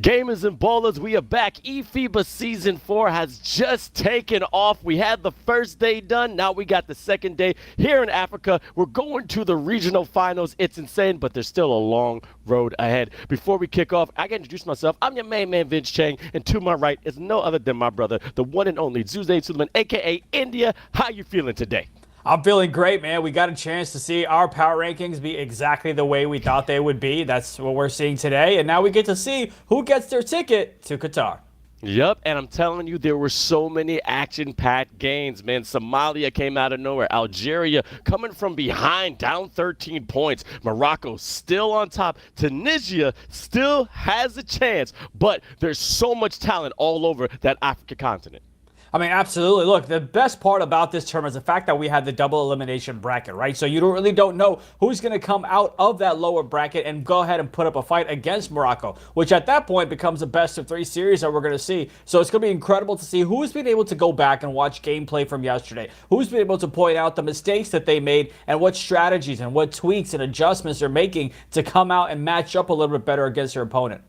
Gamers and ballers, we are back. eFIBA Season 4 has just taken off. We had the first day done. Now we got the second day here in Africa. We're going to the regional finals. It's insane, but there's still a long road ahead. Before we kick off, I can introduce myself. I'm your main man, Vince Chang, and to my right is no other than my brother, the one and only Zunaid Suleman, a.k.a. India. How you feeling today? I'm feeling great, man. We got a chance to see our power rankings be exactly the way we thought they would be. That's what we're seeing today. And now we get to see who gets their ticket to Qatar. Yep, and I'm telling you, there were so many action-packed games, man. Somalia came out of nowhere. Algeria coming from behind, down 13 points. Morocco still on top. Tunisia still has a chance, but there's so much talent all over that Africa continent. I mean, absolutely. Look, the best part about this tournament is the fact that we had the double elimination bracket, right? So you really don't know who's going to come out of that lower bracket and go ahead and put up a fight against Morocco, which at that point becomes a best-of-3 series that we're going to see. So it's going to be incredible to see who's been able to go back and watch gameplay from yesterday, who's been able to point out the mistakes that they made and what strategies and what tweaks and adjustments they're making to come out and match up a little bit better against their opponent.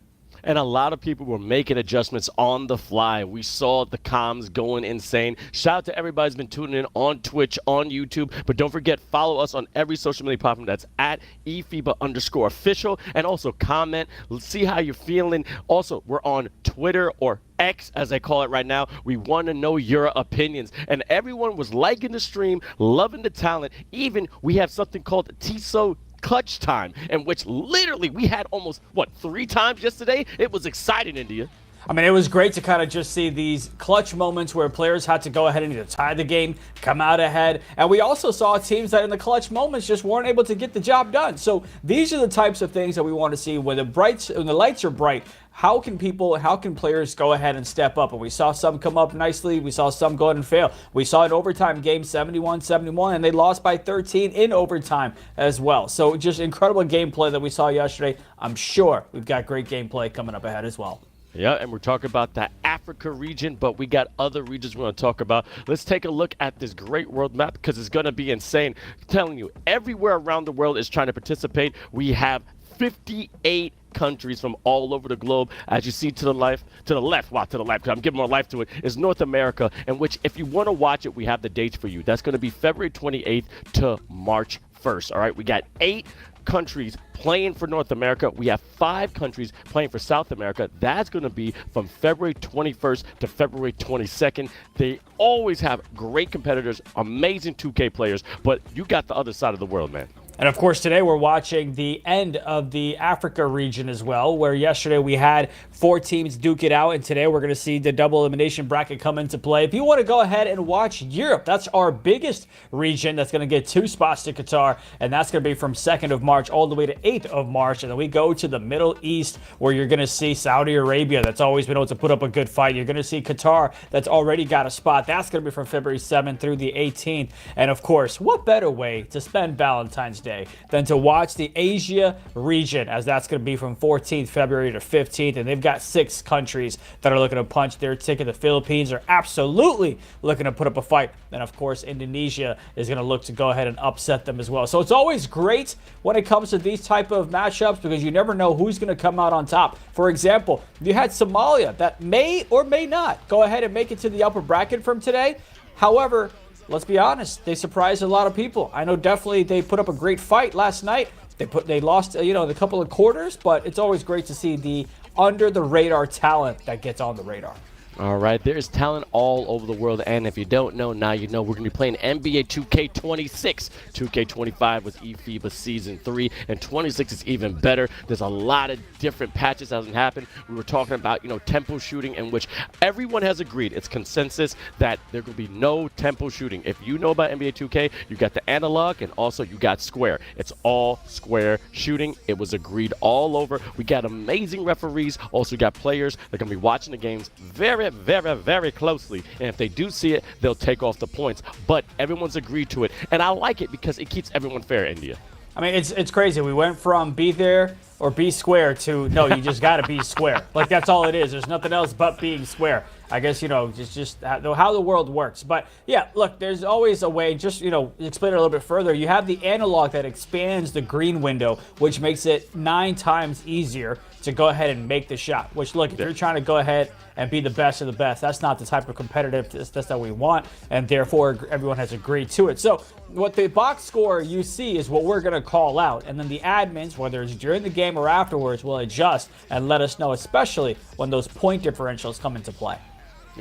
And a lot of people were making adjustments on the fly. We saw the comms going insane. Shout out to everybody who's been tuning in on Twitch, on YouTube. But don't forget, follow us on every social media platform. That's at eFIBA_official. And also comment. Let's see how you're feeling. Also, we're on Twitter, or X, as I call it right now. We want to know your opinions. And everyone was liking the stream, loving the talent. Even we have something called TISO clutch time, in which literally we had almost, 3 times yesterday? It was exciting, India. I mean, it was great to kind of just see these clutch moments where players had to go ahead and either tie the game, come out ahead. And we also saw teams that in the clutch moments just weren't able to get the job done. So these are the types of things that we want to see when the lights are bright. How can players go ahead and step up? And we saw some come up nicely. We saw some go ahead and fail. We saw an overtime game 71-71, and they lost by 13 in overtime as well. So just incredible gameplay that we saw yesterday. I'm sure we've got great gameplay coming up ahead as well. Yeah, and we're talking about the Africa region, but we got other regions we want to talk about. Let's take a look at this great world map because it's going to be insane. I'm telling you, everywhere around the world is trying to participate. We have 58 countries from all over the globe. As you see to the left, because I'm giving more life to it, is North America, in which if you want to watch it, we have the dates for you. That's going to be February 28th to March 1st. All right, we got 8 countries playing for North America. We have 5 countries playing for South America. That's going to be from February 21st to February 22nd. They always have great competitors, amazing 2K players, but you got the other side of the world, man. And of course, today we're watching the end of the Africa region as well, where yesterday we had 4 teams duke it out, and today we're going to see the double elimination bracket come into play. If you want to go ahead and watch Europe, that's our biggest region. That's going to get 2 spots to Qatar, and that's going to be from 2nd of March all the way to 8th of March. And then we go to the Middle East, where you're going to see Saudi Arabia, that's always been able to put up a good fight. You're going to see Qatar, that's already got a spot. That's going to be from February 7th through the 18th. And of course, what better way to spend Valentine's Day than to watch the Asia region, as that's going to be from 14th February to 15th. And they've got 6 countries that are looking to punch their ticket. The Philippines are absolutely looking to put up a fight. And of course, Indonesia is going to look to go ahead and upset them as well. So it's always great when it comes to these type of matchups because you never know who's going to come out on top. For example, you had Somalia that may or may not go ahead and make it to the upper bracket from today. However, let's be honest, they surprised a lot of people. I know definitely they put up a great fight last night. They lost, a couple of quarters, but it's always great to see the under-the-radar talent that gets on the radar. All right, there's talent all over the world, and if you don't know, now you know. We're going to be playing NBA 2K26. 2K25 was eFIBA Season 3, and 26 is even better. There's a lot of different patches that hasn't happened. We were talking about, tempo shooting, in which everyone has agreed. It's consensus that there will be no tempo shooting. If you know about NBA 2K, you got the analog, and also you got square. It's all square shooting. It was agreed all over. We got amazing referees. Also got players that are going to be watching the games very, very closely, and if they do see it, they'll take off the points. But everyone's agreed to it, and I like it because it keeps everyone fair, India. I mean, it's crazy. We went from be there or be square to no, you just got to be square. Like, that's all it is. There's nothing else but being square. I guess, just how the world works. But yeah, look, there's always a way. Just, explain it a little bit further. You have the analog that expands the green window, which makes it 9 times easier to go ahead and make the shot. Which, look, if you're trying to go ahead and be the best of the best, that's not the type of competitiveness that we want, and therefore everyone has agreed to it. So what the box score you see is what we're going to call out, and then the admins, whether it's during the game or afterwards, will adjust and let us know, especially when those point differentials come into play.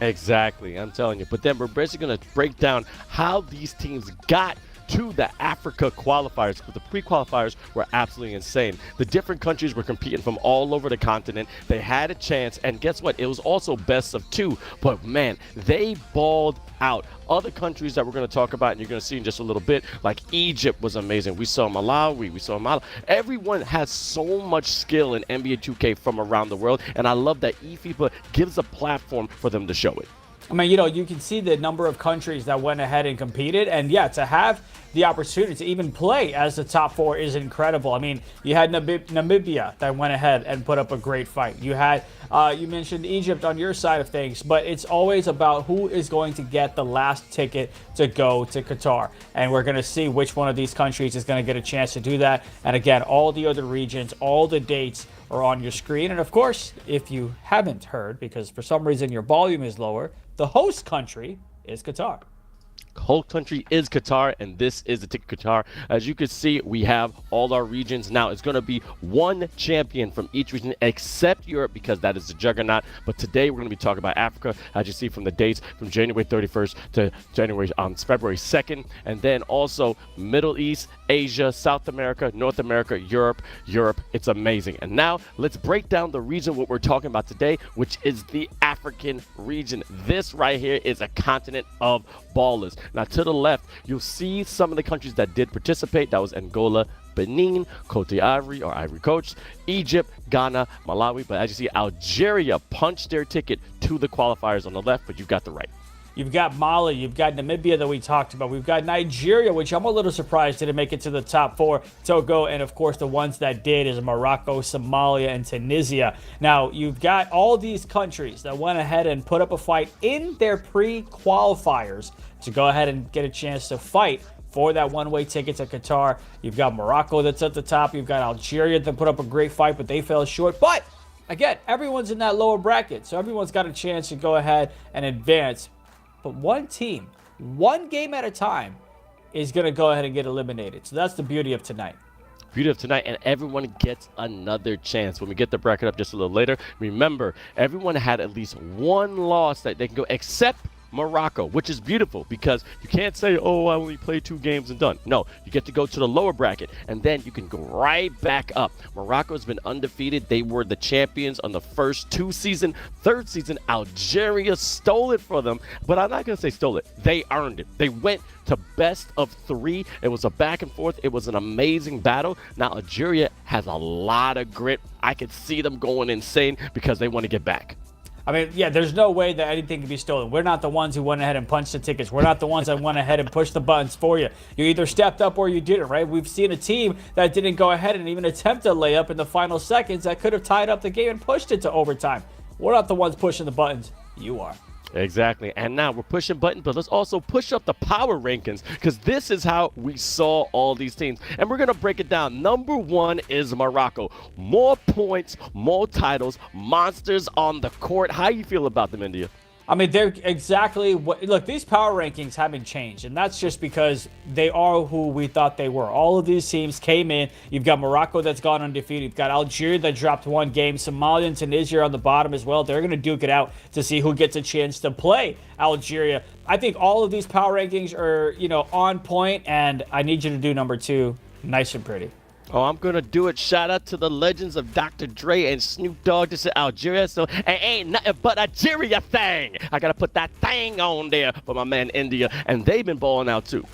Exactly, I'm telling you. But then we're basically going to break down how these teams got to the Africa qualifiers, but the pre-qualifiers were absolutely insane. The different countries were competing from all over the continent. They had a chance, and guess what? It was also best of 2, but man, they balled out. Other countries that we're going to talk about, and you're going to see in just a little bit, like Egypt was amazing. We saw Malawi, we saw Malawi. Everyone has so much skill in NBA 2K from around the world, and I love that eFIBA gives a platform for them to show it. I mean, you can see the number of countries that went ahead and competed. And yeah, to have the opportunity to even play as the top 4 is incredible. I mean, you had Namibia that went ahead and put up a great fight. You had, you mentioned Egypt on your side of things, but it's always about who is going to get the last ticket to go to Qatar. And we're going to see which one of these countries is going to get a chance to do that. And again, all the other regions, all the dates are on your screen. And of course, if you haven't heard, because for some reason your volume is lower, the host country is Qatar. Host country is Qatar, and this is the ticket Qatar. As you can see, we have all our regions. Now, it's going to be one champion from each region except Europe, because that is the juggernaut. But today, we're going to be talking about Africa, as you see from the dates from January 31st to February 2nd. And then also Middle East, Asia, South America, North America, Europe. It's amazing. And now, let's break down the region, what we're talking about today, which is the African region. This right here is a continent of ballers. Now, to the left, you'll see some of the countries that did participate. That was Angola, Benin, Cote d'Ivoire, or Ivory Coast, Egypt, Ghana, Malawi. But as you see, Algeria punched their ticket to the qualifiers on the left, but you've got the right. You've got Mali, you've got Namibia that we talked about. We've got Nigeria, which I'm a little surprised didn't make it to the top 4. Togo, and of course the ones that did is Morocco, Somalia, and Tunisia. Now, you've got all these countries that went ahead and put up a fight in their pre-qualifiers to go ahead and get a chance to fight for that one-way ticket to Qatar. You've got Morocco that's at the top. You've got Algeria that put up a great fight, but they fell short. But, again, everyone's in that lower bracket, so everyone's got a chance to go ahead and advance. But one team, one game at a time, is going to go ahead and get eliminated. So that's the beauty of tonight. And everyone gets another chance. When we get the bracket up just a little later, remember, everyone had at least one loss that they can go, except Morocco, which is beautiful, because you can't say, oh, I only played 2 games and done. No, you get to go to the lower bracket, and then you can go right back up. Morocco's been undefeated. They were the champions on the first 2 seasons. Third season, Algeria stole it for them, but I'm not going to say stole it. They earned it. They went to best of 3. It was a back and forth. It was an amazing battle. Now, Algeria has a lot of grit. I could see them going insane because they want to get back. I mean, yeah, there's no way that anything can be stolen. We're not the ones who went ahead and punched the tickets. We're not the ones that went ahead and pushed the buttons for you. You either stepped up or you didn't, right? We've seen a team that didn't go ahead and even attempt a layup in the final seconds that could have tied up the game and pushed it to overtime. We're not the ones pushing the buttons. You are. Exactly. And now we're pushing buttons, but let's also push up the power rankings, because this is how we saw all these teams. And we're going to break it down. Number 1 is Morocco. More points, more titles, monsters on the court. How you feel about them, India? I mean, they're exactly what. Look, these power rankings haven't changed, and that's just because they are who we thought they were. All of these teams came in. You've got Morocco that's gone undefeated. You've got Algeria that dropped 1 game. Somalia and Tunisia are on the bottom as well. They're going to duke it out to see who gets a chance to play Algeria. I think all of these power rankings are, on point, and I need you to do number 2, nice and pretty. Oh, I'm going to do it. Shout out to the legends of Dr. Dre and Snoop Dogg. This is Algeria, so it ain't nothing but Algeria thing. I got to put that thing on there for my man India, and they've been balling out too.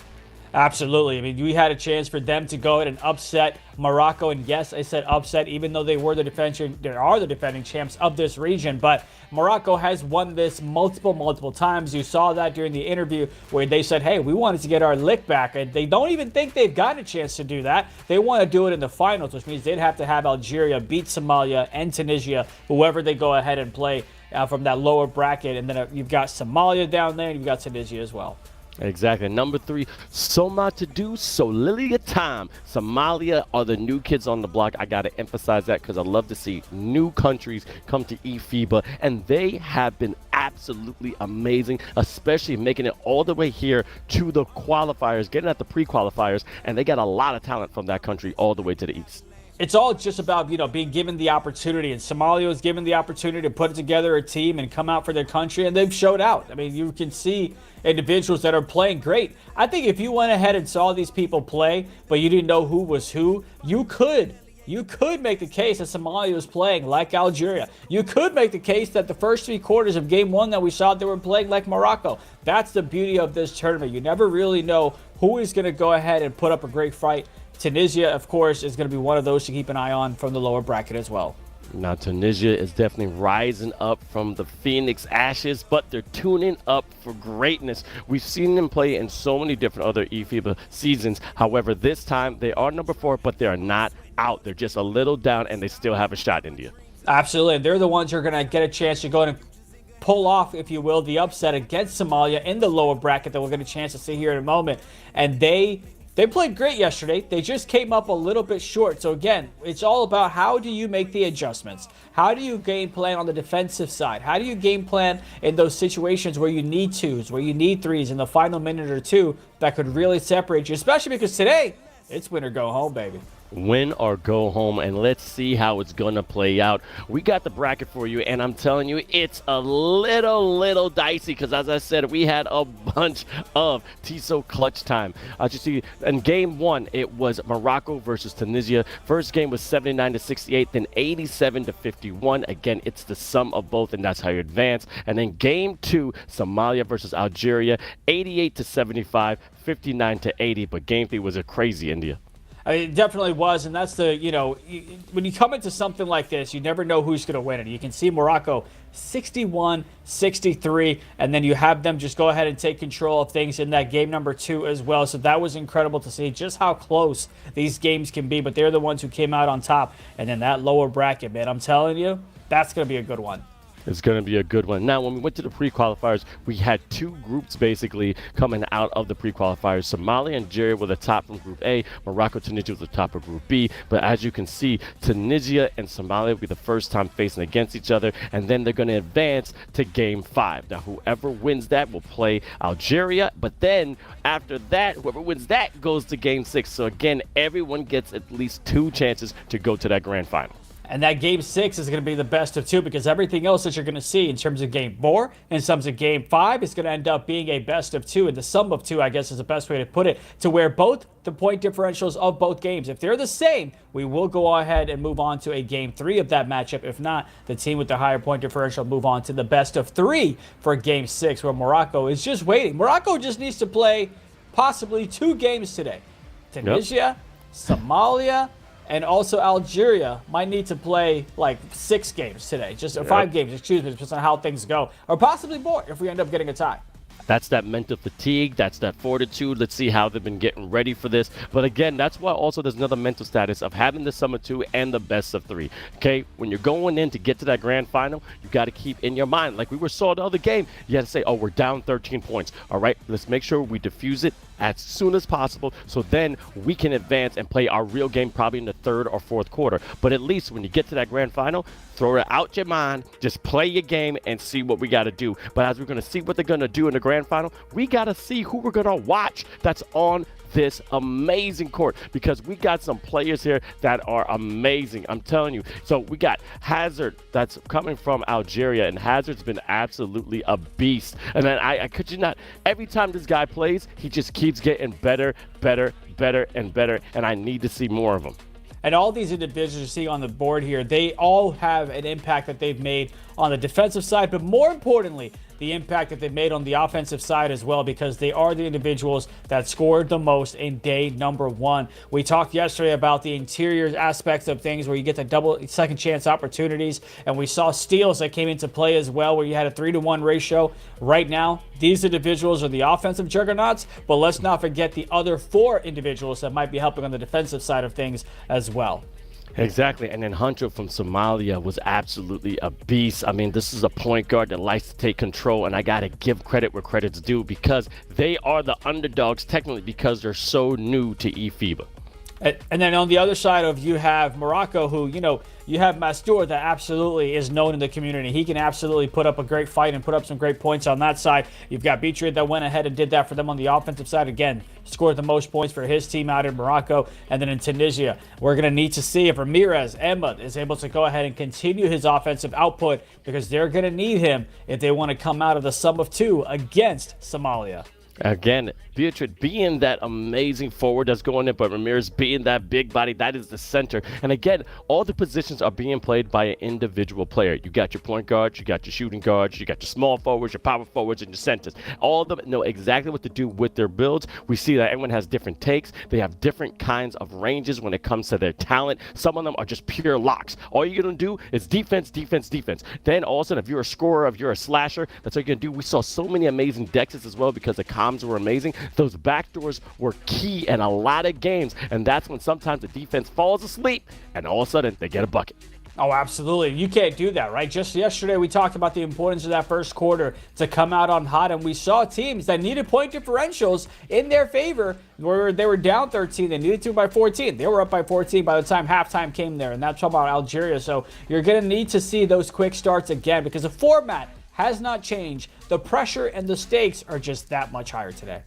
Absolutely. I mean, we had a chance for them to go ahead and upset Morocco, and yes, I said upset, even though they are the defending champs of this region. But Morocco has won this multiple times. You saw that during the interview where they said, hey, we wanted to get our lick back, and they don't even think they've gotten a chance to do that. They want to do it in the finals, which means they'd have to have Algeria beat Somalia and Tunisia, whoever they go ahead and play. from that lower bracket. And then you've got Somalia down there, and you've got Tunisia as well. Exactly. Number 3, so much to do, so little time. Somalia are the new kids on the block. I got to emphasize that because I love to see new countries come to eFIBA, and they have been absolutely amazing, especially making it all the way here to the qualifiers, getting at the pre-qualifiers, and they got a lot of talent from that country all the way to the east. It's all just about, being given the opportunity, and Somalia was given the opportunity to put together a team and come out for their country, and they've showed out. I mean, you can see individuals that are playing great. I think if you went ahead and saw these people play, but you didn't know who was who, you could make the case that Somalia was playing like Algeria. You could make the case that the first 3 quarters of game 1 that we saw, they were playing like Morocco. That's the beauty of this tournament. You never really know who is going to go ahead and put up a great fight. Tunisia, of course, is going to be one of those to keep an eye on from the lower bracket as well. Now, Tunisia is definitely rising up from the Phoenix ashes, but they're tuning up for greatness. We've seen them play in so many different other eFIBA seasons. However, this time they are number 4, but they are not out. They're just a little down, and they still have a shot, India. Absolutely. They're the ones who are going to get a chance to go and pull off, if you will, the upset against Somalia in the lower bracket that we'll get a chance to see here in a moment. And they played great yesterday. They just came up a little bit short. So again, it's all about how do you make the adjustments? How do you game plan on the defensive side? How do you game plan in those situations where you need 2s, where you need 3s in the final minute or 2 that could really separate you, especially because today it's win or go home, baby. Win or go home, and let's see how it's gonna play out. We got the bracket for you, and I'm telling you, it's a little dicey because, as I said, we had a bunch of TISO clutch time. As you see, in game 1, it was Morocco versus Tunisia. First game was 79-68, then 87-51. Again, it's the sum of both, and that's how you advance. And then game 2, Somalia versus Algeria, 88-75, 59-80. But game 3 was a crazy India. I mean, it definitely was, and that's the, when you come into something like this, you never know who's going to win it. You can see Morocco 61-63, and then you have them just go ahead and take control of things in that game number 2 as well. So that was incredible to see just how close these games can be, but they're the ones who came out on top. And then that lower bracket, man, I'm telling you, that's going to be a good one. It's going to be a good one. Now, when we went to the pre-qualifiers, we had 2 groups basically coming out of the pre-qualifiers. Somalia and Algeria were the top from Group A. Morocco, Tunisia was the top of Group B. But as you can see, Tunisia and Somalia will be the first time facing against each other, and then they're going to advance to Game 5. Now, whoever wins that will play Algeria, but then after that, whoever wins that goes to Game 6. So again, everyone gets at least 2 chances to go to that grand final. And that game 6 is going to be the best of 2 because everything else that you're going to see in terms of game 4 and in terms of game 5 is going to end up being a best of 2. And the sum of 2, I guess, is the best way to put it, to where both the point differentials of both games, if they're the same, we will go ahead and move on to a game 3 of that matchup. If not, the team with the higher point differential move on to the best of 3 for game 6, where Morocco is just waiting. Morocco just needs to play possibly 2 games today. Tunisia, Somalia, and also Algeria might need to play like 6 games today, just 5 games, excuse me, just on how things go, or possibly more if we end up getting a tie. That's that mental fatigue. That's that fortitude. Let's see how they've been getting ready for this. But again, that's why also there's another mental status of having the sum of 2 and the best of 3. Okay, when you're going in to get to that grand final, you got to keep in your mind, like we saw the other game, you got to say, oh, we're down 13 points. All right, let's make sure we diffuse it as soon as possible so then we can advance and play our real game probably in the 3rd or 4th quarter. But at least when you get to that grand final, throw it out your mind, just play your game and see what we got to do. But as we're going to see what they're going to do in the grand final, we got to see who we're going to watch that's on this amazing court, because we got some players here that are amazing, I'm telling you. So we got Hazard that's coming from Algeria, and Hazard's been absolutely a beast. And then I could you not, every time this guy plays, he just keeps getting better, and better, and I need to see more of him. And all these individuals you see on the board here, they all have an impact that they've made on the defensive side, but more importantly, the impact that they've made on the offensive side as well, because they are the individuals that scored the most in day number 1. We talked yesterday about the interior aspects of things where you get the double second chance opportunities, and we saw steals that came into play as well, where you had a 3-to-1 ratio. Right now, these individuals are the offensive juggernauts, but let's not forget the other 4 individuals that might be helping on the defensive side of things as well. Exactly. And then Hunter from Somalia was absolutely a beast. I mean, this is a point guard that likes to take control, and I got to give credit where credit's due because they are the underdogs technically because they're so new to eFIBA. And then on the other side of you have Morocco, who, you have Mastur that absolutely is known in the community. He can absolutely put up a great fight and put up some great points on that side. You've got Beatrice that went ahead and did that for them on the offensive side. Again, scored the most points for his team out in Morocco. And then in Tunisia, we're going to need to see if Ramirez, Emma, is able to go ahead and continue his offensive output because they're going to need him if they want to come out of the sum of two against Somalia. Again, Beatrice being that amazing forward that's going in, but Ramirez being that big body, that is the center. And again, all the positions are being played by an individual player. You got your point guards, you got your shooting guards, you got your small forwards, your power forwards, and your centers. All of them know exactly what to do with their builds. We see that everyone has different takes. They have different kinds of ranges when it comes to their talent. Some of them are just pure locks. All you're going to do is defense, defense, defense. Then all of a sudden, if you're a scorer, if you're a slasher, that's what you're going to do. We saw so many amazing dexes as well because the comms were amazing. Those backdoors were key in a lot of games, and that's when sometimes the defense falls asleep, and all of a sudden, they get a bucket. Oh, absolutely. You can't do that, right? Just yesterday, we talked about the importance of that first quarter to come out on hot, and we saw teams that needed point differentials in their favor where they were down 13. They needed to by 14. They were up by 14 by the time halftime came there, and that's talking about Algeria. So you're going to need to see those quick starts again because the format has not changed. The pressure and the stakes are just that much higher today.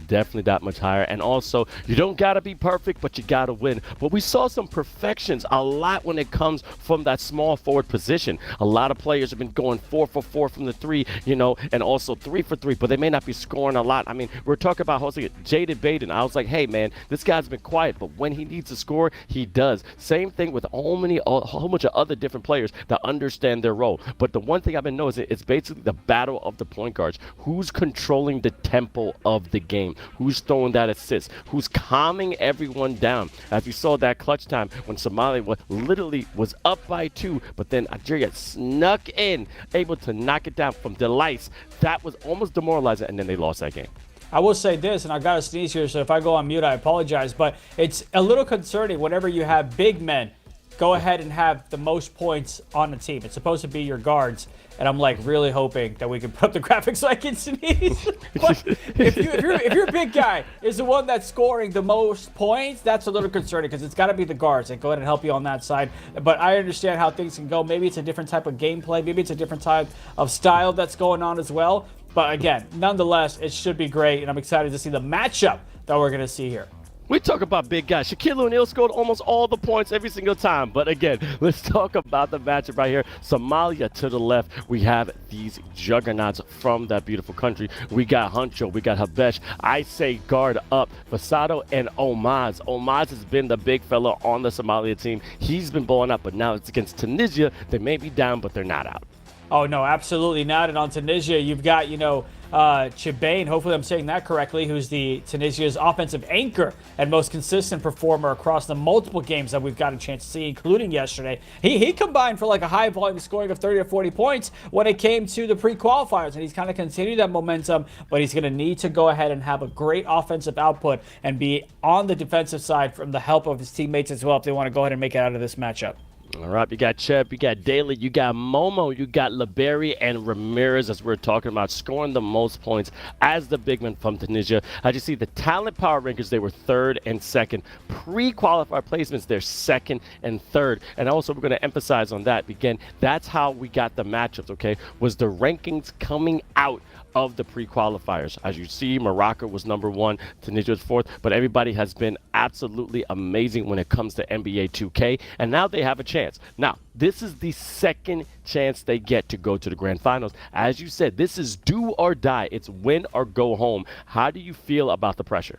Definitely that much higher. And also, you don't got to be perfect, but you got to win. But we saw some perfections a lot when it comes from that small forward position. A lot of players have been going 4 for 4 from the three, and also 3 for 3, but they may not be scoring a lot. I mean, we're talking about hosting it. Jaded Baden. I was like, hey, man, this guy's been quiet, but when he needs to score, he does. Same thing with a whole bunch of other different players that understand their role. But the one thing I've been noticing, it's basically the battle of the point guards. Who's controlling the tempo of the game? Who's throwing that assist? Who's calming everyone down? As we saw that clutch time when Somalia literally was up by 2, but then Algeria snuck in, able to knock it down from Delice. That was almost demoralizing, and then they lost that game. I will say this, and I've got to sneeze here, so if I go on mute, I apologize, but it's a little concerning whenever you have big men go ahead and have the most points on the team. It's supposed to be your guards, and I'm like really hoping that we can put up the graphics so I can sneeze. But if your big guy is the one that's scoring the most points, that's a little concerning because it's got to be the guards that go ahead and help you on that side. But I understand how things can go. Maybe it's a different type of gameplay. Maybe it's a different type of style that's going on as well. But again, nonetheless, it should be great, and I'm excited to see the matchup that we're going to see here. We talk about big guys. Shaquille O'Neal scored almost all the points every single time. But again, let's talk about the matchup right here. Somalia to the left. We have these juggernauts from that beautiful country. We got Huncho. We got Habesh. I say guard up. Fasado and Omaz. Omaz has been the big fella on the Somalia team. He's been blowing up, but now it's against Tunisia. They may be down, but they're not out. Oh, no, absolutely not. And on Tunisia, you've got, Chibane, hopefully I'm saying that correctly, who's the Tunisia's offensive anchor and most consistent performer across the multiple games that we've got a chance to see, including yesterday. He combined for like a high volume scoring of 30 to 40 points when it came to the pre-qualifiers, and he's kind of continued that momentum, but he's going to need to go ahead and have a great offensive output and be on the defensive side from the help of his teammates as well if they want to go ahead and make it out of this matchup. All right, you got Cheb, you got Daly, you got Momo, you got Liberi and Ramirez, as we're talking about, scoring the most points as the big man from Tunisia. As you see, the talent power rankings, they were 3rd and 2nd. Pre-qualifier placements, they're 2nd and 3rd. And also, we're going to emphasize on that. Again, that's how we got the matchups, okay, was the rankings coming out of the pre-qualifiers. As you see, Morocco was number 1, Tunisia was 4th, but everybody has been absolutely amazing when it comes to NBA 2K, and now they have a chance. Now, this is the second chance they get to go to the grand finals. As you said, this is do or die. It's win or go home. How do you feel about the pressure?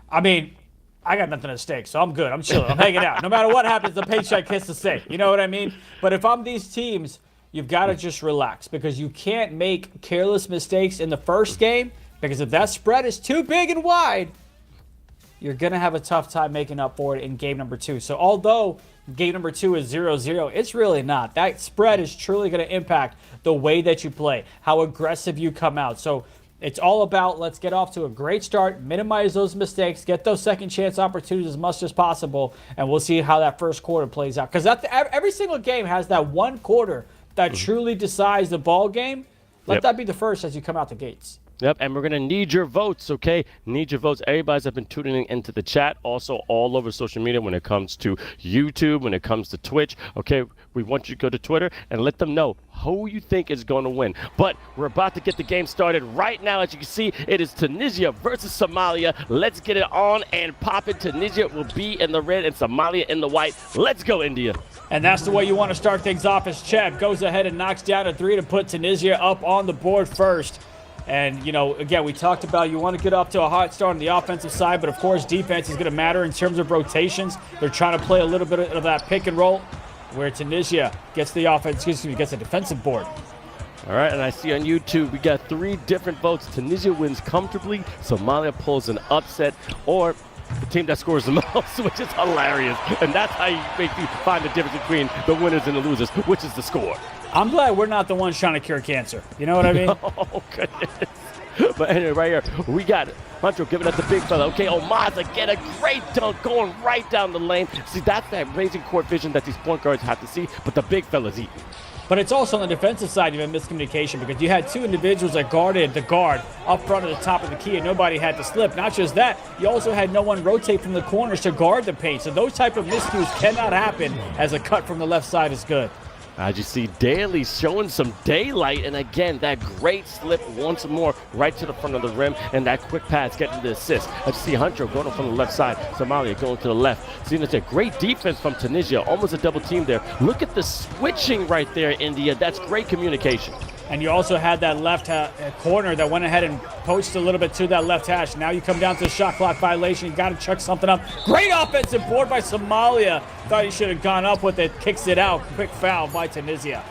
I mean, I got nothing at stake, so I'm good. I'm chilling. I'm hanging out. No matter what happens, the paycheck hits the stake. You know what I mean? But if I'm these teams, you've got to just relax because you can't make careless mistakes in the first game because if that spread is too big and wide, you're going to have a tough time making up for it in game number 2. So although game number 2 is 0-0, it's really not. That spread is truly going to impact the way that you play, how aggressive you come out. So It's all about let's get off to a great start, minimize those mistakes, get those second chance opportunities as much as possible, and we'll see how that first quarter plays out. Because every single game has that one quarter that truly decides the ball game. Let that be the first as you come out the gates. Yep, and we're going to need your votes, okay? Need your votes. Everybody's been tuning into the chat, also all over social media when it comes to YouTube, when it comes to Twitch, okay? We want you to go to Twitter and let them know who you think is going to win. But we're about to get the game started right now. As you can see, it is Tunisia versus Somalia. Let's get it on and pop it. Tunisia will be in the red and Somalia in the white. Let's go, India. And that's the way you want to start things off as Cheb goes ahead and knocks down a 3 to put Tunisia up on the board first. And, again, we talked about you want to get off to a hot start on the offensive side, but, of course, defense is going to matter in terms of rotations. They're trying to play a little bit of that pick and roll where Tunisia gets the gets the defensive board. All right, and I see on YouTube we got 3 different votes. Tunisia wins comfortably, Somalia pulls an upset, or the team that scores the most, which is hilarious. And that's how you find the difference between the winners and the losers, which is the score. I'm glad we're not the ones trying to cure cancer. You know what I mean? Oh, goodness. But anyway, right here, we got Hunter giving us the big fella. Okay, Omaza get a great dunk going right down the lane. See, that's that amazing court vision that these point guards have to see, but the big fella's eating. But it's also on the defensive side, you have miscommunication because you had 2 individuals that guarded the guard up front at the top of the key and nobody had to slip. Not just that, you also had no one rotate from the corners to guard the paint. So those type of miscues cannot happen as a cut from the left side is good. As you see, Daly showing some daylight, and again, that great slip once more right to the front of the rim, and that quick pass getting the assist. As you see, Hunter going from the left side, Somalia going to the left. Seeing it's a great defense from Tunisia, almost a double team there. Look at the switching right there, India. That's great communication. And you also had that left corner that went ahead and poached a little bit to that left hash. Now you come down to the shot clock violation. You got to chuck something up. Great offensive board by Somalia. Thought he should have gone up with it. Kicks it out. Quick foul by Tunisia.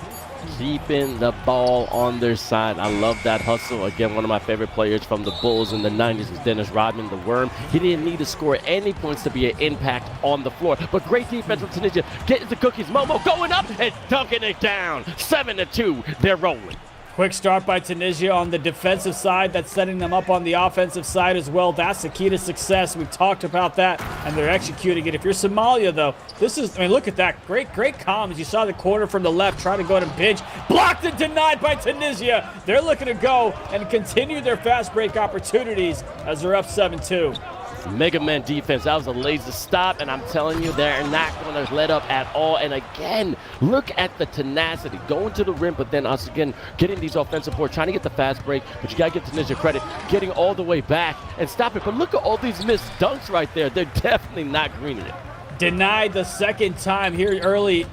Keeping the ball on their side. I love that hustle. Again, one of my favorite players from the Bulls in the 90s was Dennis Rodman, the Worm. He didn't need to score any points to be an impact on the floor. But great defense from Tunisia. Getting the cookies. Momo going up and dunking it down. 7-2. They're rolling. Quick start by Tunisia on the defensive side. That's setting them up on the offensive side as well. That's the key to success. We've talked about that, and they're executing it. If you're Somalia, though, look at that. Great calms. You saw the corner from the left try to go ahead and pinch. Blocked and denied by Tunisia. They're looking to go and continue their fast break opportunities as they're up 7-2. Mega Man defense, that was a lazy stop, and I'm telling you, they're not going to let up at all. And again, look at the tenacity, going to the rim, but then us again getting these offensive boards, trying to get the fast break, but you got to give Tunisia credit, getting all the way back and stop it. But look at all these missed dunks right there. They're definitely not greening it. Denied the second time here early.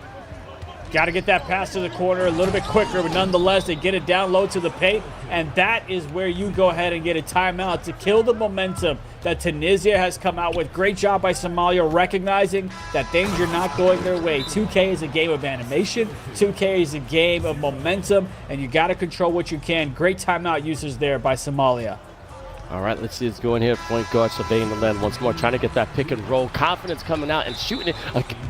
Got to get that pass to the corner a little bit quicker, but nonetheless, they get it down low to the paint, and that is where you go ahead and get a timeout to kill the momentum that Tunisia has come out with. Great job by Somalia recognizing that things are not going their way. 2K is a game of animation. 2K is a game of momentum, and you got to control what you can. Great timeout uses there by Somalia. All right, let's see it's going here. Point guard surveying the land once more, trying to get that pick and roll. Confidence coming out and shooting it.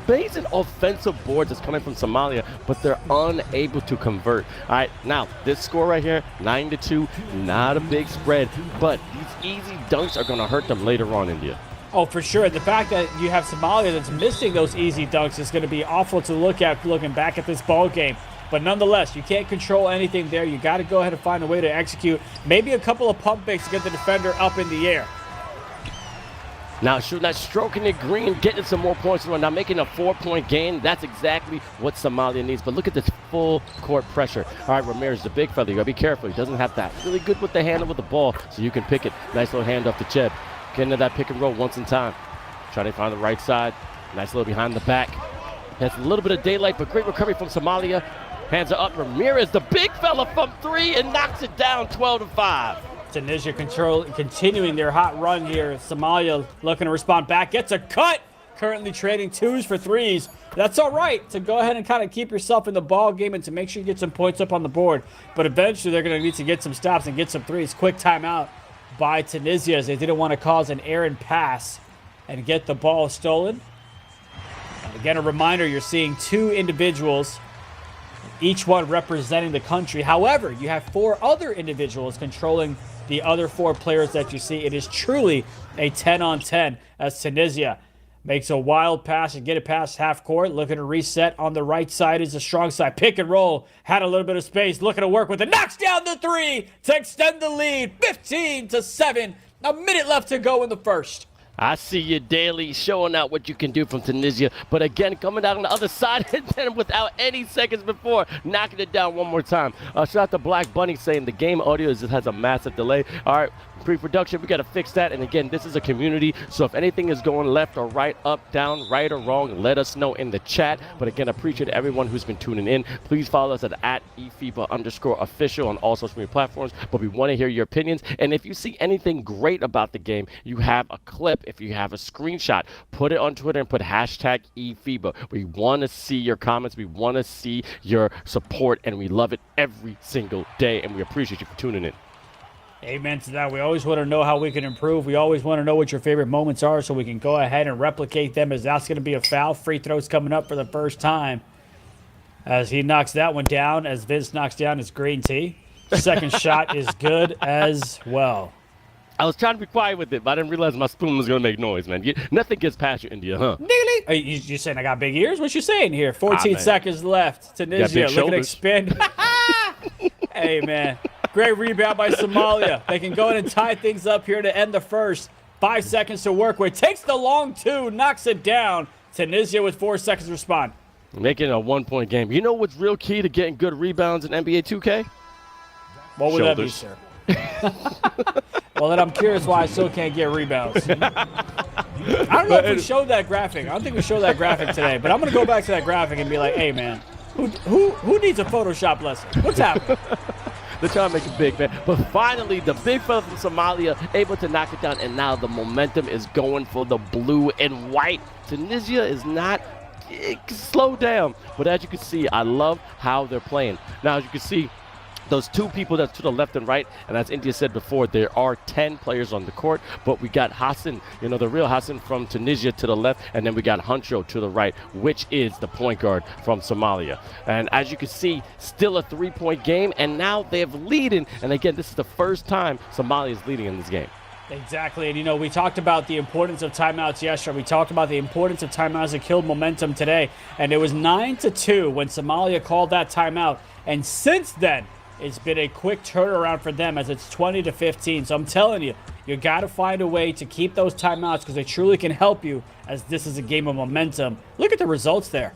Amazing offensive boards that's coming from Somalia, but they're unable to convert. All right, now this score right here, 9-2, not a big spread, but these easy dunks are going to hurt them later on, India. Oh, for sure. The fact that you have Somalia that's missing those easy dunks is going to be awful to look at looking back at this ball game. But nonetheless, you can't control anything there. You got to go ahead and find a way to execute. Maybe a couple of pump fakes to get the defender up in the air. Now shooting that, stroking it green, getting some more points. Now making a 4-point gain. That's exactly what Somalia needs. But look at this full court pressure. All right, Ramirez, the big fella. You got to be careful. He doesn't have that. Really good with the handle with the ball, so you can pick it. Nice little hand off the Cheb. Get into that pick and roll once in time. Trying to find the right side. Nice little behind the back. Has a little bit of daylight, but great recovery from Somalia. Hands are up. Ramirez, the big fella from 3, and knocks it down 12-5. Tunisia continuing their hot run here. Somalia looking to respond back. Gets a cut. Currently trading 2s for 3s. That's all right to go ahead and kind of keep yourself in the ball game and to make sure you get some points up on the board. But eventually they're going to need to get some stops and get some 3s. Quick timeout by Tunisia as they didn't want to cause an errant pass and get the ball stolen. And again, a reminder, you're seeing 2 individuals, each one representing the country. However, you have 4 other individuals controlling the other 4 players that you see. It is truly a 10-on-10 as Tunisia makes a wild pass and get it past half court. Looking to reset on the right side is the strong side. Pick and roll. Had a little bit of space. Looking to work with it. Knocks down the 3 to extend the lead. 15-7. A minute left to go in the first. I see you daily showing out what you can do from Tunisia. But again, coming out on the other side and then without any seconds before, knocking it down one more time. Shout out to Black Bunny saying the game audio just has a massive delay. All right, pre-production, we got to fix that. And again, this is a community. So if anything is going left or right, up, down, right or wrong, let us know in the chat. But again, I appreciate everyone who's been tuning in. Please follow us at eFIBA_official on all social media platforms. But we want to hear your opinions. And if you see anything great about the game, you have a clip. If you have a screenshot, put it on Twitter and put hashtag eFIBA. We want to see your comments. We want to see your support, and we love it every single day, and we appreciate you for tuning in. Amen to that. We always want to know how we can improve. We always want to know what your favorite moments are so we can go ahead and replicate them, as that's going to be a foul. Free throws coming up for the first time as he knocks that one down, as Vince knocks down his green tea. Second shot is good as well. I was trying to be quiet with it, but I didn't realize my spoon was going to make noise, man. Nothing gets past you, India, huh? Are you saying I got big ears? What you saying here? 14 seconds left. Tunisia looking to expand. Hey, man. Great rebound by Somalia. They can go ahead and tie things up here to end the first. 5 seconds to work with. Takes the long 2, knocks it down. Tunisia with 4 seconds to respond. Making a 1-point game. You know what's real key to getting good rebounds in NBA 2K? What would that be, sir? Well, then I'm curious why I still can't get rebounds. I don't know if we showed that graphic. I don't think we showed that graphic today, but I'm going to go back to that graphic and be like, hey, man, who needs a Photoshop lesson? What's happening? They're trying to make it big, man. But finally, the big fella from Somalia able to knock it down, and now the momentum is going for the blue and white. Tunisia is not slow down, but as you can see, I love how they're playing. Now, as you can see, those 2 people that's to the left and right, and as India said before, there are 10 players on the court, but we got Hassan, the real Hassan from Tunisia to the left, and then we got Huncho to the right, which is the point guard from Somalia. And as you can see, still a 3-point game, and now they have leading, and again, this is the first time Somalia is leading in this game. Exactly, and we talked about the importance of timeouts yesterday. We talked about the importance of timeouts that killed momentum today, and it was 9-2 when Somalia called that timeout, and since then, it's been a quick turnaround for them as it's 20-15. So I'm telling you, you got to find a way to keep those timeouts because they truly can help you as this is a game of momentum. Look at the results there.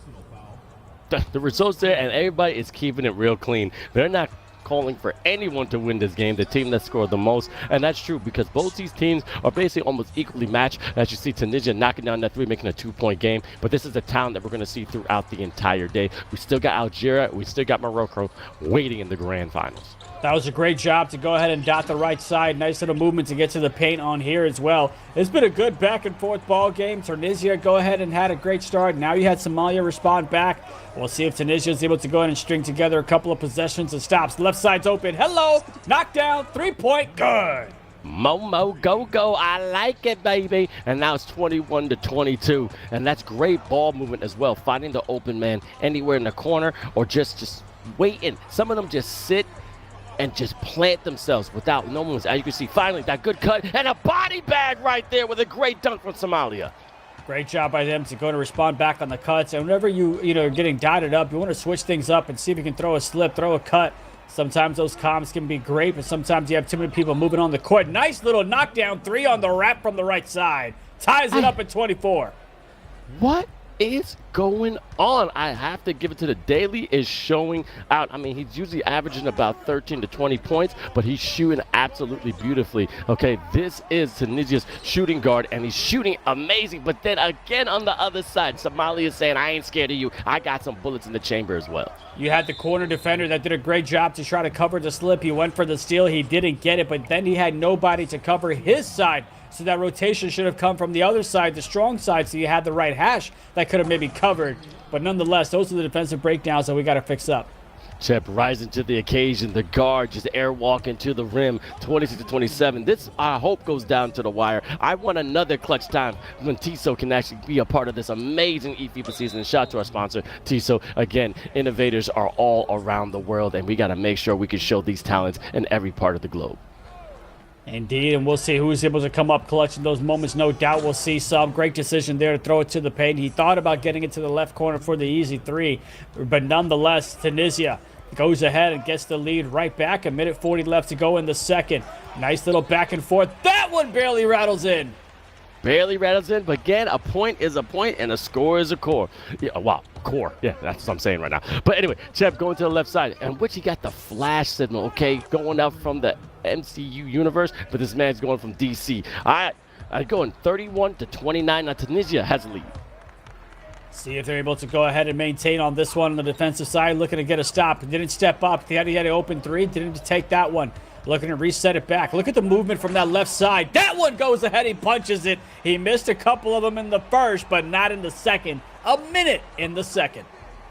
The results there, and everybody is keeping it real clean. They're not calling for anyone to win this game, the team that scored the most, and that's true because both these teams are basically almost equally matched. As you see, Tunisia knocking down that 3, making a 2-point game, but this is a talent that we're going to see throughout the entire day. We still got Algeria, we still got Morocco waiting in the grand finals. That was a great job to go ahead and dot the right side. Nice little movement to get to the paint on here as well. It's been a good back-and-forth ball game. Tunisia go ahead and had a great start. Now you had Somalia respond back. We'll see if Tunisia is able to go ahead and string together a couple of possessions and stops. Left side's open. Hello. Knockdown. 3-point. Good. Momo, go, I like it, baby. And now it's 21-22. And that's great ball movement as well. Finding the open man anywhere in the corner or just waiting. Some of them just sit and just plant themselves without no one's. As you can see, finally, that good cut and a body bag right there with a great dunk from Somalia. Great job by them to go to respond back on the cuts. And whenever you're getting dotted up, you want to switch things up and see if you can throw a slip, throw a cut. Sometimes those comms can be great, but sometimes you have too many people moving on the court. Nice little knockdown 3 on the wrap from the right side. Ties it up at 24. What is going on? I have to give it to the Daily is showing out. I mean, he's usually averaging about 13 to 20 points, but he's shooting absolutely beautifully. Okay, this is Tunisia's shooting guard, and he's shooting amazing. But then again, on the other side, Somalia is saying, I ain't scared of you. I got some bullets in the chamber as well. You had the corner defender that did a great job to try to cover the slip. He went for the steal. He didn't get it, but then he had nobody to cover his side. So that rotation should have come from the other side, the strong side, so you had the right hash that could have maybe covered. But nonetheless, those are the defensive breakdowns that we got to fix up. Chep rising to the occasion. The guard just airwalking to the rim. 26-27. This, I hope, goes down to the wire. I want another clutch time when Tissot can actually be a part of this amazing eFIBA season. And shout out to our sponsor, Tissot. Again, innovators are all around the world, and we got to make sure we can show these talents in every part of the globe. Indeed, and we'll see who's able to come up clutch in those moments. No doubt we'll see some. Great decision there to throw it to the paint. He thought about getting it to the left corner for the easy three, but nonetheless, Tunisia goes ahead and gets the lead right back. 1:40 left to go in the second. Nice little back and forth. That one barely rattles in. Barely rattles in, but again, a point is a point and a score is a core. Yeah, wow, core. Yeah, that's what I'm saying right now. But anyway, Chep going to the left side, and which he got the flash signal, okay, going out from the MCU universe, but this man's going from DC. I going 31-29. Now Tunisia has a lead. See if they're able to go ahead and maintain on this one on the defensive side. Looking to get a stop. Didn't step up. He had an open three. Didn't take that one. Looking to reset it back. Look at the movement from that left side. That one goes ahead. He punches it. He missed a couple of them in the first, but not in the second. A minute in the second.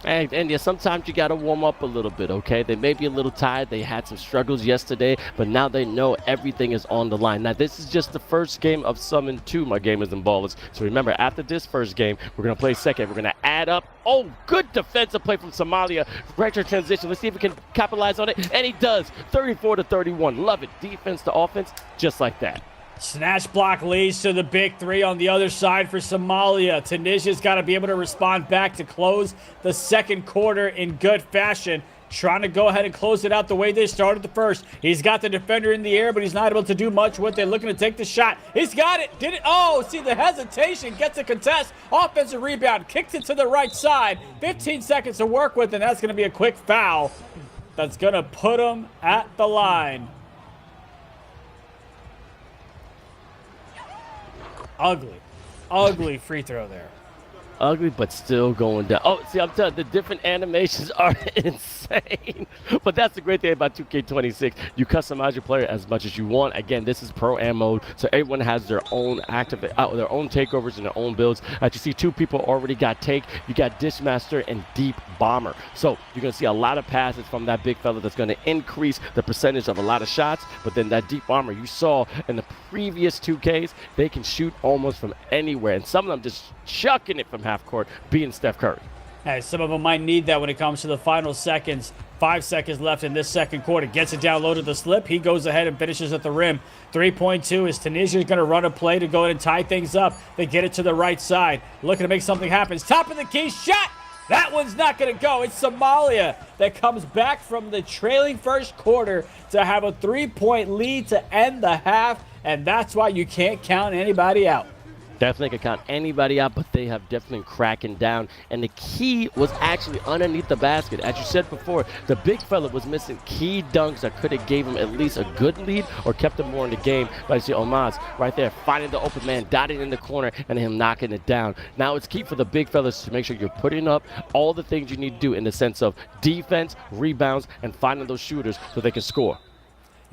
And yeah, sometimes you got to warm up a little bit, okay? They may be a little tired. They had some struggles yesterday, but now they know everything is on the line. Now, this is just the first game of Summon 2, my gamers and ballers. So remember, after this first game, we're going to play second. We're going to add up. Oh, good defensive play from Somalia. Retro transition. Let's see if we can capitalize on it. And he does. 34-31. Love it. Defense to offense, just like that. Snatch block leads to the big three on the other side for Somalia. Tunisia's got to be able to respond back to close the second quarter in good fashion. Trying to go ahead and close it out the way they started the first. He's got the defender in the air, but he's not able to do much with it. Looking to take the shot. He's got it. Did it? Oh, see the hesitation. Gets a contest. Offensive rebound. Kicks it to the right side. 15 seconds to work with, and that's going to be a quick foul. That's going to put him at the line. Ugly free throw there. Ugly, but still going down. Oh, see, I'm telling you, the different animations are insane. But that's the great thing about 2K26. You customize your player as much as you want. Again, this is Pro-Am mode, so everyone has their own their own takeovers and their own builds. As you see, two people already got take. You got Dishmaster and Deep Bomber. So you're going to see a lot of passes from that big fella that's going to increase the percentage of a lot of shots. But then that Deep Bomber, you saw in the previous 2Ks, they can shoot almost from anywhere. And some of them just chucking it from half court, being Steph Curry. Hey, some of them might need that when it comes to the final seconds. 5 seconds left in this second quarter. Gets it down low to the slip. He goes ahead and finishes at the rim. 3.2 is Tunisia going to run a play to go ahead and tie things up. They get it to the right side. Looking to make something happen. It's top of the key. Shot! That one's not going to go. It's Somalia that comes back from the trailing first quarter to have a 3-point lead to end the half. And that's why you can't count anybody out. Definitely can count anybody out, but they have definitely cracking down. And the key was actually underneath the basket. As you said before, the big fella was missing key dunks that could have gave him at least a good lead or kept him more in the game. But you see Omaz right there, finding the open man, dotting in the corner, and him knocking it down. Now it's key for the big fellas to make sure you're putting up all the things you need to do in the sense of defense, rebounds, and finding those shooters so they can score.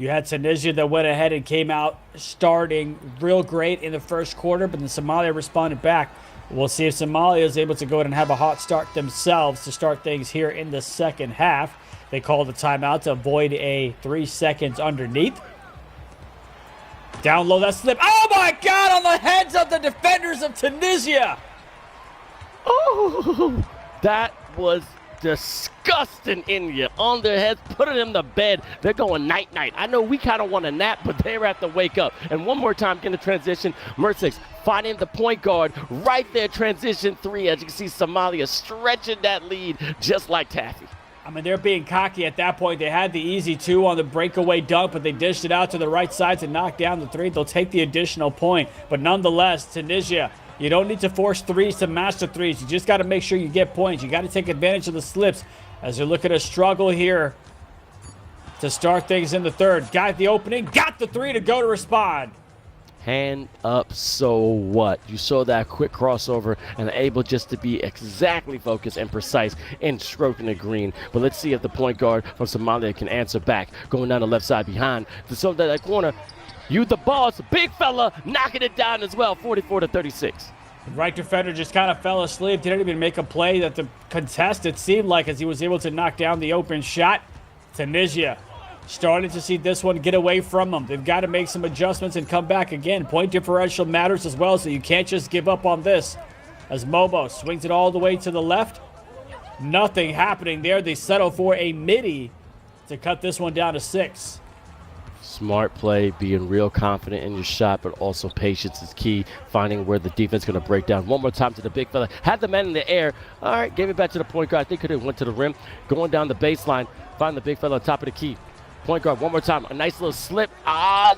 You had Tunisia that went ahead and came out starting real great in the first quarter, but then Somalia responded back. We'll see if Somalia is able to go ahead and have a hot start themselves to start things here in the second half. They called a timeout to avoid a 3 seconds underneath. Down low, that slip. Oh my God, on the heads of the defenders of Tunisia. Oh, that was disgusting in you on their heads, putting them to bed. They're going night-night. I know we kind of want to nap, but they have to wake up. And one more time, getting the transition. Mercedes finding the point guard right there, transition three. As you can see, Somalia stretching that lead just like taffy. I mean, they're being cocky at that point. They had the easy two on the breakaway dunk, but they dished it out to the right side to knock down the three. They'll take the additional point. But nonetheless, Tunisia, you don't need to force threes to master threes. You just got to make sure you get points. You got to take advantage of the slips as they're looking to struggle here to start things in the third. Got the opening, got the three to go to respond. Hand up, so what? You saw that quick crossover and able just to be exactly focused and precise in stroking the green. But let's see if the point guard from Somalia can answer back. Going down the left side behind to that corner. You the boss, big fella, knocking it down as well, 44-36. Right defender just kind of fell asleep. Didn't even make a play that the contest, it seemed like, as he was able to knock down the open shot. Tunisia starting to see this one get away from them. They've got to make some adjustments and come back again. Point differential matters as well, so you can't just give up on this. As Mobo swings it all the way to the left. Nothing happening there. They settle for a midi to cut this one down to 6. Smart play, being real confident in your shot, but also patience is key. Finding where the defense is going to break down. One more time to the big fella. Had the man in the air. All right, gave it back to the point guard. I think could have went to the rim. Going down the baseline. Find the big fella on top of the key. Point guard, one more time. A nice little slip.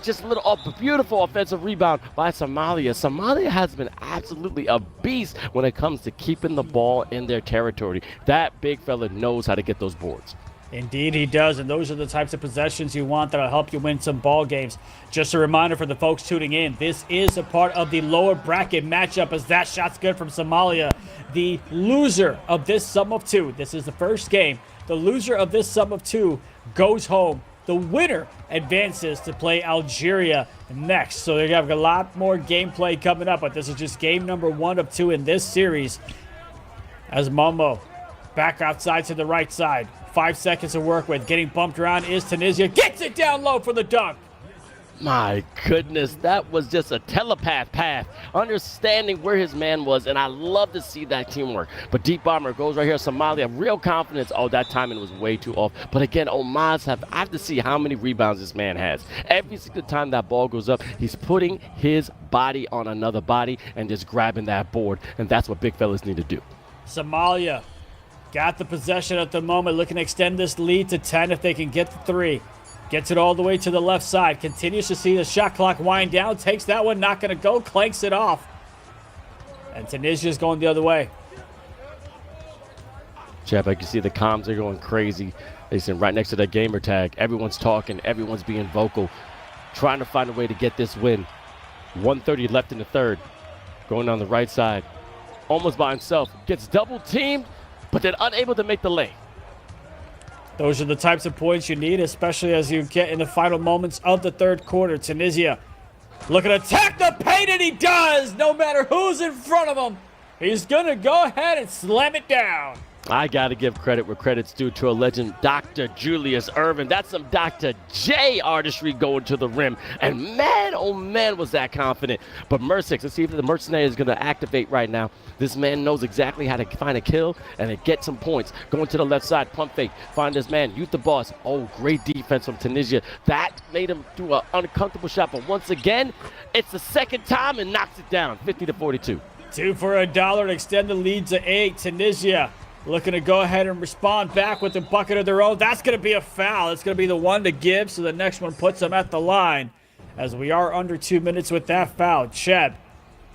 Just a little beautiful offensive rebound by Somalia. Somalia has been absolutely a beast when it comes to keeping the ball in their territory. That big fella knows how to get those boards. Indeed he does, and those are the types of possessions you want that'll help you win some ball games. Just a reminder for the folks tuning in, this is a part of the lower bracket matchup as that shot's good from Somalia. The loser of this sum of two, this is the first game, the loser of this sum of two goes home. The winner advances to play Algeria next. So they have a lot more gameplay coming up, but this is just game number 1 of 2 in this series. As Momo back outside to the right side. 5 seconds to work with. Getting bumped around is Tunisia. Gets it down low for the dunk. My goodness, that was just a telepath path, understanding where his man was, and I love to see that teamwork. But deep bomber goes right here, Somalia, real confidence. Oh, that timing was way too off. But again, I have to see how many rebounds this man has. Every single time that ball goes up, he's putting his body on another body and just grabbing that board, and that's what big fellas need to do. Somalia got the possession at the moment, looking to extend this lead to 10 if they can get the 3. Gets it all the way to the left side. Continues to see the shot clock wind down. Takes that one, not going to go. Clanks it off. And Tunisia's going the other way. Jeff, I can see the comms are going crazy. They sit right next to that gamer tag. Everyone's talking. Everyone's being vocal. Trying to find a way to get this win. 1:30 left in the third. Going on the right side. Almost by himself. Gets double teamed, but then unable to make the lay. Those are the types of points you need, especially as you get in the final moments of the third quarter. Tunisia looking to attack the paint, and he does! No matter who's in front of him, he's going to go ahead and slam it down. I got to give credit where credit's due to a legend, Dr. Julius Erving. That's some Dr. J artistry going to the rim. And man, oh man, was that confident. But Mercix, let's see if the mercenary is going to activate right now. This man knows exactly how to find a kill and to get some points. Going to the left side, pump fake, find this man, Youth the Boss. Oh, great defense from Tunisia. That made him do an uncomfortable shot. But once again, it's the second time and knocks it down, 50-42. 2 for $1 to extend the lead to 8. Tunisia looking to go ahead and respond back with a bucket of their own. That's going to be a foul. It's going to be the one to give, so the next one puts them at the line. As we are under 2 minutes with that foul. Cheb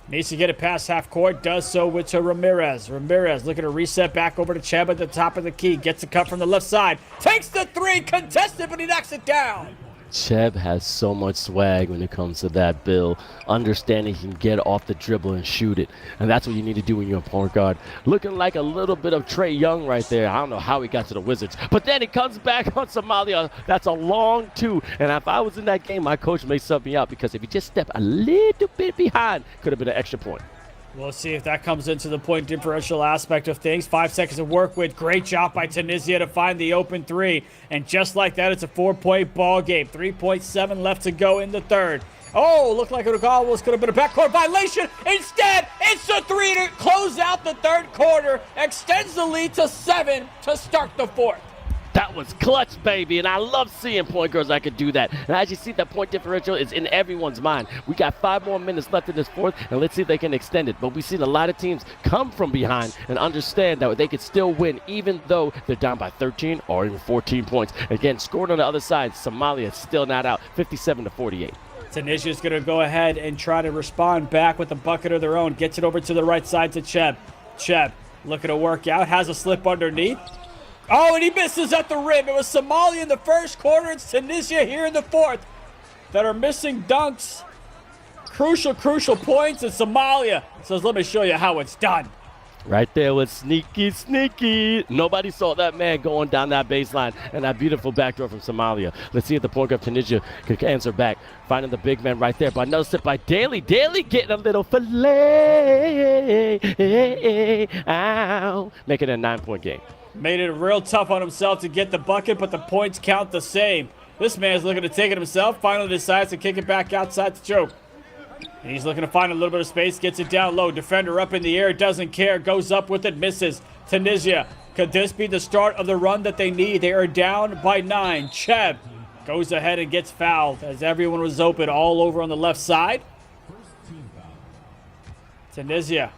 needs to get it past half court. Does so with to Ramirez. Ramirez looking to reset back over to Cheb at the top of the key. Gets a cut from the left side. Takes the 3. Contested, but he knocks it down. Cheb has so much swag when it comes to that bill. Understanding he can get off the dribble and shoot it. And that's what you need to do when you're a point guard. Looking like a little bit of Trey Young right there. I don't know how he got to the Wizards. But then he comes back on Somalia. That's a long 2. And if I was in that game, my coach may sub me out because if he just stepped a little bit behind, could have been an extra point. We'll see if that comes into the point differential aspect of things. 5 seconds of work with. Great job by Tunisia to find the open 3. And just like that, it's a 4-point ball game. 3.7 left to go in the third. Oh, looked like it almost could have been a backcourt violation. Instead, it's a 3 to close out the third quarter. Extends the lead to 7 to start the fourth. That was clutch, baby, and I love seeing point guards that could do that. And as you see, that point differential is in everyone's mind. We got 5 more minutes left in this fourth, and let's see if they can extend it. But we've seen a lot of teams come from behind and understand that they could still win, even though they're down by 13 or even 14 points. Again, scored on the other side, Somalia still not out, 57-48. Tunisia's going to go ahead and try to respond back with a bucket of their own. Gets it over to the right side to Cheb. Cheb looking to work out, has a slip underneath. Oh, and he misses at the rim. It was Somalia in the first quarter. It's Tunisia here in the fourth that are missing dunks. Crucial points, and Somalia says, let me show you how it's done. Right there was sneaky. Nobody saw that man going down that baseline and that beautiful backdoor from Somalia. Let's see if the point guard of Tunisia can answer back. Finding the big man right there. But another slip by Daly. Daly getting a little fillet. Ow. Making it a 9-point game. Made it real tough on himself to get the bucket, but the points count the same. This man's looking to take it himself. Finally decides to kick it back outside to choke. And he's looking to find a little bit of space. Gets it down low. Defender up in the air. Doesn't care. Goes up with it. Misses. Tunisia. Could this be the start of the run that they need? They are down by 9. Cheb goes ahead and gets fouled as everyone was open all over on the left side. Tunisia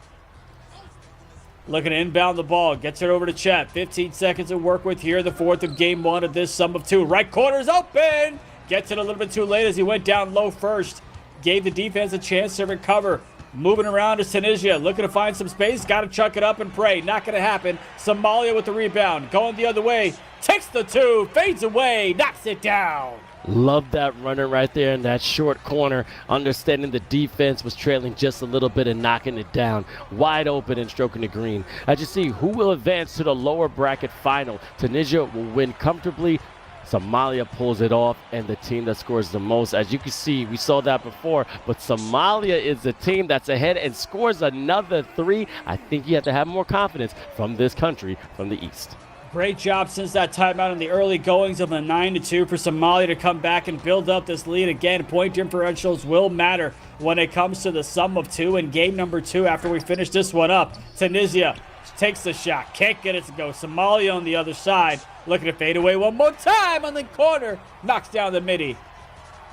looking to inbound the ball. Gets it over to Chet. 15 seconds to work with here. The fourth of game one of this sum of two. Right corner's open. Gets it a little bit too late as he went down low first. Gave the defense a chance to recover. Moving around to Tunisia. Looking to find some space. Got to chuck it up and pray. Not going to happen. Somalia with the rebound. Going the other way. Takes the two. Fades away. Knocks it down. Love that runner right there in that short corner, understanding the defense was trailing just a little bit and knocking it down. Wide open and stroking the green. As you see, who will advance to the lower bracket final? Tunisia will win comfortably. Somalia pulls it off, and the team that scores the most. As you can see, we saw that before, but Somalia is the team that's ahead and scores another three. I think you have to have more confidence from this country from the East. Great job since that timeout in the early goings of a 9-2 for Somalia to come back and build up this lead. Again, point differentials will matter when it comes to the sum of two in game number two after we finish this one up. Tunisia takes the shot. Can't get it to go. Somalia on the other side looking to fade away one more time on the corner. Knocks down the midi.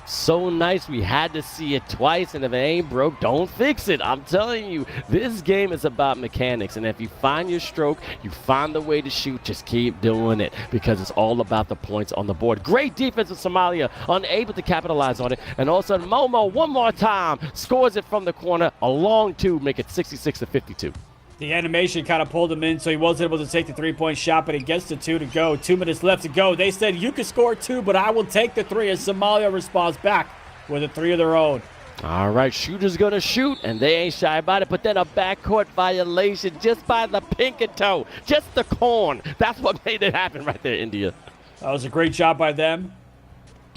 So nice. We had to see it twice, and if it ain't broke, don't fix it. I'm telling you, this game is about mechanics, and if you find your stroke, you find the way to shoot, just keep doing it because it's all about the points on the board. Great defense of Somalia, unable to capitalize on it, and all of a sudden Momo one more time scores it from the corner, a long two, make it 66-52. The animation kind of pulled him in, so he wasn't able to take the three-point shot, but he gets the two to go. 2 minutes left to go. They said, you can score two, but I will take the three, as Somalia responds back with a three of their own. All right, shooter's going to shoot, and they ain't shy about it, but then a backcourt violation just by the pinky toe, just the corn. That's what made it happen right there, India. That was a great job by them.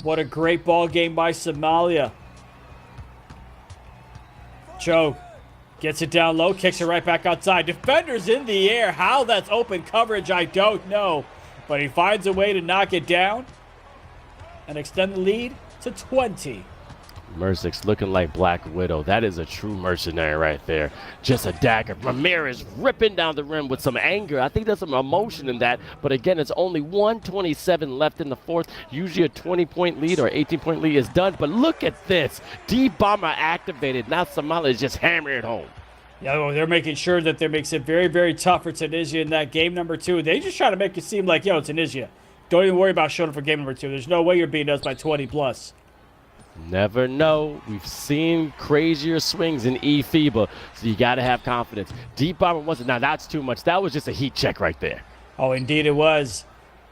What a great ball game by Somalia. Choke. Gets it down low, kicks it right back outside. Defenders in the air. How that's open coverage, I don't know. But he finds a way to knock it down and extend the lead to 20. Mercik's looking like Black Widow. That is a true mercenary right there. Just a dagger. Ramirez ripping down the rim with some anger. I think there's some emotion in that. But again, it's only 1:27 left in the fourth. Usually a 20-point lead or 18-point lead is done. But look at this. D-Bomber activated. Now Somalia is just hammering it home. Yeah, well, they're making sure that they makes it very, very tough for Tunisia in that game number two. They just try to make it seem like, yo, Tunisia, don't even worry about showing up for game number two. There's no way you're beating us by 20 plus. Never know. We've seen crazier swings in eFIBA, so you got to have confidence. Deep bomber wasn't. Now that's too much. That was just a heat check right there. Oh, indeed it was.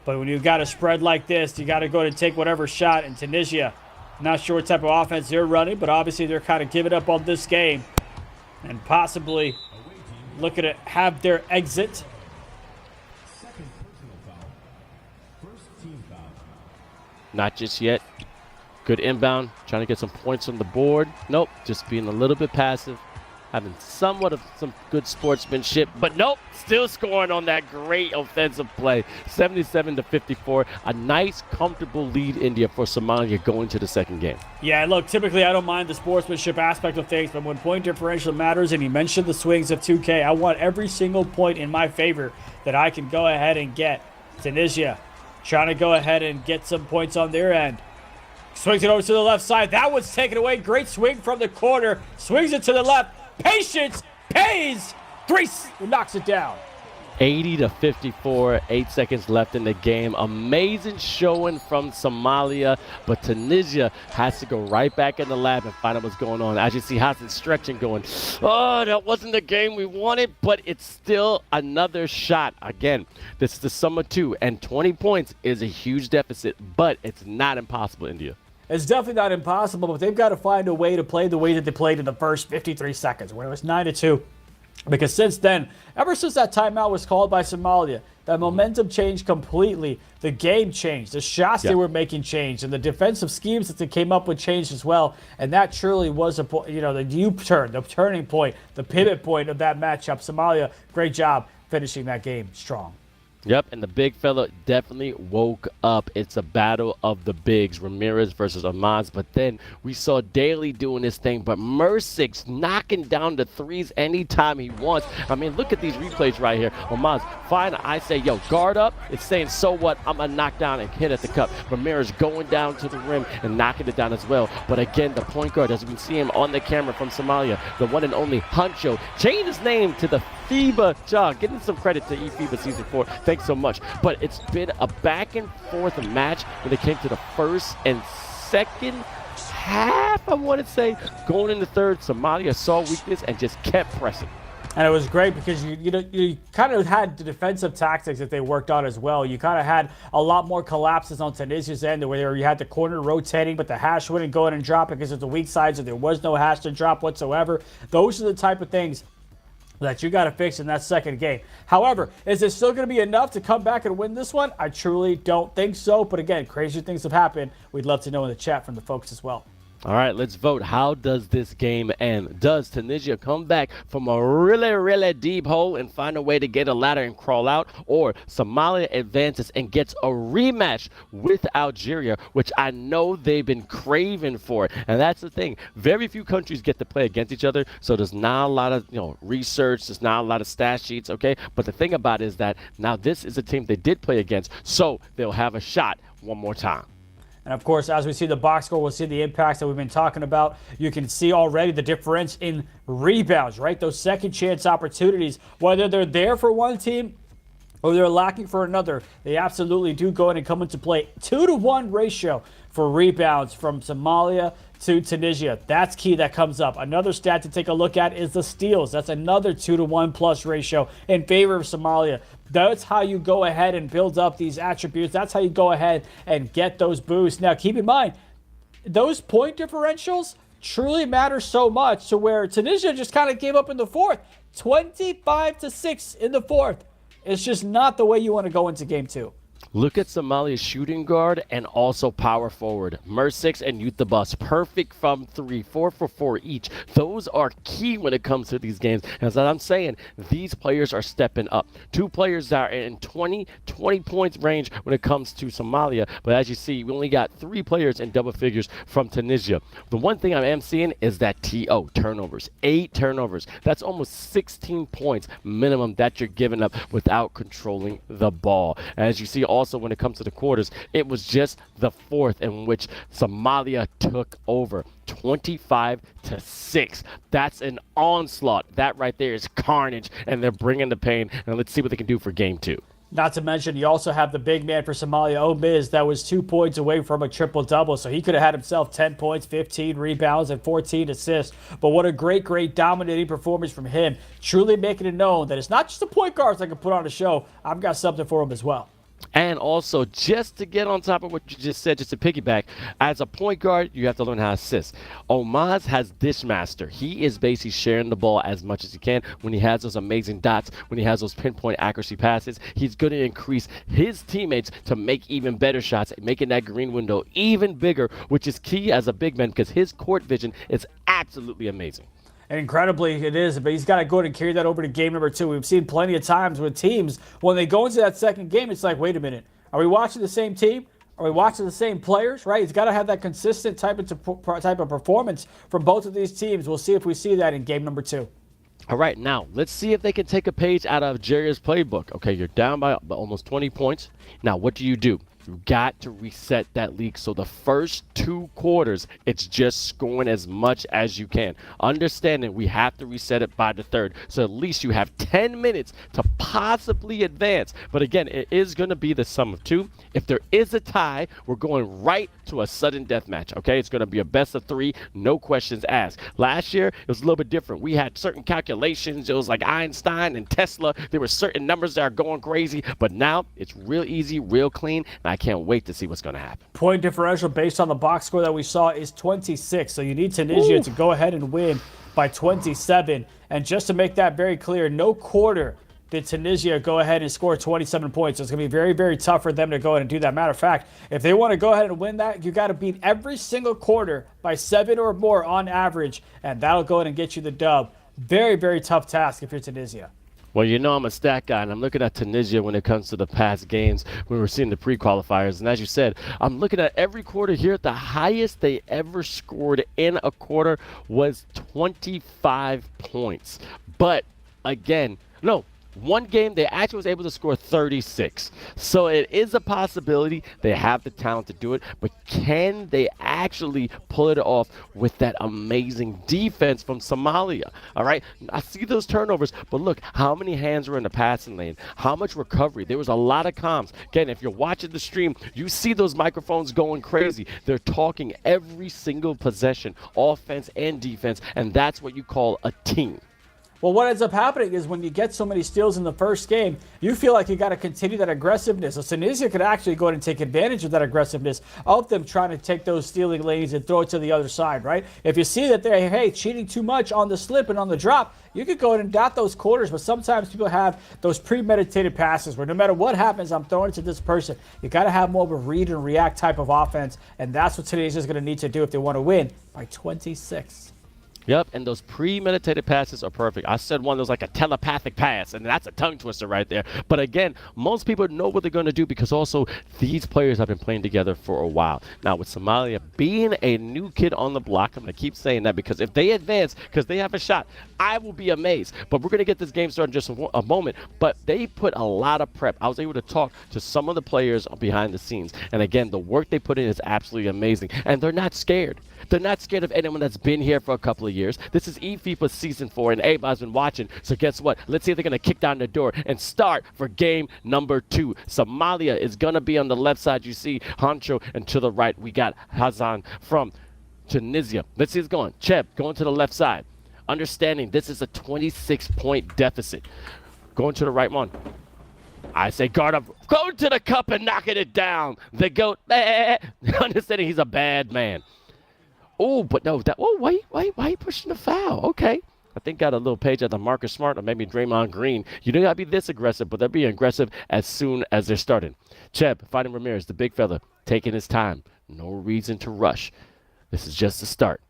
But when you've got a spread like this, you got to go and take whatever shot. And Tunisia, not sure what type of offense they're running, but obviously they're kind of giving up on this game and possibly looking to have their exit. Not just yet. Good inbound, trying to get some points on the board. Nope, just being a little bit passive, having somewhat of some good sportsmanship, but nope, still scoring on that great offensive play. 77-54, a nice, comfortable lead, India, for Somalia going to the second game. Yeah, look, typically I don't mind the sportsmanship aspect of things, but when point differential matters, and you mentioned the swings of 2K, I want every single point in my favor that I can go ahead and get. Tunisia trying to go ahead and get some points on their end. Swings it over to the left side. That one's taken away. Great swing from the corner. Swings it to the left. Patience pays. Three knocks it down. 80-54, 8 seconds left in the game. Amazing showing from Somalia, but Tunisia has to go right back in the lab and find out what's going on. As you see, Hassan stretching, going, oh, that wasn't the game we wanted, but it's still another shot. Again, this is the sum of two, and 20 points is a huge deficit, but it's not impossible, India. It's definitely not impossible, but they've got to find a way to play the way that they played in the first 53 seconds, where it was 9-2. Because since then, ever since that timeout was called by Somalia, that momentum changed completely. The game changed. The shots they were making changed, and the defensive schemes that they came up with changed as well. And that truly was the U-turn, the turning point, the pivot point of that matchup. Somalia, great job finishing that game strong. Yep, and the big fella definitely woke up. It's a battle of the bigs, Ramirez versus Amaz. But then we saw Daly doing his thing, but Mercix knocking down the threes anytime he wants. I mean, look at these replays right here. Amaz, fine, I say, yo, guard up. It's saying, so what? I'm going to knock down and hit at the cup. Ramirez going down to the rim and knocking it down as well. But again, the point guard, as we can see him on the camera from Somalia, the one and only Huncho, changed his name to the FIBA Chang. Getting some credit to eFIBA Season 4. Thanks so much. But it's been a back and forth match when it came to the first and second half, I want to say. Going in the third, Somalia saw weakness and just kept pressing. And it was great because you kind of had the defensive tactics that they worked on as well. You kind of had a lot more collapses on Tunisia's end where you had the corner rotating, but the hash wouldn't go in and drop because of the weak side, so there was no hash to drop whatsoever. Those are the type of things that you got to fix in that second game. However, is it still going to be enough to come back and win this one? I truly don't think so. But again, crazy things have happened. We'd love to know in the chat from the folks as well. All right, let's vote. How does this game end? Does Tunisia come back from a really, really deep hole and find a way to get a ladder and crawl out? Or Somalia advances and gets a rematch with Algeria, which I know they've been craving for. And that's the thing. Very few countries get to play against each other, so there's not a lot of research. There's not a lot of stat sheets, okay? But the thing about it is that now this is a team they did play against, so they'll have a shot one more time. And of course, as we see the box score, we'll see the impacts that we've been talking about. You can see already the difference in rebounds, right? Those second chance opportunities, whether they're there for one team or they're lacking for another, they absolutely do go in and come into play. 2-to-1 ratio for rebounds from Somalia to Tunisia. That's key that comes up. Another stat to take a look at is the steals. That's another 2-to-1 plus ratio in favor of Somalia. That's how you go ahead and build up these attributes. That's how you go ahead and get those boosts. Now, keep in mind, those point differentials truly matter so much to where Tunisia just kind of gave up in the fourth. 25-6 in the fourth. It's just not the way you want to go into game two. Look at Somalia's shooting guard and also power forward. Mercix and Youth the Bus. Perfect from three. 4 for 4 each. Those are key when it comes to these games. As I'm saying, these players are stepping up. Two players that are in 20 points range when it comes to Somalia. But as you see, we only got 3 players in double figures from Tunisia. The one thing I am seeing is that TO, turnovers. 8 turnovers. That's almost 16 points minimum that you're giving up without controlling the ball. As you see also when it comes to the quarters, it was just the fourth in which Somalia took over. 25-6. That's an onslaught. That right there is carnage, and they're bringing the pain. And let's see what they can do for game 2. Not to mention, you also have the big man for Somalia, Omiz, that was 2 points away from a triple-double. So he could have had himself 10 points, 15 rebounds, and 14 assists. But what a great, great dominating performance from him. Truly making it known that it's not just the point guards that can put on a show. I've got something for him as well. And also, just to get on top of what you just said, just to piggyback, as a point guard, you have to learn how to assist. Omaz has Dishmaster. He is basically sharing the ball as much as he can. When he has those amazing dots, when he has those pinpoint accuracy passes, he's going to increase his teammates to make even better shots, making that green window even bigger, which is key as a big man because his court vision is absolutely amazing. And incredibly, it is, but he's got to go ahead and carry that over to game number 2. We've seen plenty of times with teams, when they go into that second game, it's like, wait a minute, are we watching the same team? Are we watching the same players, right? He's got to have that consistent type of performance from both of these teams. We'll see if we see that in game number 2. All right, now, let's see if they can take a page out of Algeria's playbook. Okay, you're down by almost 20 points. Now, what do? You got to reset that lead. So the first 2 quarters, it's just scoring as much as you can. Understanding we have to reset it by the third. So at least you have 10 minutes to possibly advance. But again, it is going to be the sum of 2. If there is a tie, we're going right to a sudden death match. Okay, it's going to be a best of 3, no questions asked. Last year, it was a little bit different. We had certain calculations. It was like Einstein and Tesla. There were certain numbers that are going crazy. But now it's real easy, real clean. And I can't wait to see what's going to happen. Point differential based on the box score that we saw is 26. So you need Tunisia to go ahead and win by 27. And just to make that very clear, no quarter did Tunisia go ahead and score 27 points. So it's going to be very, very tough for them to go ahead and do that. Matter of fact, if they want to go ahead and win that, you got to beat every single quarter by 7 or more on average. And that'll go ahead and get you the dub. Very, very tough task if you're Tunisia. Well, you know I'm a stat guy, and I'm looking at Tunisia when it comes to the past games when we're seeing the pre-qualifiers. And as you said, I'm looking at every quarter here. The highest they ever scored in a quarter was 25 points. But again, no. One game, they actually was able to score 36. So it is a possibility. They have the talent to do it. But can they actually pull it off with that amazing defense from Somalia? All right. I see those turnovers, but look, how many hands were in the passing lane? How much recovery? There was a lot of comms. Again, if you're watching the stream, you see those microphones going crazy. They're talking every single possession, offense and defense, and that's what you call a team. Well, what ends up happening is when you get so many steals in the first game, you feel like you got to continue that aggressiveness. So Tunisia could actually go ahead and take advantage of that aggressiveness of them trying to take those stealing lanes and throw it to the other side, right? If you see that they're, hey, cheating too much on the slip and on the drop, you could go ahead and dot those quarters. But sometimes people have those premeditated passes where no matter what happens, I'm throwing it to this person. You got to have more of a read and react type of offense, and that's what Tunisia is going to need to do if they want to win by 26. Yep, and those premeditated passes are perfect. I said one that was like a telepathic pass, and that's a tongue twister right there. But again, most people know what they're going to do because also these players have been playing together for a while. Now, with Somalia being a new kid on the block, I'm going to keep saying that because if they advance, because they have a shot, I will be amazed. But we're going to get this game started in just a moment. But they put a lot of prep. I was able to talk to some of the players behind the scenes. And again, the work they put in is absolutely amazing. And they're not scared. They're not scared of anyone that's been here for a couple of years. This is eFIBA Season 4, and everybody's been watching. So guess what? Let's see if they're going to kick down the door and start for game number 2. Somalia is going to be on the left side. You see Hancho, and to the right, we got Hassan from Tunisia. Let's see what's going. Cheb going to the left side. Understanding this is a 26-point deficit. Going to the right one. I say guard up. Go to the cup and knocking it down. The GOAT. Understanding he's a bad man. Oh, but no, that. Oh, why are you pushing the foul? Okay. I think got a little page at the Marcus Smart or maybe Draymond Green. You don't got to be this aggressive, but they're being aggressive as soon as they're starting. Cheb fighting Ramirez, the big fella, taking his time. No reason to rush. This is just the start.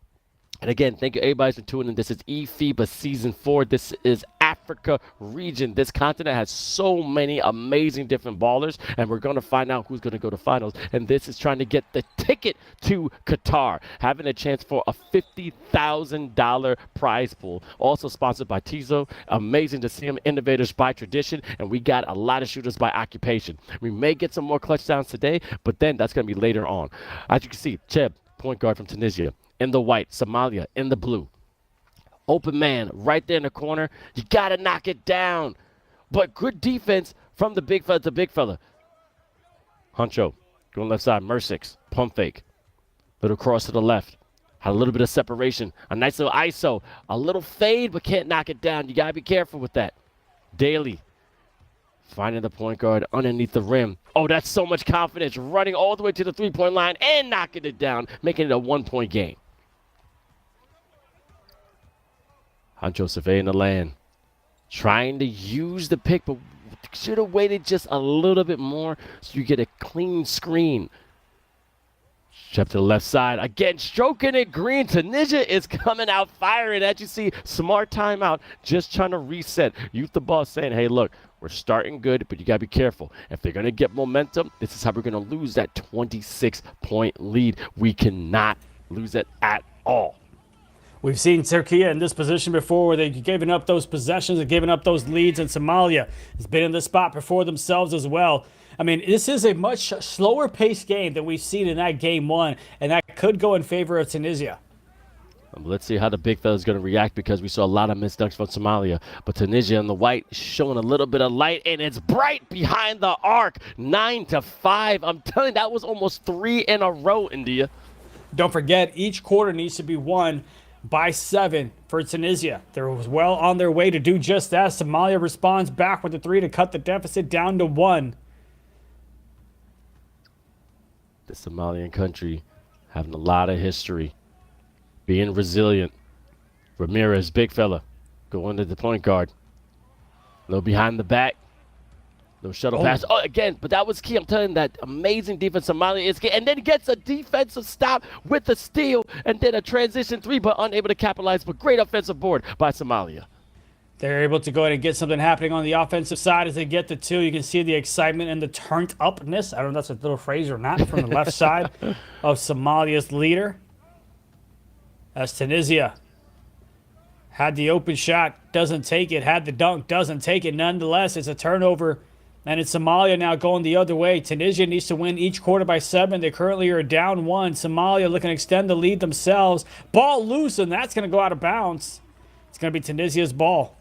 And again, thank you everybody for tuning in. This is eFIBA Season 4. This is Africa region. This continent has so many amazing different ballers, and we're going to find out who's going to go to finals. And this is trying to get the ticket to Qatar, having a chance for a $50,000 prize pool. Also sponsored by Tizo. Amazing to see them. Innovators by tradition, and we got a lot of shooters by occupation. We may get some more clutch downs today, but then that's going to be later on. As you can see, Cheb, point guard from Tunisia. In the white, Somalia in the blue. Open man right there in the corner. You got to knock it down. But good defense from the big fella to big fella. Huncho going left side. Mersix, pump fake. Little cross to the left. Had a little bit of separation. A nice little ISO. A little fade, but can't knock it down. You got to be careful with that. Daly finding the point guard underneath the rim. Oh, that's so much confidence. Running all the way to the three-point line and knocking it down, making it a one-point game. Hancho surveying the land. Trying to use the pick, but should have waited just a little bit more so you get a clean screen. Step to the left side. Again, stroking it green. Tunisia is coming out firing. As you see, smart timeout. Just trying to reset. Youth the boss saying, hey, look, we're starting good, but you got to be careful. If they're going to get momentum, this is how we're going to lose that 26-point lead. We cannot lose it at all. We've seen Turkey in this position before where they've given up those possessions and given up those leads, and Somalia has been in this spot before themselves as well. I mean, this is a much slower paced game than we've seen in that game 1, and that could go in favor of Tunisia. Let's see how the big fella is going to react because we saw a lot of missed dunks from Somalia. But Tunisia in the white showing a little bit of light, and it's bright behind the arc. 9-5. I'm telling you, that was almost 3 in a row, India. Don't forget, each quarter needs to be won by 7 for Tunisia. They're well on their way to do just that. Somalia responds back with the 3 to cut the deficit down to 1. The Somalian country having a lot of history, being resilient. Ramirez, big fella, going to the point guard. A little behind the back. Little shuttle pass. Oh, again, but that was key. I'm telling you, that amazing defense Somalia is getting, and then gets a defensive stop with a steal, and then a transition 3, but unable to capitalize. But great offensive board by Somalia. They're able to go ahead and get something happening on the offensive side as they get the two. You can see the excitement and the turned upness. I don't know if that's a little phrase or not from the left side of Somalia's leader. As Tunisia had the open shot, doesn't take it. Had the dunk, doesn't take it. Nonetheless, it's a turnover. And it's Somalia now going the other way. Tunisia needs to win each quarter by 7. They currently are down 1. Somalia looking to extend the lead themselves. Ball loose, and that's going to go out of bounds. It's going to be Tunisia's ball.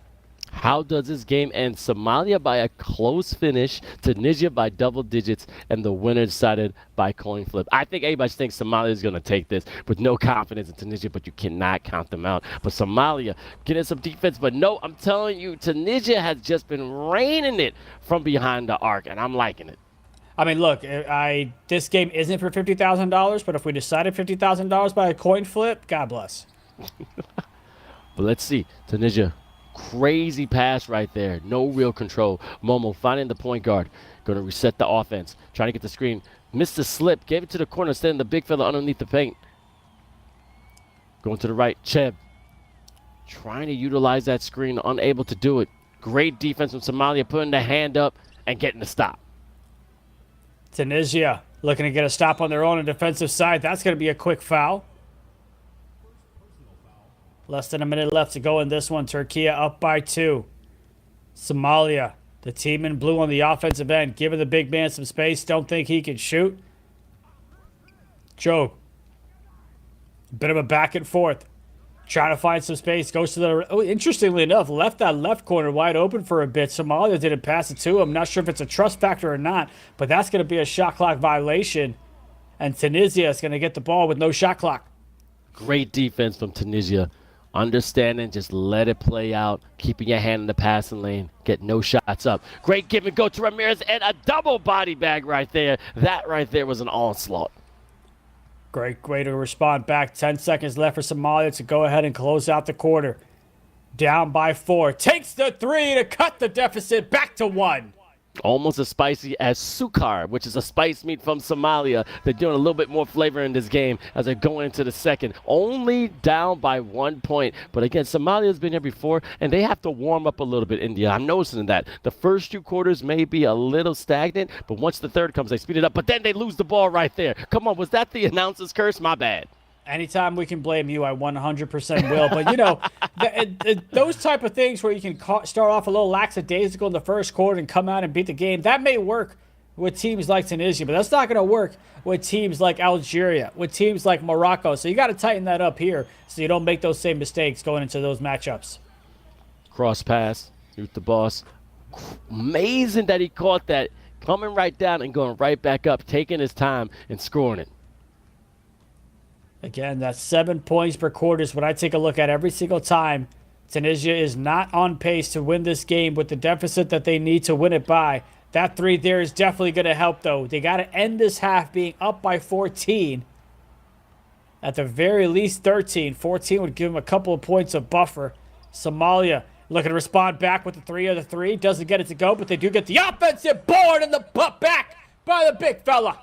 How does this game end? Somalia by a close finish, Tunisia by double digits, and the winner decided by coin flip. I think everybody thinks Somalia is going to take this with no confidence in Tunisia, but you cannot count them out. But Somalia getting some defense, but no, I'm telling you, Tunisia has just been raining it from behind the arc, and I'm liking it. I mean, look, this game isn't for $50,000, but if we decided $50,000 by a coin flip, God bless. But let's see, Tunisia. Crazy pass right there. No real control. Momo finding the point guard. Going to reset the offense. Trying to get the screen. Missed the slip. Gave it to the corner. Standing the big fella underneath the paint. Going to the right. Cheb. Trying to utilize that screen. Unable to do it. Great defense from Somalia. Putting the hand up and getting the stop. Tunisia looking to get a stop on their own defensive side. That's going to be a quick foul. Less than a minute left to go in this one. Turkey up by 2. Somalia, the team in blue on the offensive end, giving the big man some space. Don't think he can shoot. Joe, a bit of a back and forth. Trying to find some space. Goes to the... Oh, interestingly enough, left that left corner wide open for a bit. Somalia didn't pass it to him. Not sure if it's a trust factor or not, but that's going to be a shot clock violation. And Tunisia is going to get the ball with no shot clock. Great defense from Tunisia. Understanding, just let it play out. Keeping your hand in the passing lane. Get no shots up. Great give and go to Ramirez and a double body bag right there. That right there was an onslaught. Great way to respond back. 10 seconds left for Somalia to go ahead and close out the quarter. Down by 4. Takes the 3 to cut the deficit back to 1. Almost as spicy as sukar, which is a spice meat from Somalia. They're doing a little bit more flavor in this game as they're going into the second. Only down by 1 point. But again, Somalia's been here before, and they have to warm up a little bit, India. I'm noticing that. The first 2 quarters may be a little stagnant, but once the third comes, they speed it up. But then they lose the ball right there. Come on, was that the announcer's curse? My bad. Anytime we can blame you, I 100% will. But, you know, those type of things where you can start off a little lackadaisical in the first quarter and come out and beat the game, that may work with teams like Tunisia, but that's not going to work with teams like Algeria, with teams like Morocco. So you got to tighten that up here so you don't make those same mistakes going into those matchups. Cross pass, shoot the boss. Amazing that he caught that, coming right down and going right back up, taking his time and scoring it. Again, that's 7 points per quarter is what I take a look at every single time. Tunisia is not on pace to win this game with the deficit that they need to win it by. That 3 there is definitely going to help, though. They got to end this half being up by 14. At the very least 13. 14 would give them a couple of points of buffer. Somalia looking to respond back with the 3 of the 3. Doesn't get it to go, but they do get the offensive board and the put back by the big fella.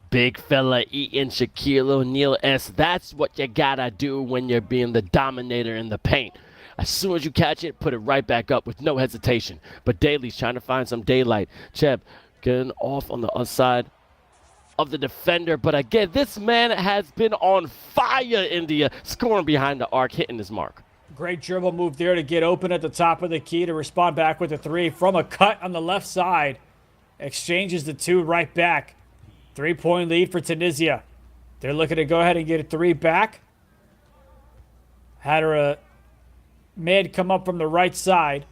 Big fella eating Shaquille O'Neal-esque. That's what you gotta do when you're being the dominator in the paint. As soon as you catch it, put it right back up with no hesitation. But Daly's trying to find some daylight. Cheb getting off on the other side of the defender. But again, this man has been on fire, India, scoring behind the arc, hitting his mark. Great dribble move there to get open at the top of the key to respond back with the 3 from a cut on the left side. Exchanges the 2 right back. 3-point lead for Tunisia. They're looking to go ahead and get a 3 back. Had a man come up from the right side.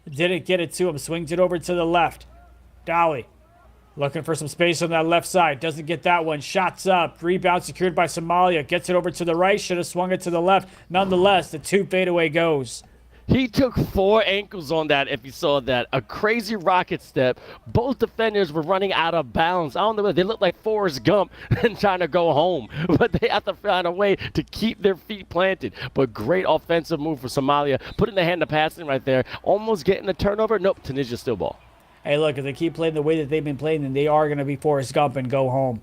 Didn't get it to him. Swings it over to the left. Dolly looking for some space on that left side. Doesn't get that one. Shots up. Rebound secured by Somalia. Gets it over to the right. Should have swung it to the left. Nonetheless, the 2 fadeaway goes. He took 4 ankles on that, if you saw that. A crazy rocket step. Both defenders were running out of bounds. I don't know, they look like Forrest Gump and trying to go home. But they have to find a way to keep their feet planted. But great offensive move for Somalia. Putting the hand to passing right there. Almost getting the turnover. Nope, Tunisia still ball. Hey, look, if they keep playing the way that they've been playing, then they are going to be Forrest Gump and go home.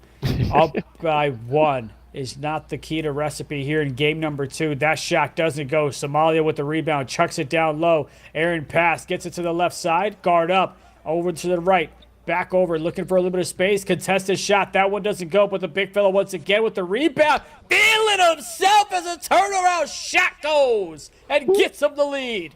Up by 1. is not the key to recipe here in game number 2. That shot doesn't go. Somalia with the rebound, chucks it down low. Aaron pass, gets it to the left side. Guard up, over to the right. Back over, looking for a little bit of space. Contested shot. That one doesn't go, but the big fella once again with the rebound. Feeling himself as a turnaround shot goes and gets him the lead.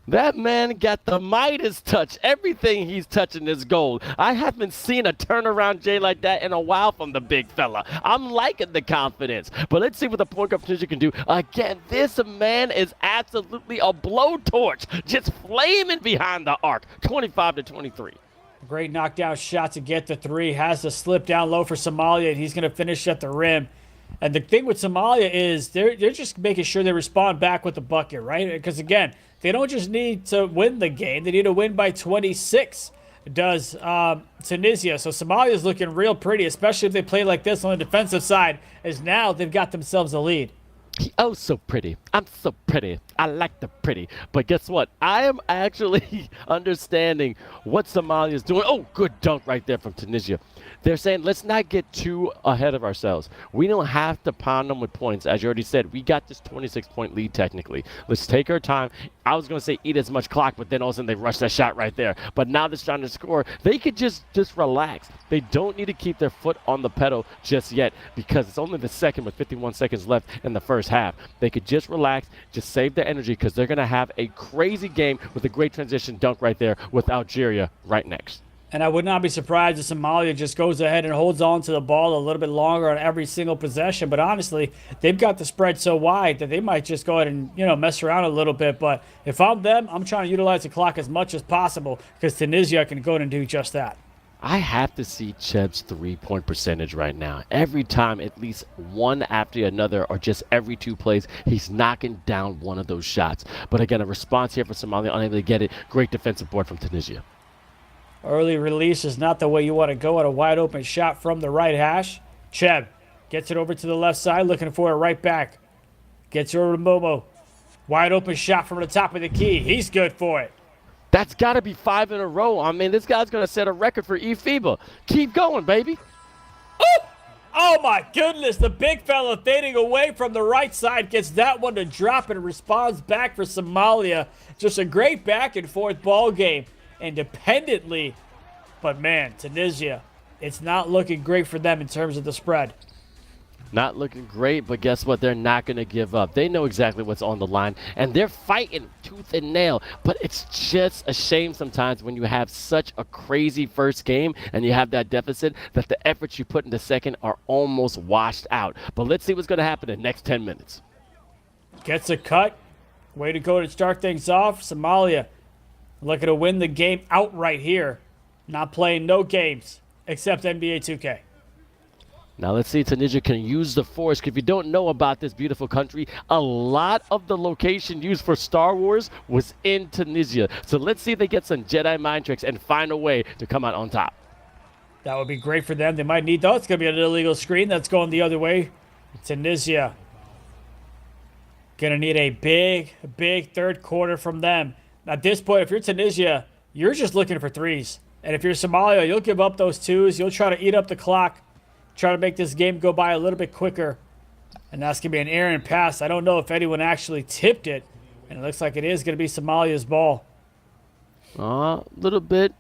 That man got the Midas touch. Everything he's touching is gold. I haven't seen a turnaround J like that in a while from the big fella. I'm liking the confidence. But let's see what the point guard Tunisia can do. Again, this man is absolutely a blowtorch. Just flaming behind the arc. 25-23. Great knockdown shot to get the 3. Has to slip down low for Somalia, and he's going to finish at the rim. And the thing with Somalia is they're just making sure they respond back with the bucket, right? Because, again, they don't just need to win the game. They need to win by 26, does Tunisia. So Somalia's looking real pretty, especially if they play like this on the defensive side, as now they've got themselves a lead. Oh, so pretty. I'm so pretty. I like the pretty. But guess what? I am actually understanding what Somalia is doing. Oh, good dunk right there from Tunisia. They're saying, let's not get too ahead of ourselves. We don't have to pound them with points. As you already said, we got this 26-point lead technically. Let's take our time. I was going to say eat as much clock, but then all of a sudden they rushed that shot right there. But now they're trying to score. They could just relax. They don't need to keep their foot on the pedal just yet because it's only the second with 51 seconds left in the first half. They could just relax, just save their energy because they're going to have a crazy game with a great transition dunk right there with Algeria right next. And I would not be surprised if Somalia just goes ahead and holds on to the ball a little bit longer on every single possession. But honestly, they've got the spread so wide that they might just go ahead and, mess around a little bit. But if I'm them, I'm trying to utilize the clock as much as possible because Tunisia can go ahead and do just that. I have to see Cheb's three-point percentage right now. Every time, at least one after another, or just every 2 plays, he's knocking down one of those shots. But again, a response here for Somalia, unable to get it. Great defensive board from Tunisia. Early release is not the way you want to go at a wide open shot from the right hash. Cheb gets it over to the left side, looking for it right back. Gets it over to Momo. Wide open shot from the top of the key. He's good for it. That's got to be 5 in a row. I mean, this guy's going to set a record for eFIBA. Keep going, baby. Ooh! Oh, my goodness. The big fella fading away from the right side gets that one to drop and responds back for Somalia. Just a great back and forth ball game independently. But, man, Tunisia, it's not looking great for them in terms of the spread. Not looking great, but guess what? They're not going to give up. They know exactly what's on the line, and they're fighting tooth and nail. But it's just a shame sometimes when you have such a crazy first game and you have that deficit that the efforts you put in the second are almost washed out. But let's see what's going to happen in the next 10 minutes. Gets a cut. Way to go to start things off. Somalia looking to win the game outright here. Not playing no games except NBA 2K. Now let's see if Tunisia can use the force. If you don't know about this beautiful country, a lot of the location used for Star Wars was in Tunisia. So let's see if they get some Jedi mind tricks and find a way to come out on top. That would be great for them. They might need, though. It's going to be an illegal screen that's going the other way. Tunisia going to need a big third quarter from them. At this point, if you're Tunisia, you're just looking for threes. And if you're Somalia, you'll give up those twos. You'll try to eat up the clock. Try to make this game go by a little bit quicker. And that's going to be an errant pass. I don't know if anyone actually tipped it. And it looks like it is going to be Somalia's ball. A little bit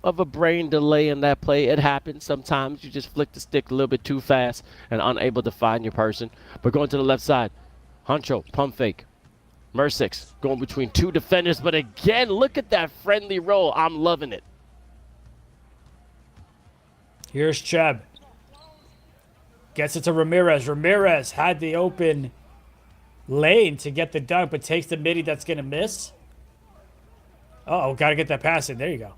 of a brain delay in that play. It happens sometimes. You just flick the stick a little bit too fast and unable to find your person. But going to the left side. Huncho, pump fake. Mersix going between 2 defenders. But again, look at that friendly roll. I'm loving it. Here's Cheb. Gets it to Ramirez. Ramirez had the open lane to get the dunk, but takes the midi that's going to miss. Uh-oh, got to get that pass in. There you go.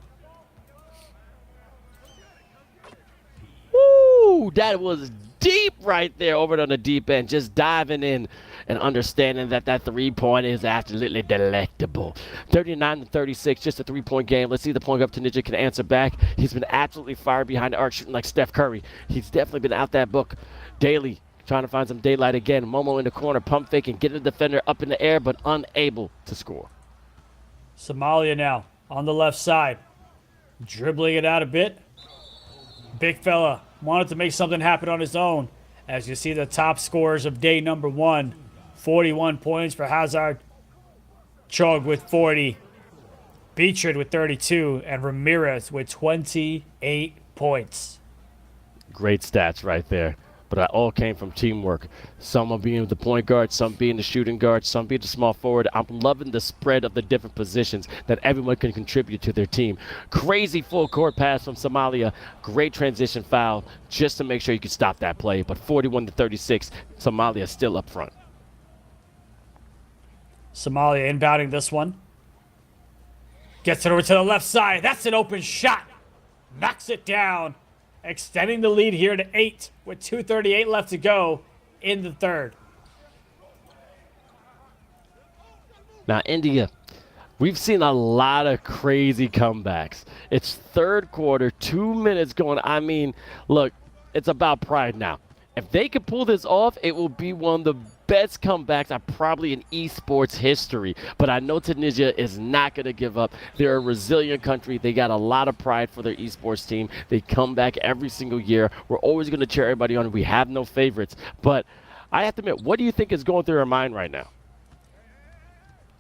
Woo! That was deep right there over on the deep end. Just diving in and understanding that that 3-point is absolutely delectable. 39-36, just a 3-point game. Let's see the point up. Tunisia can answer back. He's been absolutely fired behind the arc, shooting like Steph Curry. He's definitely been out that book. Daly trying to find some daylight again. Momo in the corner, pump fake and get the defender up in the air, but unable to score. Somalia now on the left side. Dribbling it out a bit. Big fella wanted to make something happen on his own. As you see the top scores of day number 1, 41 points for Hazard, Chog with 40, Beechard with 32, and Ramirez with 28 points. Great stats right there. But that all came from teamwork. Some are being the point guard, some being the shooting guard, some being the small forward. I'm loving the spread of the different positions that everyone can contribute to their team. Crazy full court pass from Somalia. Great transition foul just to make sure you can stop that play. But 41-36, Somalia still up front. Somalia inbounding this one. Gets it over to the left side. That's an open shot. Knocks it down. Extending the lead here to 8 with 2:38 left to go in the third. Now, India, we've seen a lot of crazy comebacks. It's third quarter, 2 minutes going. I mean, look, it's about pride now. If they can pull this off, it will be one of the best comebacks probably in esports history. But I know Tunisia is not going to give up. They're a resilient country. They got a lot of pride for their esports team. They come back every single year. We're always going to cheer everybody on. We have no favorites. But I have to admit, what do you think is going through their mind right now?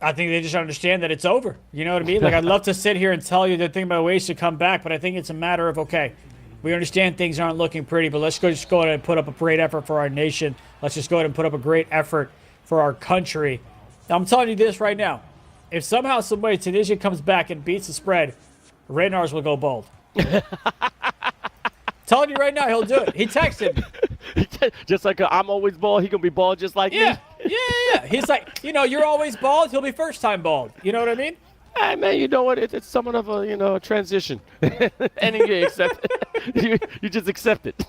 I think they just understand that it's over. You know what I mean? Like, I'd love to sit here and tell you they're thinking about ways to come back, but I think it's a matter of, okay, we understand things aren't looking pretty, but let's just go ahead and put up a great effort for our nation. Let's just go ahead and put up a great effort for our country. Now, I'm telling you this right now. If somehow, some way, Tunisia comes back and beats the spread, Reynars will go bald. Telling you right now, he'll do it. He texted me. Just like I'm always bald, he going to be bald just like me? Yeah. He's like, you're always bald. He'll be first-time bald. You know what I mean? Hey, man, you know what? It's somewhat of a, a transition. And you accept it. You just accept it.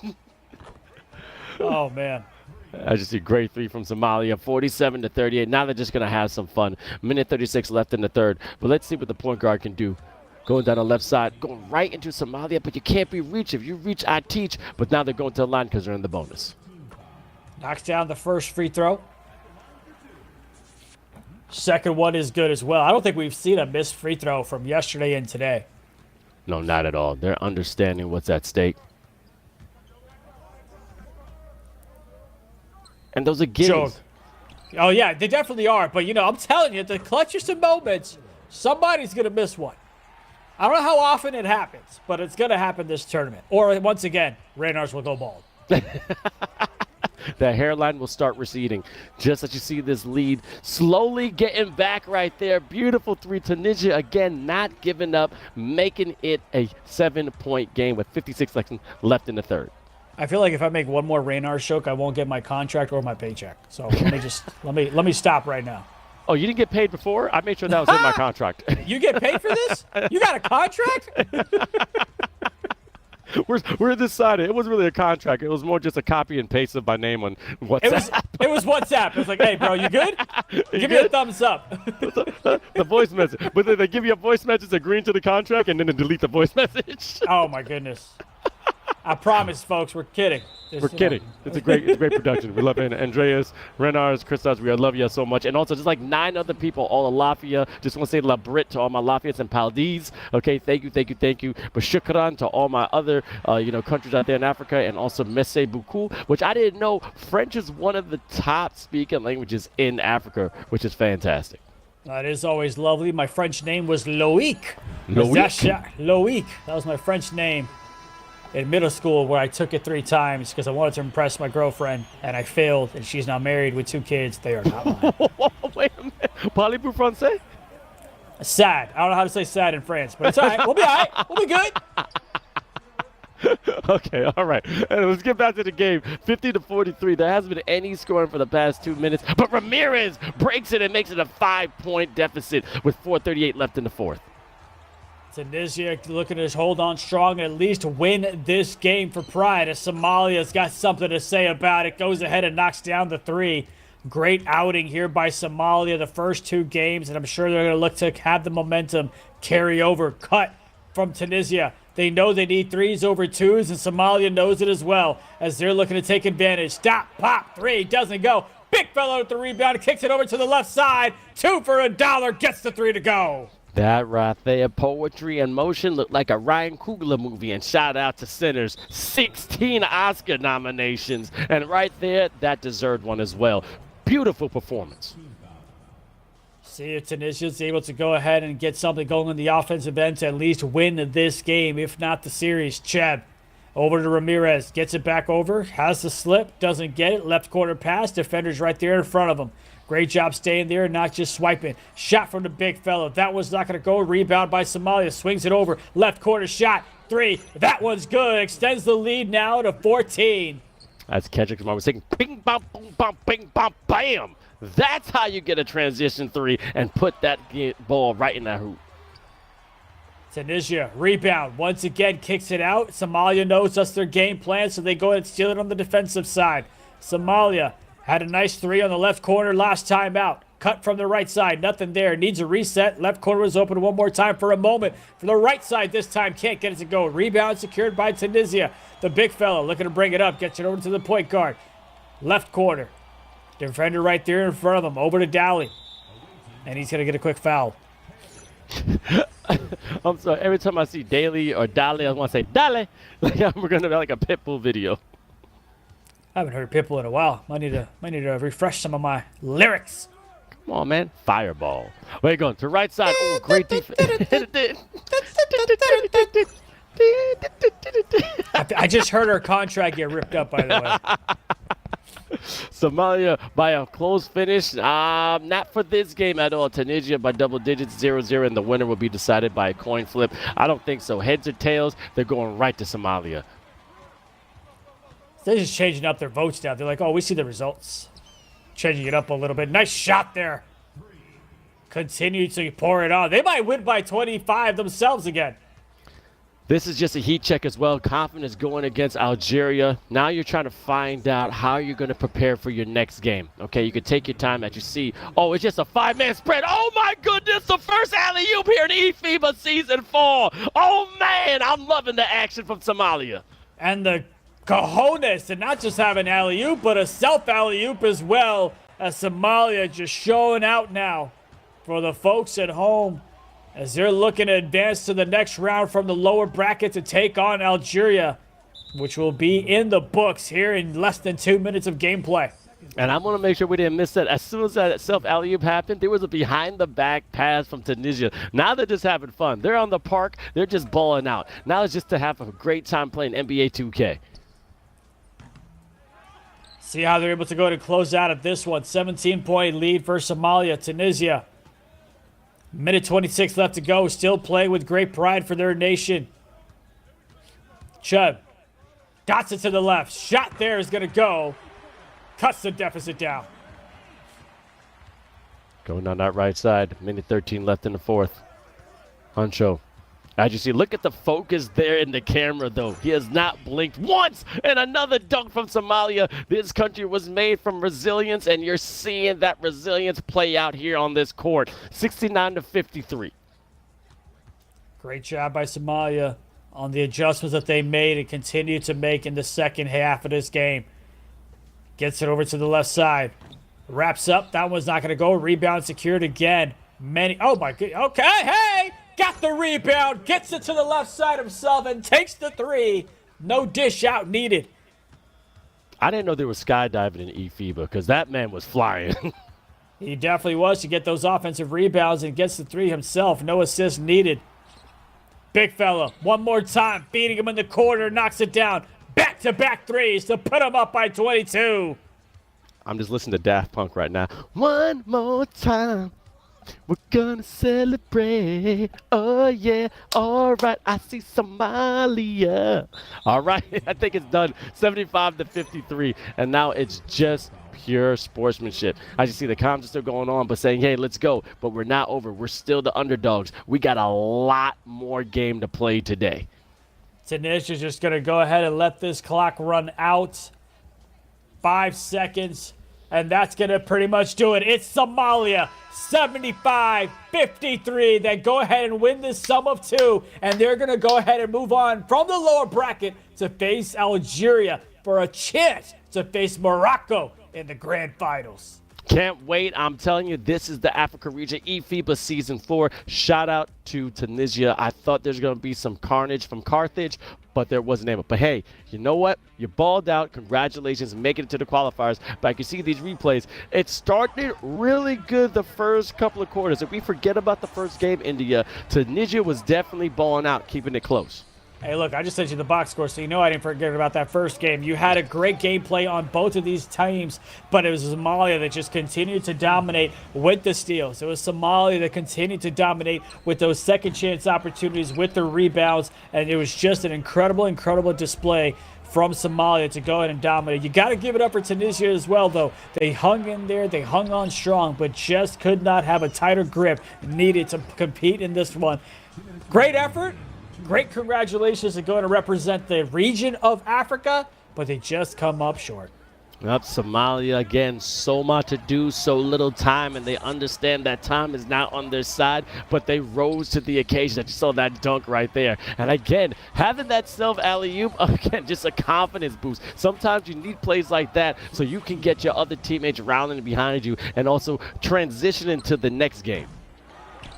Oh, man. I just see great three from Somalia, 47-38. Now they're just going to have some fun. Minute 36 left in the third. But let's see what the point guard can do. Going down the left side, going right into Somalia, but you can't be reached. If you reach, I teach. But now they're going to the line because they're in the bonus. Knocks down the first free throw. Second one is good as well. I don't think we've seen a missed free throw from yesterday and today. No, not at all. They're understanding what's at stake. And those are gimmies. Oh, yeah, they definitely are. But, I'm telling you, the clutchest of moments, somebody's going to miss one. I don't know how often it happens, but it's going to happen this tournament. Or, once again, Reynars will go bald. The hairline will start receding. Just as you see this lead slowly getting back right there. Beautiful three. Tunisia, again, not giving up, making it a 7-point game with 56 seconds left in the third. I feel like if I make one more Reynars joke, I won't get my contract or my paycheck. So let me stop right now. Oh, you didn't get paid before? I made sure that was in my contract. You get paid for this? You got a contract? We're decided. It wasn't really a contract. It was more just a copy and paste of my name on WhatsApp. It was WhatsApp. It was like, hey, bro, you good? Give me a thumbs up. The voice message. But then they give you a voice message agreeing to the contract and then they delete the voice message. Oh, my goodness. I promise, folks, we're kidding. We're kidding. It's a great production. We love it. Andreas, Reynars, Christos, we love you so much. And also, just like 9 other people, all of Lafayette. Just want to say La Brit to all my Lafayettes and Paldiz. Okay, thank you. But shukran to all my other, countries out there in Africa. And also Merci beaucoup, which I didn't know. French is one of the top speaking languages in Africa, which is fantastic. That is always lovely. My French name was Loic. Loic? That was my French name in middle school, where I took it 3 times because I wanted to impress my girlfriend, and I failed, and she's now married with 2 kids. They are not mine. Wait a minute. Parlez-vous français? Sad. I don't know how to say sad in France, but it's all right. We'll be all right. We'll be good. Okay, all right. And let's get back to the game. 50-43. There hasn't been any scoring for the past 2 minutes, but Ramirez breaks it and makes it a 5-point deficit with 4:38 left in the fourth. Tunisia looking to hold on strong and at least win this game for pride, as Somalia's got something to say about it. Goes ahead and knocks down the 3. Great outing here by Somalia the first 2 games, and I'm sure they're going to look to have the momentum carry over. Cut from Tunisia. They know they need 3s over 2s, and Somalia knows it as well, as they're looking to take advantage. Stop, pop, 3, doesn't go. Big fellow with the rebound, kicks it over to the left side. 2 for $1, gets the 3 to go. That right there, poetry in motion, looked like a Ryan Coogler movie. And shout out to Sinners, 16 Oscar nominations. And right there, that deserved one as well. Beautiful performance. See if Tunisia's able to go ahead and get something going in the offensive end to at least win this game, if not the series. Cheb over to Ramirez, gets it back over, has the slip, doesn't get it, left corner pass, defender's right there in front of him. Great job staying there, not just swiping. Shot from the big fella. That one's not going to go. Rebound by Somalia. Swings it over. Left corner shot. 3. That one's good. Extends the lead now to 14. That's Kendrick Lamar was saying, bing, bam, boom, bam, bing, bam, bam. That's how you get a transition 3 and put that ball right in that hoop. Tunisia, rebound. Once again, kicks it out. Somalia knows that's their game plan, so they go ahead and steal it on the defensive side. Somalia had a nice 3 on the left corner last time out. Cut from the right side. Nothing there. Needs a reset. Left corner was open one more time for a moment. For the right side this time. Can't get it to go. Rebound secured by Tunisia. The big fella looking to bring it up. Gets it over to the point guard. Left corner. Defender right there in front of him. Over to Dally. And he's going to get a quick foul. I'm sorry. Every time I see Daly or Dali, I want to say Dali. Like we're going to be like a Pitbull video. I haven't heard Pitbull in a while. Might need to refresh some of my lyrics. Come on, man. Fireball. Where you going? To the right side. Oh, great defense. I just heard her contract get ripped up, by the way. Somalia by a close finish. Not for this game at all. Tunisia by double digits, 0-0, and the winner will be decided by a coin flip. I don't think so. Heads or tails, they're going right to Somalia. They're just changing up their votes now. They're like, oh, we see the results. Changing it up a little bit. Nice shot there. Continue to pour it on. They might win by 25 themselves again. This is just a heat check as well. Confidence going against Algeria. Now you're trying to find out how you're going to prepare for your next game. Okay, you can take your time as you see. Oh, it's just a 5-man spread. Oh, my goodness, the first alley-oop here in eFIBA Season 4. Oh, man, I'm loving the action from Somalia. And the cojones to not just have an alley-oop, but a self-alley-oop as well, as Somalia just showing out now for the folks at home as they're looking to advance to the next round from the lower bracket to take on Algeria, which will be in the books here in less than 2 minutes of gameplay. And I want to make sure we didn't miss that. As soon as that self-alley-oop happened, there was a behind-the-back pass from Tunisia. Now they're just having fun. They're on the park. They're just balling out. Now it's just to have a great time playing NBA 2K. See how they're able to go to close out of this one. 17-point lead for Somalia. Tunisia. Minute 26 left to go. Still playing with great pride for their nation. Chubb. Dots it to the left. Shot there is going to go. Cuts the deficit down. Going on that right side. Minute 13 left in the fourth. Huncho. As you see, look at the focus there in the camera, though. He has not blinked once. And another dunk from Somalia. This country was made from resilience, and you're seeing that resilience play out here on this court. 69-53. Great job by Somalia on the adjustments that they made and continue to make in the second half of this game. Gets it over to the left side. Wraps up. That one's not going to go. Rebound secured again. Oh, my God. Okay, hey! Got the rebound, gets it to the left side himself, and takes the 3. No dish out needed. I didn't know there was skydiving in eFIBA because that man was flying. He definitely was to get those offensive rebounds and gets the 3 himself. No assist needed. Big fella, one more time, beating him in the corner, knocks it down. Back-to-back 3s to put him up by 22. I'm just listening to Daft Punk right now. One more time. We're gonna celebrate. Oh, yeah. All right. I see Somalia. All right. I think it's done. 75-53. And now it's just pure sportsmanship. As you see, the comms are still going on, but saying, hey, let's go. But we're not over. We're still the underdogs. We got a lot more game to play today. Tunisia's just going to go ahead and let this clock run out. 5 seconds. And that's going to pretty much do it. It's Somalia, 75-53. They go ahead and win this sum of 2. And they're going to go ahead and move on from the lower bracket to face Algeria for a chance to face Morocco in the grand finals. Can't wait. I'm telling you, this is the Africa region, eFIBA Season 4. Shout out to Tunisia. I thought there's going to be some carnage from Carthage, but there wasn't able. But hey, you know what? You balled out. Congratulations, making it to the qualifiers. But I can see these replays. It started really good the first couple of quarters. If we forget about the first game, India, Tunisia was definitely balling out, keeping it close. Hey, look, I just sent you the box score, so you know I didn't forget about that first game. You had a great gameplay on both of these teams, but it was Somalia that just continued to dominate with the steals. It was Somalia that continued to dominate with those second chance opportunities, with the rebounds, and it was just an incredible, incredible display from Somalia to go ahead and dominate. You got to give it up for Tunisia as well, though. They hung in there, they hung on strong, but just could not have a tighter grip needed to compete in this one. Great effort. Great congratulations to go to represent the region of Africa, but they just come up short. Up Somalia again, so much to do, so little time, and they understand that time is not on their side, but they rose to the occasion. I just saw that dunk right there. And again, having that self alley-oop, again, just a confidence boost. Sometimes you need plays like that so you can get your other teammates rounding behind you and also transition into the next game.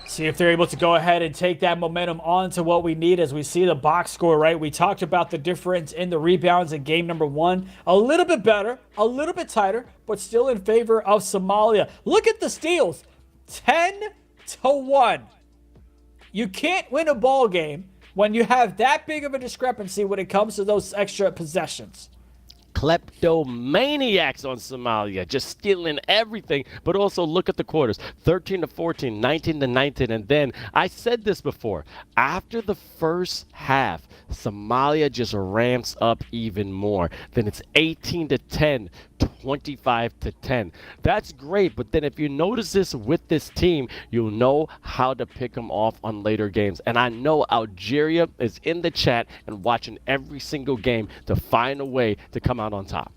See if they're able to go ahead and take that momentum on to what we need as we see the box score, right? We talked about the difference in the rebounds in game number 1. A little bit better, a little bit tighter, but still in favor of Somalia. Look at the steals. 10-1. You can't win a ball game when you have that big of a discrepancy when it comes to those extra possessions. Kleptomaniacs on Somalia, just stealing everything. But also look at the quarters, 13-14, 19-19, and then I said this before, after the first half, Somalia just ramps up even more. Then it's 18-10, 25-10. That's great, but then if you notice this with this team, you'll know how to pick them off on later games. And I know Algeria is in the chat and watching every single game to find a way to come out on top.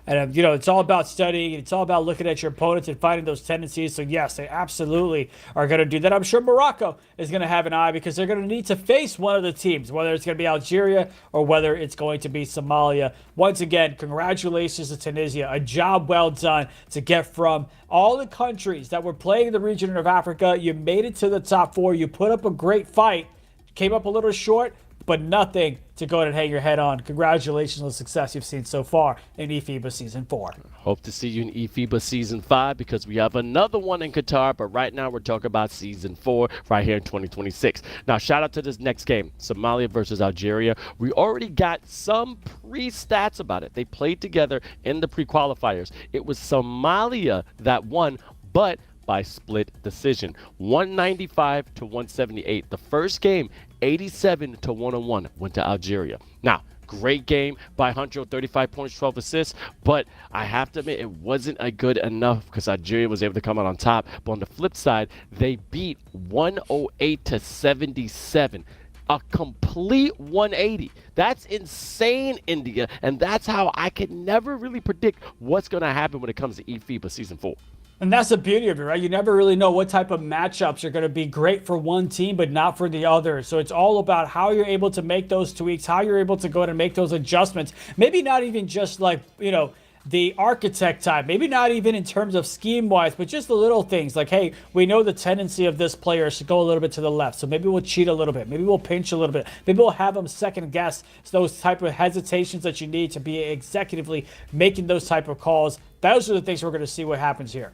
And, you know, it's all about studying. It's all about looking at your opponents and finding those tendencies. So, yes, they absolutely are going to do that. I'm sure Morocco is going to have an eye because they're going to need to face one of the teams, whether it's going to be Algeria or whether it's going to be Somalia. Once again, congratulations to Tunisia. A job well done to get from all the countries that were playing in the region of Africa. You made it to the top 4. You put up a great fight. Came up a little short, but nothing to go ahead and hang your head on. Congratulations on the success you've seen so far in eFIBA Season 4. Hope to see you in eFIBA Season 5 because we have another one in Qatar, but right now we're talking about Season 4 right here in 2026. Now, shout out to this next game, Somalia versus Algeria. We already got some pre-stats about it. They played together in the pre-qualifiers. It was Somalia that won, but by split decision, 195-178. The first game, 87-101, went to Algeria. Now, great game by Hunter, 35 points, 12 assists, but I have to admit it wasn't a good enough because Algeria was able to come out on top. But on the flip side, they beat 108-77. A complete 180. That's insane, India, and that's how I can never really predict what's going to happen when it comes to eFIBA Season 4. And that's the beauty of it, right? You never really know what type of matchups are going to be great for one team, but not for the other. So it's all about how you're able to make those tweaks, how you're able to go and make those adjustments. Maybe not even just like, you know, the architect type, maybe not even in terms of scheme-wise, but just the little things like, hey, we know the tendency of this player is to go a little bit to the left, so maybe we'll cheat a little bit, maybe we'll pinch a little bit, maybe we'll have them second-guess those type of hesitations that you need to be executively making those type of calls. Those are the things we're going to see what happens here.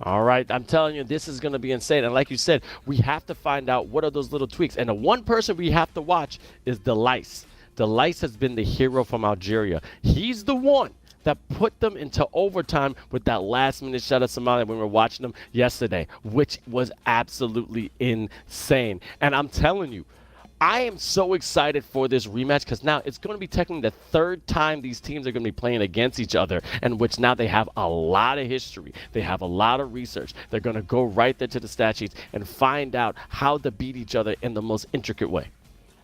All right, I'm telling you, this is going to be insane. And like you said, we have to find out what are those little tweaks. And the one person we have to watch is Delice. Delice has been the hero from Algeria. He's the one that put them into overtime with that last-minute shot of Somalia when we were watching them yesterday, which was absolutely insane. And I'm telling you, I am so excited for this rematch because now it's going to be technically the third time these teams are going to be playing against each other, in which now they have a lot of history. They have a lot of research. They're going to go right there to the stat sheets and find out how to beat each other in the most intricate way.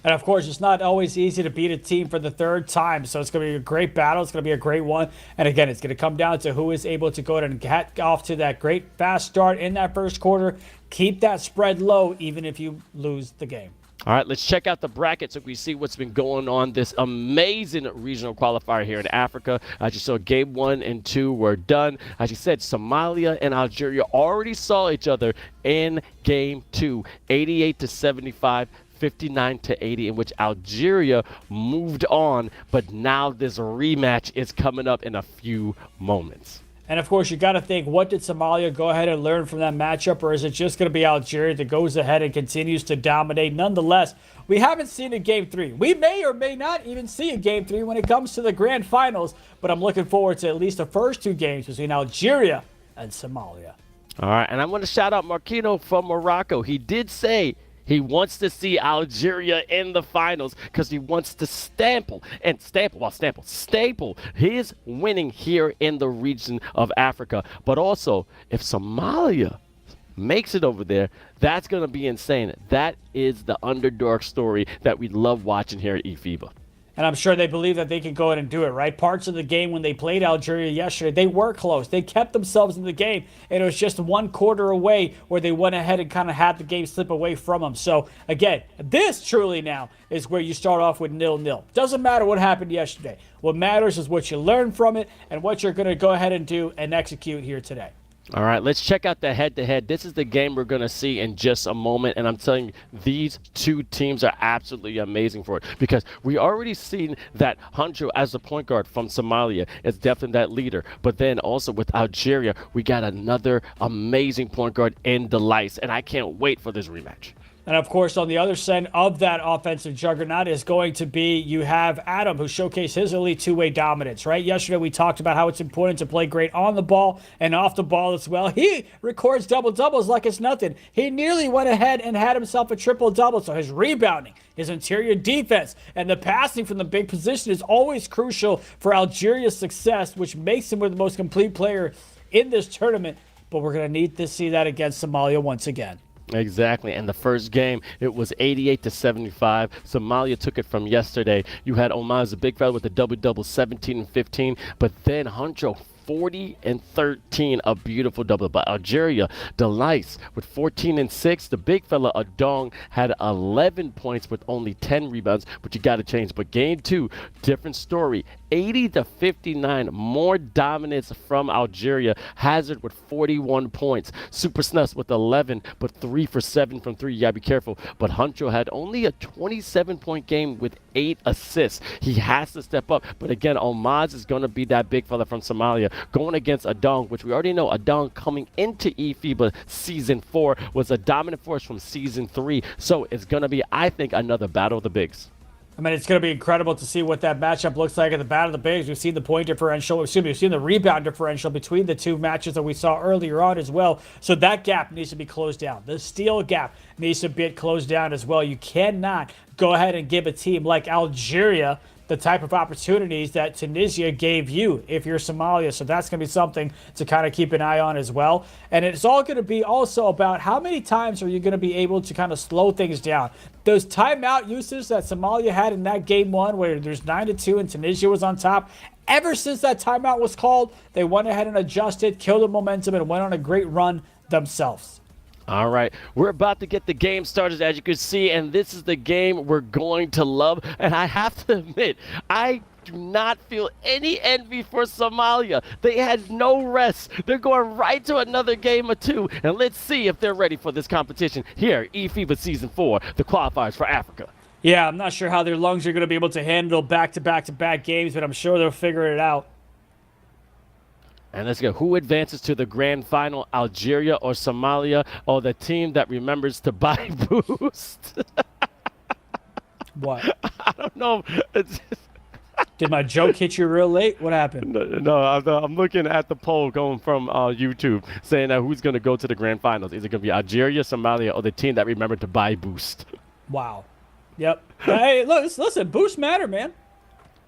And, of course, it's not always easy to beat a team for the third time. So it's going to be a great battle. It's going to be a great one. And, again, it's going to come down to who is able to go ahead and get off to that great fast start in that first quarter. Keep that spread low even if you lose the game. All right, let's check out the bracket so we see what's been going on this amazing regional qualifier here in Africa. As you saw, game 1 and 2 were done. As you said, Somalia and Algeria already saw each other in game 2, 88-75. 59-80, in which Algeria moved on, but now this rematch is coming up in a few moments. And of course, you got to think, what did Somalia go ahead and learn from that matchup, or is it just going to be Algeria that goes ahead and continues to dominate? Nonetheless, we haven't seen a game 3. We may or may not even see a game 3 when it comes to the grand finals, but I'm looking forward to at least the first 2 games between Algeria and Somalia. All right, and I want to shout out Marquino from Morocco. He did say he wants to see Algeria in the finals because he wants to staple his winning here in the region of Africa. But also, if Somalia makes it over there, that's going to be insane. That is the underdog story that we love watching here at eFIBA. And I'm sure they believe that they can go ahead and do it, right? Parts of the game when they played Algeria yesterday, they were close. They kept themselves in the game, and it was just 1 quarter away where they went ahead and kind of had the game slip away from them. So, again, this truly now is where you start off with 0-0. Doesn't matter what happened yesterday. What matters is what you learn from it and what you're going to go ahead and do and execute here today. All right, let's check out the head-to-head. This is the game we're going to see in just a moment, and I'm telling you, these 2 teams are absolutely amazing for it because we already seen that Huncho as the point guard from Somalia is definitely that leader, but then also with Algeria, we got another amazing point guard in Delice, and I can't wait for this rematch. And, of course, on the other side of that offensive juggernaut is going to be you have Adam, who showcased his elite two-way dominance, right? Yesterday we talked about how it's important to play great on the ball and off the ball as well. He records double-doubles like it's nothing. He nearly went ahead and had himself a triple-double, so his rebounding, his interior defense, and the passing from the big position is always crucial for Algeria's success, which makes him one of the most complete player in this tournament. But we're going to need to see that against Somalia once again. Exactly, and the first game, it was 88-75. Somalia took it from yesterday. You had Omar, the big fella, with a double-double, 17 and 15, but then Huncho, 40 and 13, a beautiful double. But Algeria, Delice with 14 and 6. The big fella Adong had 11 points with only 10 rebounds, but you got to change. But game 2, different story. 80-59, more dominance from Algeria. Hazard with 41 points. Super Snus with 11, but 3 for 7 from 3. You got to be careful. But Huncho had only a 27-point game with 8 assists. He has to step up. But again, Omaz is going to be that big fella from Somalia going against Adong, which we already know Adong coming into eFIBA Season 4 was a dominant force from Season 3. So it's going to be, I think, another battle of the bigs. I mean, it's going to be incredible to see what that matchup looks like at the battle of the bigs. We've seen the point differential. We've seen the rebound differential between the 2 matches that we saw earlier on as well. So that gap needs to be closed down. The steal gap needs to be closed down as well. You cannot go ahead and give a team like Algeria the type of opportunities that Tunisia gave you if you're Somalia. So that's going to be something to kind of keep an eye on as well. And it's all going to be also about how many times are you going to be able to kind of slow things down. Those timeout uses that Somalia had in that game 1 where there's 9-2 and Tunisia was on top, ever since that timeout was called, they went ahead and adjusted, killed the momentum, and went on a great run themselves. All right, we're about to get the game started, as you can see, and this is the game we're going to love. And I have to admit, I do not feel any envy for Somalia. They had no rest. They're going right to another game or 2, and let's see if they're ready for this competition here, eFIBA Season 4, the qualifiers for Africa. Yeah, I'm not sure how their lungs are going to be able to handle back-to-back-to-back games, but I'm sure they'll figure it out. And let's go. Who advances to the grand final, Algeria or Somalia, or the team that remembers to buy boost? What? I don't know. Did my joke hit you real late? What happened? No, I'm looking at the poll going from YouTube saying who's going to go to the grand finals. Is it going to be Algeria, Somalia, or the team that remembered to buy boost? Wow. Yep. Hey, look, listen, boosts matter, man.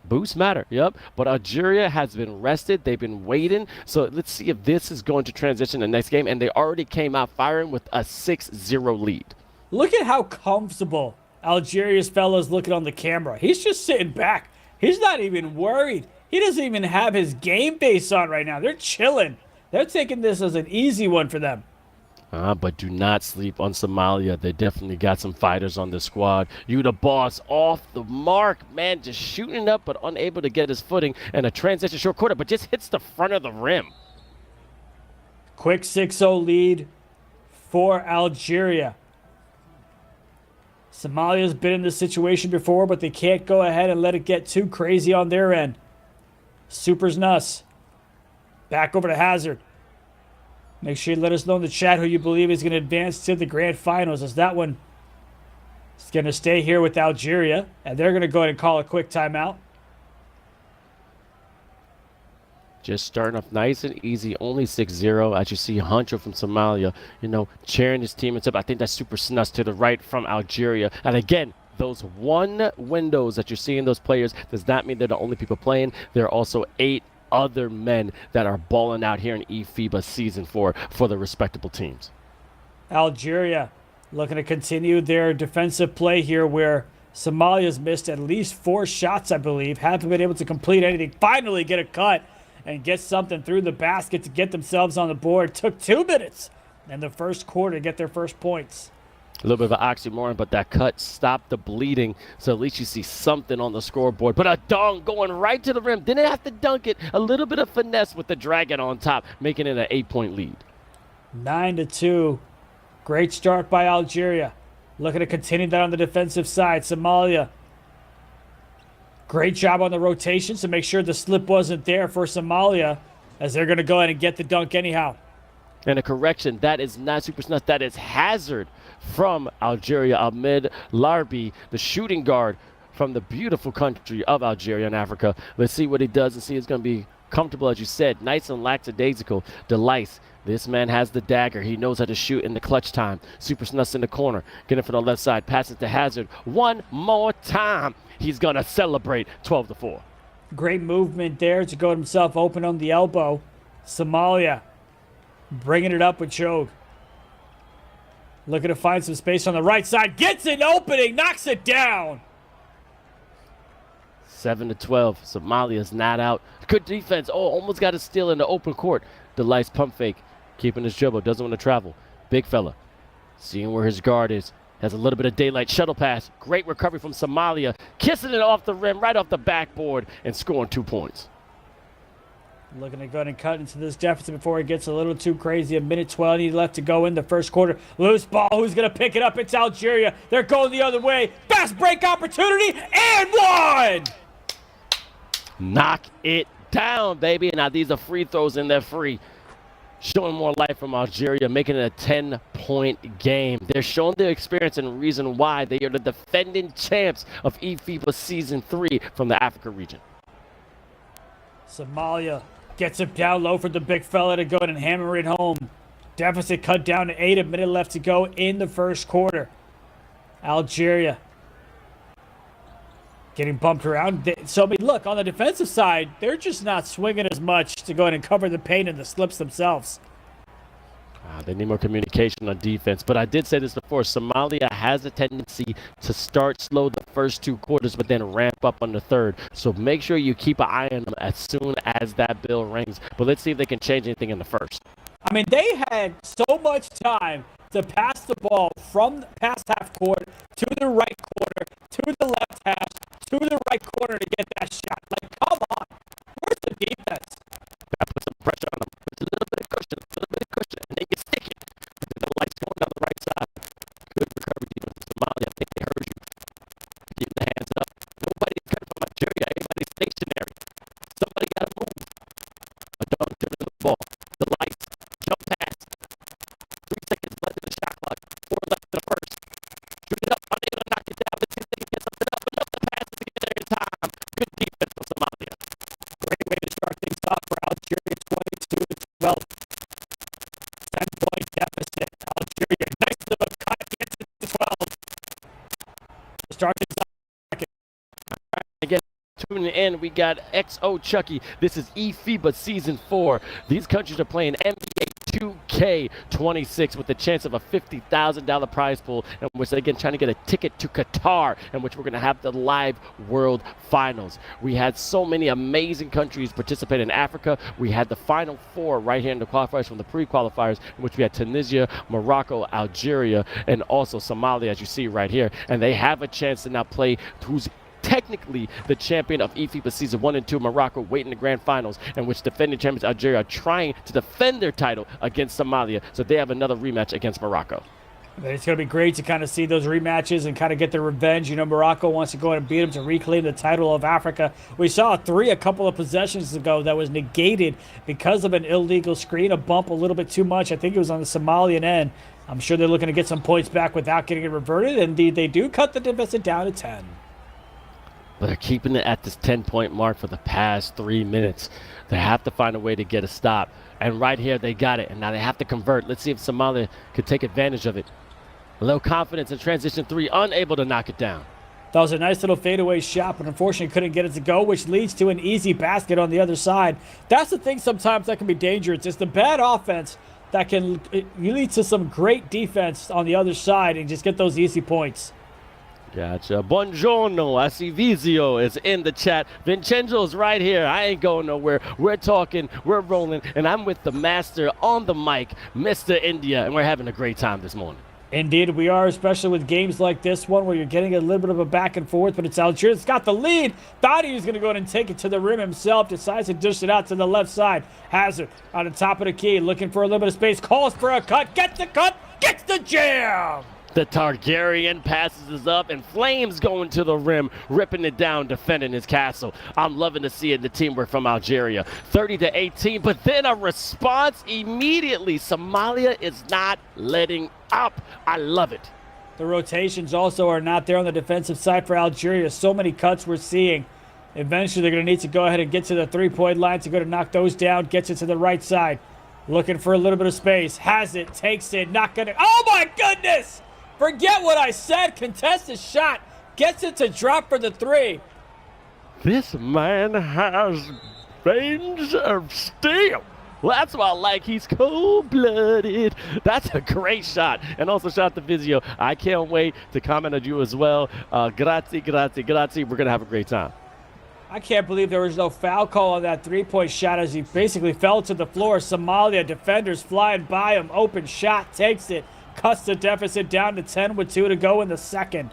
Boosts matter, yep. But Algeria has been rested. They've been waiting. So let's see if this is going to transition the next game. And they already came out firing with a 6-0 lead. Look at how comfortable Algeria's fella's looking on the camera. He's just sitting back. He's not even worried. He doesn't even have his game face on right now. They're chilling. They're taking this as an easy one for them. But do not sleep on Somalia. They definitely got some fighters on the squad. You the boss off the mark, man, just shooting up but unable to get his footing, and a transition short quarter, but just hits the front of the rim. Quick 6-0 lead for Algeria. Somalia's been in this situation before, but they can't go ahead and let it get too crazy on their end. Super's Nuss. Back over to Hazard. Make sure you let us know in the chat who you believe is going to advance to the grand finals, as that one is going to stay here with Algeria, and they're going to go ahead and call a quick timeout. Just starting off nice and easy, only 6-0. As you see, Huncho from Somalia, cheering his teammates up. I think that's Super Snus to the right from Algeria. And again, those one windows that you're seeing those players does not mean they're the only people playing. There are also 8 other men that are balling out here in eFIBA Season 4 for the respectable teams. Algeria looking to continue their defensive play here, where Somalia's missed at least 4 shots, I believe. Haven't been able to complete anything. Finally get a cut and get something through the basket to get themselves on the board. Took 2 minutes in the first quarter to get their first points. A little bit of an oxymoron, but that cut stopped the bleeding, so at least you see something on the scoreboard. But a dunk going right to the rim. Didn't have to dunk it. A little bit of finesse with the dragon on top, making it an 8-point lead. 9-2. Great start by Algeria. Looking to continue that on the defensive side. Somalia. Great job on the rotation to make sure the slip wasn't there for Somalia, as they're going to go ahead and get the dunk anyhow. And a correction, that is not Super Snus, that is Hazard from Algeria. Ahmed Larbi, the shooting guard from the beautiful country of Algeria in Africa. Let's see what he does and see it's going to be comfortable, as you said. Nice and lackadaisical. Delice. This man has the dagger. He knows how to shoot in the clutch time. Super Snus in the corner. Get it for the left side. Pass it to Hazard. One more time. He's going to celebrate 12-4. Great movement there to go himself open on the elbow. Somalia bringing it up with Chog. Looking to find some space on the right side. Gets an opening. Knocks it down. 7-12. Somalia's not out. Good defense. Oh, almost got a steal in the open court. Delice pump fake. Keeping his dribble. Doesn't want to travel. Big fella. Seeing where his guard is. Has a little bit of daylight. Shuttle pass. Great recovery from Somalia. Kissing it off the rim, right off the backboard, and scoring 2 points. Looking to go ahead and cut into this deficit before it gets a little too crazy. 1:20 left to go in the first quarter. Loose ball. Who's going to pick it up? It's Algeria. They're going the other way. Fast break opportunity, and one! Knock it down, baby. Now these are free throws, and they're free. Showing more life from Algeria, making it a 10-point game. They're showing their experience and reason why they are the defending champs of eFIBA Season 3 from the Africa region. Somalia gets it down low for the big fella to go and hammer it home. Deficit cut down to 8. A minute left to go in the first quarter. Algeria getting bumped around. So, look, on the defensive side, they're just not swinging as much to go ahead and cover the paint and the slips themselves. They need more communication on defense. But I did say this before. Somalia has a tendency to start slow the first 2 quarters, but then ramp up on the third. So make sure you keep an eye on them as soon as that bell rings. But let's see if they can change anything in the first. I mean, they had so much time to pass the ball from past half court to the right corner, to the left hash, to the right corner to get that shot. Like, come on. Where's the defense? Gotta put some pressure on them. It's a little bit of cushion, and then you stick it. The lights going down the right side. Good recovery defense from Somalia. I think they heard you. Getting the hands up. Nobody's coming from Algeria. Everybody's stationary. Somebody got to move. A dog driven to the ball. The lights. Jump pass. 3 seconds left in the shot clock. 4 left in the first. Shoot it up. Unable to knock it down. Let's see if they can get something up. Enough to pass to get there in time. Good defense from Somalia. Great way to start things off for Algeria. 22-12. 10-point deficit. Algeria. Nice little cut. Gets it to 12. Start things off. Again, tuning in, we got XO Chucky. This is eFIBA Season 4. These countries are playing NBA 2K McKoy, 26, with a chance of a $50,000 prize pool, in which they're again trying to get a ticket to Qatar, in which we're going to have the live World Finals. We had so many amazing countries participate in Africa. We had the final four right here in the qualifiers from the pre-qualifiers, in which we had Tunisia, Morocco, Algeria, and also Somalia, as you see right here. And they have a chance to now play who's technically the champion of eFIBA Season 1 and 2, Morocco, waiting the grand finals, in which defending champions Algeria are trying to defend their title against Somalia, so they have another rematch against Morocco. It's going to be great to kind of see those rematches and kind of get their revenge. You know, Morocco wants to go ahead and beat them to reclaim the title of Africa. We saw a couple of possessions ago that was negated because of an illegal screen, a bump a little bit too much. I think it was on the Somalian end. I'm sure they're looking to get some points back without getting it reverted. Indeed, they do cut the deficit down to 10. But they're keeping it at this 10-point mark for the past 3 minutes. They have to find a way to get a stop. And right here, they got it. And now they have to convert. Let's see if Somalia could take advantage of it. A little confidence in transition 3, unable to knock it down. That was a nice little fadeaway shot, but unfortunately couldn't get it to go, which leads to an easy basket on the other side. That's the thing sometimes that can be dangerous. It's the bad offense that can lead to some great defense on the other side and just get those easy points. Gotcha. Buongiorno. I see Vizio is in the chat. Vincenzo's right here. I ain't going nowhere. We're talking, we're rolling, and I'm with the master on the mic, Mr. India, and we're having a great time this morning. Indeed, we are, especially with games like this one where you're getting a little bit of a back and forth, but it's Algeria that's got the lead. Thought he was going to go ahead and take it to the rim himself. Decides to dish it out to the left side. Hazard on the top of the key, looking for a little bit of space. Calls for a cut. Gets the cut. Gets the jam. The Targaryen passes us up, and Flames going to the rim, ripping it down, defending his castle. I'm loving to see it, the teamwork from Algeria. 30-18, but then a response immediately. Somalia is not letting up. I love it. The rotations also are not there on the defensive side for Algeria. So many cuts we're seeing. Eventually, they're going to need to go ahead and get to the three-point line to go to knock those down. Gets it to the right side. Looking for a little bit of space. Has it. Takes it. Not going to. Oh, my goodness! Forget what I said. Contested shot. Gets it to drop for the three. This man has veins of steel. Well, that's why I like. He's cold-blooded. That's a great shot. And also shout out to Vizio. I can't wait to comment on you as well. Grazie, grazie, grazie. We're going to have a great time. I can't believe there was no foul call on that three-point shot as he basically fell to the floor. Somalia defenders flying by him. Open shot. Takes it. Cuts the deficit down to 10 with 2 to go in the second.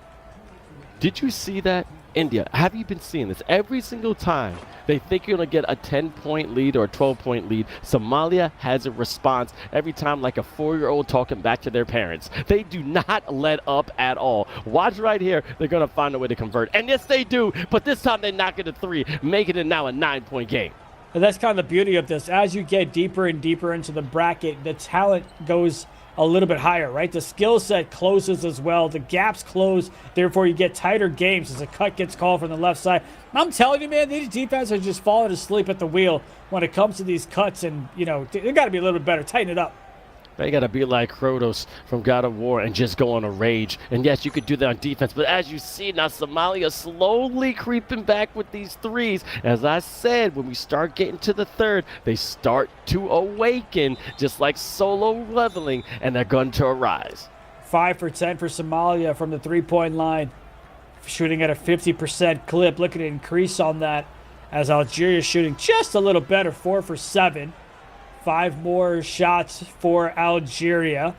Did you see that? India, have you been seeing this? Every single time they think you're going to get a 10-point lead or a 12-point lead, Somalia has a response every time like a 4-year-old talking back to their parents. They do not let up at all. Watch right here. They're going to find a way to convert. And yes, they do. But this time they knock it a 3, making it now a 9-point game. And that's kind of the beauty of this. As you get deeper and deeper into the bracket, the talent goes a little bit higher, right? The skill set closes as well. The gaps close. Therefore, you get tighter games as a cut gets called from the left side. I'm telling you, man, these defenses are just falling asleep at the wheel when it comes to these cuts. And, you know, they got to be a little bit better. Tighten it up. They got to be like Kratos from God of War and just go on a rage. And yes, you could do that on defense. But as you see now, Somalia slowly creeping back with these threes. As I said, when we start getting to the third, they start to awaken, just like solo leveling, and they're going to arise. 5 for 10 for Somalia from the three-point line. Shooting at a 50% clip. Looking to increase on that as Algeria shooting just a little better, 4 for 7. 5 more shots for Algeria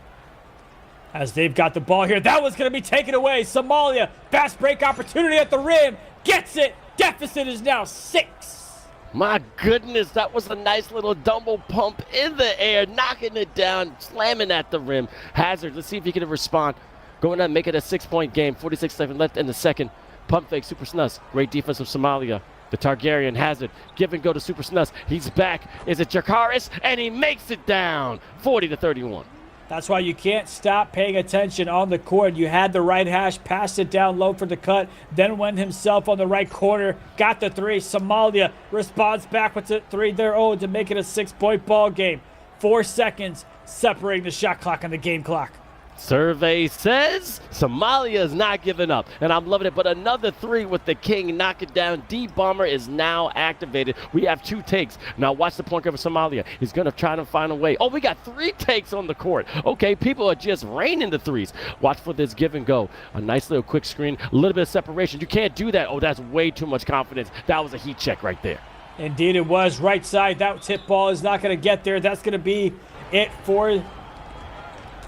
as they've got the ball here. That was going to be taken away. Somalia, fast break opportunity at the rim. Gets it. Deficit is now 6. My goodness, that was a nice little double pump in the air, knocking it down, slamming at the rim. Hazard, let's see if he can respond. Going on, make it a 6-point game. 46 seconds left in the second. Pump fake, Super Snus. Great defense of Somalia. The Targaryen has it. Give and go to Super Snus. He's back. Is it Jakaris? And he makes it down. 40-31. That's why you can't stop paying attention on the court. You had the right hash, passed it down low for the cut, then went himself on the right corner, got the 3. Somalia responds back with the 3 their own to make it a 6-point ball game. 4 seconds separating the shot clock and the game clock. Survey says Somalia is not giving up, and I'm loving it. But another three with the king, knock it down. D-Bomber is now activated. We have 2 takes. Now watch the point guard for Somalia. He's going to try to find a way. Oh, we got 3 takes on the court. Okay, people are just raining the threes. Watch for this give and go. A nice little quick screen, a little bit of separation. You can't do that. Oh, that's way too much confidence. That was a heat check right there. Indeed it was. Right side, that tip ball is not going to get there. That's going to be it for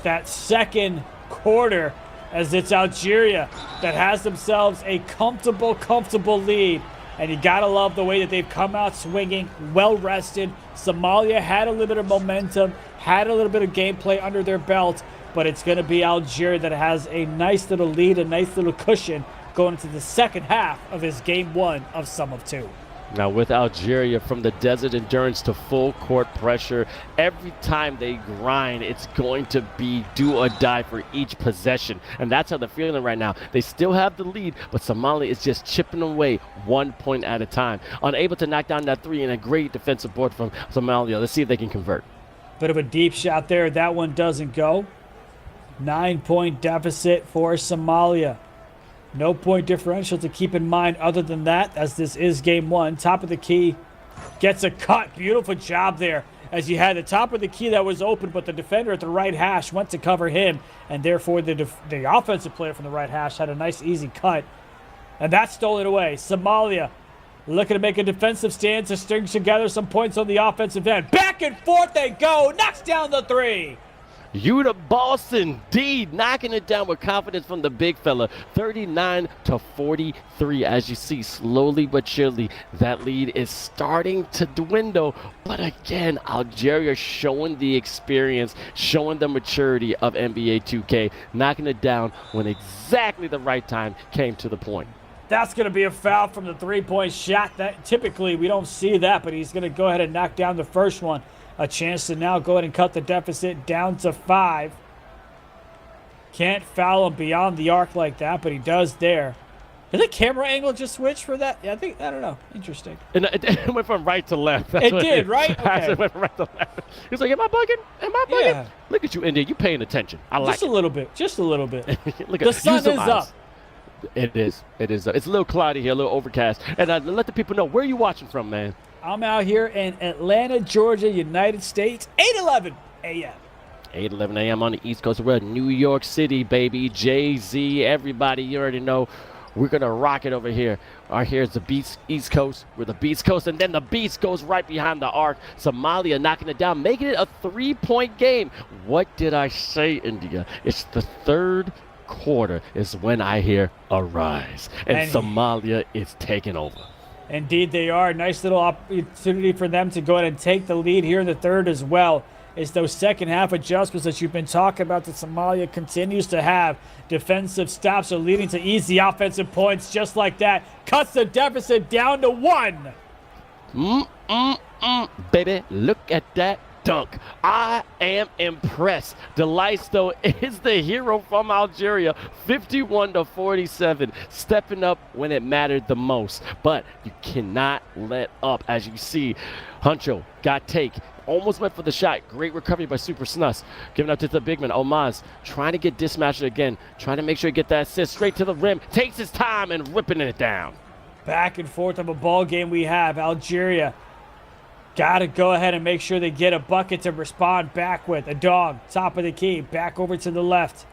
that second quarter, as it's Algeria that has themselves a comfortable lead. And you got to love the way that they've come out swinging, well rested. Somalia had a little bit of momentum, had a little bit of gameplay under their belt, but it's going to be Algeria that has a nice little lead, a nice little cushion going into the second half of this game 1 of Sum of 2. Now with Algeria, from the desert endurance to full court pressure, every time they grind, it's going to be do or die for each possession. And that's how they're feeling right now. They still have the lead, but Somalia is just chipping away 1 point at a time. Unable to knock down that 3, and a great defensive board from Somalia. Let's see if they can convert. Bit of a deep shot there. That one doesn't go. 9-point deficit for Somalia. No point differential to keep in mind other than that, as this is game 1. Top of the key gets a cut. Beautiful job there, as you had the top of the key that was open, but the defender at the right hash went to cover him, and therefore the offensive player from the right hash had a nice easy cut, and that stole it away. Somalia looking to make a defensive stand to string together some points on the offensive end. Back and forth they go. Knocks down the 3. You the boss indeed, knocking it down with confidence from the big fella. 39-43. As you see, slowly but surely, that lead is starting to dwindle. But again, Algeria showing the experience, showing the maturity of NBA 2K, knocking it down when exactly the right time came to the point. That's going to be a foul from the 3-point shot. That typically we don't see that, but he's going to go ahead and knock down the first one. A chance to now go ahead and cut the deficit down to 5. Can't foul him beyond the arc like that, but he does there. Did the camera angle just switch for that? Yeah, I don't know. Interesting. It went from right to left. It did, right? Okay. It went from right to left. He was like, am I bugging? Am I bugging? Yeah. Look at you, India. You paying attention. I like it. Just a little bit. Just a little bit. Look The at sun is up. It is. It is. It's a little cloudy here, a little overcast. And let the people know, where are you watching from, man? I'm out here in Atlanta, Georgia, United States, 8:11 a.m. 8:11 a.m. on the East Coast. We're in New York City, baby. Jay-Z, everybody, you already know. We're going to rock it over here. Here's the East Coast. We're the Beast Coast, and then the Beast goes right behind the arc. Somalia knocking it down, making it a 3-point game. What did I say, India? It's the third quarter is when I hear a rise, and Somalia is taking over. Indeed they are. Nice little opportunity for them to go ahead and take the lead here in the third as well. It's those second half adjustments that you've been talking about that Somalia continues to have. Defensive stops are leading to easy offensive points just like that. Cuts the deficit down to 1. Baby, look at that dunk. I am impressed. Delaisto is the hero from Algeria, 51-47, stepping up when it mattered the most. But you cannot let up. As you see, Huncho got take. Almost went for the shot. Great recovery by Super Snus. Giving up to the big man, Omaz. Trying to get dismatched again. Trying to make sure he get that assist straight to the rim. Takes his time and ripping it down. Back and forth of a ball game we have. Algeria got to go ahead and make sure they get a bucket to respond back with. A dog, top of the key, back over to the left.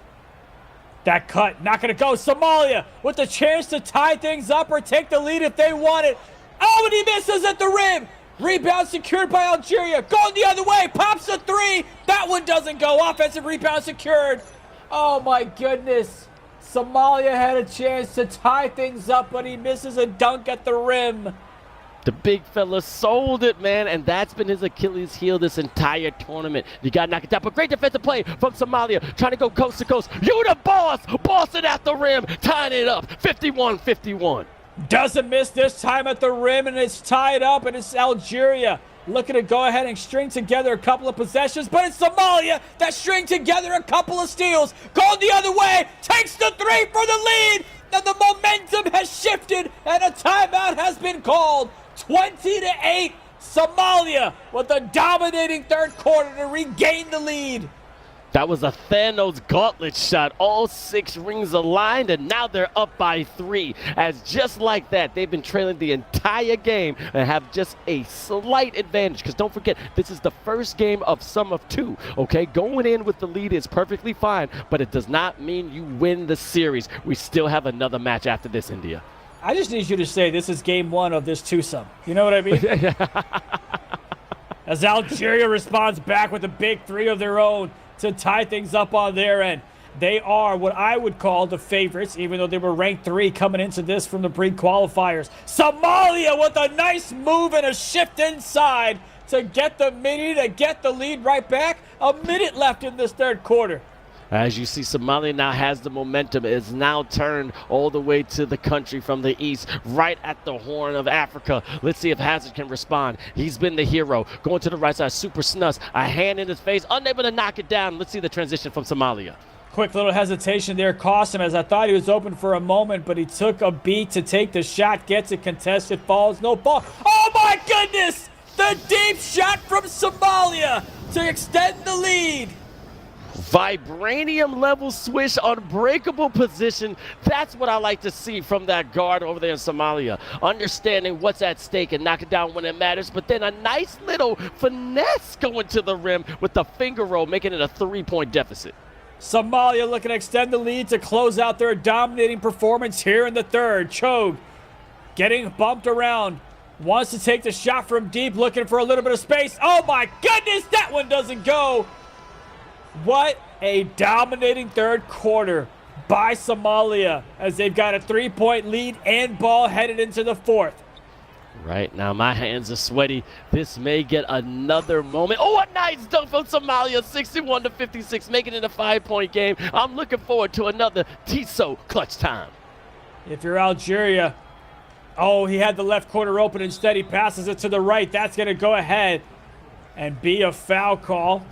That cut, not going to go. Somalia with the chance to tie things up or take the lead if they want it. Oh, and he misses at the rim. Rebound secured by Algeria. Going the other way. Pops a 3. That one doesn't go. Offensive rebound secured. Oh, my goodness. Somalia had a chance to tie things up, but he misses a dunk at the rim. The big fella sold it, man, and that's been his Achilles heel this entire tournament. You got to knock it down, but great defensive play from Somalia, trying to go coast to coast. You the boss, bossing at the rim, tying it up, 51-51. Doesn't miss this time at the rim, and it's tied up, and it's Algeria looking to go ahead and string together a couple of possessions, but it's Somalia that string together a couple of steals. Going the other way, takes the 3 for the lead, and the momentum has shifted, and a timeout has been called. 20-8, Somalia with a dominating third quarter to regain the lead. That was a Thanos gauntlet shot. All 6 rings aligned, and now they're up by 3. As just like that, they've been trailing the entire game and have just a slight advantage. Because don't forget, this is the first game of sum of 2. Okay, going in with the lead is perfectly fine, but it does not mean you win the series. We still have another match after this, India. I just need you to say this is game 1 of this twosome. You know what I mean? As Algeria responds back with a big 3 of their own to tie things up on their end. They are what I would call the favorites, even though they were ranked 3 coming into this from the pre-qualifiers. Somalia with a nice move and a shift inside to get the mini, to get the lead right back. A minute left in this third quarter. As you see, Somalia now has the momentum. It is now turned all the way to the country from the east, right at the Horn of Africa. Let's see if Hazard can respond. He's been the hero. Going to the right side, super snus. A hand in his face, unable to knock it down. Let's see the transition from Somalia. Quick little hesitation there cost him, as I thought he was open for a moment, but he took a beat to take the shot, gets it contested, falls, no ball. Oh my goodness! The deep shot from Somalia to extend the lead. Vibranium level swish, unbreakable position. That's what I like to see from that guard over there in Somalia. Understanding what's at stake and knock it down when it matters, but then a nice little finesse going to the rim with the finger roll, making it a 3-point deficit. Somalia looking to extend the lead to close out their dominating performance here in the third. Chog getting bumped around. Wants to take the shot from deep, looking for a little bit of space. Oh my goodness, that one doesn't go. What a dominating third quarter by Somalia, as they've got a 3-point lead and ball headed into the fourth. Right now, my hands are sweaty. This may get another moment. Oh, a nice dunk from Somalia, 61-56, making it a 5-point game. I'm looking forward to another Tiso clutch time. If you're Algeria, oh, he had the left corner open. Instead, he passes it to the right. That's going to go ahead and be a foul call.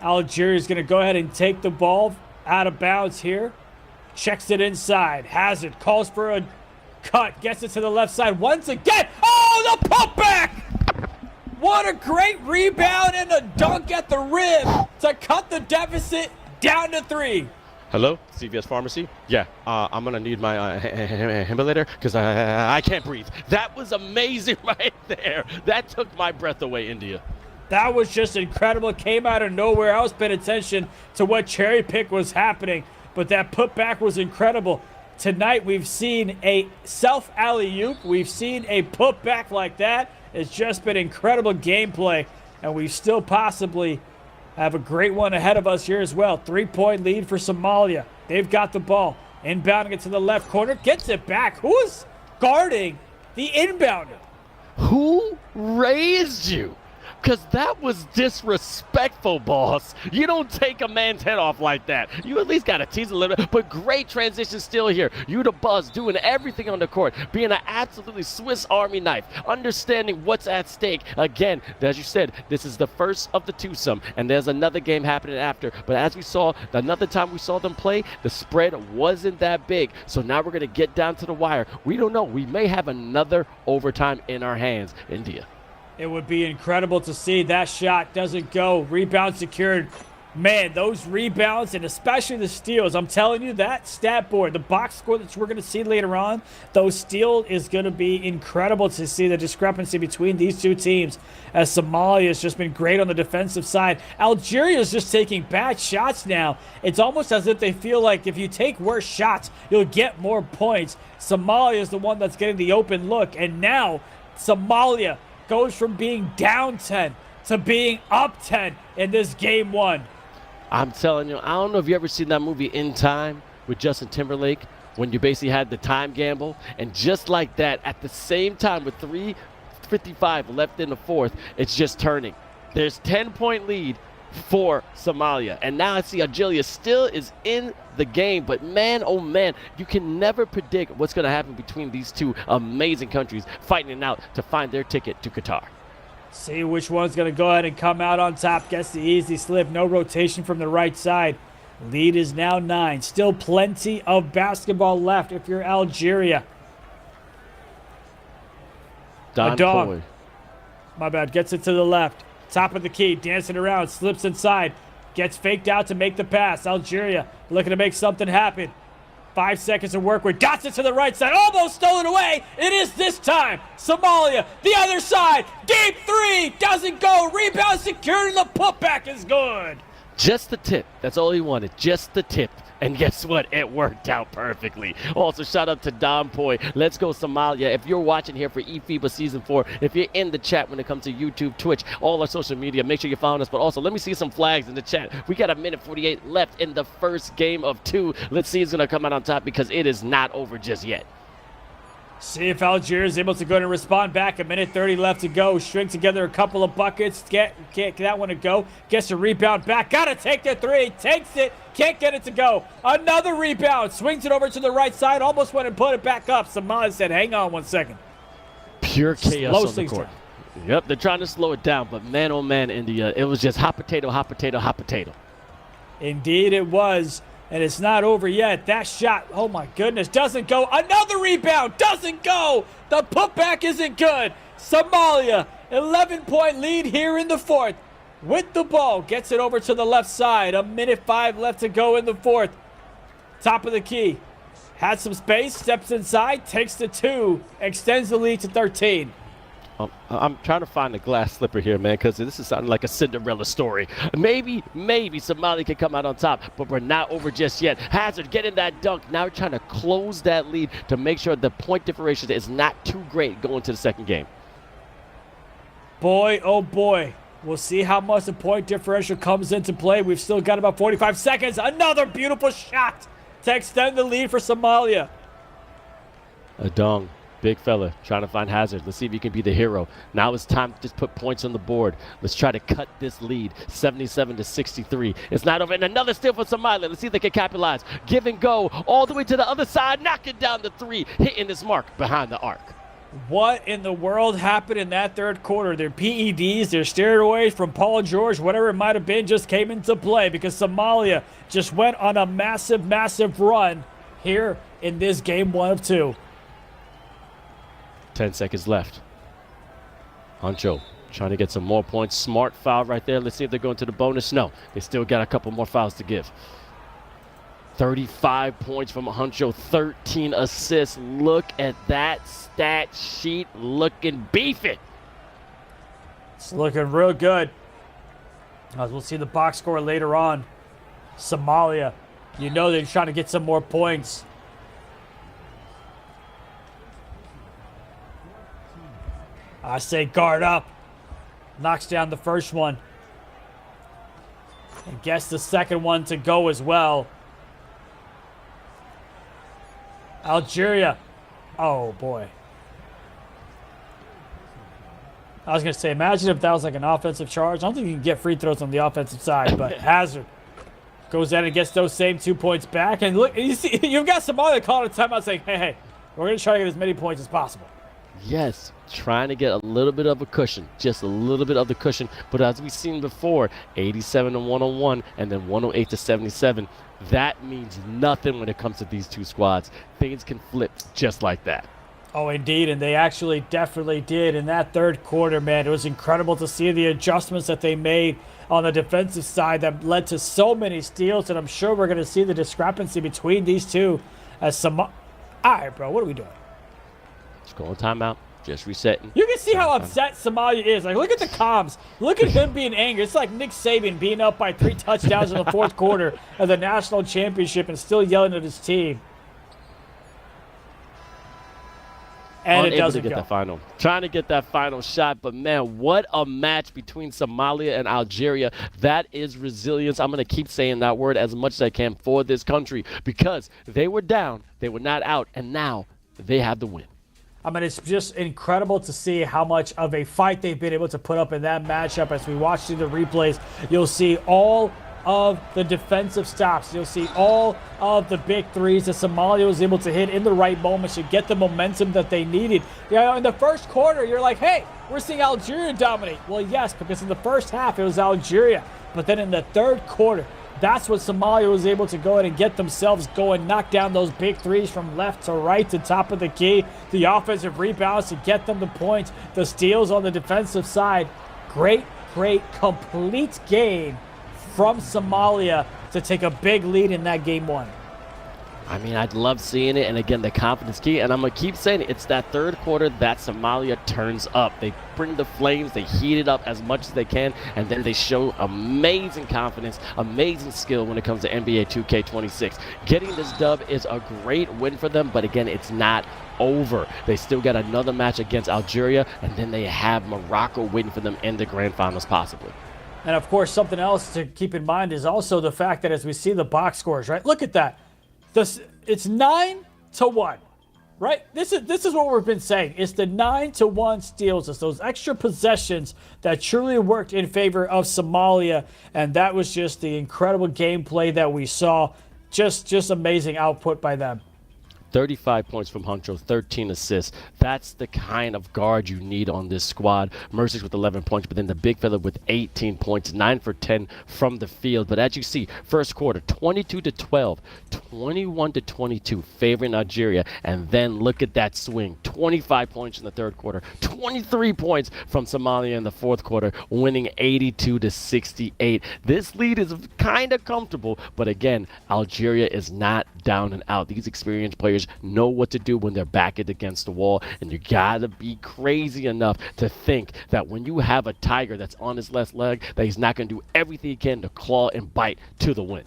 Algeria is going to go ahead and take the ball out of bounds here. Checks it inside. Hazard calls for a cut. Gets it to the left side once again. Oh, the putback! What a great rebound and a dunk at the rim to cut the deficit down to 3. Hello, CVS Pharmacy? Yeah, I'm going to need my inhaler because I can't breathe. That was amazing right there. That took my breath away, India. That was just incredible. It came out of nowhere. I was paying attention to what cherry pick was happening, but that putback was incredible. Tonight we've seen a self alley-oop. We've seen a putback like that. It's just been incredible gameplay, and we still possibly have a great one ahead of us here as well. 3-point lead for Somalia. They've got the ball. Inbounding it to the left corner. Gets it back. Who's guarding the inbounder? Who raised you? Because that was disrespectful, boss. You don't take a man's head off like that. You at least got to tease a little bit, but great transition still here. You the buzz, doing everything on the court, being an absolutely Swiss Army knife, understanding what's at stake. Again, as you said, this is the first of the twosome, and there's another game happening after. But as we saw, another time we saw them play, the spread wasn't that big. So now we're going to get down to the wire. We don't know. We may have another overtime in our hands, India. It would be incredible to see. That shot doesn't go. Rebound secured. Man, those rebounds and especially the steals, I'm telling you, that stat board, the box score that we're going to see later on, those steals is going to be incredible to see the discrepancy between these two teams, as Somalia has just been great on the defensive side. Algeria is just taking bad shots now. It's almost as if they feel like if you take worse shots, you'll get more points. Somalia is the one that's getting the open look, and now Somalia goes from being down 10 to being up 10 in this game 1. I'm telling you, I don't know if you ever seen that movie In Time with Justin Timberlake, when you basically had the time gamble, and just like that, at the same time with 3:55 left in the fourth, it's just turning. There's 10-point lead for Somalia, and now I see Algeria still is in the game, but man, oh man, you can never predict what's going to happen between these two amazing countries fighting it out to find their ticket to Qatar. See which one's going to go ahead and come out on top. Gets the easy slip. No rotation from the right side. Lead is now 9. Still plenty of basketball left if you're Algeria. Don a dog. Coy. My bad. Gets it to the left. Top of the key. Dancing around. Slips inside. Gets faked out to make the pass. Algeria looking to make something happen. 5 seconds of work. Got it to the right side. Almost stolen away. It is this time. Somalia, the other side. Deep three. Doesn't go. Rebound secured, and the putback is good. Just the tip. That's all he wanted. Just the tip. And guess what? It worked out perfectly. Also, shout out to Don Poy. Let's go Somalia. If you're watching here for eFIBA Season 4, if you're in the chat when it comes to YouTube, Twitch, all our social media, make sure you're following us. But also, let me see some flags in the chat. We got 1:48 left in the first game of 2. Let's see who's going to come out on top because it is not over just yet. See if Algeria is able to go and respond back. 1:30 left to go. String together a couple of buckets. Get that one to go. Gets a rebound back. Got to take the three. Takes it. Can't get it to go. Another rebound. Swings it over to the right side. Almost went and put it back up. Somalia said, hang on 1 second. Pure chaos on the court. Yep, they're trying to slow it down. But man, oh man, India, it was just hot potato, hot potato, hot potato. Indeed it was. And it's not over yet. That shot, oh my goodness, doesn't go. Another rebound, doesn't go. The putback isn't good. Somalia, 11-point lead here in the fourth. With the ball, gets it over to the left side. 1:05 left to go in the fourth. Top of the key. Had some space, steps inside, takes the 2, extends the lead to 13. I'm trying to find a glass slipper here, man, because this is sounding like a Cinderella story. Maybe Somalia can come out on top, but we're not over just yet. Hazard getting that dunk. Now we're trying to close that lead to make sure the point differential is not too great going to the second game. Boy, oh boy. We'll see how much the point differential comes into play. We've still got about 45 seconds. Another beautiful shot to extend the lead for Somalia. Adong. Big fella trying to find Hazard. Let's see if he can be the hero. Now it's time to just put points on the board. Let's try to cut this lead. 77-63. It's not over. And another steal for Somalia. Let's see if they can capitalize. Give and go all the way to the other side. Knocking down the 3. Hitting this mark behind the arc. What in the world happened in that third quarter? Their PEDs, their steroids from Paul George, whatever it might have been, just came into play because Somalia just went on a massive, massive run here in this game 1 of 2. 10 seconds left. Huncho trying to get some more points. Smart foul right there. Let's see if they're going to the bonus. No, they still got a couple more fouls to give. 35 points from Huncho, 13 assists. Look at that stat sheet looking beefy. It's looking real good. As we'll see the box score later on. Somalia, you know they're trying to get some more points. I say guard up. Knocks down the first one. And gets the second one to go as well. Algeria. Oh, boy. I was going to say, imagine if that was like an offensive charge. I don't think you can get free throws on the offensive side, but Hazard goes in and gets those same 2 points back. And look, you see, you've got Somalia calling a timeout saying, hey, we're going to try to get as many points as possible. Yes, trying to get a little bit of a cushion, just a little bit of the cushion. But as we've seen before, 87-101 and then 108-77. That means nothing when it comes to these two squads. Things can flip just like that. Oh, indeed, and they actually definitely did in that third quarter, man. It was incredible to see the adjustments that they made on the defensive side that led to so many steals, and I'm sure we're going to see the discrepancy between these two as some... All right, bro, what are we doing? Just going timeout, just resetting. You can see how upset Somalia is. Like, look at the comms. Look at him being angry. It's like Nick Saban being up by 3 touchdowns in the fourth quarter of the national championship and still yelling at his team. And it doesn't get that final. Trying to get that final shot, but man, what a match between Somalia and Algeria. That is resilience. I'm going to keep saying that word as much as I can for this country because they were down, they were not out, and now they have the win. I mean, it's just incredible to see how much of a fight they've been able to put up in that matchup. As we watch through the replays, you'll see all of the defensive stops. You'll see all of the big threes that Somalia was able to hit in the right moments to get the momentum that they needed. You know, in the first quarter, you're like, hey, we're seeing Algeria dominate. Well, yes, because in the first half, it was Algeria. But then in the third quarter, that's what Somalia was able to go in and get themselves going, knock down those big threes from left to right to top of the key. The offensive rebounds to get them the points. The steals on the defensive side. Great, complete game from Somalia to take a big lead in that game one. I mean, I'd love seeing it, and again, the confidence key, and I'm going to keep saying it, it's that third quarter that Somalia turns up. They bring the flames, they heat it up as much as they can, and then they show amazing confidence, amazing skill when it comes to NBA 2K26. Getting this dub is a great win for them, but again, it's not over. They still got another match against Algeria, and then they have Morocco waiting for them in the grand finals possibly. And of course, something else to keep in mind is also the fact that as we see the box scores, right? Look at that. It's 9-1, right? This is what we've been saying. It's the 9-1 steals. It's those extra possessions that truly worked in favor of Somalia, and that was just the incredible gameplay that we saw. Just amazing output by them. 35 points from Huncho, 13 assists. That's the kind of guard you need on this squad. Mercy's with 11 points, but then the big fella with 18 points, 9 for 10 from the field. But as you see, first quarter, 22-12, 21-22, favoring Algeria. And then look at that swing, 25 points in the third quarter, 23 points from Somalia in the fourth quarter, winning 82-68. This lead is kind of comfortable, but again, Algeria is not down and out. These experienced players know what to do when they're backed against the wall, and you gotta be crazy enough to think that when you have a tiger that's on his left leg, that he's not gonna do everything he can to claw and bite to the win.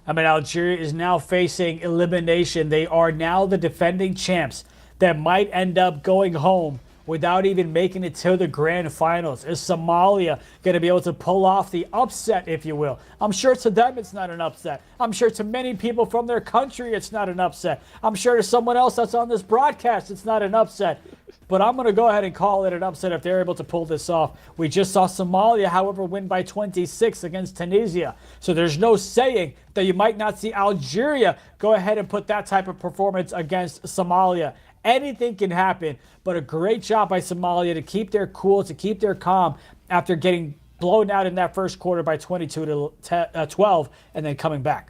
I mean, Algeria is now facing elimination. They are now the defending champs that might end up going home without even making it to the grand finals. Is Somalia going to be able to pull off the upset, if you will? I'm sure to them it's not an upset. I'm sure to many people from their country it's not an upset. I'm sure to someone else that's on this broadcast it's not an upset. But I'm going to go ahead and call it an upset if they're able to pull this off. We just saw Somalia, however, win by 26 against Tunisia. So there's no saying that you might not see Algeria go ahead and put that type of performance against Somalia. Anything can happen, but a great job by Somalia to keep their cool, to keep their calm after getting blown out in that first quarter by 22-12 and then coming back.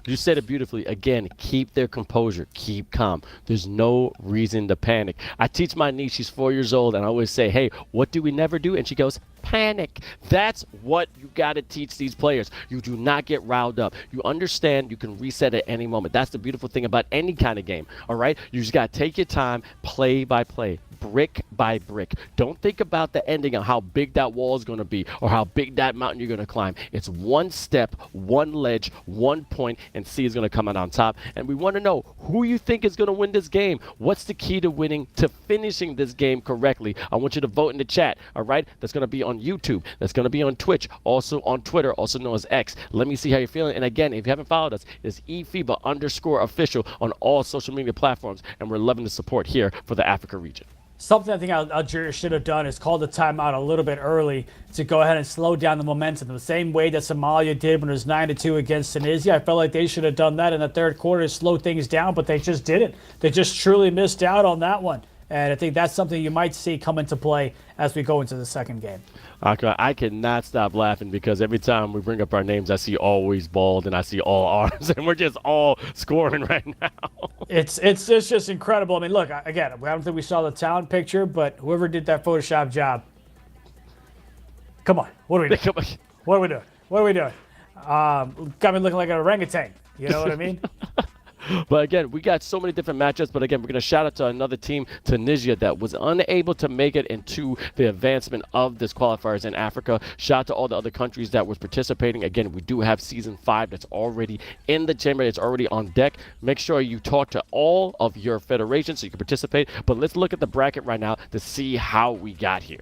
You said it beautifully. Again, keep their composure. Keep calm. There's no reason to panic. I teach my niece, she's 4 years old, and I always say, hey, what do we never do? And she goes, panic. That's what you got to teach these players. You do not get riled up. You understand you can reset at any moment. That's the beautiful thing about any kind of game, all right? You just got to take your time, play by play, brick by brick. Don't think about the ending of how big that wall is going to be or how big that mountain you're going to climb. It's one step, one ledge, 1 point, and C is going to come out on top. And we want to know who you think is going to win this game. What's the key to winning, to finishing this game correctly? I want you to vote in the chat, all right? That's going to be on YouTube. That's going to be on Twitch, also on Twitter, also known as X. Let me see how you're feeling. And again, if you haven't followed us, it's eFIBA_official on all social media platforms. And we're loving the support here for the Africa region. Something I think Algeria should have done is called the timeout a little bit early to go ahead and slow down the momentum. The same way that Somalia did when it was 9-2 against Tunisia. I felt like they should have done that in the third quarter to slow things down, but they just didn't. They just truly missed out on that one. And I think that's something you might see come into play as we go into the second game. I cannot stop laughing because every time we bring up our names, I see always bald and I see all R's, and we're just all scoring right now. It's just incredible. I mean, look, again, I don't think we saw the talent picture, but whoever did that Photoshop job, come on, what are we doing? What are we doing? What are we doing? Got me looking like an orangutan. You know what I mean? But again, we got so many different matchups. But again, we're going to shout out to another team, Tunisia, that was unable to make it into the advancement of this qualifiers in Africa. Shout out to all the other countries that was participating. Again, we do have season 5 that's already in the chamber. It's already on deck. Make sure you talk to all of your federations so you can participate. But let's look at the bracket right now to see how we got here.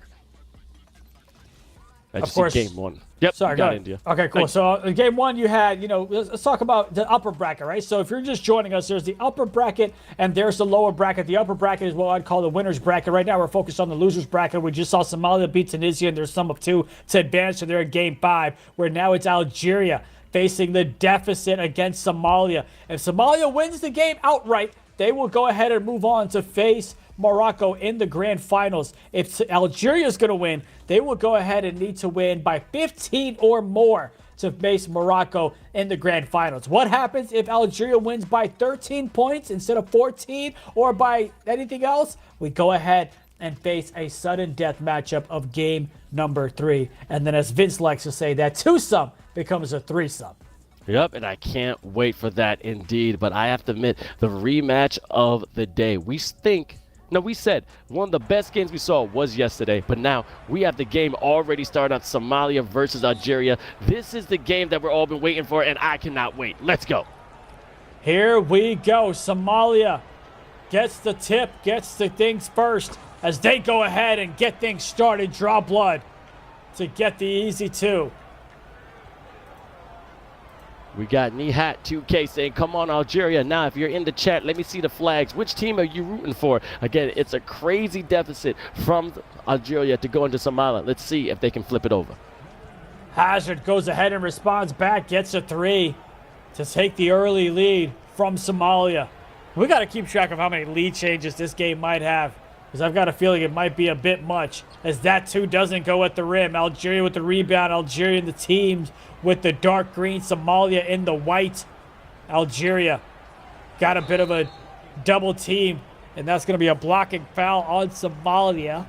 Of course. Game 1. Yep, sorry, got India. Okay, cool. So in game 1, you had, let's talk about the upper bracket, right? So if you're just joining us, there's the upper bracket and there's the lower bracket. The upper bracket is what I'd call the winner's bracket. Right now, we're focused on the loser's bracket. We just saw Somalia beat Tunisia, and there's sum of 2 to advance. So they're in game 5, where now it's Algeria facing the deficit against Somalia. If Somalia wins the game outright, they will go ahead and move on to face Morocco in the grand finals. If Algeria is going to win, they will go ahead and need to win by 15 or more to face Morocco in the grand finals. What happens if Algeria wins by 13 points instead of 14 or by anything else? We go ahead, and face a sudden death matchup of game number 3. And then, as Vince likes to say, that twosome becomes a threesome. Yep, and I can't wait for that indeed. But I have to admit, the rematch of the day. We said one of the best games we saw was yesterday, but now we have the game already started on Somalia versus Algeria. This is the game that we're all been waiting for, and I cannot wait. Let's go. Here we go. Somalia gets the tip, gets the things first as they go ahead and get things started, draw blood to get the easy 2. We got Nihat 2K saying, come on, Algeria. Now, if you're in the chat, let me see the flags. Which team are you rooting for? Again, it's a crazy deficit from Algeria to go into Somalia. Let's see if they can flip it over. Hazard goes ahead and responds back, gets a 3 to take the early lead from Somalia. We got to keep track of how many lead changes this game might have, because I've got a feeling it might be a bit much, as that 2 doesn't go at the rim. Algeria with the rebound. Algeria in the teams with the dark green. Somalia in the white. Algeria got a bit of a double team, and that's going to be a blocking foul on Somalia.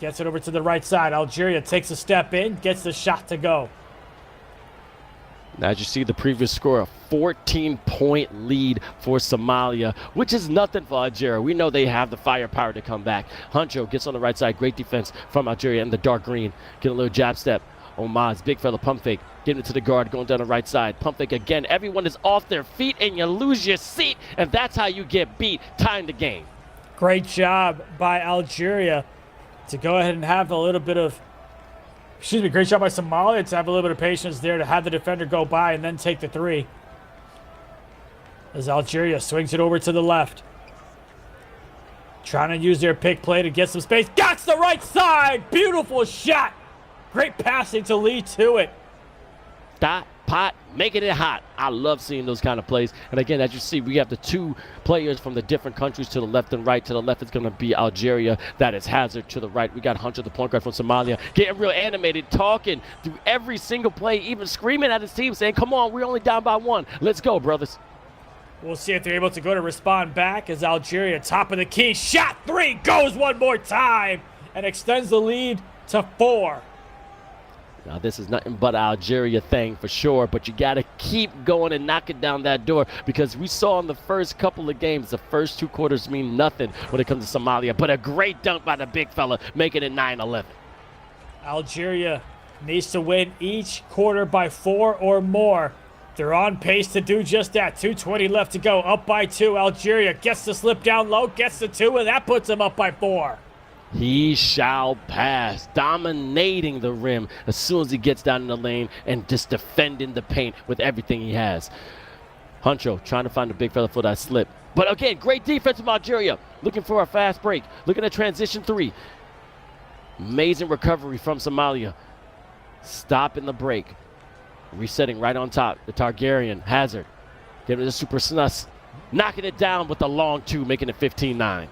Gets it over to the right side. Algeria takes a step in, gets the shot to go. Now, as you see the previous score, a 14-point lead for Somalia, which is nothing for Algeria. We know they have the firepower to come back. Huncho gets on the right side. Great defense from Algeria in the dark green. Get a little jab step. Omaz, big fella, pump fake. Getting it to the guard, going down the right side. Pump fake again. Everyone is off their feet, and you lose your seat, and that's how you get beat. Time the game. Great job by Algeria to go ahead and have a little bit of... great job by Somalia to have a little bit of patience there to have the defender go by and then take the 3. As Algeria swings it over to the left. Trying to use their pick play to get some space. Got the right side! Beautiful shot! Great passing to lead to it. Dot, pot, making it hot. I love seeing those kind of plays. And again, as you see, we have the 2 players from the different countries to the left and right. To the left is going to be Algeria. That is Hazard. To the right, we got Hunter, the point guard from Somalia, getting real animated, talking through every single play, even screaming at his team, saying, come on, we're only down by 1. Let's go, brothers. We'll see if they're able to go to respond back as Algeria, top of the key, shot 3, goes one more time, and extends the lead to 4. Now, this is nothing but an Algeria thing for sure, but you got to keep going and knocking down that door, because we saw in the first couple of games, the first 2 quarters mean nothing when it comes to Somalia, but a great dunk by the big fella, making it 9-11. Algeria needs to win each quarter by 4 or more. They're on pace to do just that. 2:20 left to go, up by 2. Algeria gets the slip down low, gets the 2, and that puts them up by 4. He shall pass, dominating the rim as soon as he gets down in the lane and just defending the paint with everything he has. Huncho trying to find the big fella for that slip. But again, great defense from Algeria. Looking for a fast break. Looking at transition 3. Amazing recovery from Somalia. Stopping the break. Resetting right on top. The Targaryen, Hazard. Getting the super snus. Knocking it down with the long 2, making it 15-9.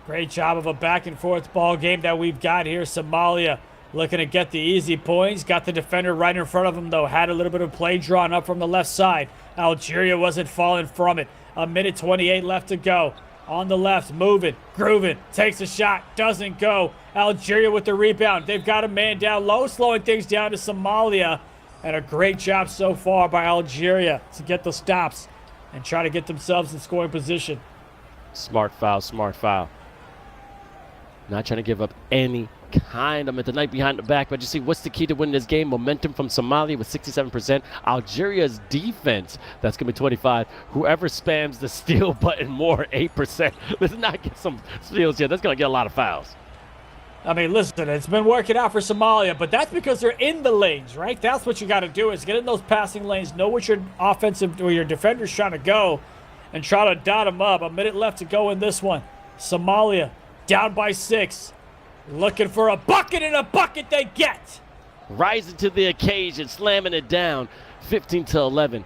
Great job of a back-and-forth ball game that we've got here. Somalia looking to get the easy points. Got the defender right in front of him, though. Had a little bit of play drawn up from the left side. Algeria wasn't falling from it. 1:28 left to go. On the left, moving, grooving, takes a shot, doesn't go. Algeria with the rebound. They've got a man down low, slowing things down to Somalia. And a great job so far by Algeria to get the stops and try to get themselves in scoring position. Smart foul, smart foul. Not trying to give up any kind of tonight behind the back, but you see, what's the key to winning this game? Momentum from Somalia with 67%. Algeria's defense, that's going to be 25. Whoever spams the steal button more, 8%. Let's not get some steals here. That's going to get a lot of fouls. I mean, listen, it's been working out for Somalia, but that's because they're in the lanes, right? That's what you got to do, is get in those passing lanes, know what your offensive or your defender's trying to go, and try to dot them up. 1 minute left to go in this one. Somalia down by 6. Looking for a bucket, and a bucket they get. Rising to the occasion, slamming it down. 15-11.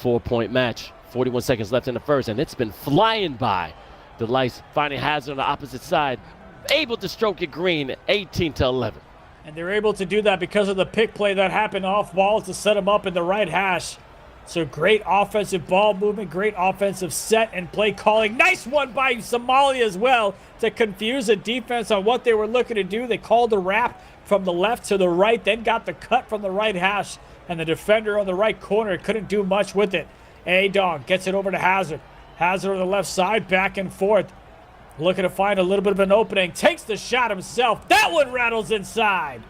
4-point match. 41 seconds left in the first, and it's been flying by. The Lights finding Hazard on the opposite side. Able to stroke it green, 18-11. And they're able to do that because of the pick play that happened off ball to set them up in the right hash. So great offensive ball movement, great offensive set and play calling. Nice one by Somalia as well to confuse the defense on what they were looking to do. They called a wrap from the left to the right, then got the cut from the right hash, and the defender on the right corner couldn't do much with it. A-Dog gets it over to Hazard. Hazard on the left side, back and forth. Looking to find a little bit of an opening. Takes the shot himself. That one rattles inside.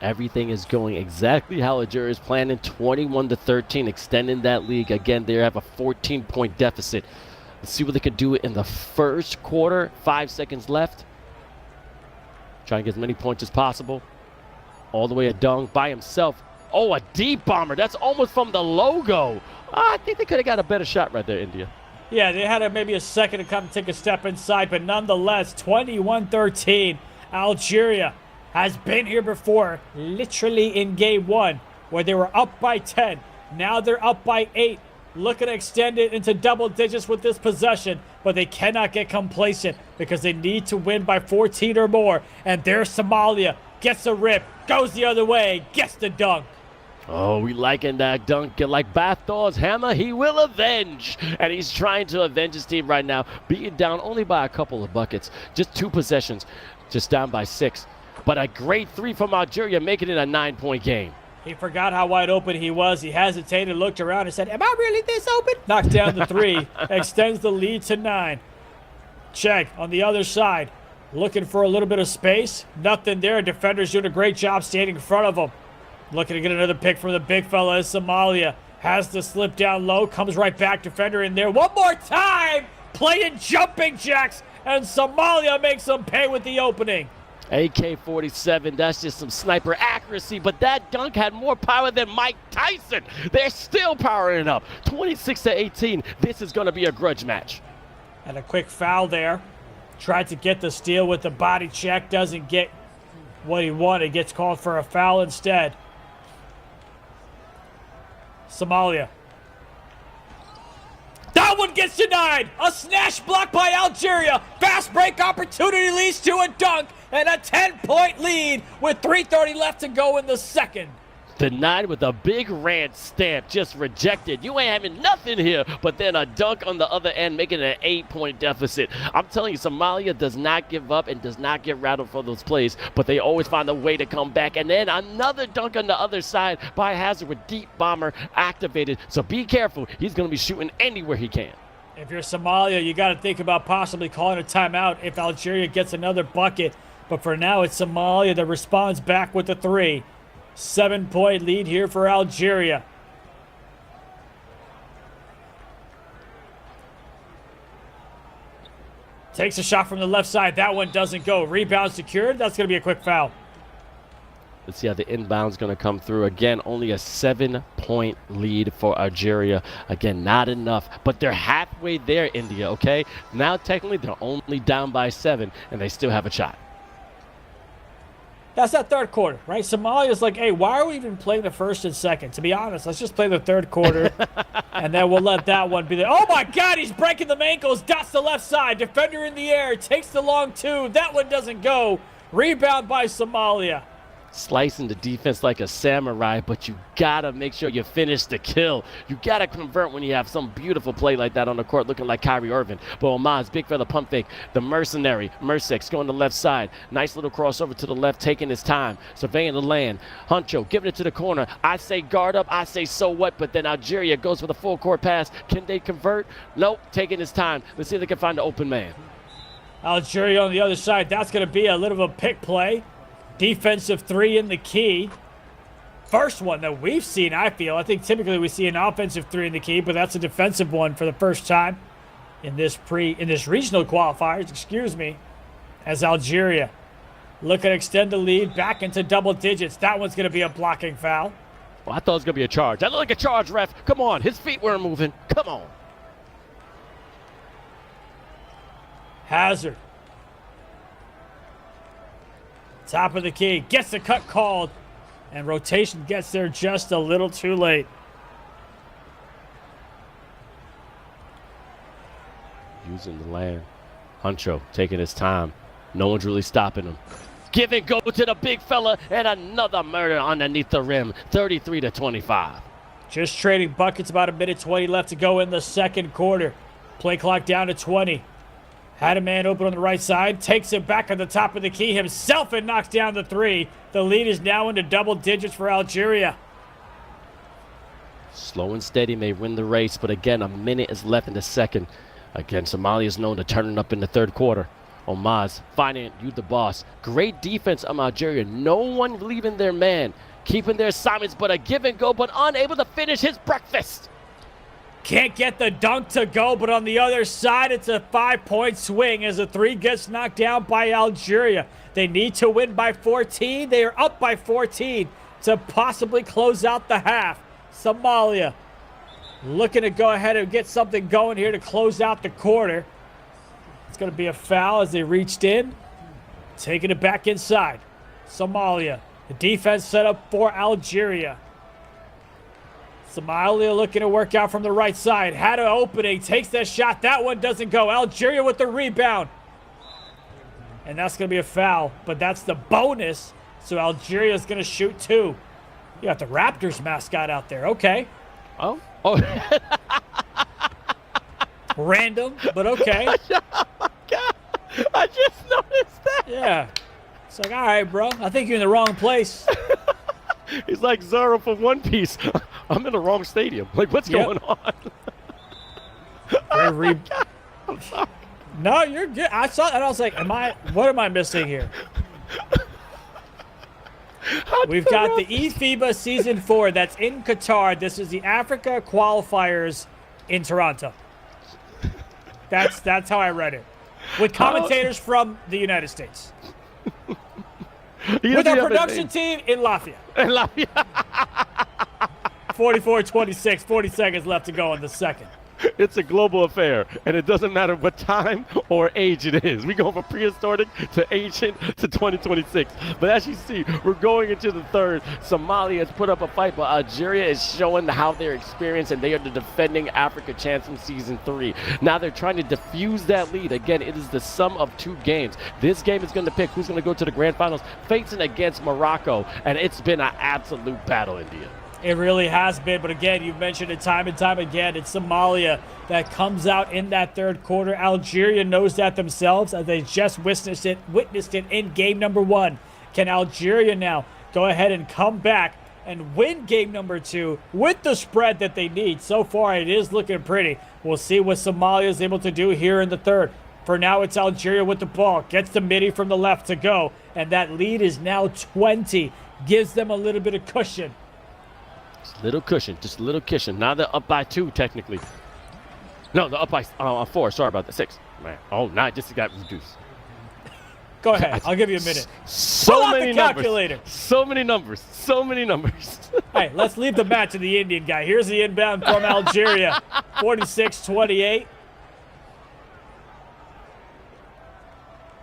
Everything is going exactly how Algeria is planning. 21-13, extending that lead. Again, they have a 14-point deficit. Let's see what they could do in the first quarter. 5 seconds left. Try and get as many points as possible. All the way a dunk by himself. Oh, a deep bomber. That's almost from the logo. I think they could have got a better shot right there, India. Yeah, they had maybe a second to come take a step inside, but nonetheless, 21-13. Algeria has been here before, literally in game one, where they were up by 10. Now they're up by 8. Looking to extend it into double digits with this possession, but they cannot get complacent because they need to win by 14 or more. And there's Somalia. Gets a rip, goes the other way, gets the dunk. Oh, we liking that dunk. Like Bathor's hammer, he will avenge. And he's trying to avenge his team right now, beaten down only by a couple of buckets. Just 2 possessions, just down by 6. But a great 3 from Algeria, making it a 9-point game. He forgot how wide open he was. He hesitated, looked around, and said, am I really this open? Knocked down the 3, extends the lead to 9. Chang on the other side, looking for a little bit of space. Nothing there. Defenders doing a great job standing in front of him. Looking to get another pick from the big fella is Somalia. Has to slip down low, comes right back. Defender in there. One more time! Playing jumping jacks, and Somalia makes them pay with the opening. AK-47, that's just some sniper accuracy, but that dunk had more power than Mike Tyson. They're still powering up. 26-18, this is going to be a grudge match. And a quick foul there. Tried to get the steal with the body check, doesn't get what he wanted. Gets called for a foul instead. Somalia. That one gets denied. A snatch block by Algeria. Fast break opportunity leads to a dunk and a 10-point lead with 3:30 left to go in the second. Denied with a big rant stamp, just rejected. You ain't having nothing here, but then a dunk on the other end, making it an 8-point deficit. I'm telling you, Somalia does not give up and does not get rattled for those plays, but they always find a way to come back. And then another dunk on the other side by Hazard with deep bomber activated. So be careful. He's going to be shooting anywhere he can. If you're Somalia, you got to think about possibly calling a timeout if Algeria gets another bucket. But for now, it's Somalia that responds back with the 3. 7-point lead here for Algeria. Takes a shot from the left side. That one doesn't go. Rebound secured. That's going to be a quick foul. Let's see how the inbound's going to come through. Again, only a 7-point lead for Algeria. Again, not enough, but they're halfway there, India, okay? Now, technically, they're only down by 7, and they still have a shot. That's that third quarter, right? Somalia's like, hey, why are we even playing the first and second? To be honest, let's just play the third quarter, and then we'll let that one be there. Oh, my God, he's breaking them ankles. Dots the left side. Defender in the air. Takes the long 2. That one doesn't go. Rebound by Somalia. Slicing the defense like a samurai, but you gotta make sure you finish the kill. You gotta convert when you have some beautiful play like that on the court, looking like Kyrie Irving. But Oman's big fella pump fake. The mercenary, Mersex, going to the left side. Nice little crossover to the left, taking his time, surveying the land. Huncho giving it to the corner. I say guard up, I say so what, but then Algeria goes for the full court pass. Can they convert? Nope, taking his time. Let's see if they can find the open man. Algeria on the other side. That's going to be a little of a pick play. Defensive 3 in the key. First one that we've seen, I feel. I think typically we see an offensive 3 in the key, but that's a defensive one for the first time in this regional qualifiers, excuse me, as Algeria look to extend the lead back into double digits. That one's going to be a blocking foul. Well, I thought it was going to be a charge. That looked like a charge, ref. Come on. His feet weren't moving. Come on. Hazard. Top of the key. Gets the cut called. And rotation gets there just a little too late. Using the land. Huncho taking his time. No one's really stopping him. Give and go to the big fella, and another murder underneath the rim. 33-25. Just trading buckets, about a minute 20 left to go in the second quarter. Play clock down to 20. Had a man open on the right side, takes it back on the top of the key himself and knocks down the three. The lead is now into double digits for Algeria. Slow and steady may win the race, but again, a minute is left in the second. Again, Somalia is known to turning up in the third quarter. Omaz finding you the boss. Great defense from Algeria. No one leaving their man. Keeping their assignments, but a give and go, but unable to finish his breakfast. Can't get the dunk to go, but on the other side, it's a 5-point swing as the three gets knocked down by Algeria. They need to win by 14. They are up by 14 to possibly close out the half. Somalia looking to go ahead and get something going here to close out the quarter. It's going to be a foul as they reached in. Taking it back inside. Somalia. The defense set up for Algeria. Somalia looking to work out from the right side. Had an opening. Takes that shot. That one doesn't go. Algeria with the rebound. And that's going to be a foul. But that's the bonus. So Algeria is going to shoot two. You got the Raptors mascot out there. Okay. Oh. Random, but okay. Oh my God. I just noticed that. Yeah. It's like, all right, bro. I think you're in the wrong place. He's like Zoro from One Piece. I'm in the wrong stadium. Like, what's going on? I'm sorry. No, you're good. I saw that. I was like, what am I missing here? We've got the eFIBA Season 4 that's in Qatar. This is the Africa Qualifiers in Toronto. That's how I read it. With commentators from the United States. With our production team in Lafayette. 44-26, 40 seconds left to go in the second. It's a global affair, and it doesn't matter what time or age it is. We go from prehistoric to ancient to 2026. But as you see, we're going into the third. Somalia has put up a fight, but Algeria is showing how they're experienced, and they are the defending Africa champs from Season 3. Now they're trying to diffuse that lead. Again, it is the sum of two games. This game is going to pick who's going to go to the grand finals, facing against Morocco, and it's been an absolute battle, India. It really has been, but again, you've mentioned it time and time again. It's Somalia that comes out in that third quarter. Algeria knows that themselves as they just witnessed it in game number 1. Can Algeria now go ahead and come back and win game number 2 with the spread that they need? So far, it is looking pretty. We'll see what Somalia is able to do here in the third. For now, it's Algeria with the ball. Gets the midi from the left to go, and that lead is now 20. Gives them a little bit of cushion. Just a little cushion. Now they're up by 2, technically. No, they're up by 4. Sorry about that. 6. Man. Oh, now it just got reduced. Go ahead. I'll give you a minute. So many numbers. Calculator. So many numbers. So many numbers. Hey, let's leave the match to the Indian guy. Here's the inbound from Algeria. 46-28.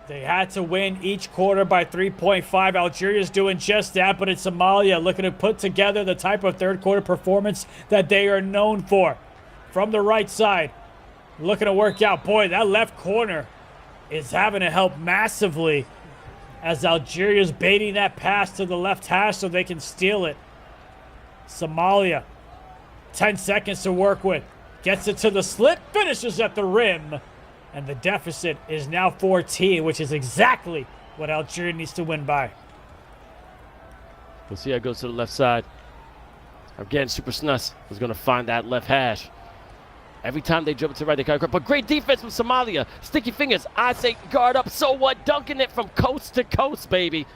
They had to win each quarter by 3.5. Algeria's doing just that, but it's Somalia looking to put together the type of third quarter performance that they are known for. From the right side, looking to work out. Boy, that left corner is having to help massively as Algeria's baiting that pass to the left hash so they can steal it. Somalia, 10 seconds to work with. Gets it to the slit, finishes at the rim. And the deficit is now 14, which is exactly what Algeria needs to win by. We'll see how it goes to the left side. Again, Super Snus is going to find that left hash. Every time they jump to the right, they kind of. But great defense from Somalia. Sticky fingers. I say guard up. So what? Dunking it from coast to coast, baby.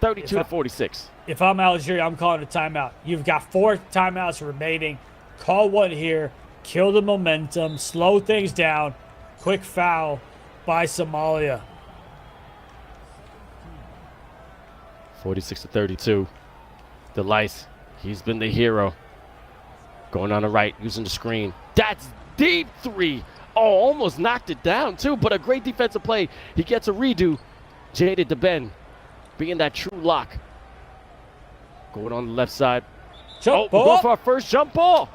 32-46. If I'm Algeria, I'm calling a timeout. You've got 4 timeouts remaining. Call one here. Kill the momentum. Slow things down. Quick foul by Somalia. 46-32. Delice, he's been the hero. Going on the right, using the screen. That's deep 3. Oh, almost knocked it down too, but a great defensive play. He gets a redo. Jaded to Ben, being that true lock. Going on the left side. Jump ball. We're going for our first jump ball.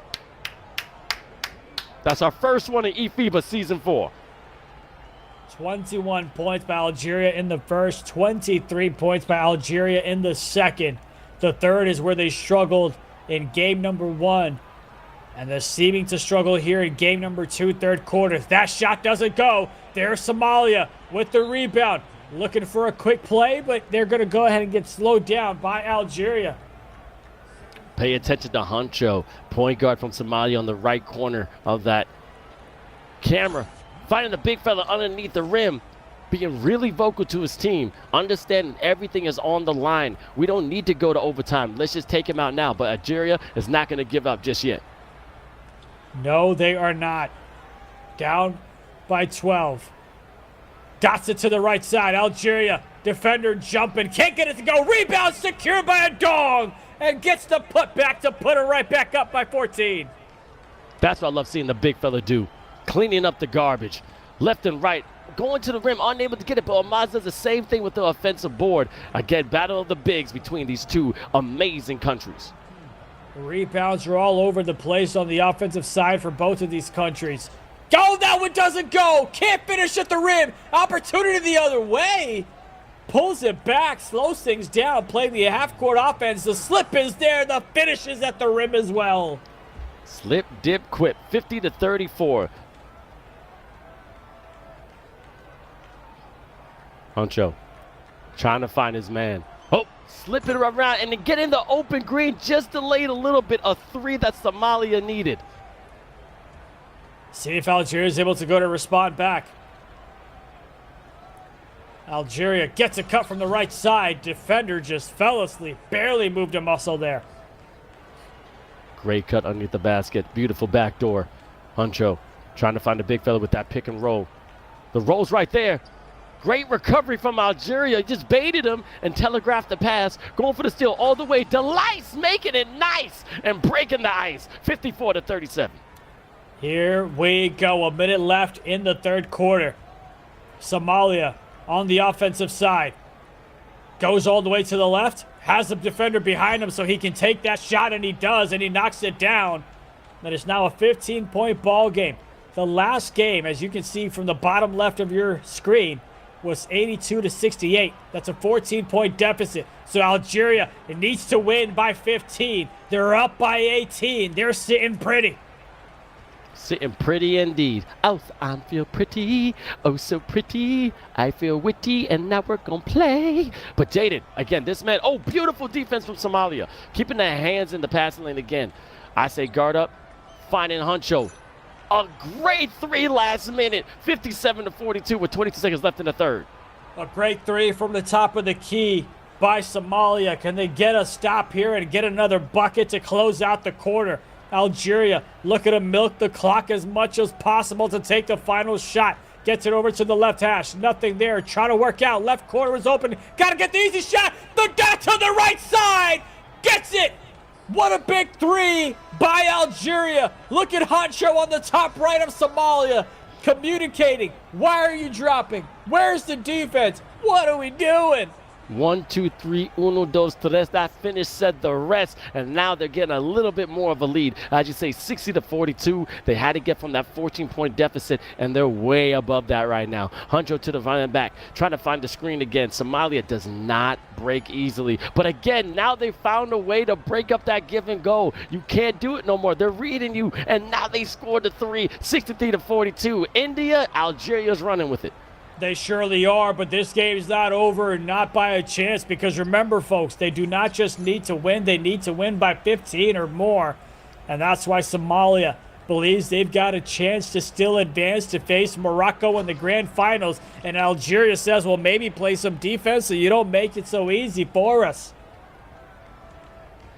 That's our first one in eFIBA Season 4. 21 points by Algeria in the first, 23 points by Algeria in the second. The third is where they struggled in game number 1. And they're seeming to struggle here in game number 2, third quarter. That shot doesn't go. There's Somalia with the rebound. Looking for a quick play, but they're going to go ahead and get slowed down by Algeria. Pay attention to Huncho, point guard from Somalia on the right corner of that camera. Finding the big fella underneath the rim. Being really vocal to his team. Understanding everything is on the line. We don't need to go to overtime. Let's just take him out now. But Algeria is not going to give up just yet. No, they are not. Down by 12. Dots it to the right side. Algeria, defender jumping. Can't get it to go. Rebound secured by a dong. And gets the putback to put it right back up by 14. That's what I love seeing the big fella do. Cleaning up the garbage. Left and right. Going to the rim. Unable to get it. But Amaz does the same thing with the offensive board. Again, battle of the bigs between these two amazing countries. Rebounds are all over the place on the offensive side for both of these countries. Oh, that one doesn't go. Can't finish at the rim. Opportunity the other way. Pulls it back, slows things down, playing the half-court offense. The slip is there. The finish is at the rim as well. Slip, dip, quip. 50-34. Huncho trying to find his man. Oh, slip it around and then get in the open green. Just delayed a little bit. A three that Somalia needed. See if Algeria is able to go to respond back. Algeria gets a cut from the right side. Defender just fell asleep. Barely moved a muscle there. Great cut underneath the basket. Beautiful backdoor. Huncho trying to find a big fella with that pick and roll. The roll's right there. Great recovery from Algeria. Just baited him and telegraphed the pass. Going for the steal all the way. Delice making it nice and breaking the ice. 54-37. Here we go. A minute left in the third quarter. Somalia on the offensive side. Goes all the way to the left. Has the defender behind him so he can take that shot, and he does, and he knocks it down. That is now a 15-point ball game. The last game, as you can see from the bottom left of your screen, was 82-68. That's a 14-point deficit. So Algeria, it needs to win by 15. They're up by 18. They're sitting pretty. Sitting pretty indeed. Oh, I feel pretty. Oh, so pretty. I feel witty, and now we're going to play. But Jaden, again, this man, oh, beautiful defense from Somalia. Keeping their hands in the passing lane again. I say guard up. Finding Huncho. A great three last minute. 57-42 with 22 seconds left in the third. A great three from the top of the key by Somalia. Can they get a stop here and get another bucket to close out the quarter? Algeria looking to milk the clock as much as possible to take the final shot. Gets it over to the left hash. Nothing there. Trying to work out. Left corner is open. Got to get the easy shot. The dot to the right side. Gets it. What a big three by Algeria. Look at Huncho on the top right of Somalia. Communicating. Why are you dropping? Where's the defense? What are we doing? 1, 2, 3, uno, dos, tres. That finish said the rest, and now they're getting a little bit more of a lead. As you say, 60-42. They had to get from that 14-point deficit, and they're way above that right now. Huncho to the running back, trying to find the screen again. Somalia does not break easily, but again, now they found a way to break up that give and go. You can't do it no more. They're reading you, and now they scored the three, 63-42. India, Algeria's running with it. They surely are, but this game's not over, not by a chance, because remember, folks, they do not just need to win, they need to win by 15 or more. And that's why Somalia believes they've got a chance to still advance to face Morocco in the grand finals. And Algeria says, well, maybe play some defense so you don't make it so easy for us.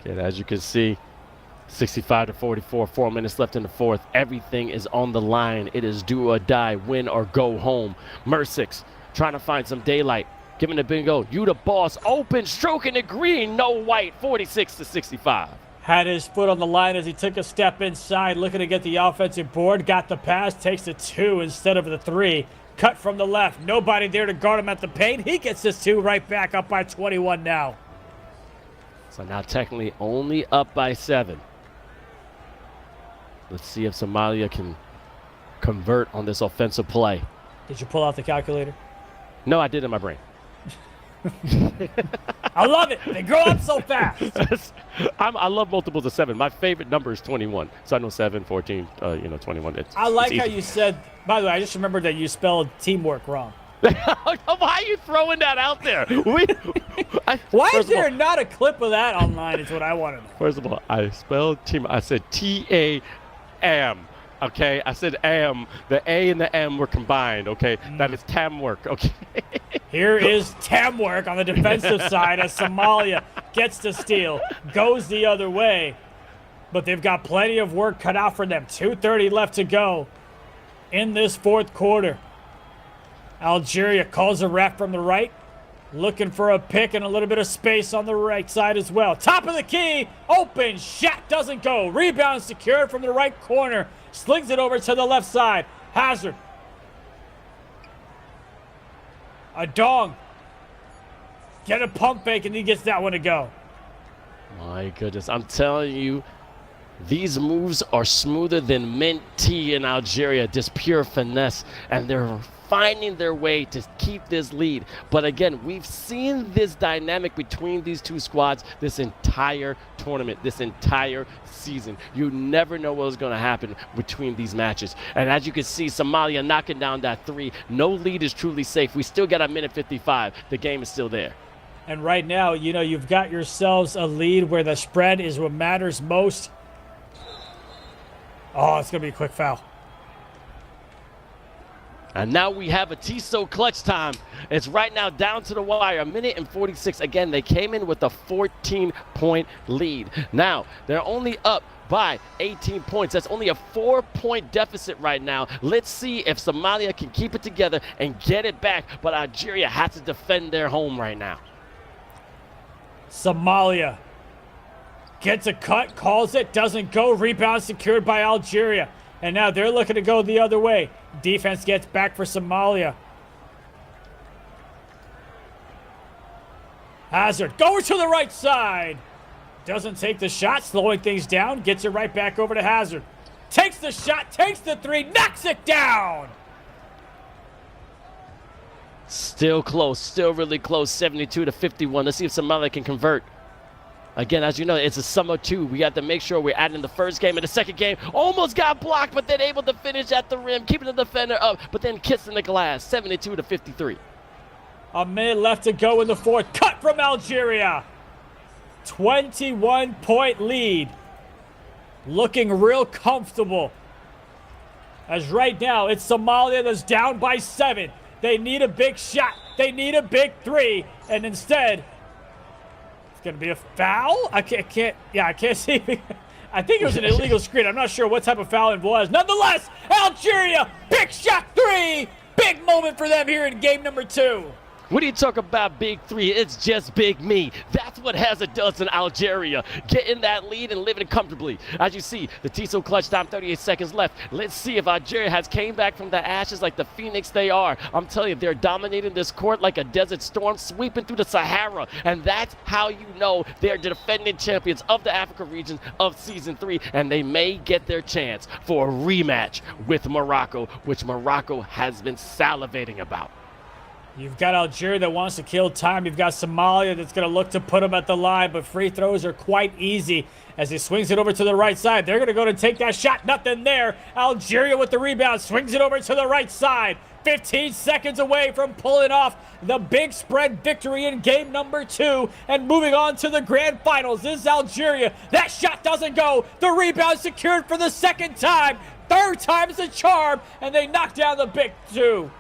Okay, as you can see, 65-44, 4 minutes left in the fourth. Everything is on the line. It is do or die, win or go home. Mersix trying to find some daylight. Giving the bingo. You the boss. Open, stroking the green. No white. 46-65. Had his foot on the line as he took a step inside, looking to get the offensive board. Got the pass, takes the two instead of the three. Cut from the left. Nobody there to guard him at the paint. He gets his two right back, up by 21 now. So now technically only up by 7. Let's see if Somalia can convert on this offensive play. Did you pull out the calculator? No, I did in my brain. I love it. They grow up so fast. I love multiples of 7. My favorite number is 21. So I know 7, 14, 21. I like how you said, by the way, I just remembered that you spelled teamwork wrong. Why are you throwing that out there? Why is there not a clip of that online is what I want to know. First of all, I spelled team. I said T-A-M. Okay, I said am. The A and the M were combined. Okay, that is tam work. Okay. Here is Tamwork on the defensive side as Somalia gets to steal, goes the other way, but they've got plenty of work cut out for them. 2:30 left to go in this fourth quarter. Algeria calls a ref from the right, looking for a pick and a little bit of space on the right side as well. Top of the key, open shot doesn't go. Rebound secured from the right corner. Slings it over to the left side. Hazard. A dong. Get a pump fake and he gets that one to go. My goodness, I'm telling you, these moves are smoother than mint tea in Algeria. Just pure finesse, and they're finding their way to keep this lead. But again, we've seen this dynamic between these two squads this entire tournament, this entire season. You never know what's going to happen between these matches. And as you can see, Somalia knocking down that 3. No lead is truly safe. We still got a minute 55. The game is still there. And right now, you've got yourselves a lead where the spread is what matters most. Oh, it's going to be a quick foul. And now we have a Tissot clutch time. It's right now down to the wire, 1:46. Again, they came in with a 14-point lead. Now, they're only up by 18 points. That's only a 4-point deficit right now. Let's see if Somalia can keep it together and get it back. But Algeria has to defend their home right now. Somalia gets a cut, calls it, doesn't go. Rebound secured by Algeria. And now they're looking to go the other way. Defense gets back for Somalia. Hazard going to the right side. Doesn't take the shot, slowing things down. Gets it right back over to Hazard. Takes the shot, takes the 3, knocks it down. Still close, still really close, 72-51. Let's see if Somalia can convert. Again, as you know, it's a sum of 2. We have to make sure we're adding the first game and the second game. Almost got blocked, but then able to finish at the rim, keeping the defender up, but then kissing the glass, 72-53. A minute left to go in the fourth. Cut from Algeria. 21-point lead. Looking real comfortable. As right now, it's Somalia that's down by 7. They need a big shot. They need a big 3. And instead, it's going to be a foul? I can't see. I think it was an illegal screen. I'm not sure what type of foul it was. Nonetheless, Algeria, big shot 3. Big moment for them here in game number 2. When you talk about big 3, it's just big me. That's what Hazard does in Algeria. Getting that lead and living it comfortably. As you see, the Tissot clutch time, 38 seconds left. Let's see if Algeria has came back from the ashes like the phoenix they are. I'm telling you, they're dominating this court like a desert storm, sweeping through the Sahara. And that's how you know they're the defending champions of the Africa region of Season 3. And they may get their chance for a rematch with Morocco, which Morocco has been salivating about. You've got Algeria that wants to kill time. You've got Somalia that's going to look to put them at the line, but free throws are quite easy as he swings it over to the right side. They're going to go to take that shot. Nothing there. Algeria with the rebound swings it over to the right side. 15 seconds away from pulling off the big spread victory in game number 2 and moving on to the grand finals. This is Algeria. That shot doesn't go. The rebound secured for the second time. Third time's the charm, and they knock down the big 2.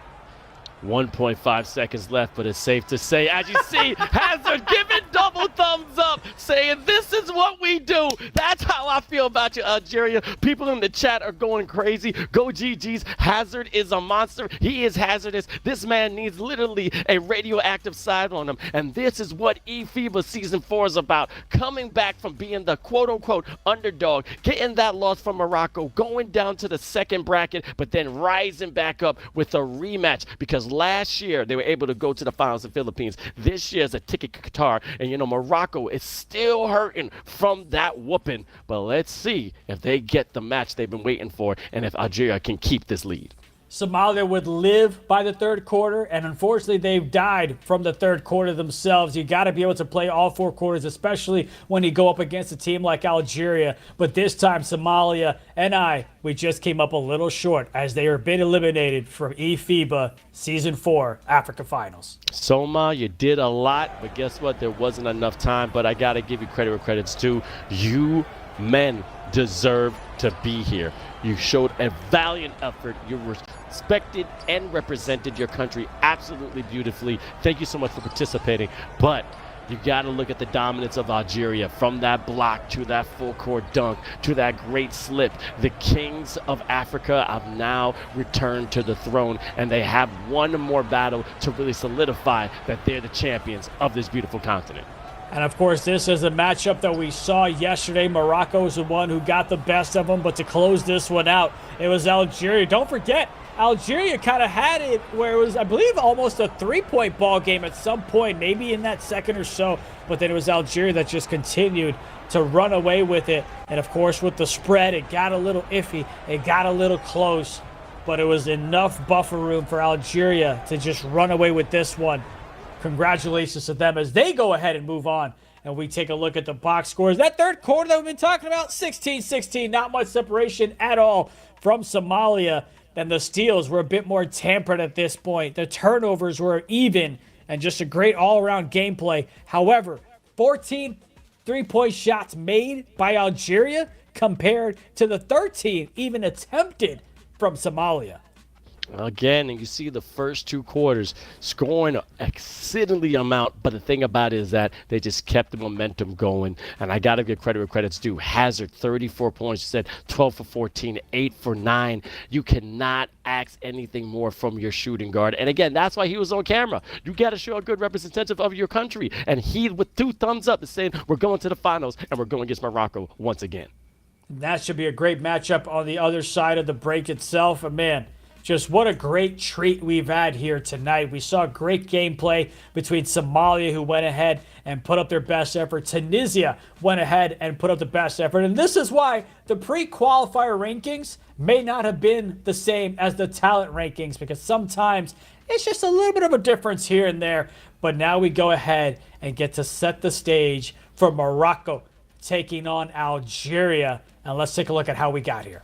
1.5 seconds left, but it's safe to say, as you see, Hazard giving double thumbs up, saying this is what we do. That's how I feel about you, Algeria. People in the chat are going crazy. Go GGs. Hazard is a monster. He is hazardous. This man needs literally a radioactive side on him. And this is what eFIBA Season 4 is about. Coming back from being the quote-unquote underdog, getting that loss from Morocco, going down to the second bracket, but then rising back up with a rematch, because last year they were able to go to the finals in Philippines. This year is a ticket to Qatar, and Morocco is still hurting from that whooping. But let's see if they get the match they've been waiting for and if Algeria can keep this lead. Somalia would live by the third quarter, and unfortunately, they've died from the third quarter themselves. You got to be able to play all four quarters, especially when you go up against a team like Algeria. But this time, Somalia and we just came up a little short as they are been eliminated from eFIBA Season 4 Africa Finals. Soma, you did a lot, but guess what? There wasn't enough time, but I got to give you credit where credit's due. You men deserve to be here. You showed a valiant effort. You respected and represented your country absolutely beautifully. Thank you so much for participating. But you got to look at the dominance of Algeria, from that block to that full court dunk to that great slip. The kings of Africa have now returned to the throne, and they have one more battle to really solidify that they're the champions of this beautiful continent. And of course, this is a matchup that we saw yesterday. Morocco was the one who got the best of them, but to close this one out, it was Algeria. Don't forget, Algeria kind of had it where it was, I believe, almost a three-point ball game at some point, maybe in that second or so, but then it was Algeria that just continued to run away with it. And of course, with the spread, it got a little iffy. It got a little close, but it was enough buffer room for Algeria to just run away with this one. Congratulations to them as they go ahead and move on. And we take a look at the box scores. That third quarter that we've been talking about, 16-16, not much separation at all from Somalia. And the steals were a bit more tempered at this point. The turnovers were even and just a great all-around gameplay. However, 14 three-point shots made by Algeria compared to the 13 even attempted from Somalia. Again, and you see the first two quarters scoring an exceedingly amount, but the thing about it is that they just kept the momentum going, and I got to give credit where credit's due. Hazard, 34 points, you said 12 for 14, 8 for 9. You cannot ask anything more from your shooting guard, and again, that's why he was on camera. You got to show a good representative of your country, and he, with 2 thumbs up, is saying, we're going to the finals, and we're going against Morocco once again. That should be a great matchup on the other side of the break itself, and man, just what a great treat we've had here tonight. We saw great gameplay between Somalia, who went ahead and put up their best effort. Tunisia went ahead and put up the best effort. And this is why the pre-qualifier rankings may not have been the same as the talent rankings, because sometimes it's just a little bit of a difference here and there. But now we go ahead and get to set the stage for Morocco taking on Algeria. And let's take a look at how we got here.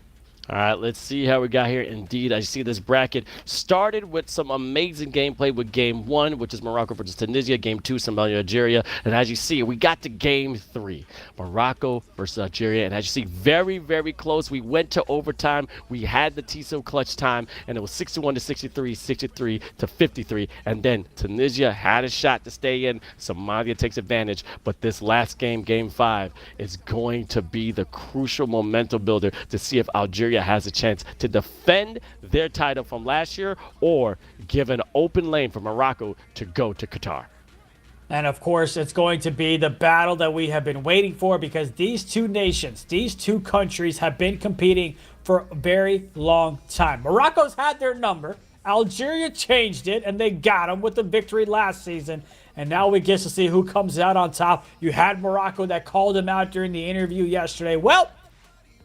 All right, let's see how we got here. Indeed, I see this bracket started with some amazing gameplay with Game 1, which is Morocco versus Tunisia. Game 2, Somalia, Algeria. And as you see, we got to Game 3, Morocco versus Algeria. And as you see, very, very close. We went to overtime. We had the TSO clutch time, and it was 61 to 63, 63 to 53. And then Tunisia had a shot to stay in. Somalia takes advantage. But this last game, Game 5, is going to be the crucial momentum builder to see if Algeria has a chance to defend their title from last year or give an open lane for Morocco to go to Qatar. And of course, it's going to be the battle that we have been waiting for, because these two nations, these two countries have been competing for a very long time. Morocco's had their number. Algeria changed it, and they got them with the victory last season. And now we get to see who comes out on top. You had Morocco that called him out during the interview yesterday. Well,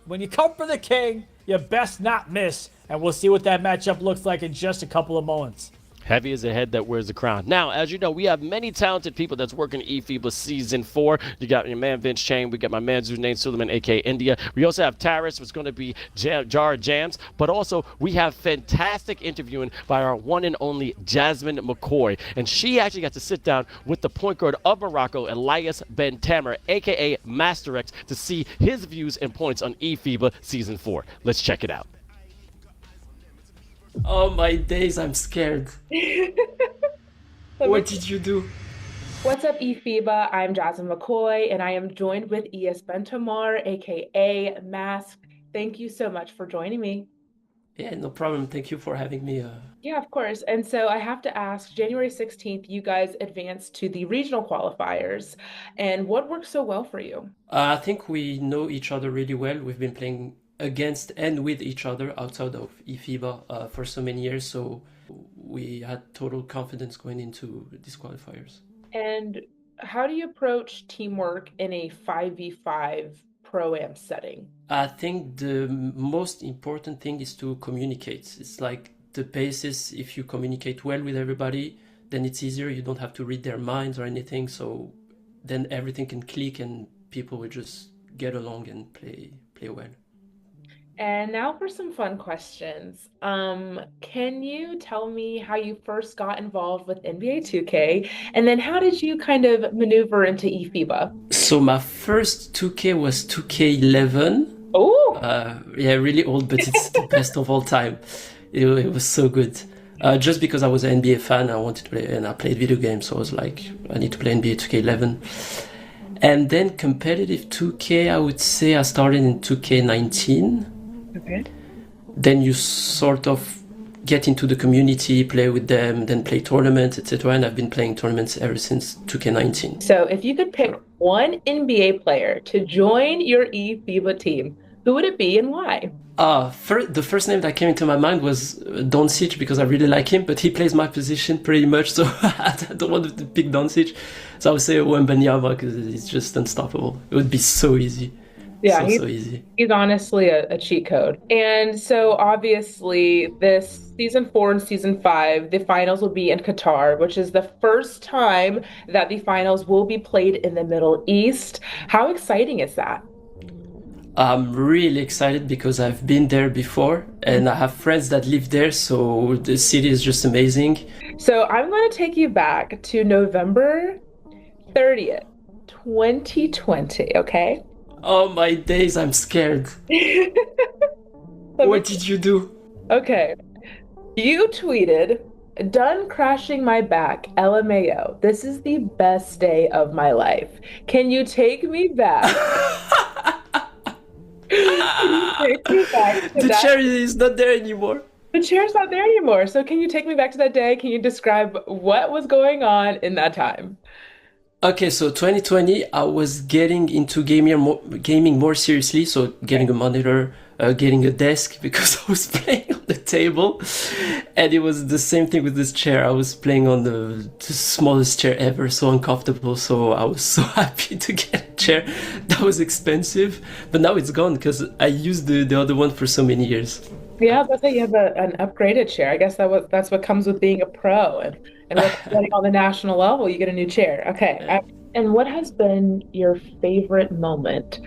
when you come for the king, you best not miss. And we'll see what that matchup looks like in just a couple of moments. Heavy is the head that wears the crown. Now, as you know, we have many talented people that's working eFIBA Season 4. You got your man Vince Chang. We got my man Zunaid, Suleman, a.k.a. India. We also have Taris, who's going to be Jar Jams. But also, we have fantastic interviewing by our one and only Jasmine McKoy. And she actually got to sit down with the point guard of Morocco, Elias Ben Tamer, a.k.a. Master X, to see his views and points on eFIBA Season 4. Let's check it out. Oh my days, I'm scared. What did you do? What's up, eFIBA? I'm Jasmine McKoy, and I am joined with Elias Ben Tamer, aka Mask. Thank you so much for joining me. Yeah, no problem. Thank you for having me. Yeah, of course. And so I have to ask, January 16th, you guys advanced to the regional qualifiers. And what worked so well for you? I think we know each other really well. We've been playing against and with each other outside of eFIBA for so many years, so we had total confidence going into these qualifiers. And how do you approach teamwork in a 5v5 pro-am setting? I think the most important thing is to communicate. It's like the paces. If you communicate well with everybody, then it's easier. You don't have to read their minds or anything. So then everything can click and people will just get along and play well. And now for some fun questions. Can you tell me how you first got involved with NBA 2K? And then how did you kind of maneuver into eFIBA? So my first 2K was 2K11. Oh, Yeah, really old, but it's the best of all time. It was so good. Just because I was an NBA fan, I wanted to play, and I played video games, so I was like, I need to play NBA 2K11. And then competitive 2K, I would say I started in 2K19. okay. Then you sort of get into the community, play with them, then play tournaments, etc. And I've been playing tournaments ever since 2K19. So if you could pick one NBA player to join your eFIBA team, who would it be and why? The first name that came into my mind was Doncic, because I really like him, but he plays my position pretty much, so I don't want to pick Doncic. So I would say Wembanyama, because he's just unstoppable. It would be so easy. Yeah, So easy. he's honestly a cheat code. And so obviously this season 4 and season 5, the finals will be in Qatar, which is the first time that the finals will be played in the Middle East. How exciting is that? I'm really excited because I've been there before and I have friends that live there, so the city is just amazing. So I'm going to take you back to November 30th, 2020, okay? Oh my days, I'm scared. What did you do? Okay. You tweeted, "Done crashing my back, LMAO. This is the best day of my life. Can you take me back?" The chair is not there anymore. The chair's not there anymore. So can you take me back to that day? Can you describe what was going on in that time? Okay, so 2020, I was getting into gaming more seriously. So getting a monitor, getting a desk, because I was playing on the table. And it was the same thing with this chair. I was playing on the smallest chair ever, so uncomfortable. So I was so happy to get a chair. That was expensive, but now it's gone because I used the other one for so many years. Yeah, that's why you have an upgraded chair. I guess that's what comes with being a pro and representing on the national level. You get a new chair. Okay. And what has been your favorite moment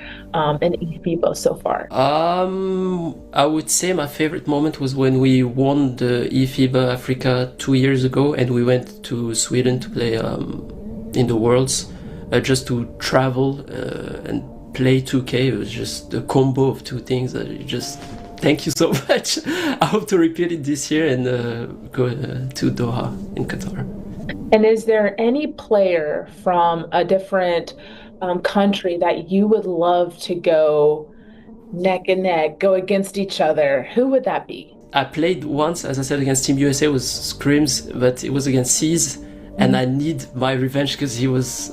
in eFIBA so far? I would say my favorite moment was when we won the eFIBA Africa 2 years ago, and we went to Sweden to play in the Worlds, just to travel and play 2K. It was just a combo of two things that you just. Thank you so much. I hope to repeat it this year and go to Doha in Qatar. And is there any player from a different country that you would love to go neck and neck, go against each other? Who would that be? I played once, as I said, against Team USA. It was scrims, but it was against C's, and I need my revenge because he was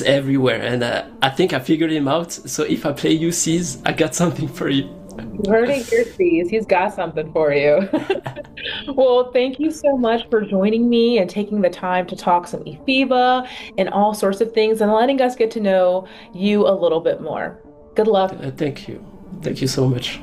everywhere, and I think I figured him out. So if I play you, C's, I got something for you. You heard it here, C's. He's got something for you. Well, thank you so much for joining me and taking the time to talk some eFIBA and all sorts of things and letting us get to know you a little bit more. Good luck. Thank you. Thank you so much.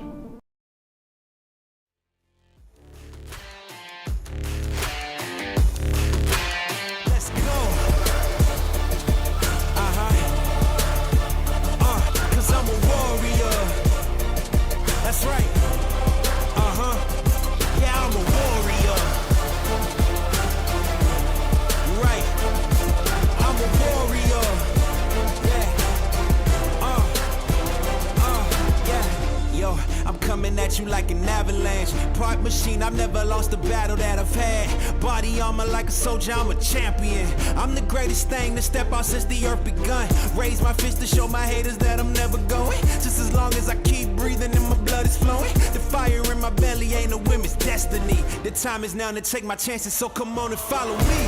At you like an avalanche, part machine. I've never lost a battle that I've had. Body armor like a soldier, I'm a champion. I'm the greatest thing to step out since the earth begun. Raise my fist to show my haters that I'm never going. Just as long as I keep breathing and my blood is flowing. The fire in my belly ain't a women's destiny. The time is now to take my chances, so come on and follow me.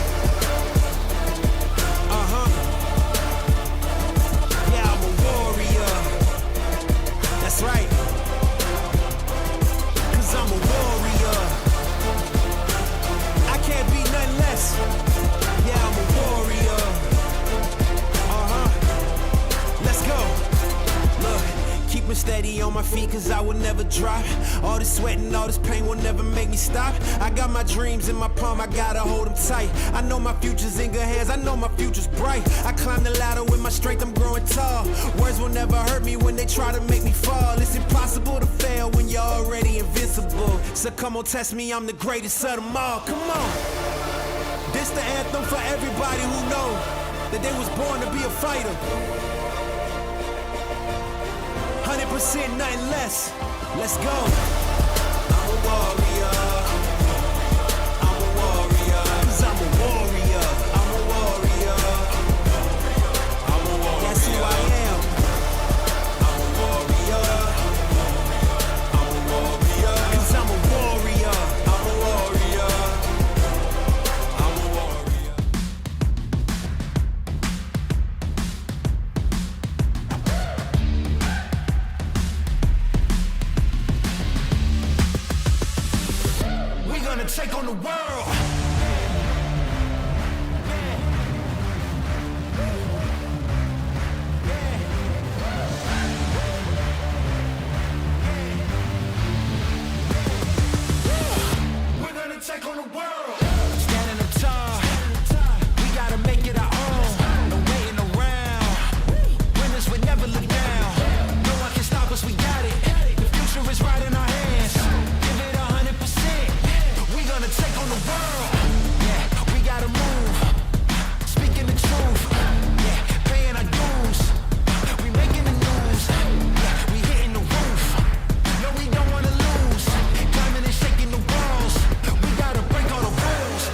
Yeah, I'm a warrior. That's right. I'm a warrior. I can't be nothing less. Yeah, I'm a warrior. Let's go. Look, keep me steady on my feet cause I will never drop. All this sweat and all this pain will never make me stop. I got my dreams in my palm, I gotta hold them tight. I know my future's in good hands, I know my future's bright. I climb the ladder with my strength, I'm growing tall. Words will never hurt me when they try to make me fall. It's impossible to fail when you're already invincible. So come on, test me, I'm the greatest of them all. Come on. This the anthem for everybody who know that they was born to be a fighter. 100%, nothing less. Let's go. I'm a warrior. I'm a warrior. 'Cause I'm a warrior. I'm a warrior. I'm a warrior. That's who I am. I'm a warrior. I'm a warrior. 'Cause I'm a warrior. I'm a warrior. I'm a warrior. We're gonna take on the world. We're gonna take on the world. Standing tall, we gotta make it our own. No waiting around. Winners would never look down. No one can stop us, we got it. The future is right in our hands. Give it 100%. We're gonna take on the world. Yeah, we gotta move. Speaking the truth. Yeah, paying our dues. We making the news. Yeah, we hitting the roof. No, we don't wanna lose. Climbing and shaking the walls. We gotta break all the rules.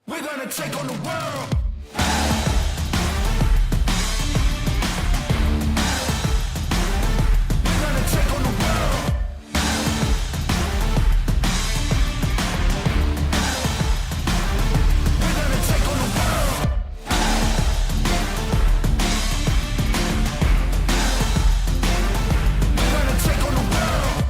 We're gonna take on the world. We're gonna take on the world. We're gonna take on the world. We're gonna take on the world.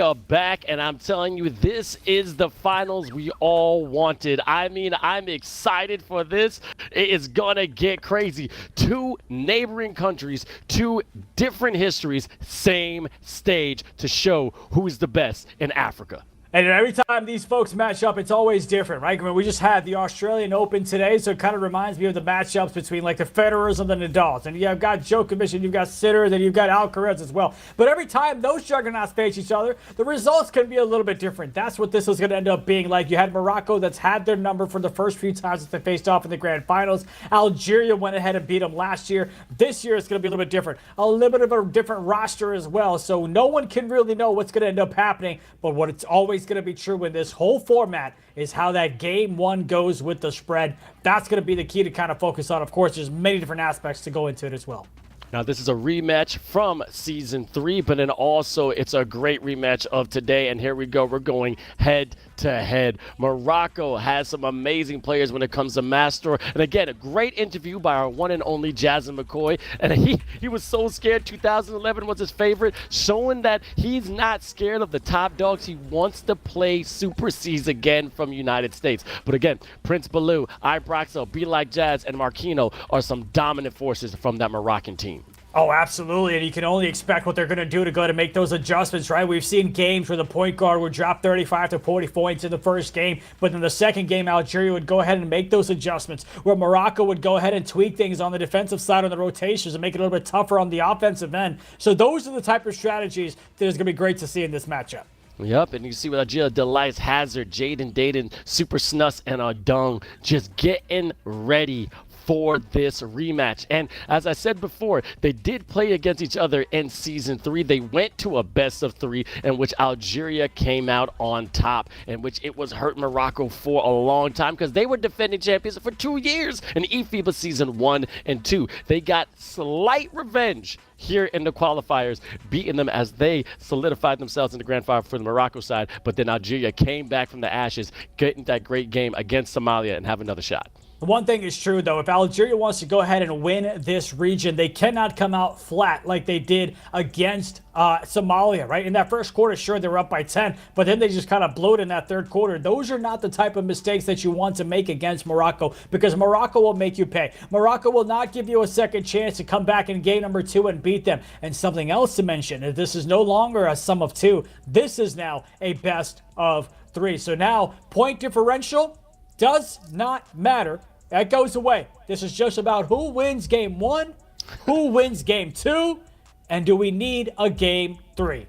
are back, and I'm telling you, this is the finals we all wanted. I mean, I'm excited for this. It is gonna get crazy. Two neighboring countries, two different histories, same stage to show who's the best in Africa. And every time these folks match up, it's always different, right? I mean, we just had the Australian Open today, so it kind of reminds me of the matchups between like the Federers and the Nadals. And you've got Djokovic, and you've got Sinner, then you've got Alcaraz as well. But every time those juggernauts face each other, the results can be a little bit different. That's what this is going to end up being like. You had Morocco that's had their number for the first few times that they faced off in the grand finals. Algeria went ahead and beat them last year. This year it's going to be a little bit different. A little bit of a different roster as well. So no one can really know what's going to end up happening. But what it's always going to be true in this whole format is how that game one goes with the spread. That's going to be the key to kind of focus on. Of course, there's many different aspects to go into it as well. Now, this is a rematch from Season 3, but then also it's a great rematch of today. And here we go. We're going head to head. Morocco has some amazing players when it comes to Master. And again, a great interview by our one and only Jasmine McKoy. And he was so scared. 2011 was his favorite, showing that he's not scared of the top dogs. He wants to play Super Cs again from United States. But again, Prince Baloo, Ibroxo, Be Like Jazz, and Marquino are some dominant forces from that Moroccan team. Oh, absolutely, and you can only expect what they're going to do to go to make those adjustments, right? We've seen games where the point guard would drop 35 to 40 points in the first game, but in the second game, Algeria would go ahead and make those adjustments, where Morocco would go ahead and tweak things on the defensive side on the rotations and make it a little bit tougher on the offensive end. So those are the type of strategies that is going to be great to see in this matchup. Yep, and you see with Algeria, Delights, Hazard, Jaden, Dayton, Super Snus, and Dung just getting ready for this rematch. And as I said before, they did play against each other in Season 3. They went to a best of 3 in which Algeria came out on top, in which it was hurt Morocco for a long time because they were defending champions for 2 years in eFIBA Season 1 and 2. They got slight revenge here in the qualifiers, beating them as they solidified themselves in the grand final for the Morocco side. But then Algeria came back from the ashes, getting that great game against Somalia and have another shot. One thing is true, though. If Algeria wants to go ahead and win this region, they cannot come out flat like they did against Somalia, right? In that first quarter, sure, they were up by 10, but then they just kind of blew it in that third quarter. Those are not the type of mistakes that you want to make against Morocco, because Morocco will make you pay. Morocco will not give you a second chance to come back in game number 2 and beat them. And something else to mention, is this is no longer a sum of 2. This is now a best of 3. So now, point differential does not matter. That goes away. This is just about who wins game 1, who wins game 2, and do we need a game 3?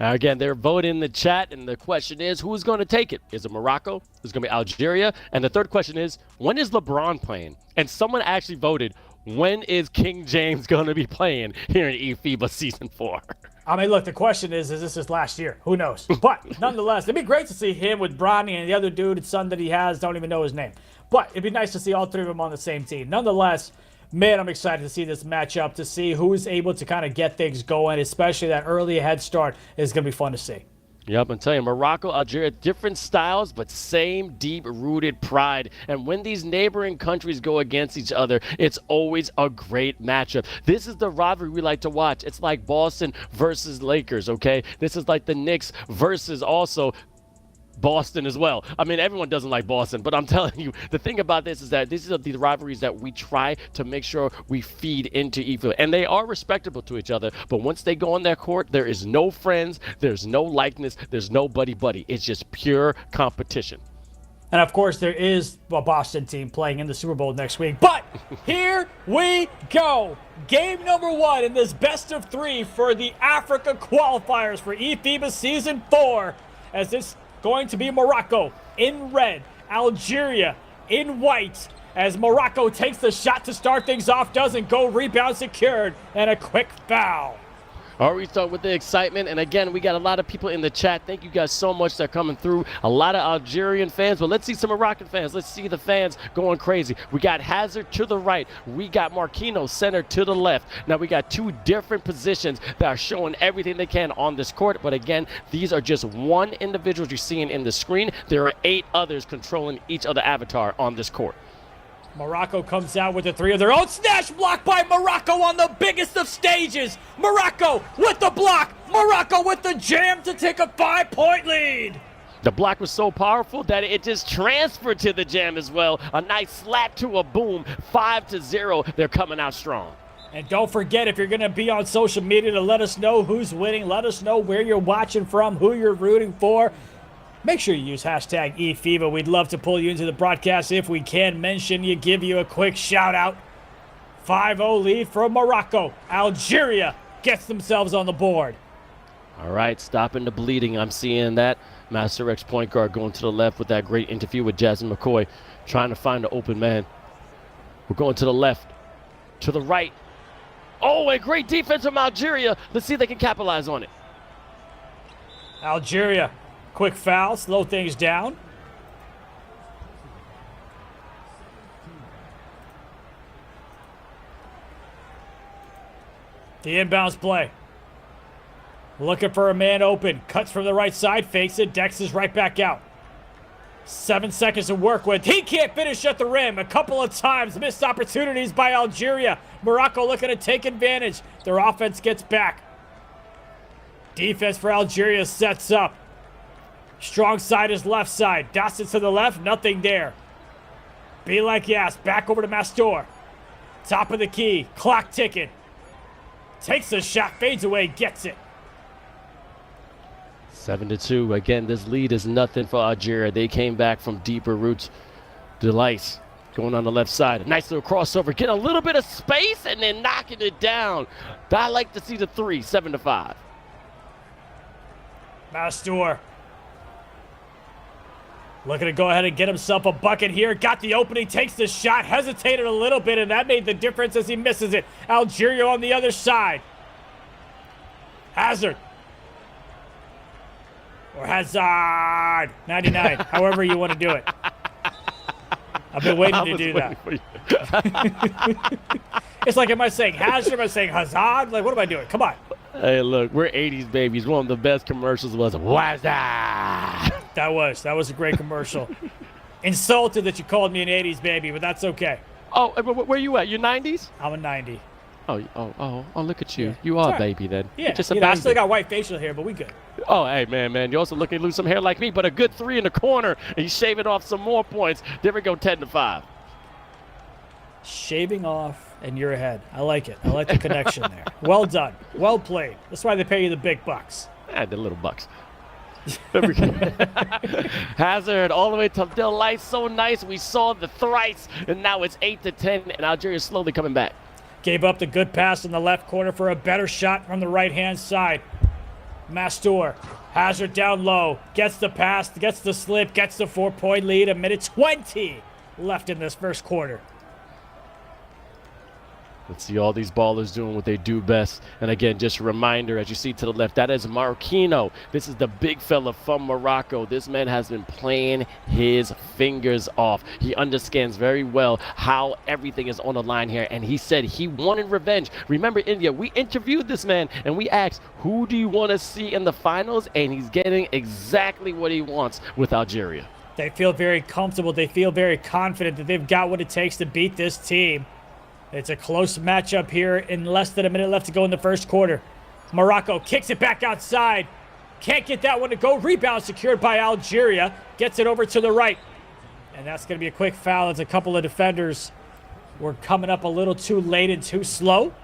Now again, they're voting in the chat, and the question is, who's going to take it? Is it Morocco? Is it going to be Algeria? And the third question is, when is LeBron playing? And someone actually voted, when is King James going to be playing here in eFIBA Season 4? I mean, look, the question is this his last year? Who knows? But nonetheless, it'd be great to see him with Bronny and the other dude, son that he has, don't even know his name. But it'd be nice to see all three of them on the same team. Nonetheless, man, I'm excited to see this matchup, to see who's able to kind of get things going, especially that early head start is going to be fun to see. Yep, I'm telling you, Morocco, Algeria, different styles, but same deep-rooted pride. And when these neighboring countries go against each other, it's always a great matchup. This is the rivalry we like to watch. It's like Boston versus Lakers, okay? This is like the Knicks versus also Boston as well. I mean, everyone doesn't like Boston, but I'm telling you, the thing about this is that these are the rivalries that we try to make sure we feed into eFIBA. And they are respectable to each other, but once they go on their court, there is no friends, there's no likeness, there's no buddy-buddy. It's just pure competition. And of course, there is a Boston team playing in the Super Bowl next week. But here we go. Game number 1 in this best of 3 for the Africa Qualifiers for eFIBA Season 4. As this going to be Morocco in red, Algeria in white, as Morocco takes the shot to start things off, doesn't go, rebound secured, and a quick foul. All right, we start with the excitement, and again, we got a lot of people in the chat. Thank you guys so much. They're coming through. A lot of Algerian fans, but let's see some Moroccan fans. Let's see the fans going crazy. We got Hazard to the right. We got Marquino center to the left. Now we got two different positions that are showing everything they can on this court, but again, these are just one individual you're seeing in the screen. There are 8 others controlling each other avatar on this court. Morocco comes out with a three of their own. Snatch block by Morocco on the biggest of stages. Morocco with the block. Morocco with the jam to take a 5-point lead. The block was so powerful that it just transferred to the jam as well. A nice slap to a boom, 5-0. They're coming out strong. And don't forget, if you're going to be on social media to let us know who's winning, let us know where you're watching from, who you're rooting for. Make sure you use hashtag eFIBA. We'd love to pull you into the broadcast if we can mention you, give you a quick shout out. 5-0 lead for Morocco. Algeria gets themselves on the board. All right, stopping the bleeding. I'm seeing that. Master X point guard going to the left with that great interview with Jasmine McKoy, trying to find an open man. We're going to the left, to the right. Oh, and great defense from Algeria. Let's see if they can capitalize on it. Algeria, quick foul, slow things down. The inbounds play. Looking for a man open. Cuts from the right side, fakes it, decks is right back out. 7 seconds to work with. He can't finish at the rim. A couple of times, missed opportunities by Algeria. Morocco looking to take advantage. Their offense gets back. Defense for Algeria sets up. Strong side is left side. Dots it to the left, nothing there. Be like yes, back over to Mastor. Top of the key, clock ticking. Takes a shot, fades away, gets it. 7-2. Again, this lead is nothing for Algeria. They came back from deeper roots. Delice going on the left side. A nice little crossover. Get a little bit of space and then knocking it down. I like to see the three. 7-5. Mastor. Looking to go ahead and get himself a bucket here. Got the opening, takes the shot, hesitated a little bit, and that made the difference as he misses it. Algeria on the other side. Hazard. Or Hazard. 99, however you want to do it. I've been waiting to do that. It's like, am I saying Hazard? Am I saying Hazard? Like, what am I doing? Come on. Hey, look, we're 80s babies. One of the best commercials was What's that? That was a great commercial. Insulted that you called me an 80s baby, but that's okay. Oh, where you at? You're 90s? I'm a 90. Oh, look at you. Yeah. You are a It's all right. baby then. Yeah, Just a I baby. still got white facial hair, but we good. Oh, hey, man. You're also looking to lose some hair like me, but a good three in the corner, and he's shaving off some more points. There we go, 10-5. Shaving off, and you're ahead. I like it. I like the connection there. Well done. Well played. That's why they pay you the big bucks. The little bucks. Hazard all the way to Delight. So nice. We saw the thrice, and now it's 8-10, and Algeria's slowly coming back. Gave up the good pass in the left corner for a better shot from the right-hand side. Mastor. Hazard down low. Gets the pass, gets the slip, gets the 4-point lead. 1:20 left in this first quarter. Let's see all these ballers doing what they do best. And again, just a reminder, as you see to the left, that is Marquinhos. This is the big fella from Morocco. This man has been playing his fingers off. He understands very well how everything is on the line here. And he said he wanted revenge. Remember, India, we interviewed this man and we asked, who do you want to see in the finals? And he's getting exactly what he wants with Algeria. They feel very comfortable. They feel very confident that they've got what it takes to beat this team. It's a close matchup here in less than a minute left to go in the first quarter. Morocco kicks it back outside. Can't get that one to go. Rebound secured by Algeria. Gets it over to the right. And that's going to be a quick foul as a couple of defenders were coming up a little too late and too slow.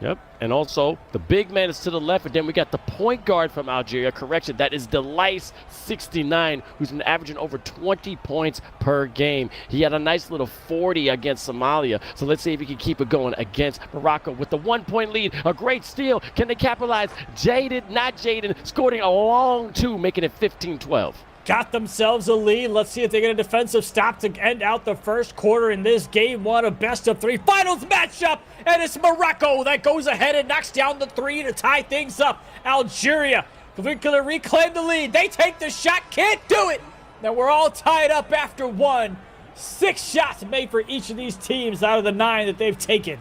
Yep, and also the big man is to the left, and then we got the point guard from Algeria. Correction, that is Delice, 69, who's been averaging over 20 points per game. He had a nice little 40 against Somalia, so let's see if he can keep it going against Morocco with the 1-point lead. A great steal. Can they capitalize? Jaden, scoring a long two, making it 15-12. Got themselves a lead. Let's see if they get a defensive stop to end out the first quarter in this game one of best of three finals matchup. And it's Morocco that goes ahead and knocks down the three to tie things up. Algeria going to reclaim the lead. They take the shot. Can't do it. Now we're all tied up after one. 6 shots made for each of these teams out of the 9 that they've taken.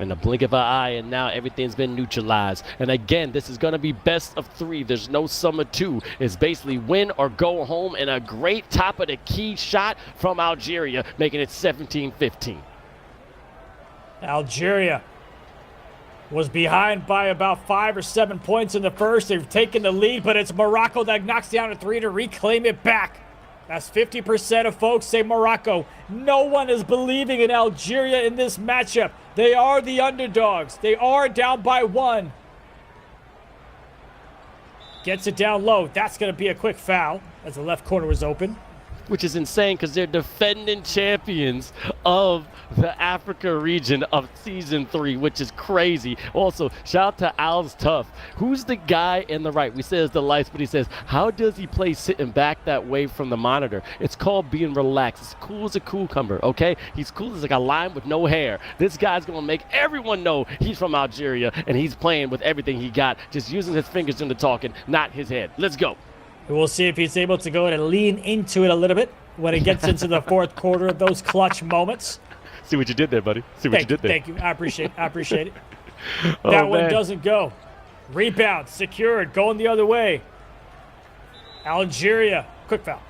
in the blink of an eye, and now everything's been neutralized. And again, this is going to be best of 3. There's no sum of 2. It's basically win or go home, and a great top of the key shot from Algeria, making it 17-15. Algeria was behind by about 5 or 7 points in the first. They've taken the lead, but it's Morocco that knocks down a 3 to reclaim it back. That's 50% of folks say Morocco. No one is believing in Algeria in this matchup. They are the underdogs. They are down by 1. Gets it down low. That's going to be a quick foul as the left corner was open. Which is insane because they're defending champions of the Africa region of Season 3, which is crazy. Also, shout out to Al's Tough. Who's the guy in the right? We say it's the lights, but he says, how does he play sitting back that way from the monitor? It's called being relaxed. It's cool as a cucumber, okay? He's cool as like a lime with no hair. This guy's going to make everyone know he's from Algeria, and he's playing with everything he got, just using his fingers in the talking, not his head. Let's go. We'll see if he's able to go and lean into it a little bit when it gets into the fourth quarter of those clutch moments. See what you did there, buddy. See what you did there. Thank you. I appreciate it. That one doesn't go. Rebound, secured, going the other way. Algeria, quick foul.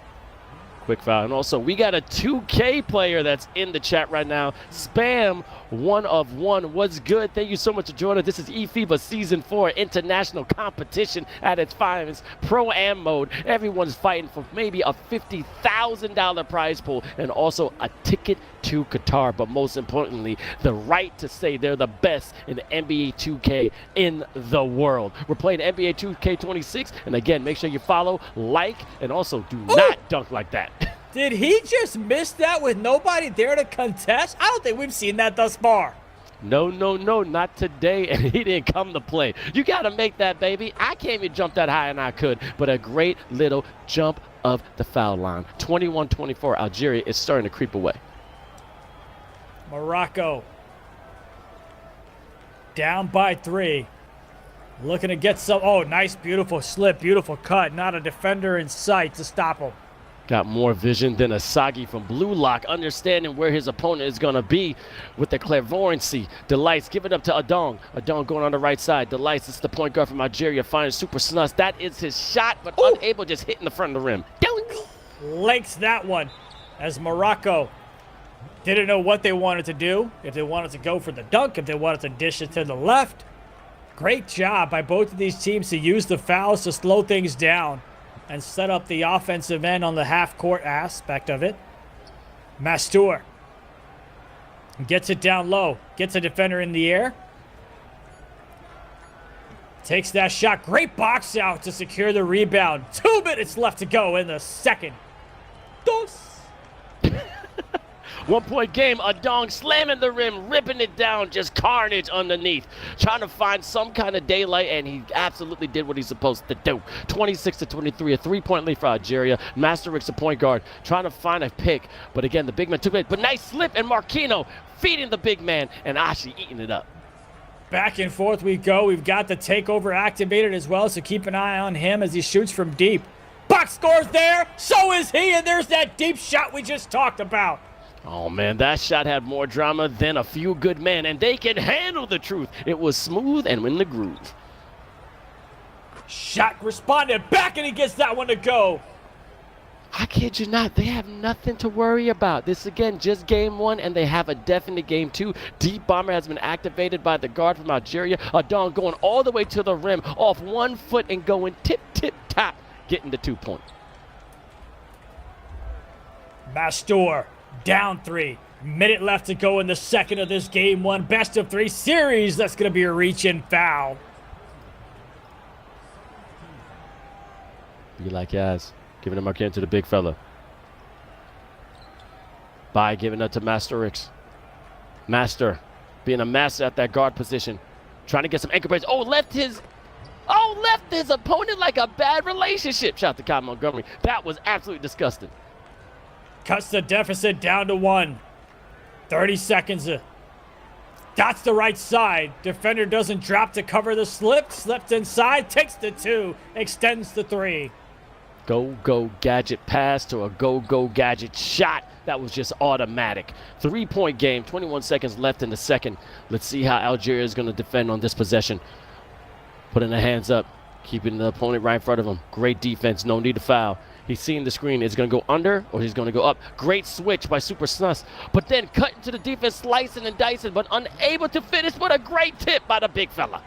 Quick foul. And also, we got a 2K player that's in the chat right now. Spam 1 of 1. What's good? Thank you so much for joining. This is eFIBA Season 4 international competition at its finest. Pro-Am mode. Everyone's fighting for maybe a $50,000 prize pool and also a ticket to Qatar. But most importantly, the right to say they're the best in the NBA 2K in the world. We're playing NBA 2K26. And again, make sure you follow, like, and also do not dunk like that. Did he just miss that with nobody there to contest? I don't think we've seen that thus far. No, not today, and he didn't come to play. You got to make that, baby. I can't even jump that high, and I could, but a great little jump of the foul line. 21-24, Algeria is starting to creep away. Morocco down by 3. Looking to get some. Oh, nice, beautiful slip, beautiful cut. Not a defender in sight to stop him. Got more vision than Asagi from Blue Lock, understanding where his opponent is going to be with the clairvoyancy. Delights, give it up to Adong. Adong going on the right side. Delights, it's the point guard from Algeria, finding Super Snus. That is his shot, but unable, just hitting the front of the rim. Links that one as Morocco didn't know what they wanted to do. If they wanted to go for the dunk, if they wanted to dish it to the left. Great job by both of these teams to use the fouls to slow things down and set up the offensive end on the half-court aspect of it. Mastour gets it down low, gets a defender in the air. Takes that shot. Great box out to secure the rebound. 2 minutes left to go in the second. Dos. 1 point game, Adong slamming the rim, ripping it down, just carnage underneath. Trying to find some kind of daylight, and he absolutely did what he's supposed to do. 26-23, a 3-point lead for Algeria. Masterix, the point guard, trying to find a pick. But again, the big man took it. But nice slip, and Marquinhos feeding the big man, and Ashi eating it up. Back and forth we go. We've got the takeover activated as well, so keep an eye on him as he shoots from deep. Box scores there, so is he, and there's that deep shot we just talked about. Oh, man, that shot had more drama than a few good men, and they can handle the truth. It was smooth and in the groove. Shot responded back, and he gets that one to go. I kid you not, they have nothing to worry about. This, again, just game 1, and they have a definite game 2. Deep bomber has been activated by the guard from Algeria. Adon going all the way to the rim, off 1 foot and going tip-tip-top, getting the 2 point. Mastour. Down 3. Minute left to go in the second of this game 1 best of 3 series. That's going to be a reach-in foul. You like Yaz. Giving him again to the big fella. By giving up to Masterix. Master being a master at that guard position. Trying to get some ankle breaks. Left his opponent like a bad relationship. Shout out to Kyle Montgomery. That was absolutely disgusting. Cuts the deficit down to 1. 30 seconds. That's the right side. Defender doesn't drop to cover the slip. Slipped inside. Takes the 2. Extends the 3. Go gadget pass to a go gadget shot That was just automatic. 3-point game, 21 seconds left in the second. Let's see how Algeria is going to defend on this possession. Putting the hands up, keeping the opponent right in front of him. Great defense, no need to foul. He's seeing the screen. Is going to go under or he's going to go up. Great switch by Super Snus. But then cut into the defense, slicing and dicing, but unable to finish. But a great tip by the big fella.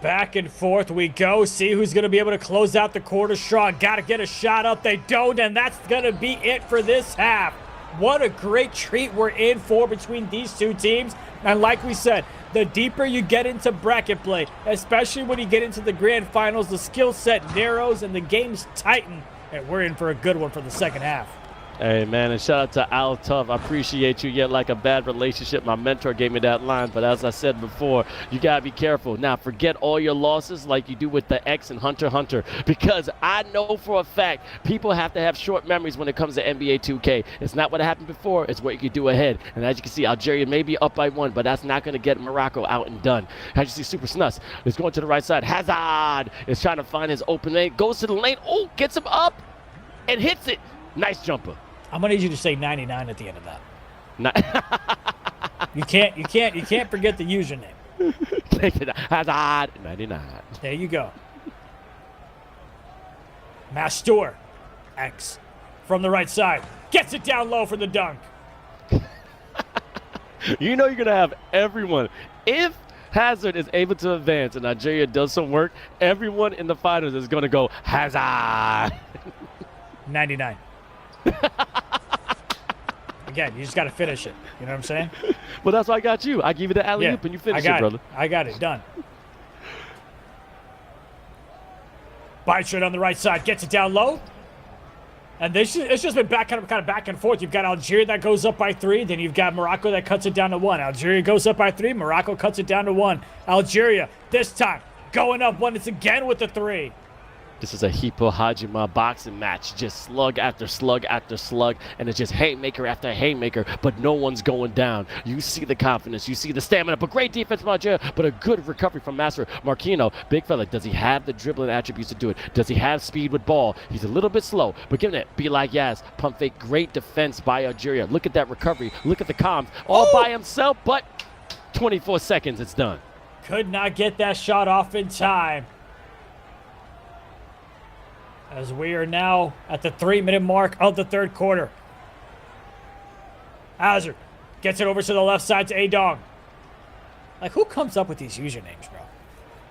Back and forth we go. See who's going to be able to close out the quarter strong. Got to get a shot up. They don't, and that's going to be it for this half. What a great treat we're in for between these two teams. And like we said, the deeper you get into bracket play, especially when you get into the grand finals, the skill set narrows and the games tighten. And we're in for a good one for the second half. Hey, man, and shout out to Al Tough. I appreciate you. Yet like a bad relationship. My mentor gave me that line, but as I said before, you got to be careful. Now, forget all your losses like you do with the X and Hunter x Hunter, because I know for a fact people have to have short memories when it comes to NBA 2K. It's not what happened before. It's what you can do ahead. And as you can see, Algeria may be up by 1, but that's not going to get Morocco out and done. As you see, Super Snus is going to the right side. Hazard is trying to find his open lane. Goes to the lane. Oh, gets him up and hits it. Nice jumper. I'm gonna need you to say 99 at the end of that. You can't forget the username. Hazard 99. There you go. Mastur X from the right side gets it down low for the dunk. You know you're gonna have everyone. If Hazard is able to advance and Algeria does some work, everyone in the finals is gonna go Hazard 99. Again, you just got to finish it. You know what I'm saying? Well, that's why I got you. I give you the alley-oop and you finish it, brother. I got it. Done. Bichet on the right side gets it down low. And it's just been kind of back and forth. You've got Algeria that goes up by 3. Then you've got Morocco that cuts it down to 1. Algeria goes up by 3. Morocco cuts it down to 1. Algeria, this time, going up once again with the 3. This is a Hippo Hajima boxing match. Just slug after slug after slug. And it's just haymaker after haymaker. But no one's going down. You see the confidence. You see the stamina. But great defense from Algeria. But a good recovery from Master Marquino. Big fella. Does he have the dribbling attributes to do it? Does he have speed with ball? He's a little bit slow. But giving it. Be like Yaz. Pump fake. Great defense by Algeria. Look at that recovery. Look at the comms. All by himself. But 24 seconds. It's done. Could not get that shot off in time. As we are now at the 3-minute mark of the third quarter. Hazard gets it over to the left side to Adong. Like, who comes up with these usernames, bro?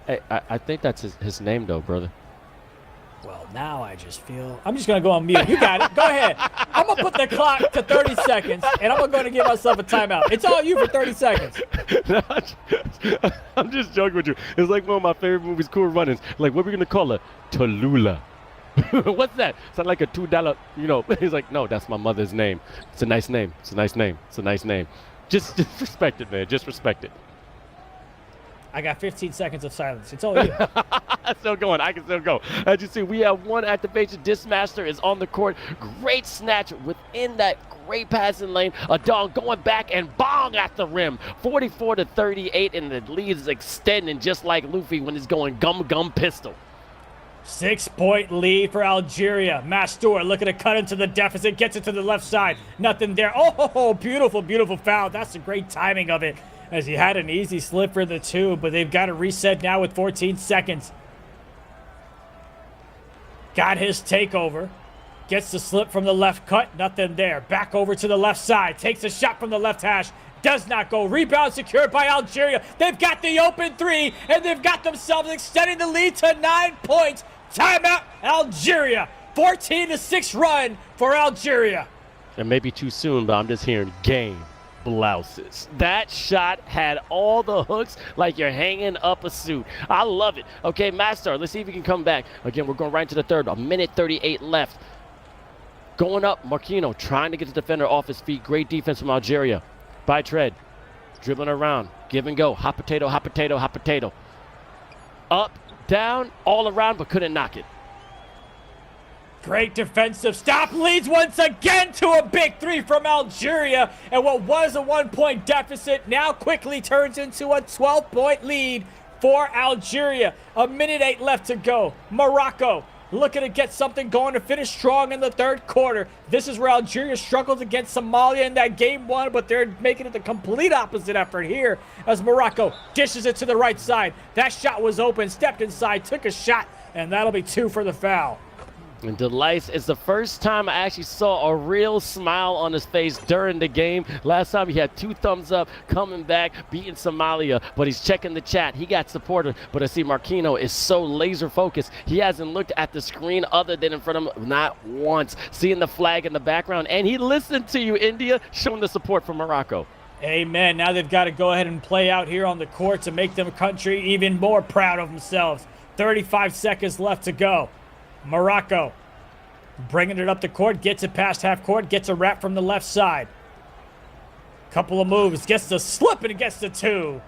Hey, I think that's his name, though, brother. Well, now I just feel... I'm just going to go on mute. You got it. Go ahead. I'm going to put the clock to 30 seconds, and I'm going to give myself a timeout. It's all you for 30 seconds. I'm just joking with you. It's like one of my favorite movies, Cool Runnings. Like, what are we going to call it? Tallulah. What's that? Sound like a $2, you know. He's like, no, that's my mother's name. It's a nice name. It's a nice name. It's a nice name. Just respect it, man. Just respect it. I got 15 seconds of silence. It's all you. Still going. I can still go. As you see, we have one activation. Dismaster is on the court. Great snatch within that great passing lane. A dog going back and bong at the rim. 44-38, and the lead is extending just like Luffy when he's going gum pistol. 6-point lead for Algeria. Mastur looking to cut into the deficit. Gets it to the left side. Nothing there. Oh, beautiful, beautiful foul. That's the great timing of it, as he had an easy slip for the 2, but they've got to reset now with 14 seconds. Got his takeover. Gets the slip from the left cut. Nothing there. Back over to the left side. Takes a shot from the left hash. Does not go. Rebound secured by Algeria. They've got the open 3, and they've got themselves extending the lead to 9 points. Timeout, Algeria. 14-6 run for Algeria. It may be too soon, but I'm just hearing game blouses. That shot had all the hooks like you're hanging up a suit. I love it. Okay, Master, let's see if he can come back. Again, we're going right into the third. A minute 38 left. Going up, Marquino trying to get the defender off his feet. Great defense from Algeria. By Tread. Dribbling around. Give and go. Hot potato, hot potato, hot potato. Up, down, all around, but couldn't knock it. Great defensive stop. Leads once again to a big 3 from Algeria. And what was a 1-point deficit now quickly turns into a 12-point lead for Algeria. A minute 8 left to go. Morocco looking to get something going to finish strong in the third quarter. This is where Algeria struggled against Somalia in that game one, but they're making it the complete opposite effort here as Morocco dishes it to the right side. That shot was open, stepped inside, took a shot, and that'll be 2 for the foul. And Delice is the first time I actually saw a real smile on his face during the game. Last time he had 2 thumbs up, coming back, beating Somalia, but he's checking the chat. He got supported, but I see Marquino is so laser focused. He hasn't looked at the screen other than in front of him, not once. Seeing the flag in the background, and he listened to you, India, showing the support for Morocco. Amen. Now they've got to go ahead and play out here on the court to make their country even more proud of themselves. 35 seconds left to go. Morocco bringing it up the court, gets it past half court, gets a wrap from the left side. Couple of moves, gets the slip and gets the 2.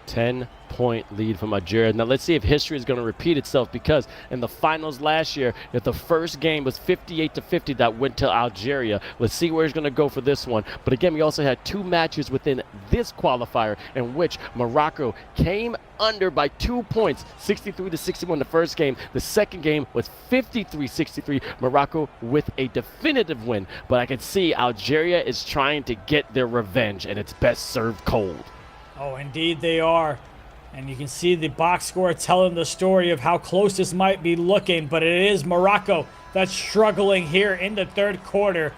10-point lead from Algeria. Now let's see if history is going to repeat itself, because in the finals last year, if the first game was 58-50, that went to Algeria. Let's see where he's going to go for this one. But again, we also had 2 matches within this qualifier in which Morocco came under by 2 points, 63-61 the first game. The second game was 53-63, Morocco with a definitive win. But I can see Algeria is trying to get their revenge, and it's best served cold. Oh, indeed they are. And you can see the box score telling the story of how close this might be looking. But it is Morocco that's struggling here in the third quarter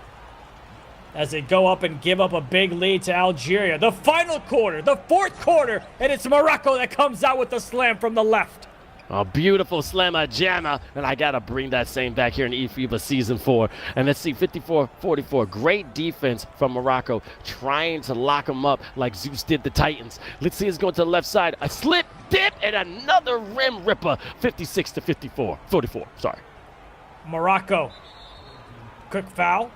as they go up and give up a big lead to Algeria. The final quarter, the fourth quarter, and it's Morocco that comes out with the slam from the left. A beautiful slammer jammer, and I got to bring that same back here in eFIBA Season 4. And let's see, 54-44. Great defense from Morocco, trying to lock them up like Zeus did the Titans. Let's see, it's going to the left side. A slip, dip, and another rim ripper. 56-44. Sorry. Morocco. Quick foul.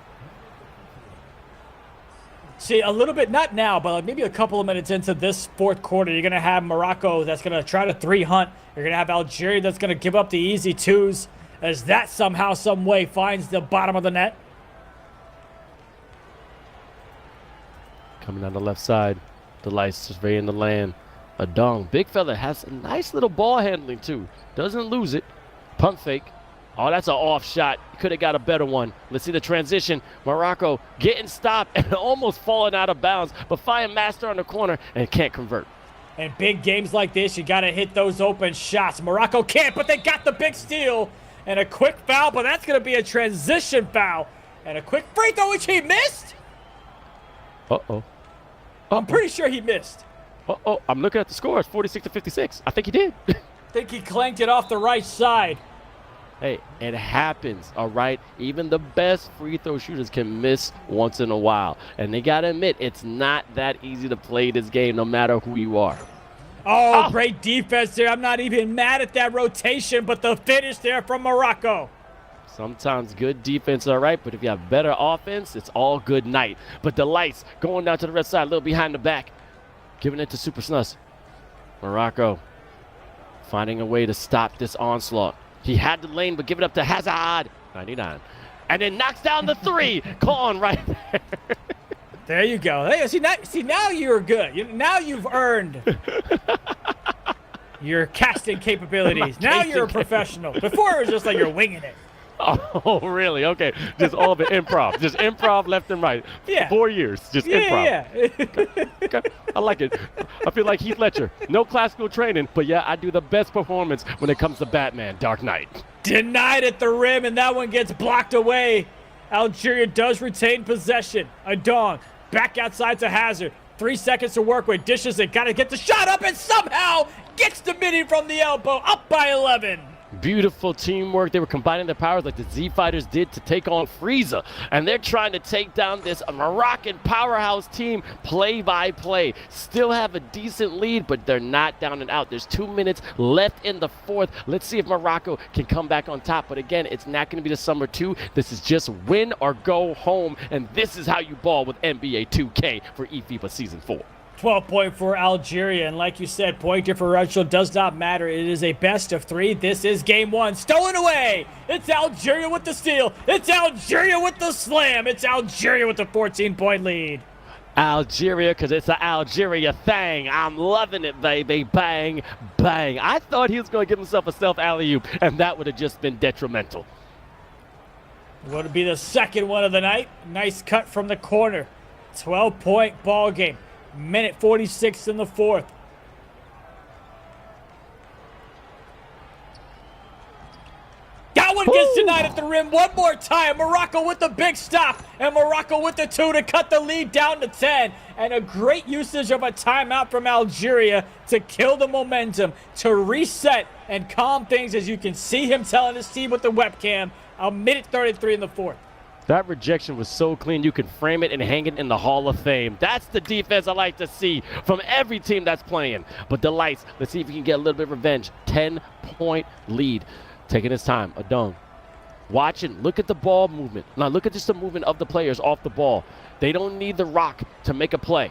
See, a little bit, not now, but like maybe a couple of minutes into this fourth quarter, you're going to have Morocco that's going to try to 3-hunt. You're going to have Algeria that's going to give up the easy 2s as that somehow, some way finds the bottom of the net. Coming down the left side, the lights surveying the land. A dong. Big fella has a nice little ball handling too. Doesn't lose it. Pump fake. Oh, that's an off shot. Could have got a better one. Let's see the transition. Morocco getting stopped and almost falling out of bounds, but find Master on the corner and can't convert. In big games like this, you got to hit those open shots. Morocco can't, but they got the big steal. And a quick foul, but that's going to be a transition foul. And a quick free throw, which he missed. Uh-oh. I'm pretty sure he missed. Uh-oh. I'm looking at the score. It's 46-56. I think he did. I think he clanked it off the right side. Hey, it happens, all right? Even the best free throw shooters can miss once in a while. And they got to admit, it's not that easy to play this game no matter who you are. Oh, great defense there. I'm not even mad at that rotation, but the finish there from Morocco. Sometimes good defense, all right, but if you have better offense, it's all good night. But the lights going down to the red side, a little behind the back. Giving it to Super Snus. Morocco finding a way to stop this onslaught. He had the lane, but give it up to Hazard. 99. And then knocks down the 3. Con right there. There you go. Hey, see, now you're good. Now you've earned your casting capabilities. Now you're a professional. Before it was just like you're winging it. Oh, really? Okay. Just all of it improv. Just improv left and right. Yeah. 4 years. Just improv. Yeah. Okay. I like it. I feel like Heath Ledger. No classical training, but yeah, I do the best performance when it comes to Batman, Dark Knight. Denied at the rim, and that one gets blocked away. Algeria does retain possession. A dong. Back outside to Hazard. 3 seconds to work with. Dishes it. Got to get the shot up, and somehow gets the mini from the elbow. Up by 11. Beautiful teamwork. They were combining their powers like the Z Fighters did to take on Frieza. And they're trying to take down this Moroccan powerhouse team play by play. Still have a decent lead, but they're not down and out. There's 2 minutes left in the fourth. Let's see if Morocco can come back on top. But again, it's not going to be the summer 2. This is just win or go home. And this is how you ball with NBA 2K for eFIBA Season 4. 12-point for Algeria, and like you said, point differential does not matter. It is a best of 3. This is game 1. Stolen away. It's Algeria with the steal. It's Algeria with the slam. It's Algeria with the 14-point lead. Algeria, because it's an Algeria thing. I'm loving it, baby. Bang, bang. I thought he was going to give himself a self alley-oop, and that would have just been detrimental. Would be the second one of the night. Nice cut from the corner. 12-point ball game. Minute 46 in the fourth. That one gets denied at the rim one more time. Morocco with the big stop, and Morocco with the 2 to cut the lead down to 10. And a great usage of a timeout from Algeria to kill the momentum, to reset and calm things, as you can see him telling his team with the webcam. A minute 33 in the fourth. That rejection was so clean, you can frame it and hang it in the Hall of Fame. That's the defense I like to see from every team that's playing. But the Lights, let's see if we can get a little bit of revenge. 10-point lead. Taking his time, Adong. Watching, look at the ball movement. Now look at just the movement of the players off the ball. They don't need the rock to make a play.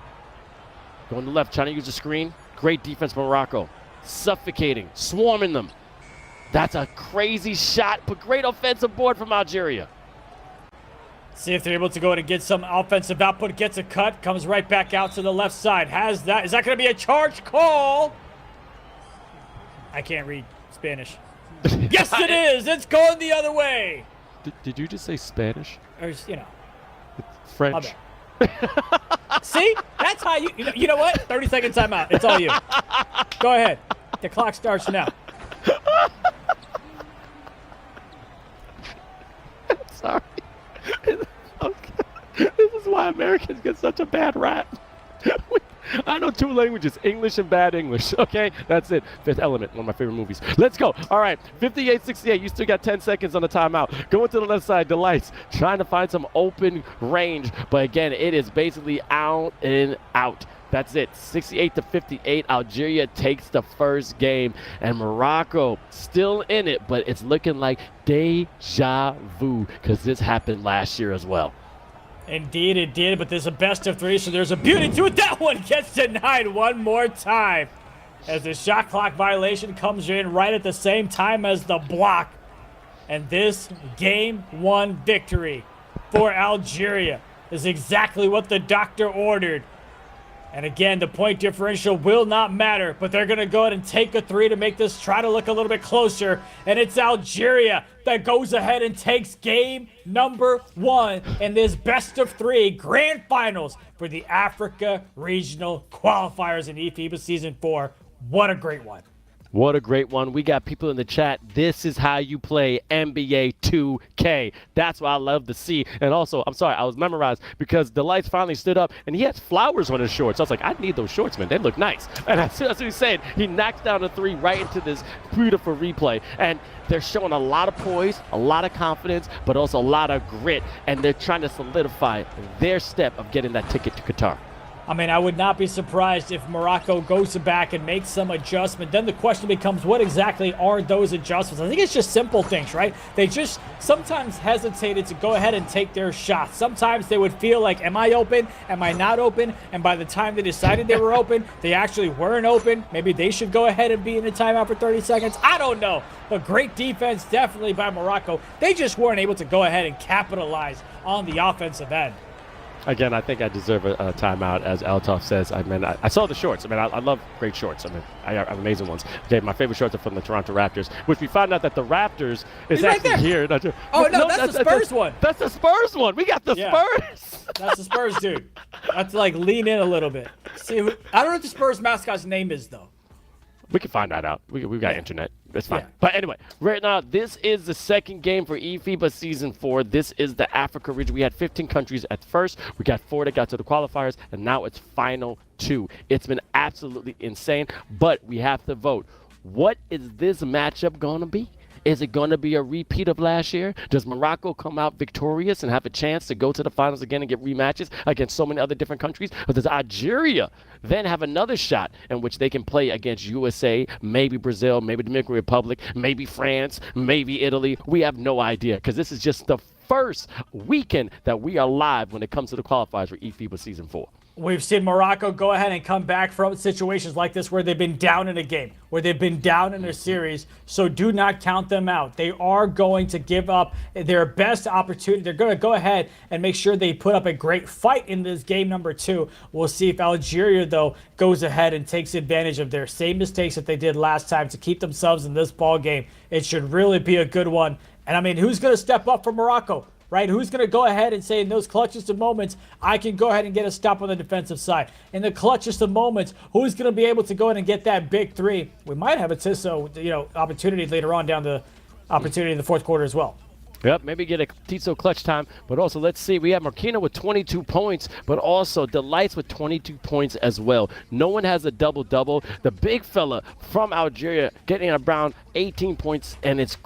Going to the left, trying to use the screen. Great defense from Morocco. Suffocating, swarming them. That's a crazy shot, but great offensive board from Algeria. See if they're able to go in and get some offensive output. Gets a cut, comes right back out to the left side. Has that. Is that going to be a charge call? I can't read Spanish. Yes, it is. It's going the other way. Did you just say Spanish? Or, you know. French. See? That's how you know what? 30-second timeout. It's all you. Go ahead. The clock starts now. Sorry. Okay. This is why Americans get such a bad rap. I know 2 languages, English and bad English. Okay, that's it. Fifth Element, one of my favorite movies. Let's go. All right, 58-68. You still got 10 seconds on the timeout. Going to the left side, the Lights trying to find some open range. But again, it is basically out and out. That's it. 68-58. Algeria takes the first game. And Morocco still in it, but it's looking like deja vu because this happened last year as well. Indeed it did, but there's a best of 3, so there's a beauty to it. That one gets denied one more time as the shot clock violation comes in right at the same time as the block. And this game 1 victory for Algeria is exactly what the doctor ordered. And again, the point differential will not matter, but they're going to go ahead and take a 3 to make this try to look a little bit closer. And it's Algeria that goes ahead and takes game number 1 in this best of 3 grand finals for the Africa Regional Qualifiers in eFIBA Season 4. What a great one. What a great one. We got people in the chat. This is how you play NBA 2K. That's what I love to see. And also, I'm sorry, I was memorized because the Lights finally stood up and he had flowers on his shorts. I was like, I need those shorts, man. They look nice. And that's what he said. He knocks down a 3 right into this beautiful replay. And they're showing a lot of poise, a lot of confidence, but also a lot of grit. And they're trying to solidify their step of getting that ticket to Qatar. I mean, I would not be surprised if Morocco goes back and makes some adjustment. Then the question becomes, what exactly are those adjustments? I think it's just simple things, right? They just sometimes hesitated to go ahead and take their shots. Sometimes they would feel like, am I open? Am I not open? And by the time they decided they were open, they actually weren't open. Maybe they should go ahead and be in the timeout for 30 seconds. I don't know. But great defense definitely by Morocco. They just weren't able to go ahead and capitalize on the offensive end. Again, I think I deserve a timeout, as Altaf says. I mean, I saw the shorts. I mean, I love great shorts. I mean, I have amazing ones. Okay, my favorite shorts are from the Toronto Raptors, which we found out that the Raptors is actually right here. Oh, no, that's the Spurs one. That's the Spurs one. We got the Spurs. That's the Spurs, dude. That's like lean in a little bit. See, I don't know what the Spurs mascot's name is, though. We can find that out. We've got internet. It's fine. Yeah. But anyway, right now, this is the second game for eFIBA Season 4. This is the Africa region. We had 15 countries at first. We got 4 that got to the qualifiers, and now it's final 2. It's been absolutely insane, but we have to vote. What is this matchup going to be? Is it going to be a repeat of last year? Does Morocco come out victorious and have a chance to go to the finals again and get rematches against so many other different countries? Or does Algeria then have another shot in which they can play against USA, maybe Brazil, maybe Dominican Republic, maybe France, maybe Italy? We have no idea because this is just the first weekend that we are live when it comes to the qualifiers for eFIBA Season 4. We've seen Morocco go ahead and come back from situations like this where they've been down in a game, where they've been down in a series. So do not count them out. They are going to give up their best opportunity. They're going to go ahead and make sure they put up a great fight in this game number 2. We'll see if Algeria, though, goes ahead and takes advantage of their same mistakes that they did last time to keep themselves in this ball game. It should really be a good one. And I mean, who's going to step up for Morocco? Right? Who's going to go ahead and say in those clutchest of moments, I can go ahead and get a stop on the defensive side? In the clutchest of moments, who's going to be able to go ahead and get that big 3? We might have a Tissot, opportunity later on down the opportunity in the fourth quarter as well. Yep, maybe get a Tissot clutch time, but also let's see. We have Marquina with 22 points, but also Delights with 22 points as well. No one has a double-double. The big fella from Algeria getting around 18 points, and it's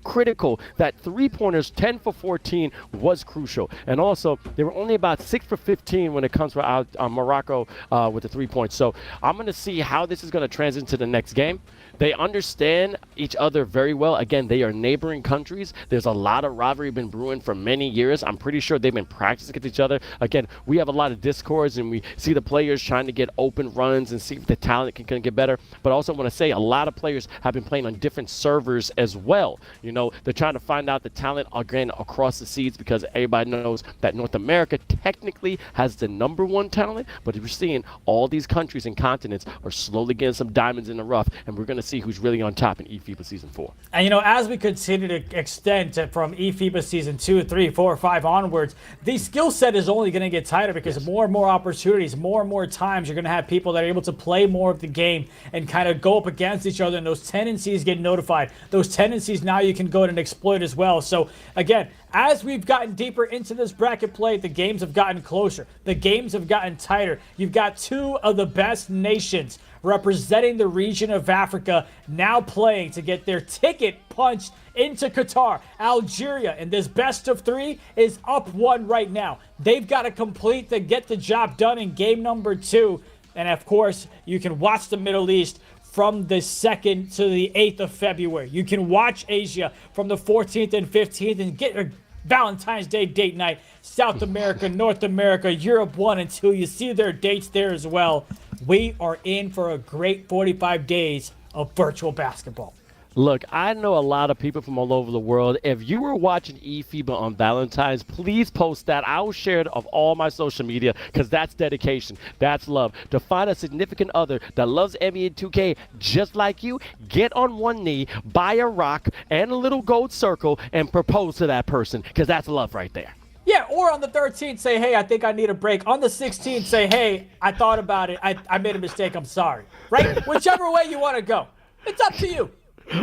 critical that three-pointers, 10 for 14, was crucial. And also, they were only about 6 for 15 when it comes to Morocco with the 3 points. So I'm going to see how this is going to transition to the next game. They understand each other very well. Again, they are neighboring countries. There's a lot of rivalry been brewing for many years. I'm pretty sure they've been practicing against each other. Again, we have a lot of discords, and we see the players trying to get open runs and see if the talent can get better. But I also want to say a lot of players have been playing on different servers as well. They're trying to find out the talent again across the seas, because everybody knows that North America technically has the number 1 talent. But we're seeing all these countries and continents are slowly getting some diamonds in the rough, and we're going to see who's really on top in eFIBA Season 4. And, as we continue to extend from eFIBA Season 2, 3, 4, 5 onwards, the skill set is only going to get tighter, because more and more opportunities, more and more times you're going to have people that are able to play more of the game and kind of go up against each other, and those tendencies get notified. Those tendencies now you can go ahead and exploit as well. So, again, as we've gotten deeper into this bracket play, the games have gotten closer. The games have gotten tighter. You've got 2 of the best nations representing the region of Africa now playing to get their ticket punched into Qatar. Algeria, in this best of 3, is up 1 right now. They've got to complete to get the job done in game number 2. And, of course, you can watch the Middle East from the 2nd to the 8th of February. You can watch Asia from the 14th and 15th and get a Valentine's Day date night. South America, North America, Europe 1 and 2. You see their dates there as well. We are in for a great 45 days of virtual basketball. Look, I know a lot of people from all over the world. If you were watching eFIBA on Valentine's, please post that. I will share it of all my social media, because that's dedication. That's love. To find a significant other that loves NBA 2K just like you, get on one knee, buy a rock and a little gold circle, and propose to that person, because that's love right there. Yeah, or on the 13th, say, hey, I think I need a break. On the 16th, say, hey, I thought about it. I made a mistake. I'm sorry. Right? Whichever way you want to go. It's up to you.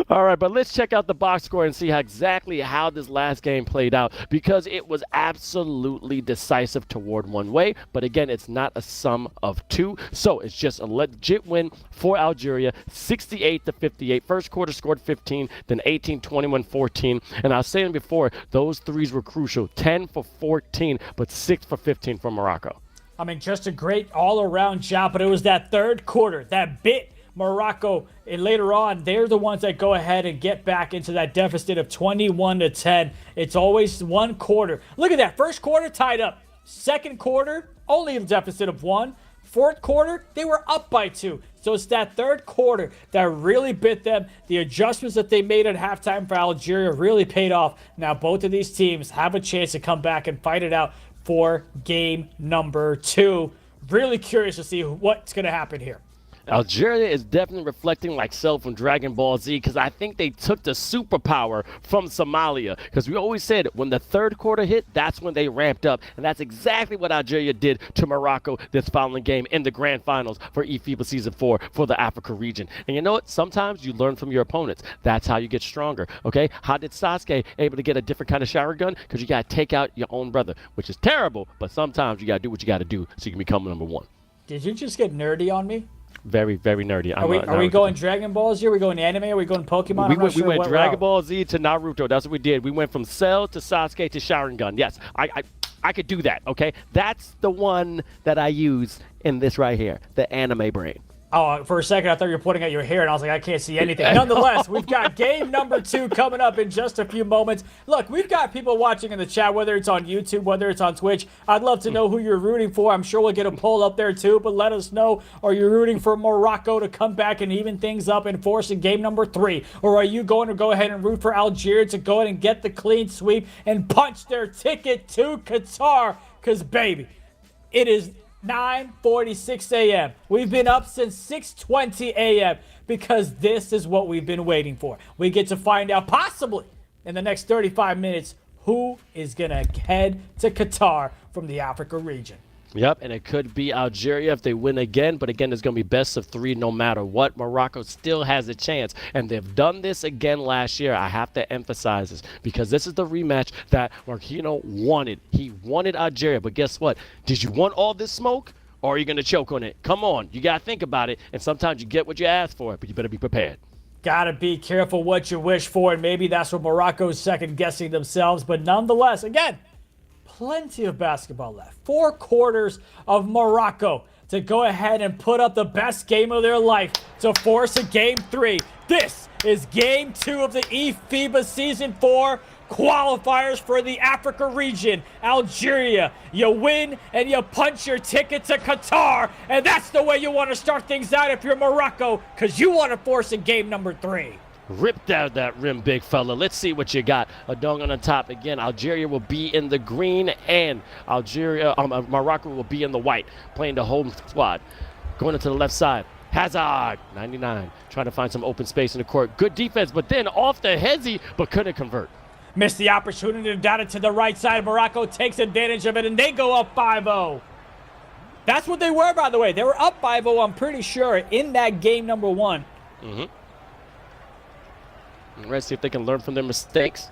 All right, but let's check out the box score and see exactly how this last game played out, because it was absolutely decisive toward one way. But again, it's not a sum of 2, so it's just a legit win for Algeria, 68-58. First quarter scored 15, then 18, 21, 14. And I was saying before, those threes were crucial, 10 for 14, but 6 for 15 for Morocco. I mean, just a great all-around job, but it was that third quarter, that bit Morocco, and later on, they're the ones that go ahead and get back into that deficit of 21-10. It's always one quarter. Look at that. First quarter tied up. Second quarter, only a deficit of 1. Fourth quarter, they were up by 2. So it's that third quarter that really bit them. The adjustments that they made at halftime for Algeria really paid off. Now both of these teams have a chance to come back and fight it out for game number 2. Really curious to see what's going to happen here. Algeria is definitely reflecting like Cell from Dragon Ball Z, because I think they took the superpower from Somalia, because we always said when the third quarter hit, that's when they ramped up, and that's exactly what Algeria did to Morocco this following game in the grand finals for eFIBA Season 4 for the Africa region. And you know what? Sometimes you learn from your opponents. That's how you get stronger, okay? How did Sasuke able to get a different kind of shower gun? Because you got to take out your own brother, which is terrible, but sometimes you got to do what you got to do so you can become number 1. Did you just get nerdy on me? Very, very nerdy. Are we going Dragon Ball Z? Are we going anime? Are we going Pokemon? We went Dragon Ball Z to Naruto. That's what we did. We went from Cell to Sasuke to Sharingan. Yes, I could do that, okay? That's the one that I use in this right here, the anime brain. Oh, for a second, I thought you were pointing at your hair, and I was like, I can't see anything. Nonetheless, we've got game number 2 coming up in just a few moments. Look, we've got people watching in the chat, whether it's on YouTube, whether it's on Twitch. I'd love to know who you're rooting for. I'm sure we'll get a poll up there too, but let us know. Are you rooting for Morocco to come back and even things up and force in game number 3? Or are you going to go ahead and root for Algeria to go ahead and get the clean sweep and punch their ticket to Qatar? Because, baby, it is 9:46 a.m. We've been up since 6:20 a.m. because this is what we've been waiting for. We get to find out possibly in the next 35 minutes who is going to head to Qatar from the Africa region. Yep, and it could be Algeria if they win again, but again, it's going to be best of 3 no matter what. Morocco still has a chance, and they've done this again last year. I have to emphasize this because this is the rematch that Marquinhos wanted. He wanted Algeria, but guess what? Did you want all this smoke, or are you going to choke on it? Come on, you got to think about it, and sometimes you get what you ask for, but you better be prepared. Gotta be careful what you wish for, and maybe that's what Morocco's second-guessing themselves, but nonetheless, again, plenty of basketball left. 4 quarters of Morocco to go ahead and put up the best game of their life to force a game 3. This is game 2 of the eFIBA Season 4 qualifiers for the Africa region. Algeria, you win and you punch your ticket to Qatar, and that's the way you want to start things out if you're Morocco, because you want to force a game number 3. Ripped out that rim, big fella. Let's see what you got. A dong on the top again. Algeria will be in the green, and Morocco will be in the white, playing the home squad. Going into the left side. Hazard, 99, trying to find some open space in the court. Good defense, but then off the hezzy, but couldn't convert. Missed the opportunity to down it to the right side. Morocco takes advantage of it, and they go up 5-0. That's what they were, by the way. They were up 5-0, I'm pretty sure, in that game number 1. Mm-hmm. Let's see if they can learn from their mistakes.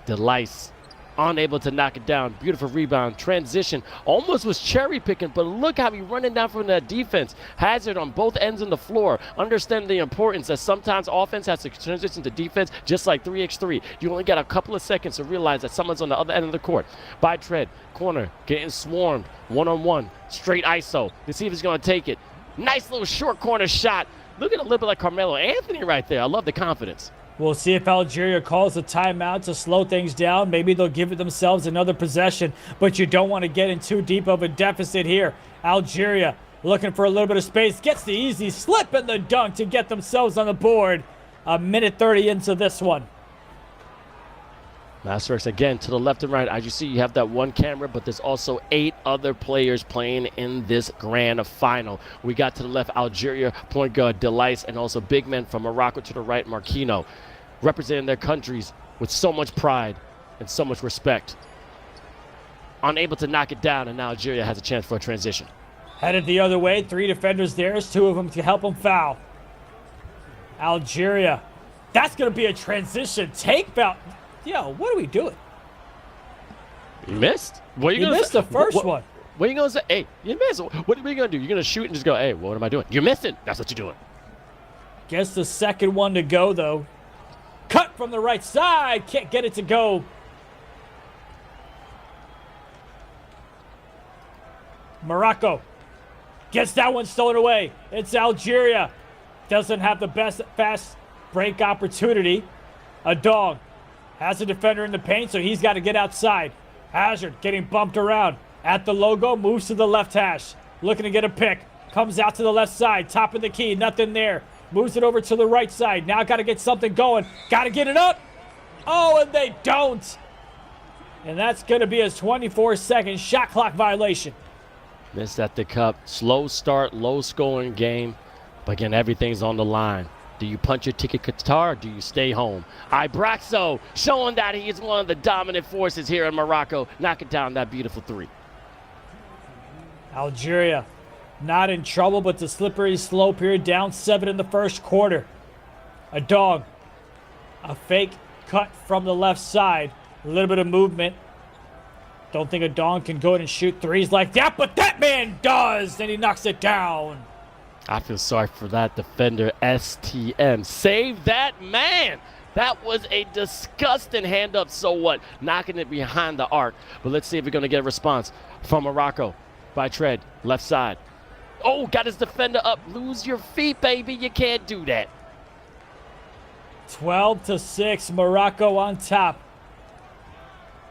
Delice, unable to knock it down. Beautiful rebound. Transition. Almost was cherry picking, but look how he's running down from that defense. Hazard on both ends of the floor. Understand the importance that sometimes offense has to transition to defense, just like 3x3. You only got a couple of seconds to realize that someone's on the other end of the court. By tread, corner, getting swarmed. One-on-one. Straight ISO. Let's see if he's going to take it. Nice little short corner shot. Looking a little bit like Carmelo Anthony right there. I love the confidence. We'll see if Algeria calls a timeout to slow things down. Maybe they'll give it themselves another possession, but you don't want to get in too deep of a deficit here. Algeria looking for a little bit of space. Gets the easy slip and the dunk to get themselves on the board. A minute 30 into this one. Masterworks again to the left and right. As you see, you have that one camera, but there's also 8 other players playing in this grand final. We got to the left, Algeria, point guard Delice, and also big men from Morocco to the right, Marquinhos, representing their countries with so much pride and so much respect. Unable to knock it down, and now Algeria has a chance for a transition. Headed the other way, 3 defenders there, 2 of them to help them foul. Algeria, that's going to be a transition take foul. Yo, what are we doing? You missed? What are you You gonna missed say? the first one. What are you going to say? Hey, you missed. What are you going to do? You're going to shoot and just go, hey, what am I doing? You're missing. That's what you're doing. Guess the second one to go, though. Cut from the right side. Can't get it to go. Morocco gets that one stolen away. It's Algeria. Doesn't have the best fast break opportunity. A dog has a defender in the paint, so he's got to get outside. Hazard getting bumped around at the logo, moves to the left hash, looking to get a pick. Comes out to the left side, top of the key, nothing there. Moves it over to the right side. Now got to get something going. Got to get it up. Oh, and they don't. And that's going to be a 24-second shot clock violation. Missed at the cup. Slow start, low scoring game. But again, everything's on the line. Do you punch your ticket Qatar or do you stay home? Ibraxo showing that he is one of the dominant forces here in Morocco. Knocking down that beautiful 3. Algeria not in trouble, but the slippery slope here, down 7 in the first quarter. A dog. A fake cut from the left side. A little bit of movement. Don't think a dog can go in and shoot threes like that, but that man does, and he knocks it down. I feel sorry for that defender, STM. Save that man. That was a disgusting hand up, so what? Knocking it behind the arc. But let's see if we're going to get a response from Morocco. By tread, left side. Oh, got his defender up. Lose your feet, baby. You can't do that. 12-6, Morocco on top.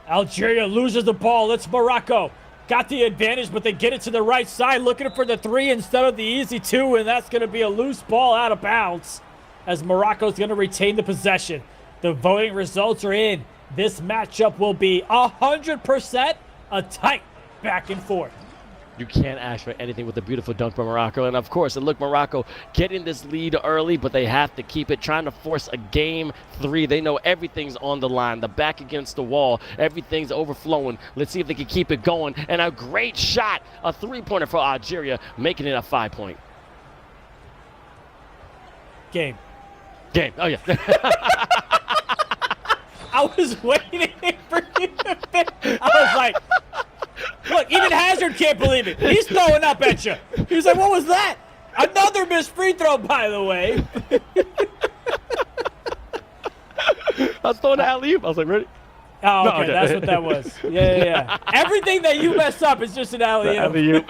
Algeria loses the ball. It's Morocco. Got the advantage, but they get it to the right side, looking for the 3 instead of the easy 2, and that's going to be a loose ball out of bounds as Morocco's going to retain the possession. The voting results are in. This matchup will be 100% a tight back and forth. You can't ask for anything with a beautiful dunk by Morocco. And, of course, look, Morocco getting this lead early, but they have to keep it, trying to force a game 3. They know everything's on the line, the back against the wall. Everything's overflowing. Let's see if they can keep it going. And a great shot, a 3-pointer for Algeria, making it a 5-point. Game. Oh, yeah. I was waiting for you to finish. I was like, look, even Hazard can't believe it. He's throwing up at you. He's like, what was that? Another missed free throw, by the way. I was throwing the alley-oop. I was like, ready? Oh, okay, that's what that was. Yeah. Everything that you mess up is just an alley-oop. Alley-oop.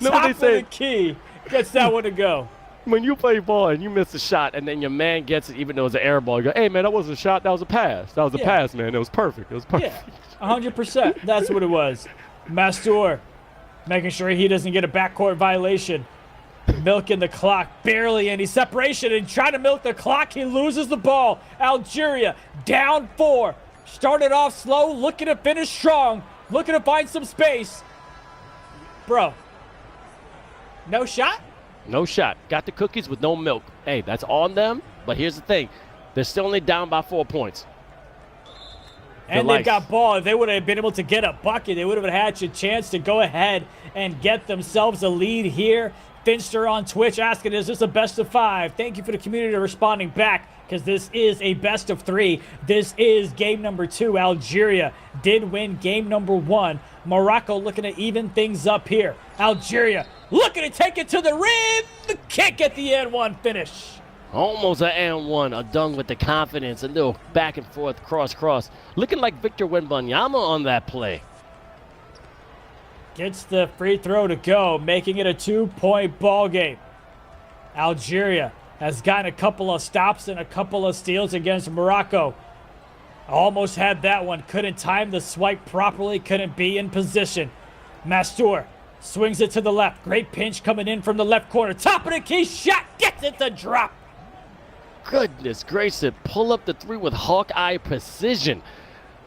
No, what they say? The key gets that one to go. When you play ball and you miss a shot and then your man gets it, even though it's an air ball, you go, hey, man, that wasn't a shot. That was a pass. That was a pass, man. It was perfect. It was perfect. Yeah, 100%. That's what it was. Mastur making sure he doesn't get a backcourt violation. Milking the clock. Barely any separation and trying to milk the clock. He loses the ball. Algeria down 4. Started off slow, looking to finish strong. Looking to find some space. Bro. No shot? No shot. Got the cookies with no milk. Hey, that's on them. But here's the thing. They're still only down by 4 points. And they've got ball. If they would have been able to get a bucket, they would have had a chance to go ahead and get themselves a lead here. Finster on Twitch asking, is this a best of 5? Thank you for the community responding back, because this is a best of 3. This is game number 2. Algeria did win game number 1. Morocco looking to even things up here. Algeria looking to take it to the rim. The kick at the end one finish. Almost an and one, a dunk with the confidence, a little back and forth, cross. Looking like Victor Wembanyama on that play. Gets the free throw to go, making it a 2-point ball game. Algeria has gotten a couple of stops and a couple of steals against Morocco. Almost had that one. Couldn't time the swipe properly. Couldn't be in position. Mastur swings it to the left. Great pinch coming in from the left corner. Top of the key shot. Gets it to drop. Goodness gracious. Pull up the 3 with Hawkeye precision.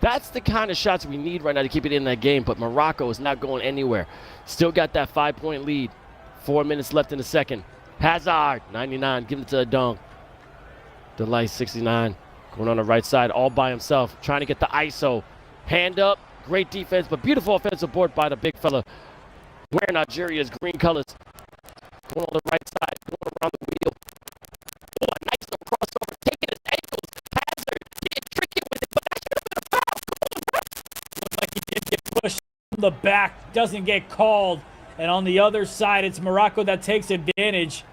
That's the kind of shots we need right now to keep it in that game. But Morocco is not going anywhere. Still got that 5-point lead. 4 minutes left in the second. Hazard, 99, giving it to a dunk. Delight, 69. Going on the right side all by himself, trying to get the ISO. Hand up, great defense, but beautiful offensive board by the big fella. Wearing Algeria's green colors. Going on the right side, going around the wheel. Oh, a nice little crossover, taking his ankles. Hazard, getting tricky with it, but that should have been a foul. Come on, bro. Looks like he did get pushed from the back, doesn't get called. And on the other side, it's Morocco that takes advantage.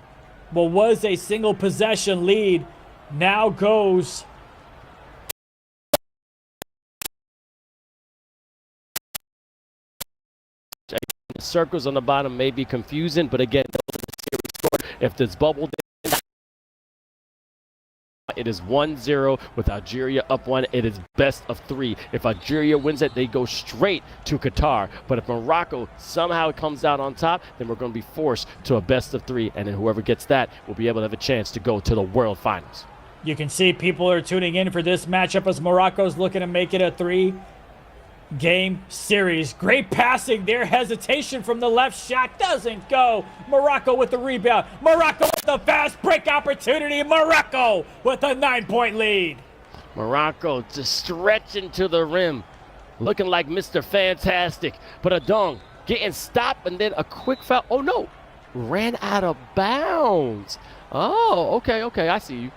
What was a single possession lead now goes... Circles on the bottom may be confusing, but again, if this bubble, it is 1-0 with Algeria up 1. It is best of 3. If Algeria wins it, they go straight to Qatar. But if Morocco somehow comes out on top, then we're going to be forced to a best of 3. And then whoever gets that will be able to have a chance to go to the World Finals. You can see people are tuning in for this matchup as Morocco's looking to make it a 3-game series. Great passing there. Hesitation from the left shot. Doesn't go. Morocco with the rebound. Morocco with the fast break opportunity. Morocco with a 9-point lead. Morocco just stretching to the rim. Looking like Mr. Fantastic. But a dunk. Getting stopped and then a quick foul. Oh, no. Ran out of bounds. Oh, okay. I see you.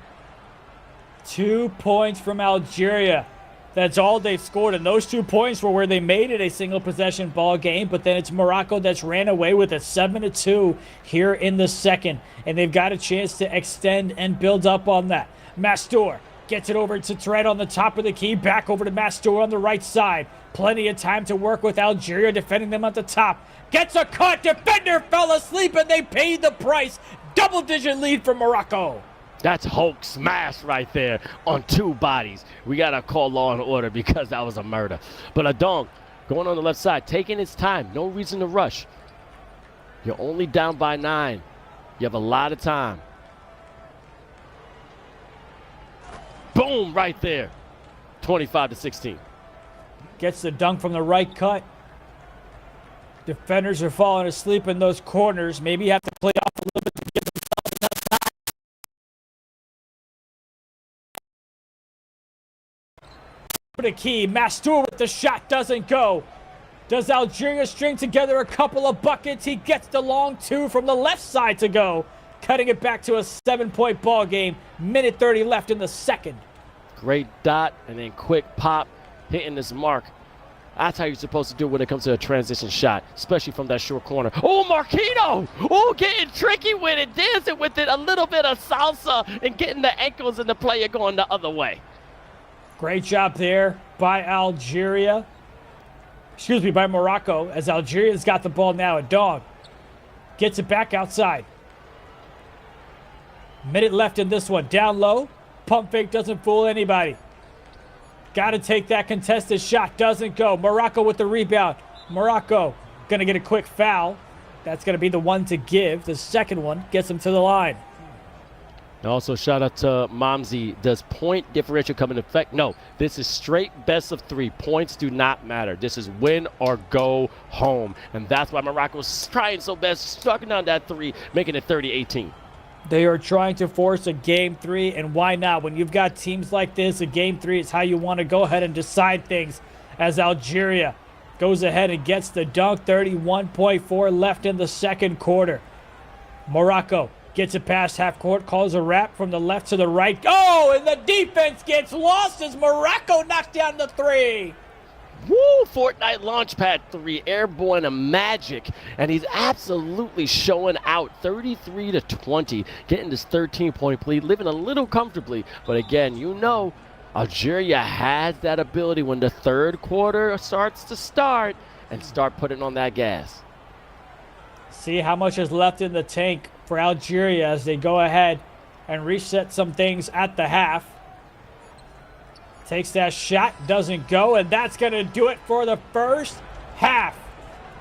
2 points from Algeria. That's all they've scored, and those 2 points were where they made it a single possession ball game, but then it's Morocco that's ran away with it 7-2 here in the second, and they've got a chance to extend and build up on that. Mastur gets it over to Tourette on the top of the key, back over to Mastur on the right side. Plenty of time to work with Algeria defending them at the top. Gets a cut. Defender fell asleep and they paid the price. Double-digit lead for Morocco. That's Hulk smash right there on 2 bodies. We got to call law and order because that was a murder. But Adong going on the left side, taking his time. No reason to rush. You're only down by 9. You have a lot of time. Boom, right there. 25-16. Gets the dunk from the right cut. Defenders are falling asleep in those corners. Maybe you have to play off a little bit to give themselves enough time. For the key, Mastur with the shot doesn't go. Does Algeria string together a couple of buckets? He gets the long 2 from the left side to go. Cutting it back to a 7-point ball game. Minute 30 left in the second. Great dot and then quick pop, hitting this mark. That's how you're supposed to do it when it comes to a transition shot, especially from that short corner. Oh, Marquino! Oh, getting tricky with it, dancing with it, a little bit of salsa and getting the ankles and the player going the other way. Great job there by Algeria. Excuse me, by Morocco, as Algeria's got the ball now. A dog gets it back outside. Minute left in this one. Down low. Pump fake doesn't fool anybody. Got to take that contested shot. Doesn't go. Morocco with the rebound. Morocco going to get a quick foul. That's going to be the one to give. The second one gets him to the line. Also, shout out to Momsy. Does point differential come into effect? No. This is straight best of 3. Points do not matter. This is win or go home. And that's why Morocco's trying so best, striking down that 3, making it 30-18. They are trying to force a game 3, and why not? When you've got teams like this, a game 3 is how you want to go ahead and decide things. As Algeria goes ahead and gets the dunk, 31.4 left in the second quarter. Morocco gets it past half court, calls a wrap from the left to the right. Oh, and the defense gets lost as Morocco knocks down the 3. Woo! Fortnite Launchpad 3, airborne a magic, and he's absolutely showing out. 33-20, getting this 13-point lead, living a little comfortably. But again, you know, Algeria has that ability when the third quarter starts to start and start putting on that gas. See how much is left in the tank for Algeria as they go ahead and reset some things at the half. Takes that shot, doesn't go, and that's going to do it for the first half.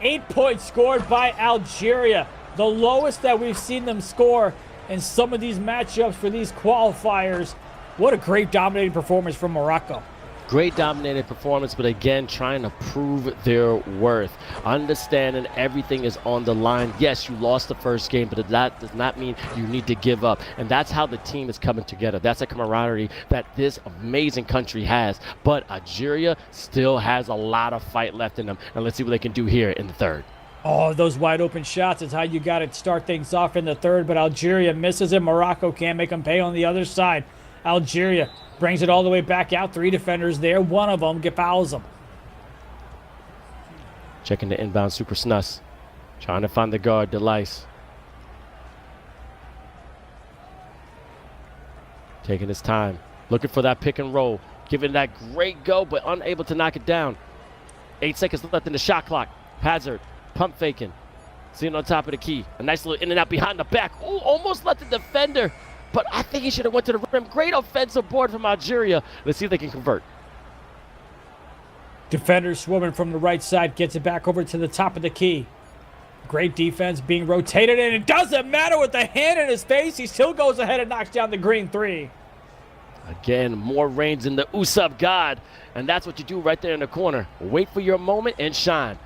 8 points scored by Algeria, the lowest that we've seen them score in some of these matchups for these qualifiers. What a great dominating performance from Morocco. Great dominated performance, but again, trying to prove their worth. Understanding everything is on the line. Yes, you lost the first game, but that does not mean you need to give up. And that's how the team is coming together. That's a camaraderie that this amazing country has. But Algeria still has a lot of fight left in them. And let's see what they can do here in the third. Oh, those wide open shots is how you got to start things off in the third, but Algeria misses it. Morocco can't make them pay on the other side. Algeria brings it all the way back out. 3 defenders there. One of them fouls them. Checking the inbound, Super Snus. Trying to find the guard, Delice. Taking his time. Looking for that pick and roll. Giving that great go, but unable to knock it down. 8 seconds left in the shot clock. Hazard, pump faking. Sitting on top of the key. A nice little in and out behind the back. Ooh, almost let the defender. But I think he should have went to the rim. Great offensive board from Algeria. Let's see if they can convert. Defender swarming from the right side. Gets it back over to the top of the key. Great defense being rotated. And it doesn't matter with the hand in his face. He still goes ahead and knocks down the green 3. Again, more range in the Usab God. And that's what you do right there in the corner. Wait for your moment and shine.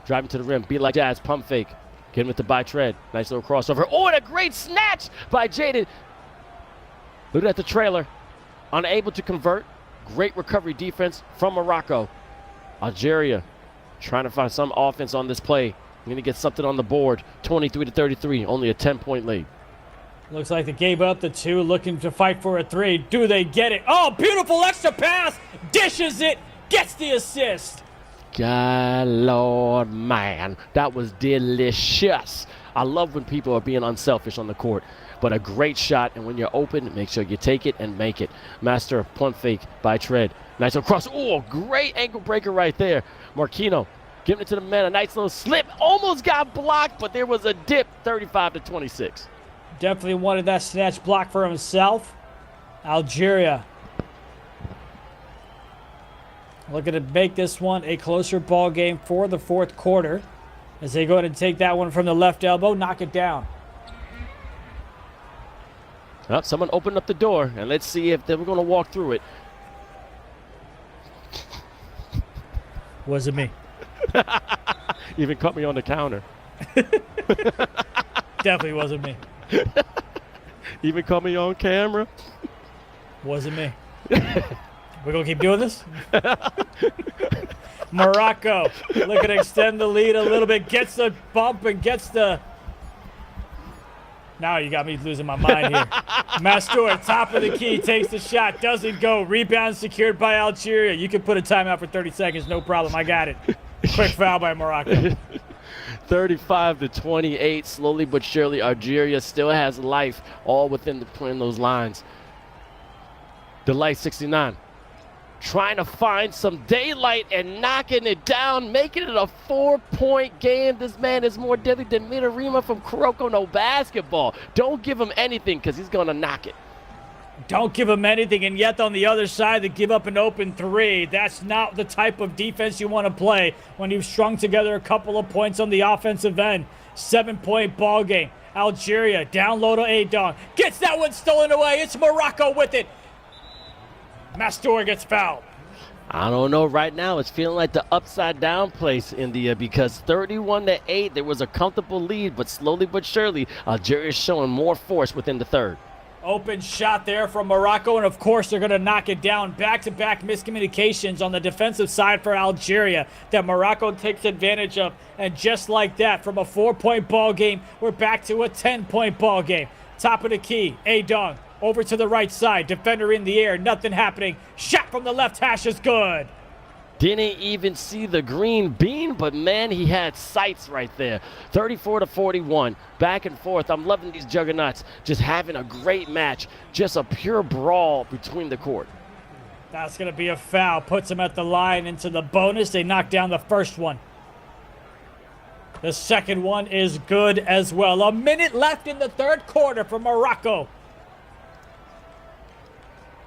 Driving to the rim. Be like Jazz. Pump fake. Get him with the by tread. Nice little crossover. Oh, and a great snatch by Jaden. Look at the trailer. Unable to convert. Great recovery defense from Morocco. Algeria trying to find some offense on this play. Going to get something on the board. 23-33. Only a 10-point lead. Looks like they gave up the 2, looking to fight for a 3. Do they get it? Oh, beautiful extra pass. Dishes it. Gets the assist. God, Lord, man. That was delicious. I love when people are being unselfish on the court. But a great shot, and when you're open, make sure you take it and make it. Master of pump fake by tread. Nice little cross. Oh, great ankle breaker right there. Marquino Giving it to the man, a nice little slip. Almost got blocked, but there was a dip, 35-26. Definitely wanted that snatch block for himself. Algeria looking to make this one a closer ball game for the fourth quarter as they go ahead and take that one from the left elbow, knock it down. Oh, someone opened up the door, and let's see if they were going to walk through it. Wasn't me. Even caught me on the counter. Definitely wasn't me. Even caught me on camera. Wasn't me. We're going to keep doing this? Morocco looking to extend the lead a little bit. Gets the bump and gets the... Now you got me losing my mind here. Mastur, top of the key, takes the shot. Doesn't go. Rebound secured by Algeria. You can put a timeout for 30 seconds. No problem. I got it. Quick foul by Morocco. 35-28. Slowly but surely, Algeria still has life all within those lines. Delight 69. Trying to find some daylight and knocking it down, making it a 4-point game. This man is more deadly than Minarima from Kuroko no basketball. Don't give him anything because he's going to knock it. Don't give him anything, and yet on the other side, they give up an open three. That's not the type of defense you want to play when you've strung together a couple of points on the offensive end. 7-point ball game. Algeria down low to Adon. Gets that one stolen away. It's Morocco with it. Mastur gets fouled. I don't know. Right now, it's feeling like the upside-down place, India, because 31-8, there was a comfortable lead, but slowly but surely, Algeria is showing more force within the third. Open shot there from Morocco, and of course they're going to knock it down. Back-to-back miscommunications on the defensive side for Algeria that Morocco takes advantage of. And just like that, from a 4-point ball game, we're back to a 10-point ball game. Top of the key, Adong. Over to the right side, defender in the air, nothing happening. Shot from the left hash is good. Didn't even see the green bean, but man, he had sights right there. 34-41, back and forth. I'm loving these juggernauts, just having a great match. Just a pure brawl between the court. That's going to be a foul. Puts him at the line into the bonus. They knock down the first one. The second one is good as well. A minute left in the third quarter for Morocco.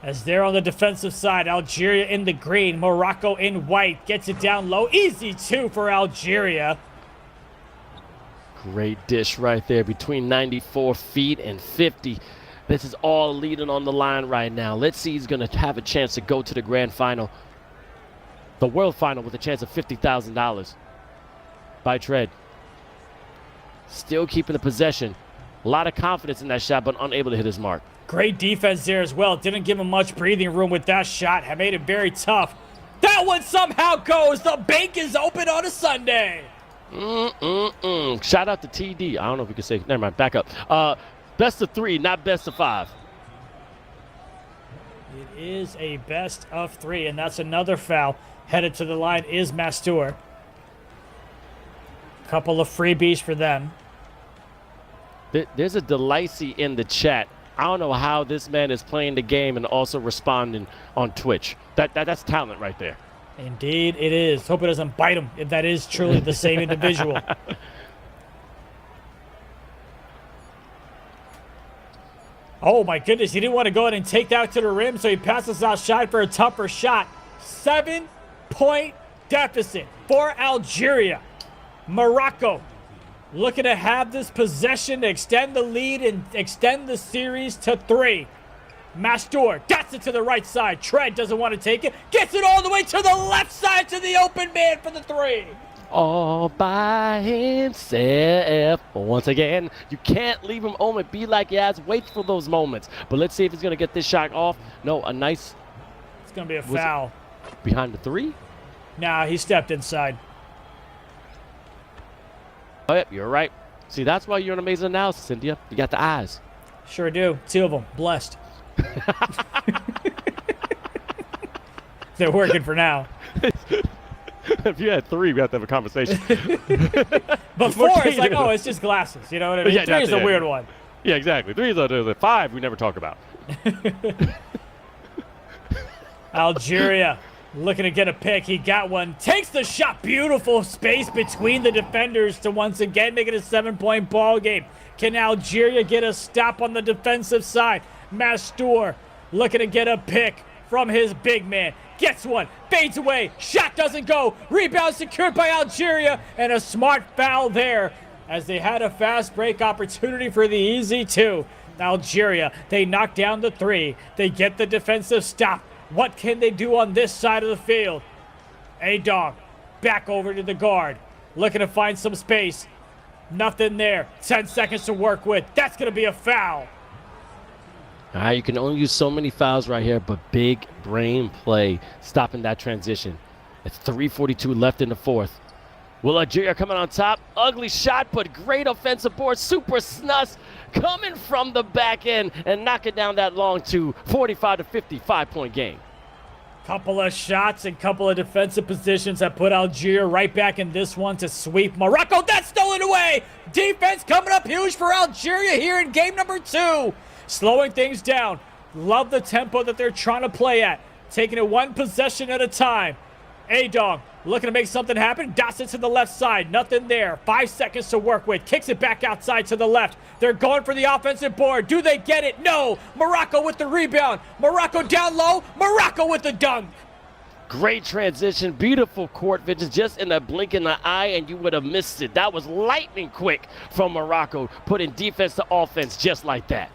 As they're on the defensive side, Algeria in the green, Morocco in white. Gets it down low. Easy two for Algeria. Great dish right there between 94 feet and 50. This is all leading on the line right now. Let's see who's going to have a chance to go to the grand final. The world final with a chance of $50,000. By Tread. Still keeping the possession. A lot of confidence in that shot, but unable to hit his mark. Great defense there as well. Didn't give him much breathing room with that shot. Have made it very tough. That one somehow goes. The bank is open on a Sunday. Shout out to TD. I don't know if we can say. Never mind. Back up. Best of 3, not best of 5. It is a best of 3, and that's another foul. Headed to the line is Mastur. Couple of freebies for them. There's a Delacy in the chat. I don't know how this man is playing the game and also responding on Twitch. That's talent right there. Indeed it is. Hope it doesn't bite him if that is truly the same individual. Oh my goodness, he didn't want to go ahead and take that to the rim, so he passes outside for a tougher shot. 7-point deficit for Algeria. Morocco looking to have this possession to extend the lead and extend the series to 3. Mastur gets it to the right side. Tread doesn't want to take it. Gets it all the way to the left side to the open man for the 3. All by himself. Once again, you can't leave him open. Be like he has. Wait for those moments. But let's see if he's going to get this shot off. No, a nice... It's going to be a foul. Behind the 3? Nah, he stepped inside. Oh, yep, you're right. See, that's why you're an amazing analysis, India. You got the eyes. Sure do. 2 of them. Blessed. They're working for now. If you had 3, we have to have a conversation. But 4, it's like, oh, it's just glasses. You know what I mean? Yeah, 3 is a weird one. Yeah, exactly. 3 is the 5 we never talk about. Algeria Looking to get a pick. He got one. Takes the shot. Beautiful space between the defenders to once again make it a 7-point ball game. Can Algeria get a stop on the defensive side? Mastur looking to get a pick from his big man. Gets one. Fades away. Shot doesn't go. Rebound secured by Algeria. And a smart foul there as they had a fast break opportunity for the easy two. Algeria, they knock down the three. They get the defensive stop. What can they do on this side of the field? A-Dog back over to the guard. Looking to find some space. Nothing there. 10 seconds to work with. That's going to be a foul. All right, you can only use so many fouls right here, but big brain play stopping that transition. It's 3:42 left in the fourth. Will Algeria coming on top? Ugly shot, but great offensive board. Super snus coming from the back end and knocking down that long two. 45 to 50, 5-point game. Couple of shots and couple of defensive positions that put Algeria right back in this one to sweep Morocco. That's stolen away. Defense coming up huge for Algeria here in game number 2. Slowing things down. Love the tempo that they're trying to play at. Taking it one possession at a time. A-Dog looking to make something happen. Dots it to the left side. Nothing there. 5 seconds to work with. Kicks it back outside to the left. They're going for the offensive board. Do they get it? No. Morocco with the rebound. Morocco down low. Morocco with the dunk. Great transition. Beautiful court vision. Just in a blink in the eye, and you would have missed it. That was lightning quick from Morocco, putting defense to offense just like that.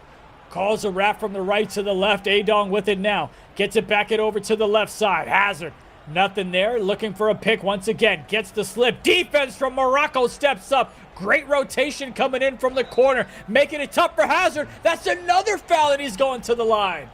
Calls a wrap from the right to the left. A-Dong with it now. Gets it back over to the left side. Hazard. Nothing there. Looking for a pick once again. Gets the slip. Defense from Morocco steps up. Great rotation coming in from the corner. Making it tough for Hazard. That's another foul, and he's going to the line.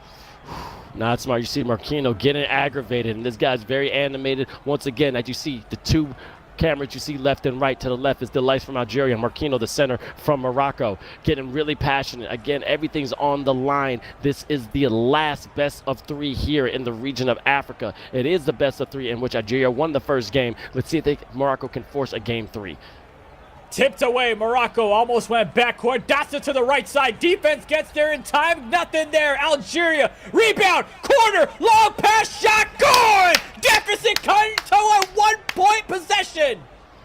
Not smart. You see Marquinhos getting aggravated, and this guy's very animated. Once again, as you see, the two cameras you see left and right. To the left is the lights from Algeria. Marquinhos, the center from Morocco, getting really passionate. Again, everything's on the line. This is the last best of 3 here in the region of Africa. It is the best of 3 in which Algeria won the first game. Let's see if Morocco can force a game 3. Tipped away. Morocco almost went backcourt. Dots it to the right side. Defense gets there in time. Nothing there. Algeria. Rebound. Corner. Long pass. Shot. Good. Deficit cut to a 1-point possession.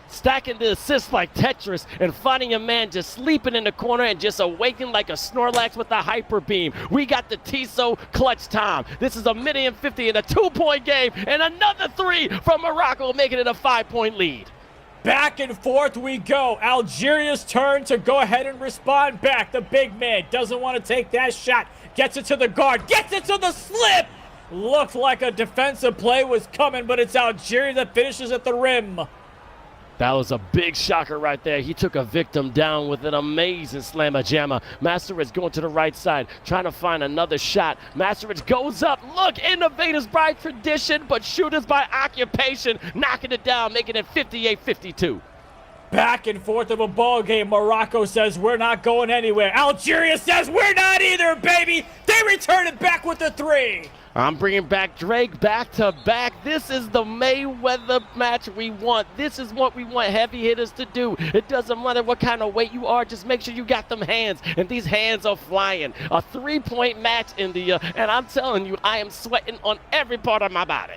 Stacking the assists like Tetris and finding a man just sleeping in the corner and just awaken like a Snorlax with a hyper beam. We got the Tissot clutch time. This is a minute and 50 in a 2-point game, and another 3 from Morocco, making it a 5-point lead. Back and forth we go. Algeria's turn to go ahead and respond back. The big man doesn't want to take that shot. Gets it to the guard. Gets it to the slip. Looked like a defensive play was coming, but it's Algeria that finishes at the rim. That was a big shocker right there. He took a victim down with an amazing slammer-jammer. Masterich going to the right side, trying to find another shot. Masterich goes up. Look, innovators by tradition, but shooters by occupation. Knocking it down, making it 58-52. Back and forth of a ball game. Morocco says we're not going anywhere. Algeria says we're not either, baby. They return it back with the 3. I'm bringing back Drake back to back. This is the Mayweather match we want. This is what we want heavy hitters to do. It doesn't matter what kind of weight you are. Just make sure you got them hands, and these hands are flying. A 3-point match in the and I'm telling you, I am sweating on every part of my body.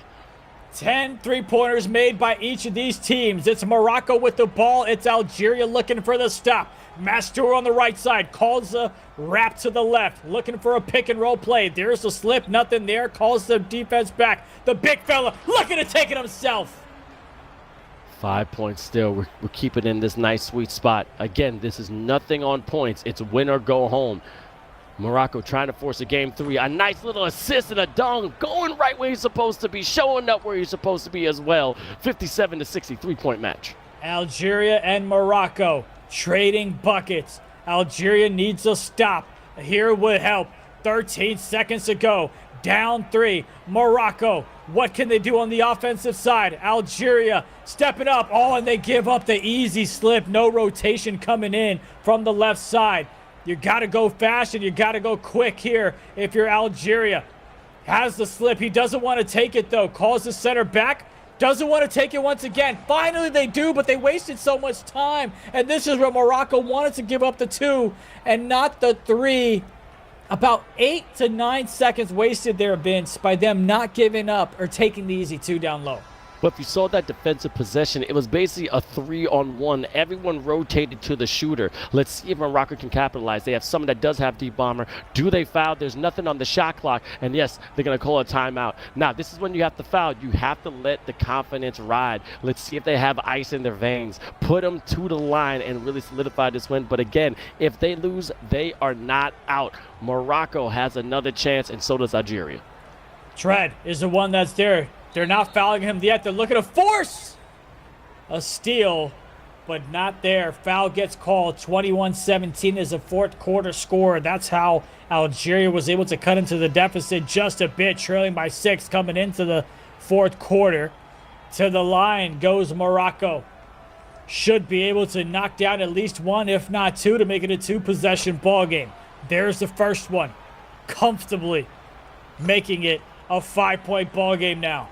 10 3-pointers made by each of these teams. It's Morocco with the ball. It's Algeria looking for the stop. Mastur on the right side calls a wrap to the left, looking for a pick and roll play. There's the slip, nothing there. Calls the defense back. The big fella looking to take it himself. 5 points still. We're keeping in this nice sweet spot. Again, this is nothing on points. It's win or go home. Morocco trying to force a game 3. A nice little assist and a dunk, going right where he's supposed to be, showing up where he's supposed to be as well. 57-60, 3-point match. Algeria and Morocco trading buckets. Algeria needs a stop. Here would help. 13 seconds to go. Down 3. Morocco, what can they do on the offensive side? Algeria stepping up. Oh, and they give up the easy slip. No rotation coming in from the left side. You got to go fast and you got to go quick here if you're Algeria. Has the slip. He doesn't want to take it, though. Calls the center back. Doesn't want to take it once again. Finally, they do, but they wasted so much time. And this is where Morocco wanted to give up the 2 and not the 3. About 8 to 9 seconds wasted there, Vince, by them not giving up or taking the easy 2 down low. But if you saw that defensive possession, it was basically a 3-on-1. Everyone rotated to the shooter. Let's see if Morocco can capitalize. They have someone that does have deep bomber. Do they foul? There's nothing on the shot clock. And yes, they're going to call a timeout. Now, this is when you have to foul. You have to let the confidence ride. Let's see if they have ice in their veins. Put them to the line and really solidify this win. But again, if they lose, they are not out. Morocco has another chance, and so does Algeria. Tread is the one that's there. They're not fouling him yet. They're looking to force a steal, but not there. Foul gets called. 21-17 is a fourth quarter score. That's how Algeria was able to cut into the deficit just a bit, trailing by 6 coming into the fourth quarter. To the line goes Morocco. Should be able to knock down at least 1, if not 2, to make it a 2-possession ball game. There's the first one, comfortably making it a 5-point ball game now.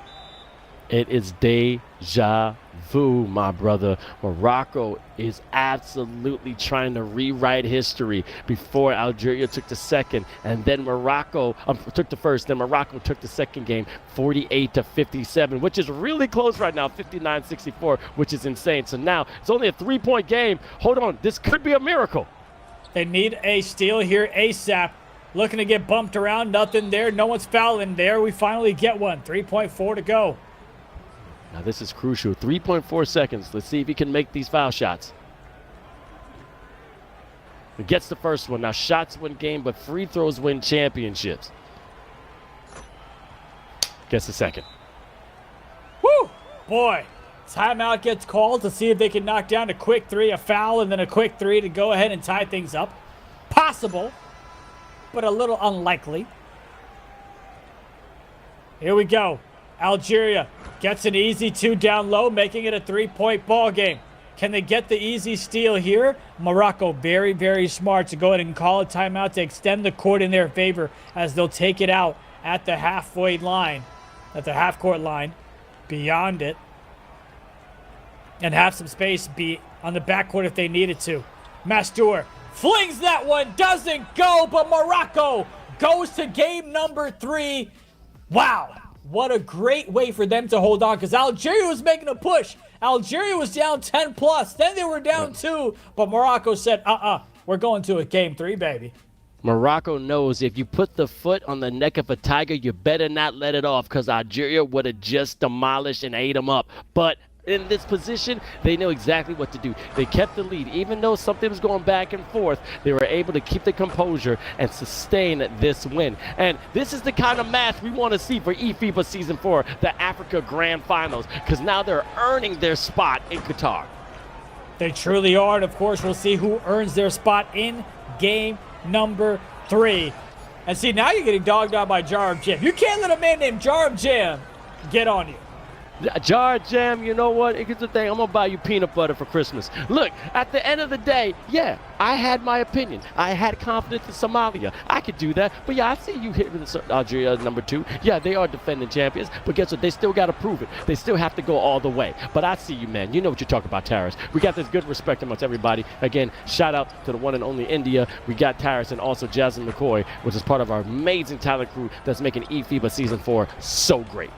It is deja vu, my brother. Morocco is absolutely trying to rewrite history. Before Algeria took the second, and then Morocco took the first, then Morocco took the second game 48-57, which is really close right now, 59-64, which is insane. So now it's only a 3-point game. Hold on, this could be a miracle. They need a steal here ASAP. Looking to get bumped around, nothing there. No one's fouling there. We finally get one. 3.4 to go. Now this is crucial. 3.4 seconds. Let's see if he can make these foul shots. He gets the first one. Now shots win game, but free throws win championships. Gets the second. Woo! Boy, timeout gets called to see if they can knock down a quick 3, a foul, and then a quick 3 to go ahead and tie things up. Possible, but a little unlikely. Here we go. Algeria gets an easy 2 down low, making it a 3-point ball game. Can they get the easy steal here? Morocco very, very smart to go ahead and call a timeout to extend the court in their favor as they'll take it out at the halfway line, at the half-court line, beyond it, and have some space be on the backcourt if they needed to. Mastur flings that one, doesn't go, but Morocco goes to game number 3. Wow. What a great way for them to hold on, because Algeria was making a push. Algeria was down 10 plus. Then they were down 2. But Morocco said, we're going to a game 3, baby. Morocco knows if you put the foot on the neck of a tiger, you better not let it off, because Algeria would have just demolished and ate them up. But in this position, they know exactly what to do. They kept the lead. Even though something was going back and forth, they were able to keep the composure and sustain this win. And this is the kind of math we want to see for eFIBA Season 4, the Africa Grand Finals, because now they're earning their spot in Qatar. They truly are, and of course, we'll see who earns their spot in game number 3. And see, now you're getting dogged out by Jarb Jam. You can't let a man named Jarb Jam get on you. Jar Jam, you know what? Here's the thing. I'm going to buy you peanut butter for Christmas. Look, at the end of the day, yeah, I had my opinion. I had confidence in Somalia. I could do that. But yeah, I see you hit with Algeria number 2. Yeah, they are defending champions. But guess what? They still got to prove it. They still have to go all the way. But I see you, man. You know what you're talking about, Taras. We got this good respect amongst everybody. Again, shout out to the one and only India. We got Taras and also Jasmine McKoy, which is part of our amazing talent crew that's making eFIBA Season 4 so great.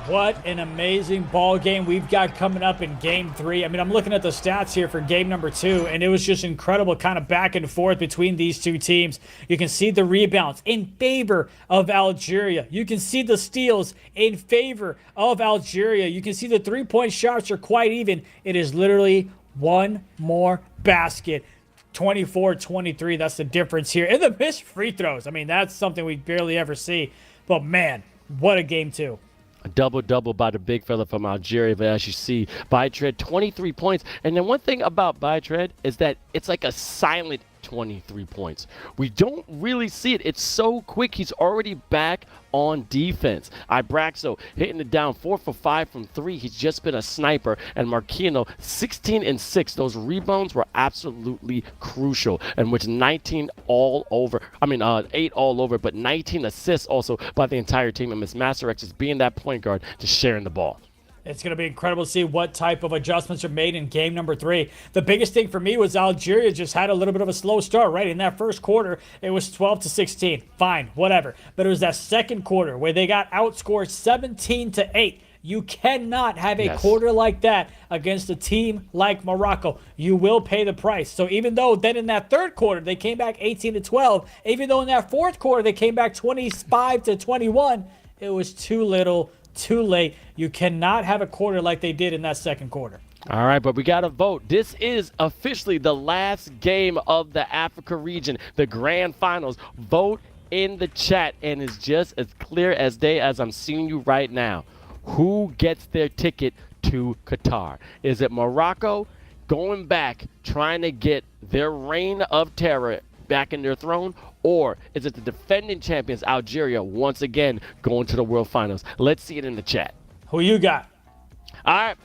What an amazing ball game we've got coming up in game 3. I mean, I'm looking at the stats here for game number 2, and it was just incredible kind of back and forth between these two teams. You can see the rebounds in favor of Algeria. You can see the steals in favor of Algeria. You can see the three-point shots are quite even. It is literally one more basket. 24-23, that's the difference here. And the missed free throws. I mean, that's something we barely ever see. But, man, what a game 2. A double-double by the big fella from Algeria, but as you see, Bytred, 23 points. And then one thing about Bytred is that it's like a silent 23 points. We don't really see it. It's so quick. He's already back on defense. Ibraxo hitting it down 4 for 5 from 3. He's just been a sniper. And Marquino 16 and 6. Those rebounds were absolutely crucial, and which 19 all over. 8 all over, but 19 assists also by the entire team. And Miss Master X is being that point guard, just sharing the ball. It's going to be incredible to see what type of adjustments are made in game number 3. The biggest thing for me was Algeria just had a little bit of a slow start, right? In that first quarter, it was 12-16. Fine, whatever. But it was that second quarter where they got outscored 17-8. You cannot have a quarter like that against a team like Morocco. You will pay the price. So even though then in that third quarter they came back 18-12, even though in that fourth quarter they came back 25-21, it was too little, too late. You cannot have a quarter like they did in that second quarter. All right, but we got to vote. This is officially the last game of the Africa region, the grand finals. Vote in the chat, and it's just as clear as day as I'm seeing you right now. Who gets their ticket to Qatar? Is it Morocco going back, trying to get their reign of terror back in their throne? Or is it the defending champions, Algeria, once again going to the World Finals? Let's see it in the chat. Who you got? All right.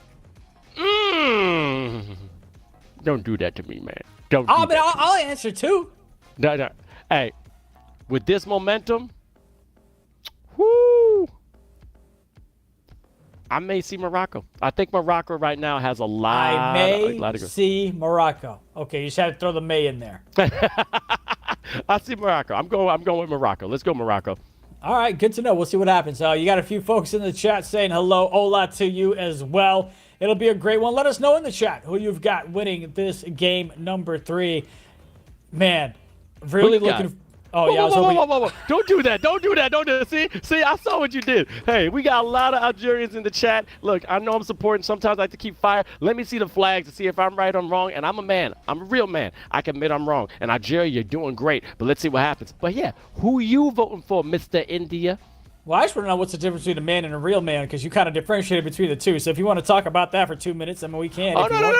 Don't do that to me, man. Don't do that. I'll answer too. No. Hey, with this momentum, whoo, I may see Morocco. I think Morocco right now has a lot. I may see Morocco. Okay, you just had to throw the may in there. I see Morocco. I'm going with Morocco. Let's go Morocco. All right, good to know. We'll see what happens. You got a few folks in the chat saying hello, hola to you as well. It'll be a great one. Let us know in the chat who you've got winning this game number 3. Man, really looking. Oh, yeah, whoa. Don't do that. Don't do that. See, I saw what you did. Hey, we got a lot of Algerians in the chat. Look, I know I'm supporting. Sometimes I like to keep fire. Let me see the flags to see if I'm right or I'm wrong. And I'm a man. I'm a real man. I can admit I'm wrong. And Algeria, you're doing great. But let's see what happens. But yeah, who you voting for, Mr. India? Well, I just want to know what's the difference between a man and a real man, because you kind of differentiated between the two. So if you want to talk about that for 2 minutes, I mean, we can. Oh, no.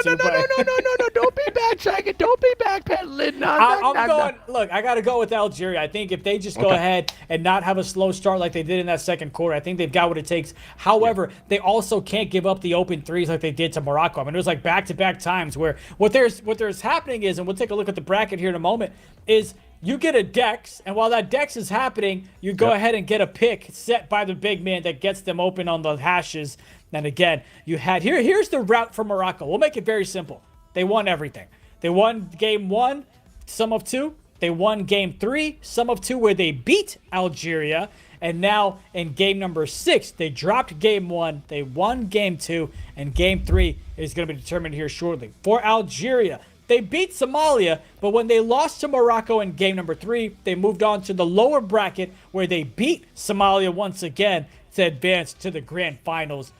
Don't be backtracking. Don't be backpedaling. Look, I got to go with Algeria. I think if they just go ahead and not have a slow start like they did in that second quarter, I think they've got what it takes. However, they also can't give up the open threes like they did to Morocco. I mean, it was like back-to-back times where what there's happening is, and we'll take a look at the bracket here in a moment, is you get a dex, and while that dex is happening, you go ahead and get a pick set by the big man that gets them open on the hashes. And again, you had here's the route for Morocco. We'll make it very simple. They won everything. They won game 1, sum of 2. They won game 3, sum of 2, where they beat Algeria. And now in game number 6, they dropped game 1, they won game 2, and game 3 is going to be determined here shortly. For Algeria, they beat Somalia, but when they lost to Morocco in game number 3, they moved on to the lower bracket where they beat Somalia once again to advance to the grand finals.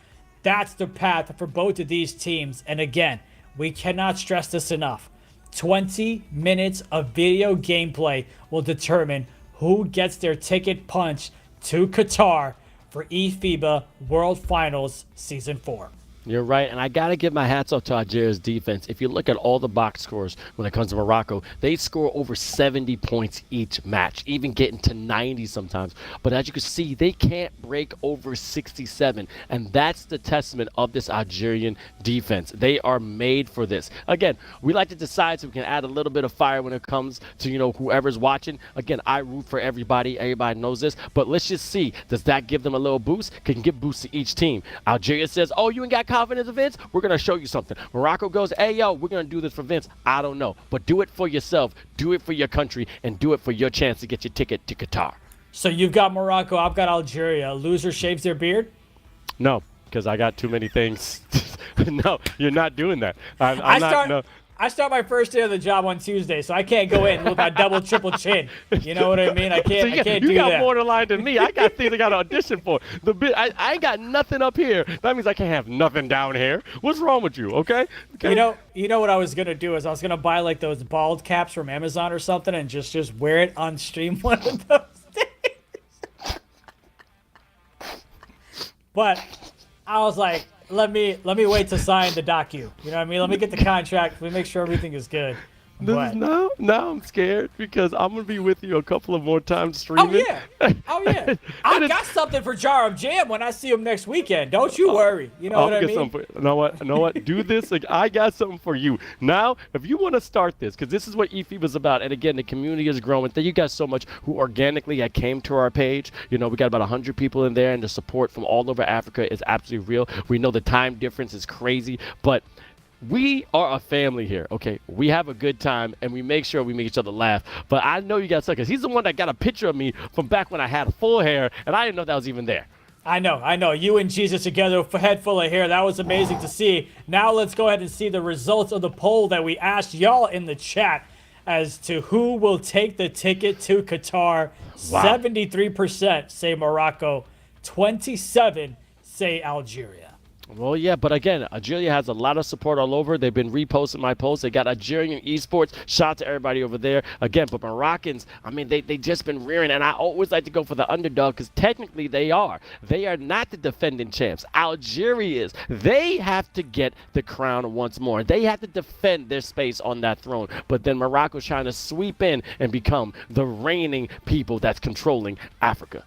That's the path for both of these teams. And again, we cannot stress this enough. 20 minutes of video gameplay will determine who gets their ticket punched to Qatar for eFIBA World Finals Season 4. You're right, and I got to give my hats off to Algeria's defense. If you look at all the box scores when it comes to Morocco, they score over 70 points each match, even getting to 90 sometimes. But as you can see, they can't break over 67, and that's the testament of this Algerian defense. They are made for this. Again, we like to decide so we can add a little bit of fire when it comes to, whoever's watching. Again, I root for everybody. Everybody knows this. But let's just see, does that give them a little boost? Can give boosts to each team. Algeria says, oh, you ain't got confidence in Vince? We're going to show you something. Morocco goes, hey, yo, we're going to do this for Vince. I don't know. But do it for yourself. Do it for your country. And do it for your chance to get your ticket to Qatar. So you've got Morocco. I've got Algeria. A loser shaves their beard? No, because I got too many things. No, you're not doing that. I start my first day of the job on Tuesday, so I can't go in with that double, triple chin. You know what I mean? I can't do that. You got more to line than me. I got things I got to audition for. I ain't got nothing up here. That means I can't have nothing down here. What's wrong with you, okay? You know what I was going to do is I was going to buy like those bald caps from Amazon or something and just wear it on stream one of those days. But I was like, let me wait to sign the docu. You know what I mean? Let me get the contract. Let me make sure everything is good. What? now I'm scared because I'm gonna be with you a couple of more times streaming. Oh yeah. I got something for Jar of Jam when I see him next weekend. Don't you worry. You know what I mean? You know what? Do this. Like, I got something for you. Now, if you want to start this, because this is what eFIBA is about, and again, the community is growing. Thank you guys so much who organically came to our page. You know, we got about 100 people in there, and the support from all over Africa is absolutely real. We know the time difference is crazy, but we are a family here, okay? We have a good time, and we make sure we make each other laugh. But I know you guys suck, because he's the one that got a picture of me from back when I had full hair, and I didn't know that was even there. I know. You and Jesus together, head full of hair. That was amazing to see. Now let's go ahead and see the results of the poll that we asked y'all in the chat as to who will take the ticket to Qatar. Wow. 73% say Morocco, 27% say Algeria. Well, yeah, but again, Algeria has a lot of support all over. They've been reposting my posts. They got Algerian esports. Shout out to everybody over there. Again, but Moroccans, I mean, they just been rearing, and I always like to go for the underdog because technically they are. They are not the defending champs. Algeria is. They have to get the crown once more. They have to defend their space on that throne. But then Morocco's trying to sweep in and become the reigning people that's controlling Africa.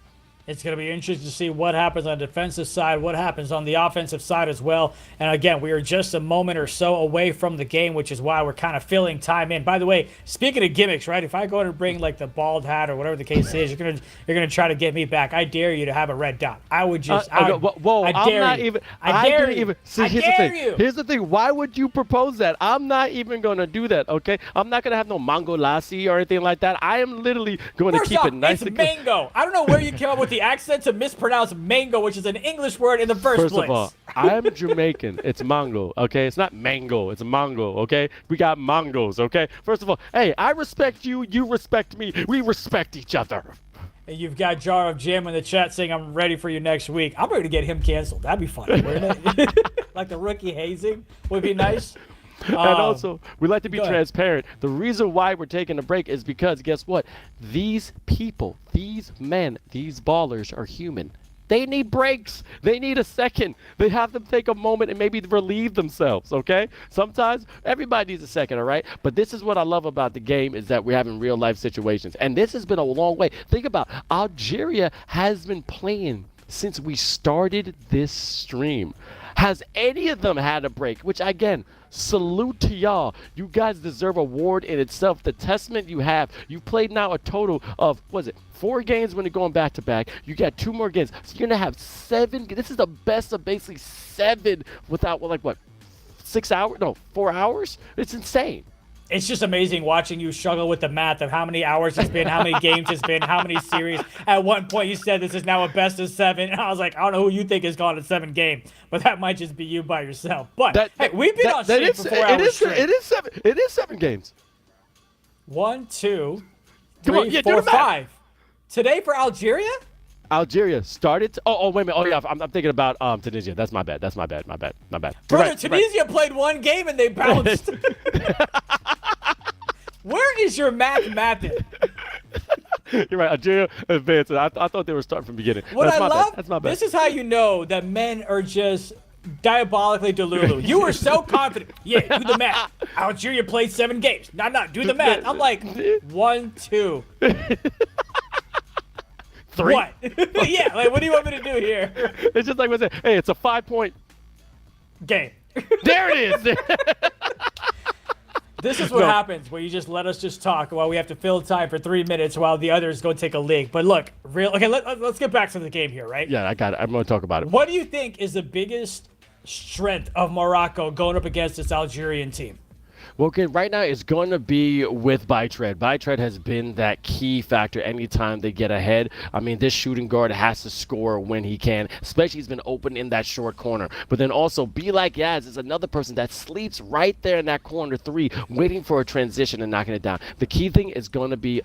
It's going to be interesting to see what happens on the defensive side, what happens on the offensive side as well. And again, we are just a moment or so away from the game, which is why we're kind of filling time in. By the way, speaking of gimmicks, right? If I go and bring like the bald hat or whatever the case is, you're gonna try to get me back. I dare you to have a red dot. I would just. I dare you. See, here's the thing. Why would you propose that? I'm not even gonna do that. Okay, I'm not gonna have no mango lassi or anything like that. I am literally going to keep it nice. It's mango. I don't know where you came up with the accent to mispronounce mango, which is an English word in the first place. First of all, I'm Jamaican. It's mango, okay? It's not mango. It's mango, okay? We got mangoes, okay? First of all, hey, I respect you. You respect me. We respect each other. And you've got Jar of Jam in the chat saying, I'm ready for you next week. I'm ready to get him canceled. That'd be funny, wouldn't it? Like the rookie hazing would be nice. And also, we like to be transparent. The reason why we're taking a break is because, guess what? These people, these men, these ballers are human. They need breaks. They need a second. They have to take a moment and maybe relieve themselves, okay? Sometimes everybody needs a second, all right? But this is what I love about the game is that we're having real-life situations. And this has been a long way. Think about Algeria has been playing since we started this stream. Has any of them had a break? Which, again, salute to y'all. You guys deserve a award in itself. The testament you have. You played now a total of, 4 games when you're going back-to-back. You got 2 more games. So you're going to have 7. This is the best of basically 7 without, 6 hours? No, 4 hours? It's insane. It's just amazing watching you struggle with the math of how many hours it's been, how many games it's been, how many series. At one point, you said this is now a best of 7. And I was like, I don't know who you think is gone a 7 game, but that might just be you by yourself. But hey, we've been on stream for 4 hours straight. It is 7. It is 7 games. 1, 2, 3, 4, 5. Today for Algeria? Algeria started. Oh, wait a minute. Oh, yeah. I'm thinking about Tunisia. That's my bad. Brother, Right, Tunisia played 1 game and they bounced. Where is your mathing? You're right. Algeria advanced. I thought they were starting from the beginning. What I love, that's my bad. This is how you know that men are just diabolically delulu. You were so confident. Yeah, do the math. Algeria played 7 games. No, do the math. I'm like, 1, 2. 3. What? Yeah, like, what do you want me to do here? It's just like I said. Hey, it's a 5-point game. There it is. This is what happens when you just let us just talk while we have to fill time for 3 minutes while the others go take a leak. But look, let's get back to the game here, right? Yeah, I got it. I'm going to talk about it. What do you think is the biggest strength of Morocco going up against this Algerian team? Well, okay, right now it's going to be with Bytred. Bytred has been that key factor anytime they get ahead. I mean, this shooting guard has to score when he can, especially he's been open in that short corner. But then also, Be Like Yaz is another person that sleeps right there in that corner 3, waiting for a transition and knocking it down. The key thing is going to be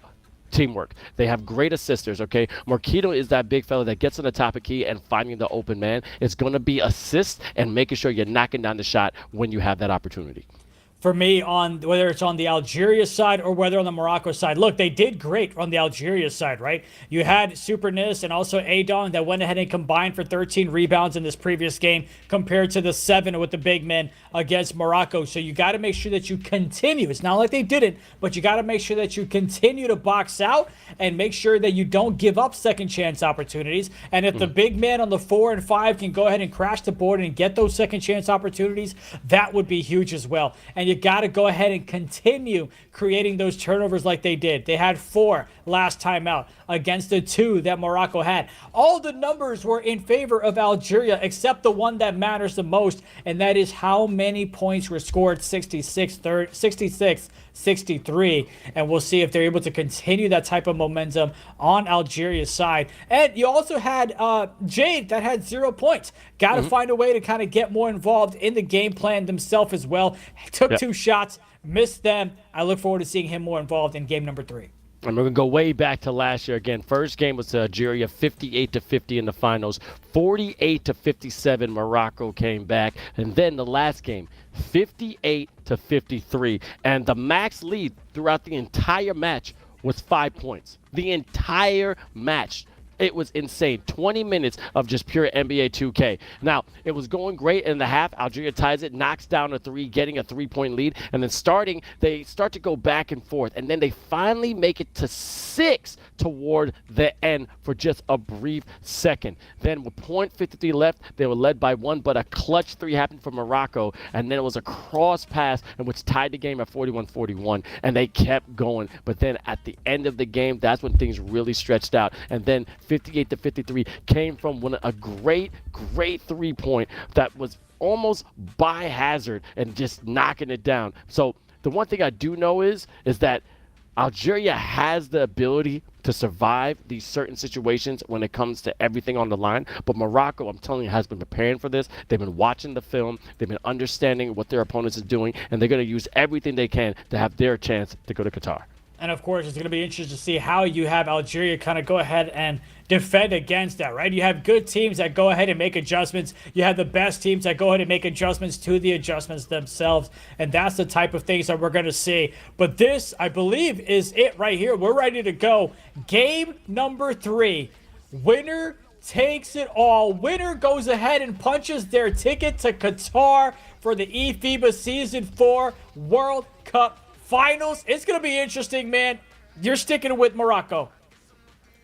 teamwork. They have great assisters, okay? Marquito is that big fella that gets on the top of key and finding the open man. It's going to be assists and making sure you're knocking down the shot when you have that opportunity. for me on whether it's on the Algeria side or whether on the Morocco side. Look, they did great on the Algeria side, right? You had Super Nis and also Adong that went ahead and combined for 13 rebounds in this previous game compared to the 7 with the big men against Morocco. So you got to make sure that you continue. It's not like they didn't, but you got to make sure that you continue to box out and make sure that you don't give up second chance opportunities. And if the big man on the 4 and 5 can go ahead and crash the board and get those second chance opportunities, that would be huge as well. And you got to go ahead and continue creating those turnovers like they did. They had 4 last time out against the 2 that Morocco had. All the numbers were in favor of Algeria except the one that matters the most, and that is how many points were scored, 66-63. And we'll see if they're able to continue that type of momentum on Algeria's side. And you also had Jade that had 0 points. Got to find a way to kind of get more involved in the game plan themselves as well. Took 2 shots, missed them. I look forward to seeing him more involved in game number 3. And we're going to go way back to last year again. First game was Algeria, 58-50 in the finals. 48-57, Morocco came back. And then the last game, 58-53. And the max lead throughout the entire match was 5 points. The entire match. It was insane. 20 minutes of just pure NBA 2K. Now, it was going great in the half. Algeria ties it, knocks down a 3, getting a 3-point lead. And then they start to go back and forth. And then they finally make it to 6 toward the end for just a brief second. Then with .53 left, they were led by 1, but a clutch 3 happened for Morocco. And then it was a cross pass, and which tied the game at 41-41. And they kept going. But then at the end of the game, that's when things really stretched out. And then 58-53 came from a great 3-point that was almost by hazard and just knocking it down. So the one thing I do know is that Algeria has the ability to survive these certain situations when it comes to everything on the line. But Morocco, I'm telling you, has been preparing for this. They've been watching the film. They've been understanding what their opponents is doing, and they're going to use everything they can to have their chance to go to Qatar. And, of course, it's going to be interesting to see how you have Algeria kind of go ahead and defend against that, right? You have good teams that go ahead and make adjustments. You have the best teams that go ahead and make adjustments to the adjustments themselves. And that's the type of things that we're going to see. But this, I believe, is it right here. We're ready to go. Game number 3. Winner takes it all. Winner goes ahead and punches their ticket to Qatar for the eFIBA Season 4 World Cup Finals. It's going to be interesting, man. You're sticking with Morocco.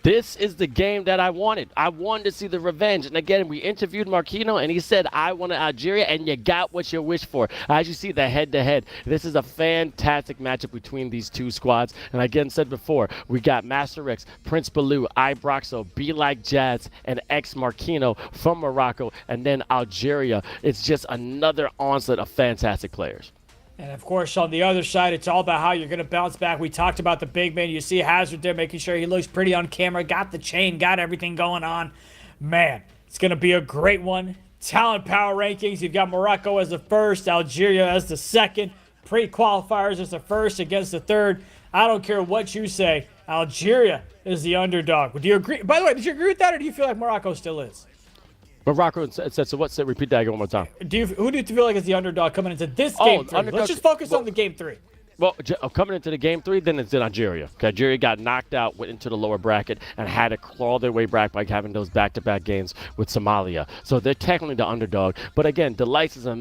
This is the game that I wanted. I wanted to see the revenge. And again, we interviewed Marquino, and he said, I wanted Algeria, and you got what you wished for. As you see the head-to-head, this is a fantastic matchup between these two squads. And again, said before, we got Master X, Prince Baloo, Ibroxo, Be Like Jazz, and X Marquino from Morocco, and then Algeria. It's just another onslaught of fantastic players. And, of course, on the other side, it's all about how you're going to bounce back. We talked about the big man. You see Hazard there making sure he looks pretty on camera. Got the chain, got everything going on. Man, it's going to be a great one. Talent power rankings. You've got Morocco as the first, Algeria as the second. Pre-qualifiers as the first against the third. I don't care what you say. Algeria is the underdog. Do you agree? By the way, did you agree with that, or do you feel like Morocco still is? Morocco said, so what's it? Repeat that again one more time. Who do you feel like is the underdog coming into this game 3? Let's just focus on the game 3. Well, coming into the game 3, then it's in Algeria. Algeria got knocked out, went into the lower bracket, and had to claw their way back by having those back-to-back games with Somalia. So they're technically the underdog. But again, Delice is an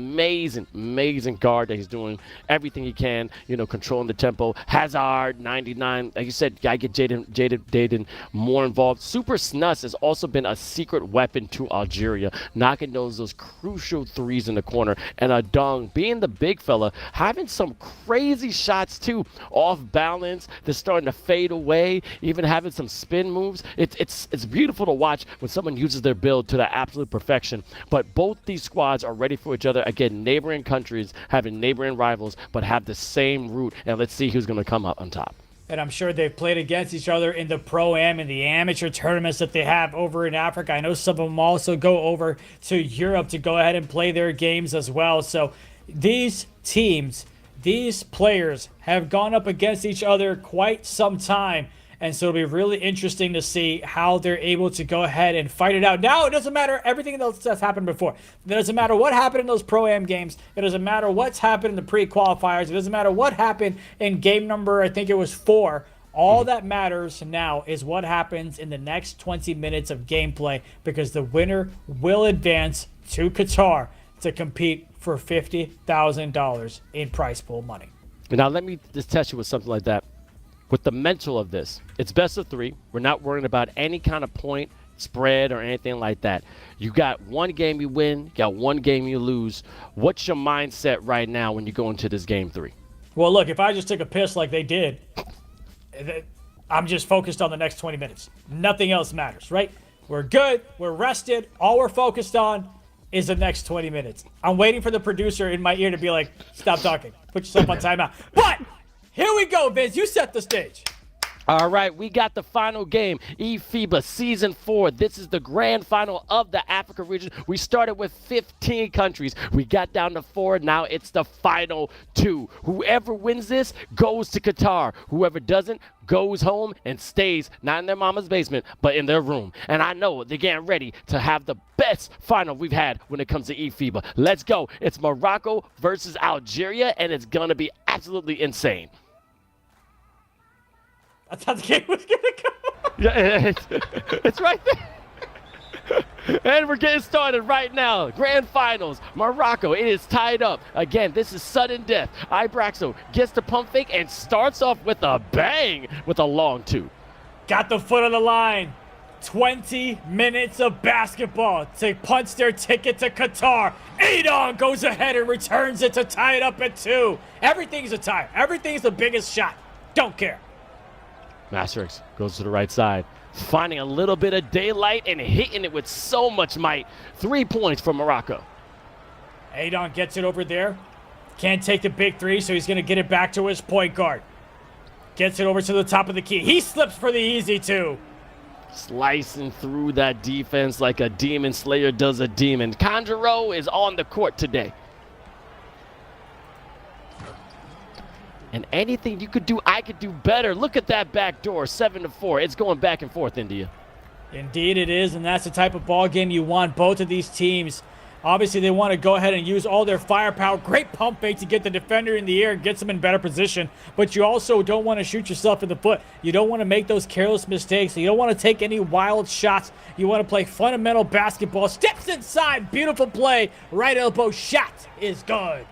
amazing guard that he's doing everything he can, controlling the tempo. Hazard, 99. Like you said, gotta get Jaden more involved. Super Snus has also been a secret weapon to Algeria, knocking those crucial threes in the corner. And Adong, being the big fella, having some crazy shots too, off balance. They're starting to fade away, even having some spin moves. It's beautiful to watch when someone uses their build to the absolute perfection. But both these squads are ready for each other. Again, neighboring countries having neighboring rivals, but have the same root. And let's see who's going to come up on top. And I'm sure they've played against each other in the Pro-Am and the amateur tournaments that they have over in Africa. I know some of them also go over to Europe to go ahead and play their games as well. So these teams, these players have gone up against each other quite some time. And so it'll be really interesting to see how they're able to go ahead and fight it out. Now, it doesn't matter everything else that's happened before. It doesn't matter what happened in those Pro-Am games. It doesn't matter what's happened in the pre-qualifiers. It doesn't matter what happened in game number, I think it was 4. All that matters now is what happens in the next 20 minutes of gameplay, because the winner will advance to Qatar to compete for $50,000 in prize pool money. Now, let me just test you with something like that. With the mental of this, it's best of 3. We're not worrying about any kind of point spread or anything like that. You got one game you win, you got one game you lose. What's your mindset right now when you go into this game 3? Well, look, if I just took a piss like they did, I'm just focused on the next 20 minutes. Nothing else matters, right? We're good. We're rested. All we're focused on is the next 20 minutes. I'm waiting for the producer in my ear to be like, stop talking. Put yourself on timeout. But here we go, Vince. You set the stage. All right, we got the final game, eFIBA Season 4. This is the grand final of the Africa region. We started with 15 countries. We got down to 4. Now it's the final 2. Whoever wins this goes to Qatar. Whoever doesn't goes home and stays, not in their mama's basement, but in their room. And I know they're getting ready to have the best final we've had when it comes to eFIBA. Let's go. It's Morocco versus Algeria, and it's going to be absolutely insane. I thought the game was going to go. Yeah, it's right there. And we're getting started right now. Grand finals, Morocco. It is tied up. Again, this is sudden death. Ibraxo gets the pump fake and starts off with a bang with a long 2. Got the foot on the line. 20 minutes of basketball to punch their ticket to Qatar. Adon goes ahead and returns it to tie it up at 2. Everything's a tie. Everything's the biggest shot. Don't care. Masterix goes to the right side, finding a little bit of daylight and hitting it with so much might. 3 points for Morocco. Adon gets it over there. Can't take the big 3, so he's going to get it back to his point guard. Gets it over to the top of the key. He slips for the easy 2. Slicing through that defense like a demon slayer does a demon. Conjuro is on the court today. And anything you could do, I could do better. Look at that back door, 7-4. It's going back and forth, India. Indeed it is, and that's the type of ball game you want. Both of these teams, obviously they want to go ahead and use all their firepower. Great pump fake to get the defender in the air and gets them in better position. But you also don't want to shoot yourself in the foot. You don't want to make those careless mistakes. You don't want to take any wild shots. You want to play fundamental basketball. Steps inside, beautiful play. Right elbow shot is good.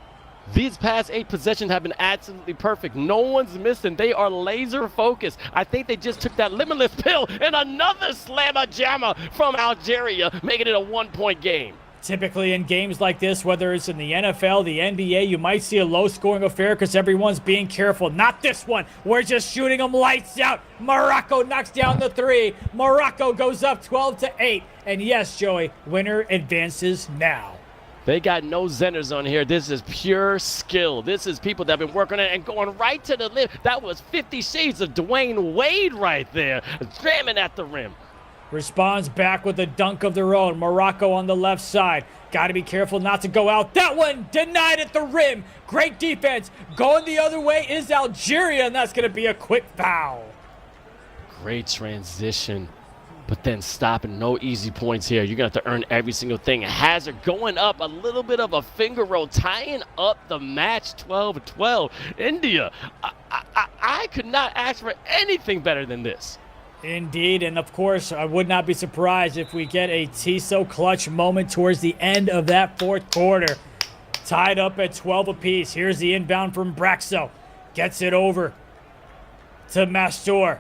These past 8 possessions have been absolutely perfect. No one's missing. They are laser focused. I think they just took that limitless pill and another slammer jammer from Algeria, making it a 1-point game. Typically in games like this, whether it's in the NFL, the NBA, you might see a low-scoring affair because everyone's being careful. Not this one. We're just shooting them lights out. Morocco knocks down the 3. Morocco goes up 12-8. And yes, Joey, winner advances now. They got no Zenners on here. This is pure skill. This is people that have been working on it and going right to the rim. That was 50 Shades of Dwayne Wade right there, jamming at the rim. Responds back with a dunk of their own. Morocco on the left side. Got to be careful not to go out. That one denied at the rim. Great defense. Going the other way is Algeria, and that's going to be a quick foul. Great transition. But then stopping, no easy points here. You're going to have to earn every single thing. Hazard going up, a little bit of a finger roll, tying up the match 12-12. India, I could not ask for anything better than this. Indeed, and of course, I would not be surprised if we get a Tissot clutch moment towards the end of that 4th quarter. Tied up at 12 apiece. Here's the inbound from Braxo. Gets it over to Mastor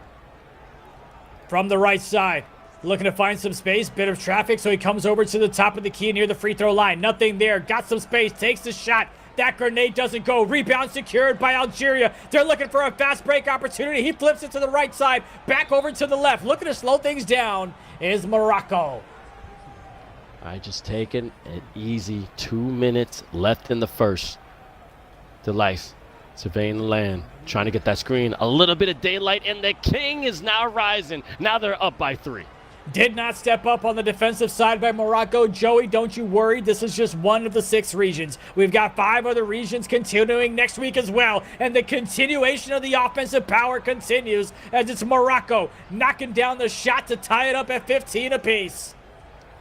from the right side. Looking to find some space, bit of traffic, so he comes over to the top of the key near the free throw line. Nothing there, got some space, takes the shot. That grenade doesn't go. Rebound secured by Algeria. They're looking for a fast break opportunity. He flips it to the right side, back over to the left. Looking to slow things down is Morocco. I just taken an easy 2 minutes left in the first. Delice surveying the land, trying to get that screen. A little bit of daylight, and the king is now rising. Now they're up by 3. Did not step up on the defensive side by Morocco. Joey, don't you worry. This is just one of the 6 regions. We've got 5 other regions continuing next week as well. And the continuation of the offensive power continues as it's Morocco knocking down the shot to tie it up at 15 apiece.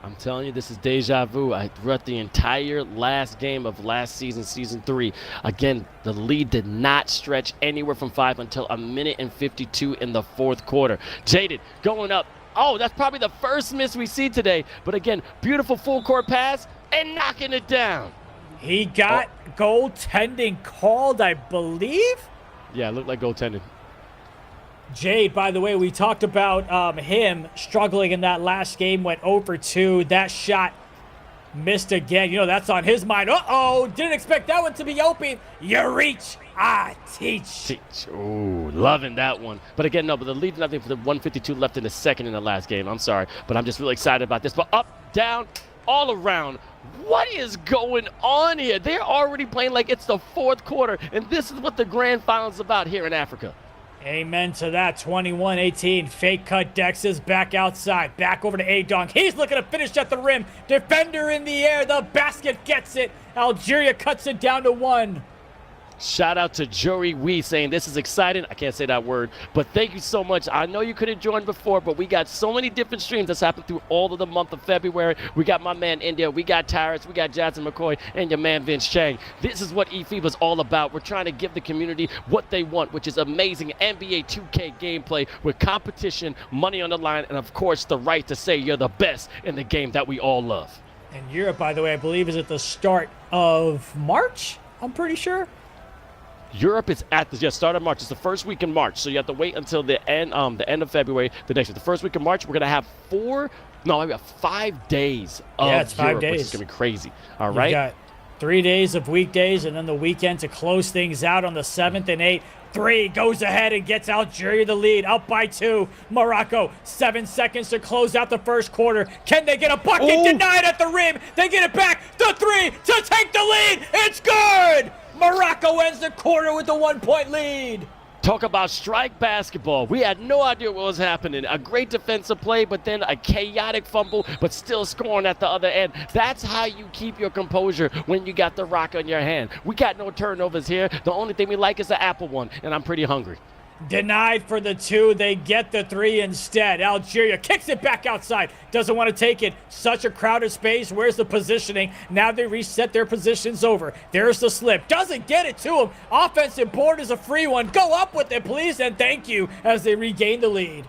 I'm telling you, this is deja vu. I throughout the entire last game of last season, season 3. Again, the lead did not stretch anywhere from 5 until a minute and 52 in the 4th quarter. Jaded going up. Oh, that's probably the first miss we see today. But again, beautiful full court pass and knocking it down. He got goaltending called, I believe. Yeah, it looked like goaltending. Jade, by the way, we talked about him struggling in that last game, went 0 for 2. That shot missed again. You know, that's on his mind. Uh-oh, didn't expect that one to be open. You reach, I teach. Ooh, loving that one. But again, no, but the lead nothing for the 152 left in the second in the last game. I'm sorry, but I'm just really excited about this. But up, down, all around. What is going on here? They're already playing like it's the 4th quarter, and this is what the grand finals is about here in Africa. Amen to that. 21-18. Fake cut. Dex is back outside. Back over to A-Dong. He's looking to finish at the rim. Defender in the air. The basket gets it. Algeria cuts it down to 1. Shout out to Jory Wee saying this is exciting. I can't say that word, but thank you so much. I know you couldn't join before, but we got so many different streams that's happened through all of the month of February. We got my man India, we got Tyrus, we got Jasmine McKoy, and your man Vince Chang. This is what eFIBA is all about. We're trying to give the community what they want, which is amazing NBA 2K gameplay with competition, money on the line, and of course the right to say you're the best in the game that we all love. And Europe, by the way, I believe is at the start of March, I'm pretty sure. Europe is at the start of March. It's the first week in March, so you have to wait until the end of February. The next week, the first week of March, we're gonna have 5 days of it's 5 Europe, days. which is gonna be crazy. All right. You got 3 days of weekdays, and then the weekend to close things out on the 7th and 8th. 3 goes ahead and gets Algeria the lead, up by 2. Morocco, 7 seconds to close out the first quarter. Can they get a bucket? Ooh. Denied at the rim. They get it back. The 3 to take the lead. It's good. Morocco ends the quarter with a 1-point lead. Talk about strike basketball. We had no idea what was happening. A great defensive play, but then a chaotic fumble, but still scoring at the other end. That's how you keep your composure when you got the rock on your hand. We got no turnovers here. The only thing we like is the apple one, and I'm pretty hungry. Denied for the 2. They get the 3 instead. Algeria kicks it back outside. Doesn't want to take it. Such a crowded space. Where's the positioning? Now they reset their positions over. There's the slip. Doesn't get it to him. Offensive board is a free one. Go up with it, please, and thank you as they regain the lead.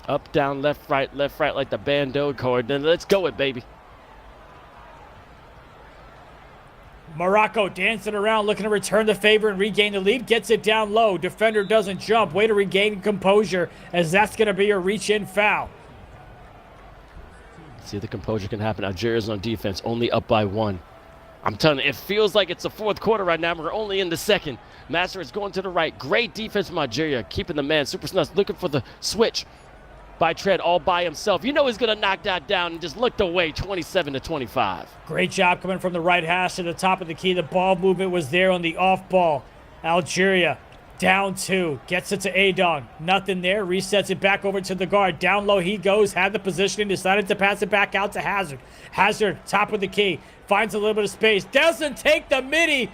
Up, down, left, right, like the bando chord. Then let's go it, baby. Morocco dancing around, looking to return the favor and regain the lead. Gets it down low. Defender doesn't jump. Way to regain composure, as that's going to be a reach-in foul. See if the composure can happen. Algeria's on defense, only up by 1. I'm telling you, it feels like it's the 4th quarter right now. We're only in the 2nd. Master is going to the right. Great defense from Algeria, keeping the man. Super Snuts looking for the switch by Tread all by himself. You know he's going to knock that down and just looked away, 27-25. Great job coming from the right hash to the top of the key. The ball movement was there on the off ball. Algeria down 2. Gets it to A-Dong. Nothing there. Resets it back over to the guard. Down low he goes. Had the positioning. Decided to pass it back out to Hazard. Hazard, top of the key. Finds a little bit of space. Doesn't take the midi.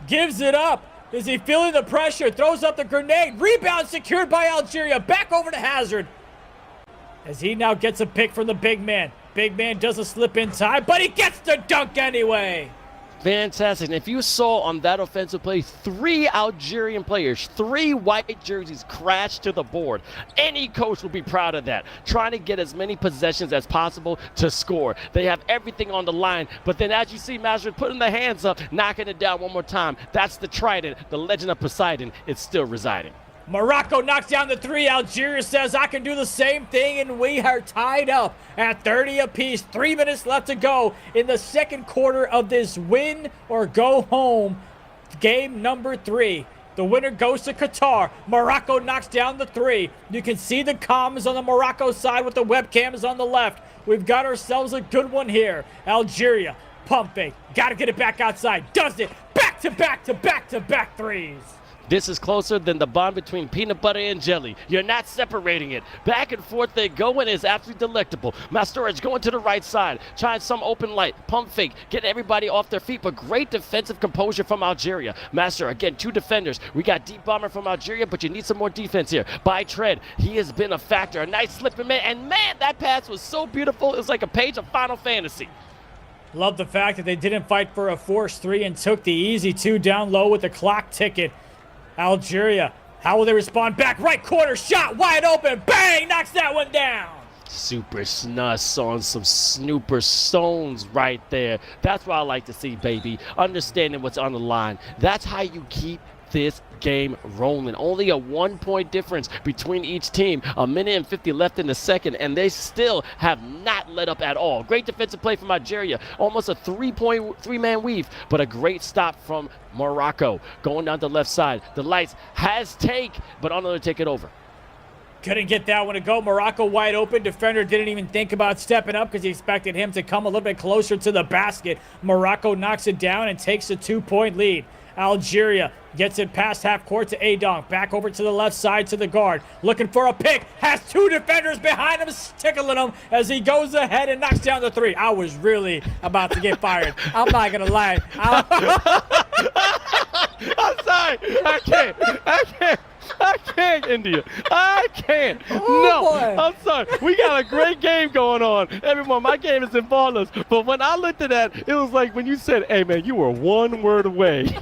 Gives it up. Is he feeling the pressure? Throws up the grenade. Rebound secured by Algeria. Back over to Hazard, as he now gets a pick from the big man. Big man doesn't slip in time, but he gets the dunk anyway. Fantastic. And if you saw on that offensive play, 3 Algerian players, 3 white jerseys crashed to the board. Any coach will be proud of that. Trying to get as many possessions as possible to score. They have everything on the line. But then as you see Mazrid putting the hands up, knocking it down one more time. That's the trident. The legend of Poseidon is still residing. Morocco knocks down the 3. Algeria says, I can do the same thing, and we are tied up at 30 apiece. 3 minutes left to go in the 2nd quarter of this win or go home game number 3. The winner goes to Qatar. Morocco knocks down the 3. You can see the comms on the Morocco side with the webcams on the left. We've got ourselves a good one here. Algeria, pump fake. Got to get it back outside. Does it. Back to back to back to back 3s. This is closer than the bond between peanut butter and jelly. You're not separating it. Back and forth they go, and it's absolutely delectable. Masturage going to the right side, trying some open light, pump fake, getting everybody off their feet, but great defensive composure from Algeria. Master, again, 2 defenders. We got deep bomber from Algeria, but you need some more defense here. By Tread, he has been a factor. A nice slipping man, and man, that pass was so beautiful. It was like a page of Final Fantasy. Love the fact that they didn't fight for a forced 3 and took the easy 2 down low with the clock ticket. Algeria, how will they respond back? Right corner shot, wide open, bang, knocks that one down. Super snus on some snooper stones right there. That's what I like to see, baby. Understanding what's on the line. That's how you keep this game rolling. Only a 1-point difference between each team. 1:50 left in the second, and they still have not let up at all. Great defensive play from Algeria. Almost a 3-man weave, but a great stop from Morocco. Going down the left side. The lights has take, but unable to take it over. Couldn't get that one to go. Morocco wide open. Defender didn't even think about stepping up because he expected him to come a little bit closer to the basket. Morocco knocks it down and takes a 2-point lead. Algeria gets it past half court to Adong. Back over to the left side to the guard. Looking for a pick. Has 2 defenders behind him, tickling him as he goes ahead and knocks down the 3. I was really about to get fired. I'm not going to lie. I'm sorry. I can't, India. I can't. Boy. I'm sorry. We got a great game going on. Everyone, my game is in flawless. But when I looked at that, it was like when you said, hey, man, you were 1 word away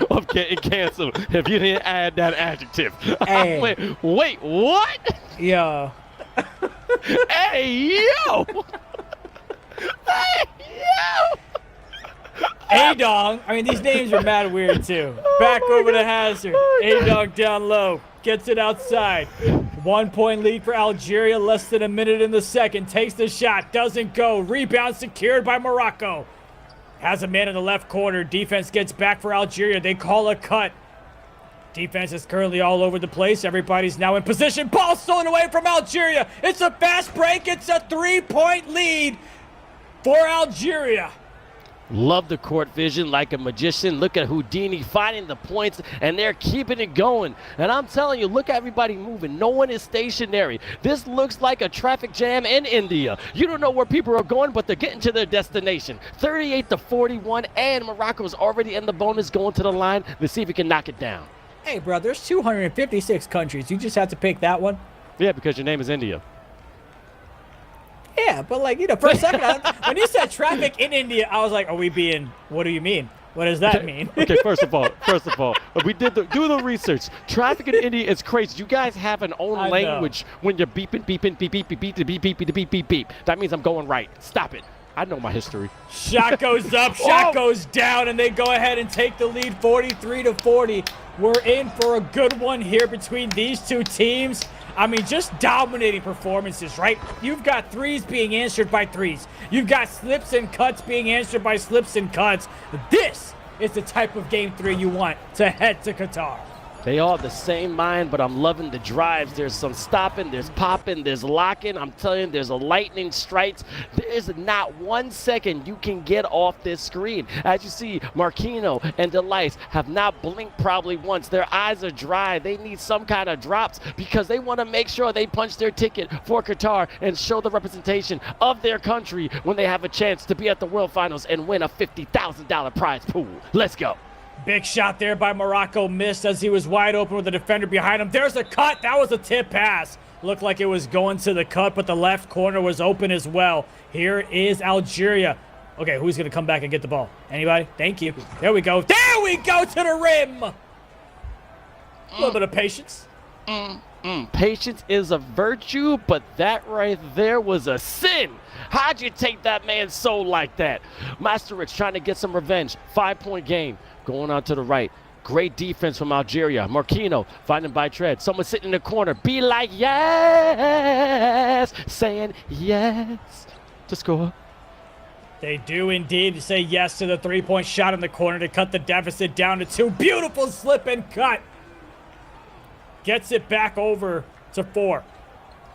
of getting canceled if you didn't add that adjective. Hey. I went, wait, what? Yeah. Hey, yo. Hey, yo. Adong, I mean, these names are mad weird, too. Back over to Hazard. Adong down low. Gets it outside. 1-point lead for Algeria. Less than a minute in the second. Takes the shot. Doesn't go. Rebound secured by Morocco. Has a man in the left corner. Defense gets back for Algeria. They call a cut. Defense is currently all over the place. Everybody's now in position. Ball stolen away from Algeria. It's a fast break. It's a 3-point lead for Algeria. Love the court vision like a magician. Look at Houdini finding the points, and they're keeping it going. And I'm telling you, look at everybody moving. No one is stationary. This looks like a traffic jam in India. You don't know where people are going, but they're getting to their destination. 38-41, and Morocco's already in the bonus going to the line. Let's see if we can knock it down. Hey, bro, there's 256 countries. You just have to pick that one? Yeah, because your name is India. Yeah, but like, for a second, when you said traffic in India, I was like, are we being, what do you mean? What does that mean? Okay, first of all, we did do the research. Traffic in India is crazy. You guys have an own language when you're beeping, beep, beep, beep, beep, beep, beep, beep, beep. That means I'm going right. Stop it. I know my history. Shot goes up, shot goes down, and they go ahead and take the lead 43-40. We're in for a good one here between these 2 teams. I mean, just dominating performances, right? You've got 3s being answered by 3s. You've got slips and cuts being answered by slips and cuts. This is the type of game 3 you want to head to Qatar. They all the same mind, but I'm loving the drives. There's some stopping, there's popping, there's locking. I'm telling you, there's a lightning strikes. There's not 1 second you can get off this screen. As you see, Marquino and Delice have not blinked probably once. Their eyes are dry. They need some kind of drops because they want to make sure they punch their ticket for Qatar and show the representation of their country when they have a chance to be at the World Finals and win a $50,000 prize pool. Let's go. Big shot there by Morocco, missed as he was wide open with the defender behind him. There's a cut. That was a tip pass. Looked like it was going to the cut, but the left corner was open as well. Here is Algeria. Okay, who's going to come back and get the ball? Anybody? Thank you. There we go. There we go to the rim. A little bit of patience. Patience is a virtue, but that right there was a sin. How'd you take that man's soul like that? Masterich trying to get some revenge. 5-point game. Going on to the right. Great defense from Algeria. Marquino finding by Tread. Someone sitting in the corner. Be like, yes. Saying yes to score. They do indeed say yes to the 3-point shot in the corner to cut the deficit down to 2. Beautiful slip and cut. Gets it back over to 4.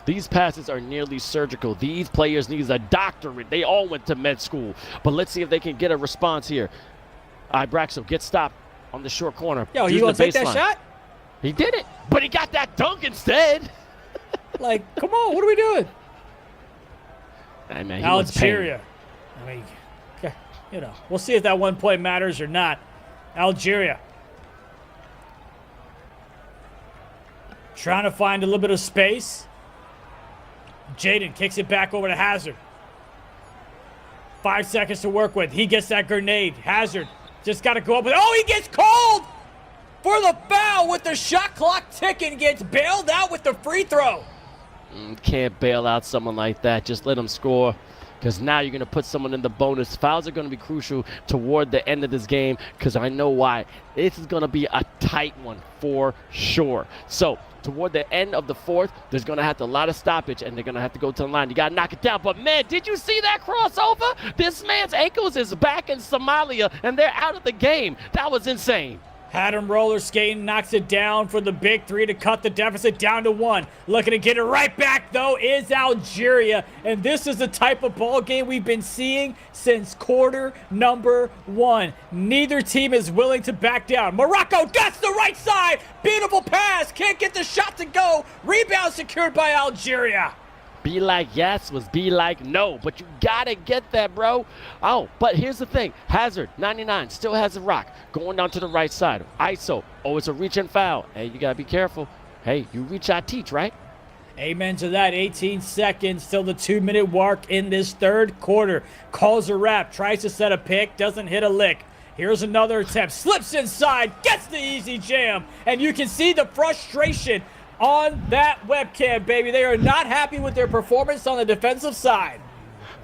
These passes are nearly surgical. These players need a doctorate. They all went to med school. But let's see if they can get a response here. Ibraxo gets stopped on the short corner. Yo, you gonna take that shot? He did it, but he got that dunk instead. Like, come on, what are we doing? Hey, man, Algeria. I mean, you know, we'll see if that 1 point matters or not. Algeria. Trying to find a little bit of space. Jaden kicks it back over to Hazard. 5 seconds to work with. He gets that grenade. Hazard just got to go up with. Oh, he gets called for the foul with the shot clock ticking. Gets bailed out with the free throw. Can't bail out someone like that. Just let him score. Because now you're going to put someone in the bonus. Fouls are going to be crucial toward the end of this game because I know why. This is going to be a tight one for sure. So toward the end of the fourth, there's going to have to a lot of stoppage, and they're going to have to go to the line. You got to knock it down. But, man, did you see that crossover? This man's ankles is back in Somalia, and they're out of the game. That was insane. Had him roller skating, knocks it down for the big three to cut the deficit down to 1. Looking to get it right back, though, is Algeria. And this is the type of ball game we've been seeing since quarter number 1. Neither team is willing to back down. Morocco gets the right side. Beautiful pass. Can't get the shot to go. Rebound secured by Algeria. Be like yes was be like no, but you gotta get that, bro. Oh, but here's the thing. Hazard, 99, still has a rock. Going down to the right side. ISO. Oh, it's a reach and foul. Hey, you gotta be careful. Hey, you reach, I teach, right? Amen to that. 18 seconds till the 2-minute mark in this third quarter. Calls a wrap. Tries to set a pick. Doesn't hit a lick. Here's another attempt. Slips inside. Gets the easy jam. And you can see the frustration on that webcam, baby. They are not happy with their performance on the defensive side.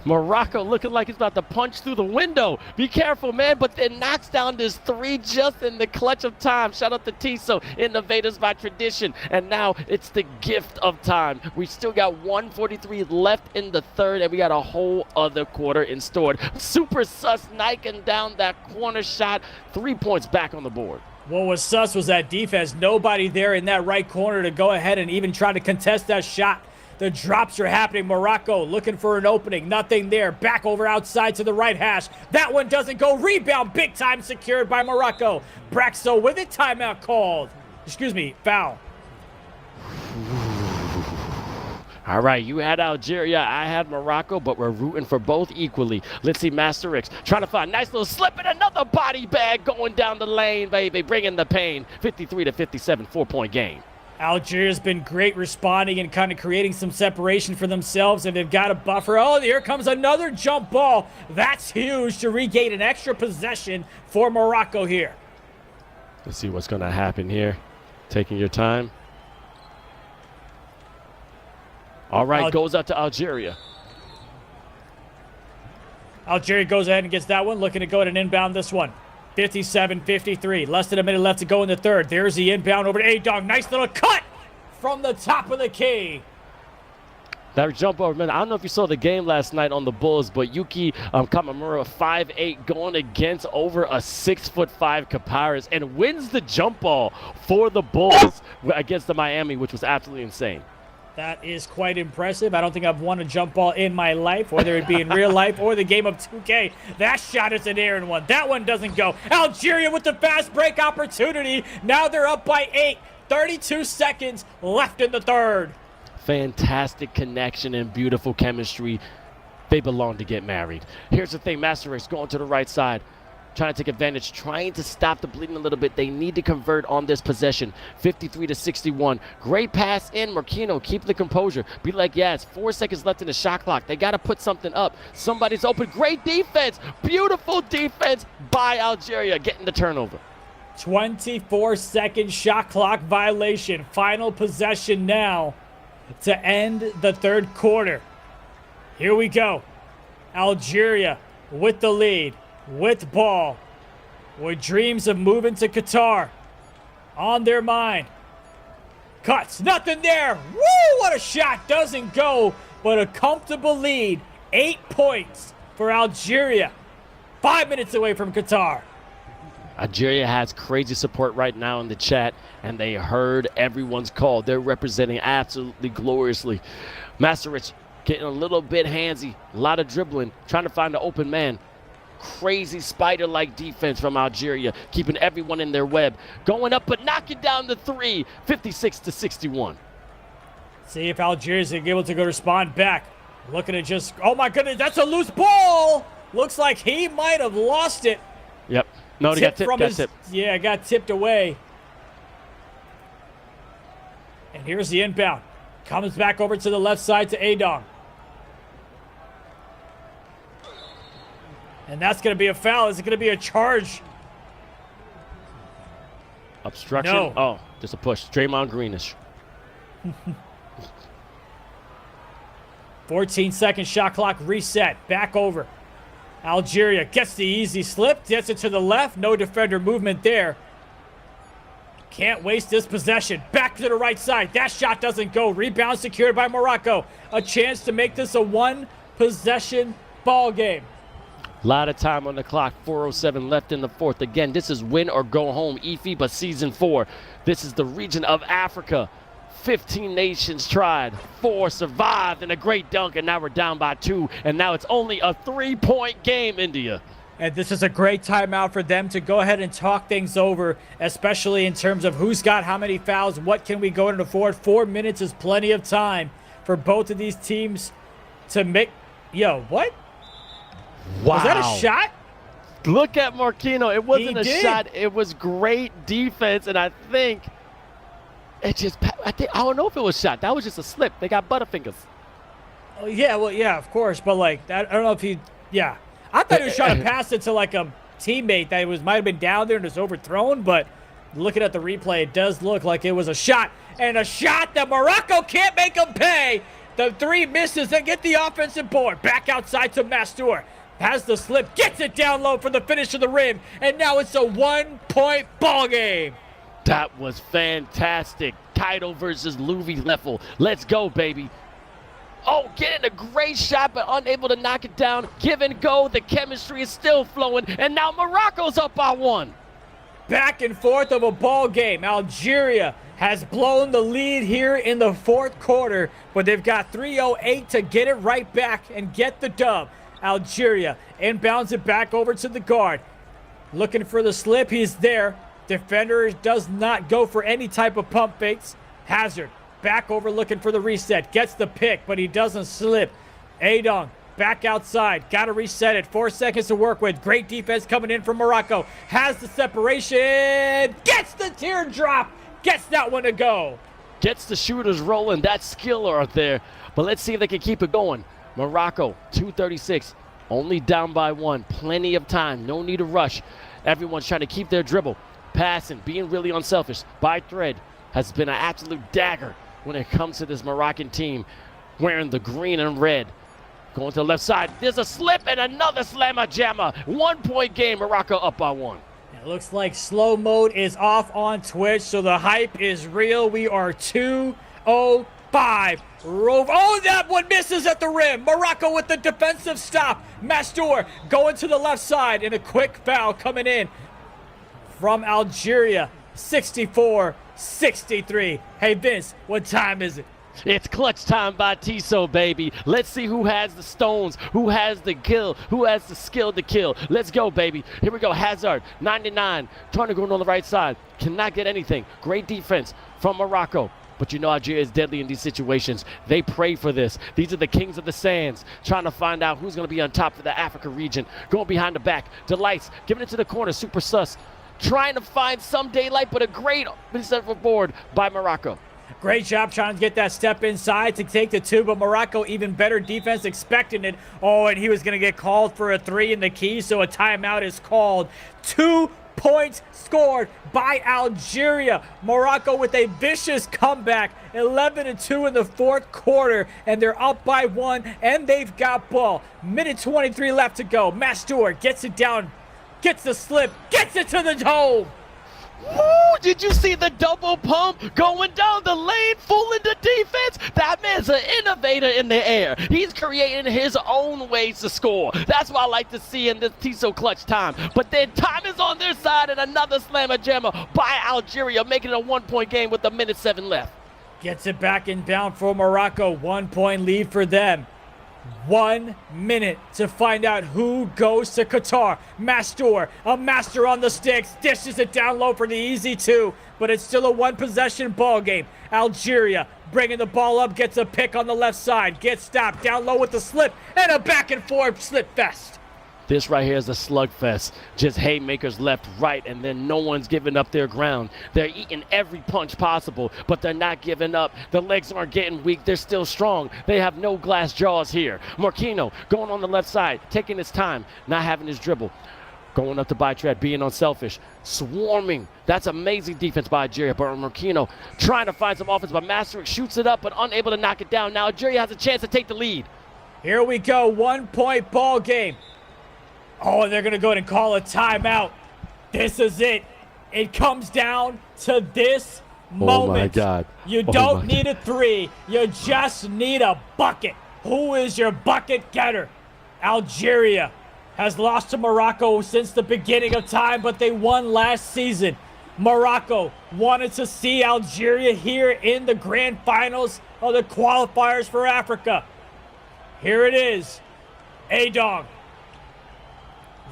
Morocco looking like he's about to punch through the window. Be careful, man. But then knocks down this 3 just in the clutch of time. Shout out to Tiso, innovators by tradition. And now it's the gift of time. We still got 1:43 left in the third, and we got a whole other quarter in stored. Super sus knocking down that corner shot. 3 points back on the board. What was sus was that defense. Nobody there in that right corner to go ahead and even try to contest that shot. The drops are happening. Morocco looking for an opening. Nothing there. Back over outside to the right hash. That one doesn't go. Rebound big time secured by Morocco. Braxo with it. Timeout called. Excuse me. Foul. All right, you had Algeria, I had Morocco, but we're rooting for both equally. Let's see Master X trying to find a nice little slip and another body bag going doing the lane, baby. Bringing the pain. 53-57, 4-point game. Algeria's been great responding and kind of creating some separation for themselves, and they've got a buffer. Oh, here comes another jump ball. That's huge to regain an extra possession for Morocco here. Let's see what's going to happen here. Taking your time. All right, goes out to Algeria. Algeria goes ahead and gets that one. Looking to go at an inbound this one. 57-53. Less than a minute left to go in the third. There's the inbound over to A-Dog. Nice little cut from the top of the key. That jump over, man. I don't know if you saw the game last night on the Bulls, but Yuki Kamamura, 5'8", going against over a 6'5" Qualifiers and wins the jump ball for the Bulls against the Miami, which was absolutely insane. That is quite impressive. I don't think I've won a jump ball in my life, whether it be in real life or the game of 2K. That shot is an errant one. That one doesn't go. Algeria with the fast break opportunity. Now they're up by 8. 32 seconds left in the third. Fantastic connection and beautiful chemistry. They belong to get married. Here's the thing. Master X going to the right side. Trying to take advantage, trying to stop the bleeding a little bit. They need to convert on this possession. 53-61. Great pass in. Marquino, keep the composure. Be like, yeah, it's 4 seconds left in the shot clock. They got to put something up. Somebody's open. Great defense. Beautiful defense by Algeria, getting the turnover. 24-second shot clock violation. Final possession now to end the third quarter. Here we go. Algeria with the lead. With ball, with dreams of moving to Qatar on their mind. Cuts, nothing there. Woo, what a shot. Doesn't go, but a comfortable lead. 8 points for Algeria. 5 minutes away from Qatar. Algeria has crazy support right now in the chat, and they heard everyone's call. They're representing absolutely gloriously. Master Rich getting a little bit handsy, a lot of dribbling, trying to find the open man. crazy spider-like defense from Algeria, keeping everyone in their web. Going up, but knocking down the three, 56-61. See if Algeria's able to go respond back. Looking at just, oh my goodness, that's a loose ball. Looks like he might have lost it. Yep. No, he got tipped. Yeah, got tipped away. And here's the inbound. Comes back over to the left side to Adong. And that's going to be a foul. Is it going to be a charge? Obstruction? No. Oh, just a push. Draymond Greenish. 14-second shot clock reset. Back over. Algeria gets the easy slip. Gets it to the left. No defender movement there. Can't waste this possession. Back to the right side. That shot doesn't go. Rebound secured by Morocco. A chance to make this a one-possession ball game. A lot of time on the clock. 4:07 left in the fourth. Again, this is win or go home. eFIBA Season 4. This is the region of Africa. 15 nations tried. 4 survived, and a great dunk, and now we're down by 2. And now it's only a 3-point game, India. And this is a great timeout for them to go ahead and talk things over, especially in terms of who's got how many fouls, what can we go and afford. 4 minutes is plenty of time for both of these teams to make... Yo, what? Wow. Was that a shot? Look at Marquino. It wasn't a did. shot. It was great defense, and I think it just... I don't know if it was a shot. That was just a slip. They got butterfingers. Oh, yeah, well, yeah, of course. But, like, I don't know if he... Yeah. I thought he was trying to pass it to, like, a teammate that might have been down there and was overthrown, but looking at the replay, it does look like it was a shot. And a shot that Morocco can't make them pay. The 3 misses and get the offensive board. Back outside to Mastur. Has the slip, gets it down low for the finish of the rim, and now it's a 1-point ball game. That was fantastic. Kaido versus Louis Leffel. Let's go, baby. Oh, getting a great shot, but unable to knock it down. Give and go. The chemistry is still flowing, and now Morocco's up by 1. Back and forth of a ball game. Algeria has blown the lead here in the fourth quarter, but they've got 3:08 to get it right back and get the dub. Algeria inbounds it back over to the guard. Looking for the slip. He's there. Defender does not go for any type of pump fakes. Hazard back over looking for the reset. Gets the pick, but he doesn't slip. Adong back outside. Got to reset it. 4 seconds to work with. Great defense coming in from Morocco. Has the separation. Gets the teardrop. Gets that one to go. Gets the shooters rolling. That skill right there. But let's see if they can keep it going. Morocco, 2:36. Only down by 1. Plenty of time. No need to rush. Everyone's trying to keep their dribble. Passing, being really unselfish. By thread has been an absolute dagger when it comes to this Moroccan team wearing the green and red. Going to the left side. There's a slip and another slammer jammer. 1-point game. Morocco up by 1. It looks like slow mode is off on Twitch, so the hype is real. We are 2:05. Oh, that one misses at the rim. Morocco with the defensive stop. Mastur going to the left side, and a quick foul coming in from Algeria. 64-63. Hey, Vince, what time is it? It's clutch time by Tissot, baby. Let's see who has the stones, who has the kill, who has the skill to kill. Let's go, baby. Here we go. Hazard, 99, trying to go on the right side. Cannot get anything. Great defense from Morocco. But you know Algeria is deadly in these situations. They pray for this. These are the kings of the sands, trying to find out who's going to be on top for the Africa region. Going behind the back. Delights, giving it to the corner. Super sus. Trying to find some daylight, but a great board by Morocco. Great job trying to get that step inside to take the 2, but Morocco even better defense, expecting it. Oh, and he was going to get called for a 3 in the key, so a timeout is called. 2 points scored by Algeria. Morocco with a vicious comeback. 11-2 in the fourth quarter, and they're up by 1, and they've got ball. Minute 23 left to go. Mastur gets it down, gets the slip, gets it to the hole. Woo! Did you see the double pump going down the lane, fooling the defense? That man's an innovator in the air. He's creating his own ways to score. That's what I like to see in this Tissot clutch time. But then time is on their side, and another slammer jammer by Algeria, making it a 1-point game with 1:07 left. Gets it back inbound for Morocco. 1-point lead for them. 1 minute to find out who goes to Qatar. Mastur, a master on the sticks, dishes it down low for the easy 2, but it's still a 1-possession ball game. Algeria bringing the ball up, gets a pick on the left side, gets stopped down low with the slip, and a back and forth slip fest. This right here is a slugfest. Just haymakers left, right, and then no one's giving up their ground. They're eating every punch possible, but they're not giving up. The legs aren't getting weak. They're still strong. They have no glass jaws here. Morquino going on the left side, taking his time, not having his dribble. Going up to Bytred, being unselfish, swarming. That's amazing defense by Algeria. But Morquino trying to find some offense, but Masterix shoots it up, but unable to knock it down. Now Algeria has a chance to take the lead. Here we go, 1-point ball game. Oh, and they're going to go ahead and call a timeout. This is it. It comes down to this moment. Oh, my God. You don't need a 3. You just need a bucket. Who is your bucket getter? Algeria has lost to Morocco since the beginning of time, but they won last season. Morocco wanted to see Algeria here in the grand finals of the qualifiers for Africa. Here it is. Adong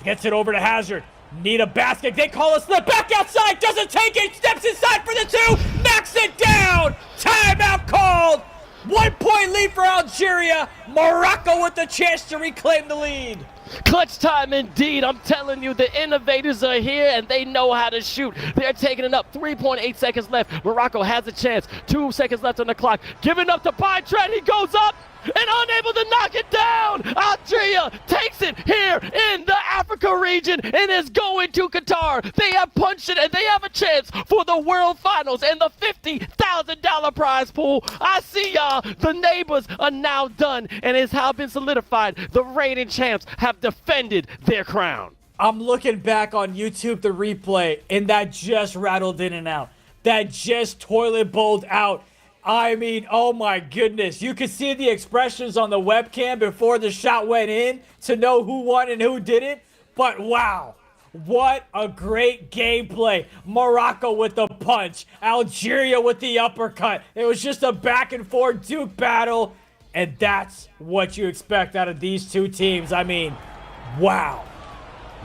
gets it over to Hazard. Need a basket. They call a slip. Back outside. Doesn't take it. Steps inside for the 2. Knocks it down. Timeout called. 1-point lead for Algeria. Morocco with the chance to reclaim the lead. Clutch time indeed. I'm telling you, the innovators are here and they know how to shoot. They're taking it up. 3.8 seconds left. Morocco has a chance. 2 seconds left on the clock. Giving up to Bytred. He goes up and unable to knock it down. Algeria takes it here in the Africa region and is going to Qatar. They have punched it and they have a chance for the World Finals and the $50,000 prize pool. I see y'all. The neighbors are now done and it's how been solidified. The reigning champs have defended their crown. I'm looking back on YouTube, the replay, and that just rattled in and out. That just toilet bowled out. I mean, oh my goodness. You could see the expressions on the webcam before the shot went in to know who won and who didn't. But wow, what a great gameplay. Morocco with the punch. Algeria with the uppercut. It was just a back and forth Duke battle. And that's what you expect out of these two teams. I mean, wow.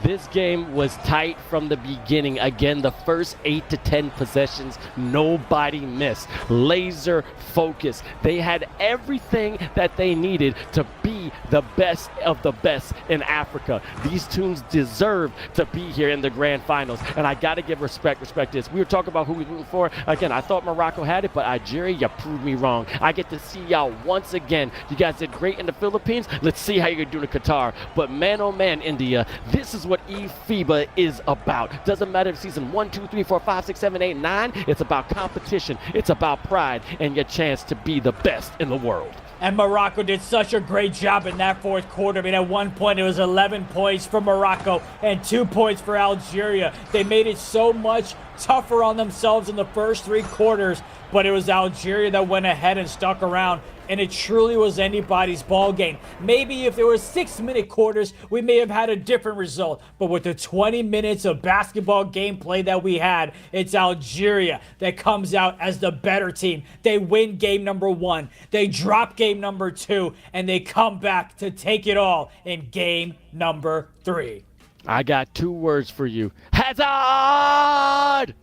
This game was tight from the beginning. Again, the first 8 to 10 possessions, nobody missed. Laser focus. They had everything that they needed to be the best of the best in Africa. These teams deserve to be here in the grand finals. And I got to give respect. Respect is. We were talking about who we were rooting for. Again, I thought Morocco had it, but Algeria, you proved me wrong. I get to see y'all once again. You guys did great in the Philippines. Let's see how you're doing in Qatar. But man, oh man, India, this is what eFIBA is about. Doesn't matter if season 1, 2, 3, 4, 5, 6, 7, 8, 9. It's about competition. It's about pride and your chance to be the best in the world. And Morocco did such a great job in that fourth quarter. I mean, at one point, it was 11 points for Morocco and 2 points for Algeria. They made it so much tougher on themselves in the first 3 quarters, but it was Algeria that went ahead and stuck around, and it truly was anybody's ball game. Maybe if there were 6-minute quarters, we may have had a different result, but with the 20 minutes of basketball gameplay that we had, it's Algeria that comes out as the better team. They win game number 1, they drop game number 2, and they come back to take it all in game number 3. I got 2 words for you. Hazard!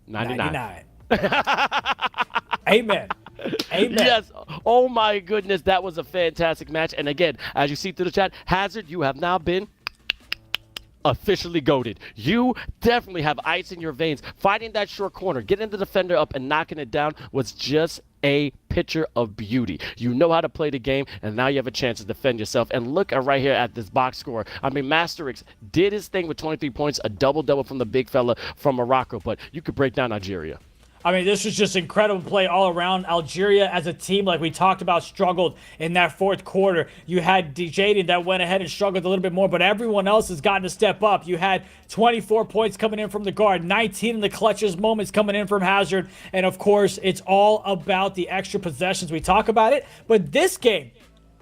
99. Amen. Amen. Yes. Oh my goodness, that was a fantastic match. And again, as you see through the chat, Hazard, you have now been officially goated. You definitely have ice in your veins. Fighting that short corner, getting the defender up and knocking it down was just a picture of beauty. You know how to play the game, and now you have a chance to defend yourself. And look right here at this box score. I mean, Masterix did his thing with 23 points, a double-double from the big fella from Morocco, but you could break down Algeria. I mean, this was just incredible play all around. Algeria as a team, like we talked about, struggled in that fourth quarter. You had Jaden that went ahead and struggled a little bit more, but everyone else has gotten to step up. You had 24 points coming in from the guard, 19 in the clutches moments coming in from Hazard, and of course, it's all about the extra possessions. We talk about it, but this game,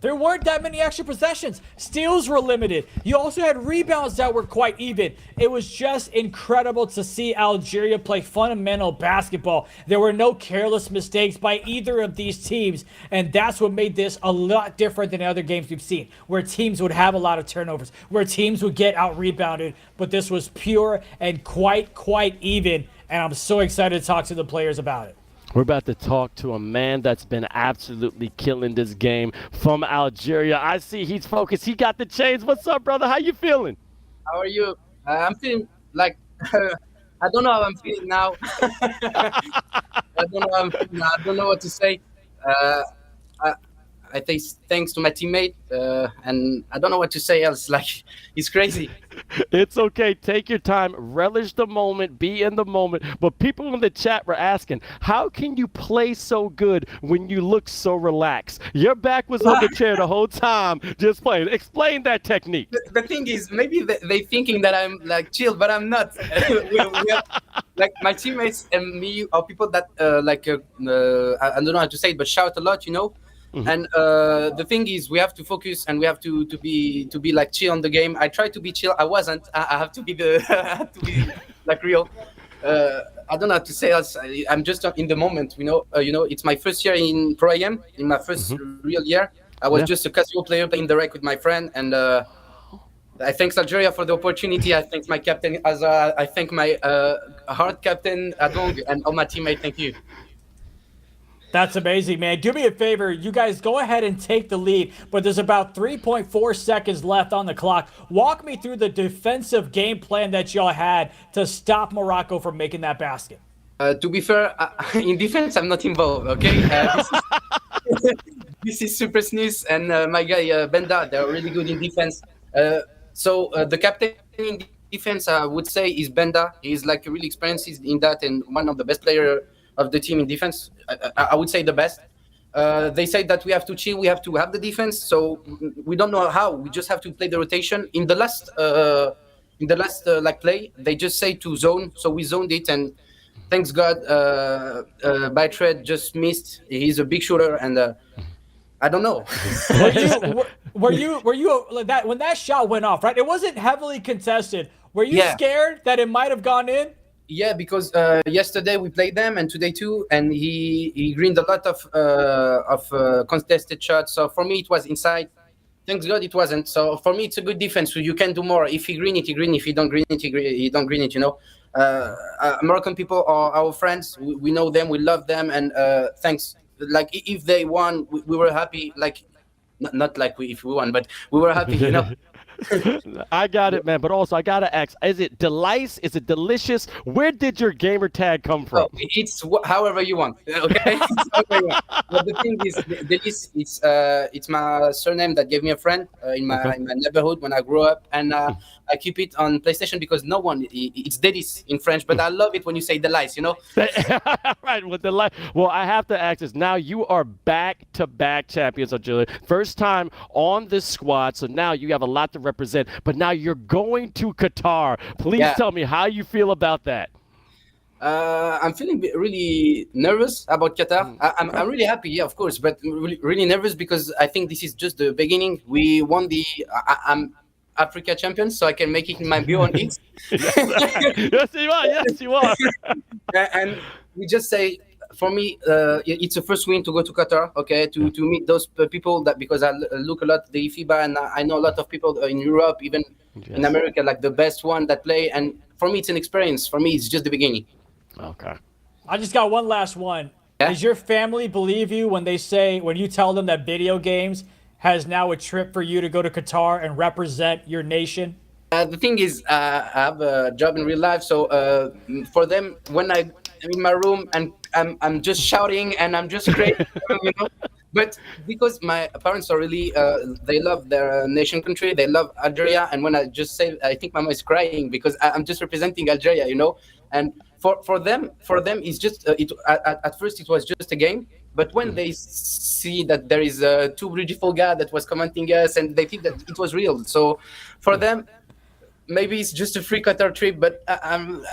There weren't that many extra possessions. Steals were limited. You also had rebounds that were quite even. It was just incredible to see Algeria play fundamental basketball. There were no careless mistakes by either of these teams, and that's what made this a lot different than other games we've seen, where teams would have a lot of turnovers, where teams would get out-rebounded, but this was pure and quite even, and I'm so excited to talk to the players about it. We're about to talk to a man that's been absolutely killing this game from Algeria. I see he's focused. He got the chains. What's up, brother? How you feeling? How are you? I'm feeling like I don't know how I'm feeling now. I don't know how I'm feeling. I don't know what to say. I think thanks to my teammate, and I don't know what to say else. Like, it's crazy. It's okay. Take your time. Relish the moment. Be in the moment. But people in the chat were asking, how can you play so good when you look so relaxed? Your back was on the chair the whole time just playing. Explain that technique. The thing is, maybe they thinking that I'm like chill, but I'm not. we have, like, my teammates and me are people that I don't know how to say it, but shout a lot, you know. Mm-hmm. And the thing is, we have to focus and we have to be like chill on the game. I tried to be chill. I wasn't. I have to be like real. I don't know how to say else. I'm just in the moment. It's my first year in Pro AM, in my first real year. I was just a casual player playing the rec with my friend, and I thank Algeria for the opportunity. I thank my captain Azar. I thank my hard captain Adong and all my teammates. Thank you. That's amazing, man. Do me a favor. You guys go ahead and take the lead, but there's about 3.4 seconds left on the clock. Walk me through the defensive game plan that y'all had to stop Morocco from making that basket. To be fair, in defense, I'm not involved, okay? This is Super Snooze and my guy Benda. They're really good in defense. So the captain in defense, I would say, is Benda. He's like really experienced in that and one of the best players of the team in defense. I would say the best. They say that we have to chill, we have to have the defense, so we don't know how. We just have to play the rotation. In the last play, they just say to zone, so we zoned it, and thanks God, Bytred just missed. He's a big shooter, and I don't know. Were you like that when that shot went off? Right, it wasn't heavily contested. Were you scared that it might have gone in? Yeah, because yesterday we played them and today too, and he greened a lot of contested shots. So for me, it was inside. Thanks God it wasn't. So for me, it's a good defense. So you can do more. If he green it, he green. If he don't green it, he don't green it. You know, American people are our friends. We know them. We love them. And thanks. Like if they won, we were happy. Like not like if we won, but we were happy. You know. I got it, man. But also, I gotta ask: is it delice? Is it delicious? Where did your gamer tag come from? Oh, it's however you want. Okay. But the thing is, Delice, it's my surname that gave me a friend in my neighborhood when I grew up, and I keep it on PlayStation because no one. It's Delice in French, but I love it when you say Delice. You know. Right with delice. Well, I have to ask this. Now you are back-to-back champions, Algeria. First time on this squad, so now you have a lot to represent, but now you're going to Qatar. Please tell me how you feel about that. I'm feeling really nervous about Qatar. I'm really happy, yeah, of course, but really nervous because I think this is just the beginning. We won I'm Africa champions, so I can make it in my bio on it. Yes, you are. Yes, you are. And we just say, for me, it's a first win to go to Qatar, okay, to meet those people that, because I look a lot at the eFIBA and I know a lot of people in Europe, even in America, like the best one that play. And for me, it's an experience. For me, it's just the beginning. Okay. I just got one last one. Yeah? Does your family believe you when you tell them that video games has now a trip for you to go to Qatar and represent your nation? The thing is, I have a job in real life, so for them, when I'm in my room and I'm just shouting and I'm just crazy, you know. But because my parents are really, they love their nation country, they love Algeria, and when I just say, I think Mama is crying because I'm just representing Algeria, you know. And for them, it's just at first it was just a game, but when they see that there is a too beautiful guy that was commenting us, and they think that it was real, so for them. Maybe it's just a free Qatar trip, but I'm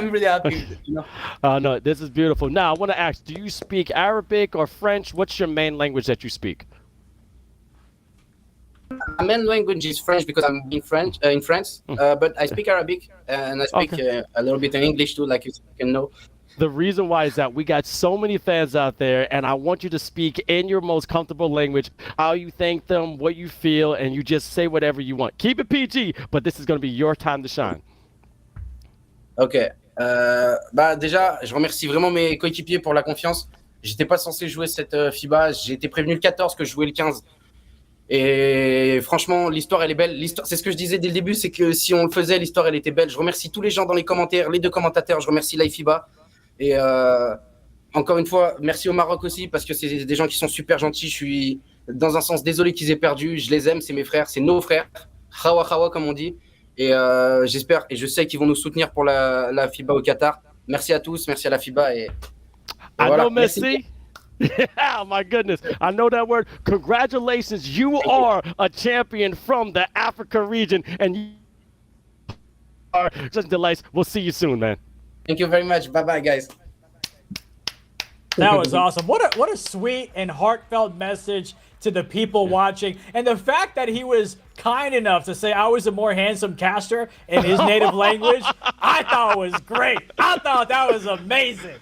really happy. You know? No, this is beautiful. Now, I want to ask, do you speak Arabic or French? What's your main language that you speak? My main language is French because I'm in France, but I speak Arabic and I speak a little bit in English too, like you can know. The reason why is that we got so many fans out there, and I want you to speak in your most comfortable language, how you thank them, what you feel, and you just say whatever you want. Keep it PG, but this is going to be your time to shine. Ok. Déjà, je remercie vraiment mes coéquipiers pour la confiance. J'étais pas censé jouer cette FIBA. J'ai été prévenu le 14 que je jouais le 15. Et franchement, l'histoire, elle est belle. L'histoire, c'est ce que je disais dès le début, c'est que si on le faisait, l'histoire, elle était belle. Je remercie tous les gens dans les commentaires, les deux commentateurs. Je remercie l'eFIBA. Et encore une fois, merci au Maroc aussi, parce que c'est des gens qui sont super gentils. Je suis, dans un sens, désolé qu'ils aient perdu. Je les aime, c'est mes frères, c'est nos frères. Khawa Khawa, comme on dit. Et j'espère et je sais qu'ils vont nous soutenir pour la FIBA au Qatar. Merci à tous, merci à la FIBA. Et I voilà. know Messi. Oh my goodness. I know that word. Congratulations. You are a champion from the Africa region, and you are just delights. We'll see you soon, man. Thank you very much. Bye-bye, guys. That was awesome. What a sweet and heartfelt message to the people watching. And the fact that he was kind enough to say I was a more handsome caster in his native language, I thought was great. I thought that was amazing.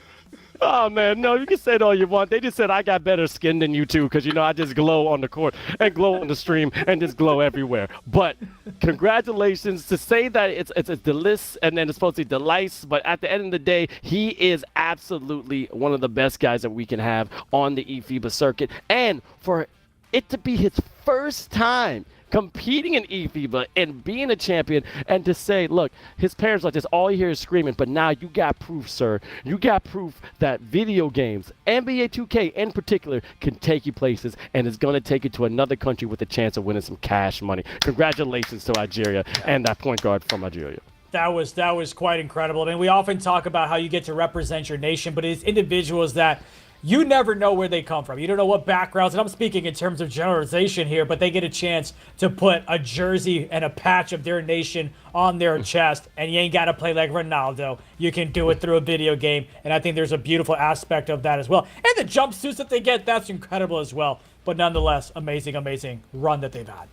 Oh, man, no, you can say it all you want. They just said I got better skin than you two because, you know, I just glow on the court and glow on the stream and just glow everywhere. But congratulations. To say that it's a delice and then it's supposed to be delice, but at the end of the day, he is absolutely one of the best guys that we can have on the eFIBA circuit. And for it to be his first time competing in eFIBA and being a champion, and to say, look, his parents like this, all you hear is screaming, but now you got proof, sir. You got proof that video games, NBA 2K in particular, can take you places, and it's going to take you to another country with a chance of winning some cash money. Congratulations to Algeria and that point guard from Algeria. That was quite incredible. I mean, we often talk about how you get to represent your nation, but it's individuals that you never know where they come from. You don't know what backgrounds, and I'm speaking in terms of generalization here, but they get a chance to put a jersey and a patch of their nation on their chest, and you ain't got to play like Ronaldo. You can do it through a video game, and I think there's a beautiful aspect of that as well. And the jumpsuits that they get, that's incredible as well. But nonetheless, amazing, amazing run that they've had.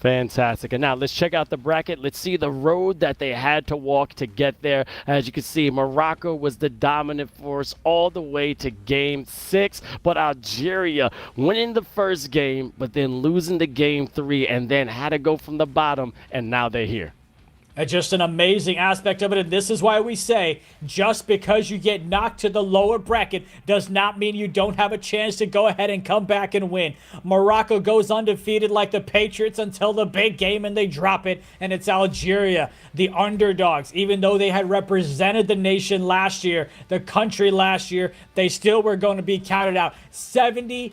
Fantastic. And now let's check out the bracket. Let's see the road that they had to walk to get there. As you can see, Morocco was the dominant force all the way to game 6, but Algeria winning the first game, but then losing the game 3, and then had to go from the bottom, and now they're here. And just an amazing aspect of it, and this is why we say, just because you get knocked to the lower bracket does not mean you don't have a chance to go ahead and come back and win. Morocco goes undefeated like the Patriots until the big game and they drop it, and it's Algeria, the underdogs. Even though they had represented the nation last year, the country last year, they still were going to be counted out. 73%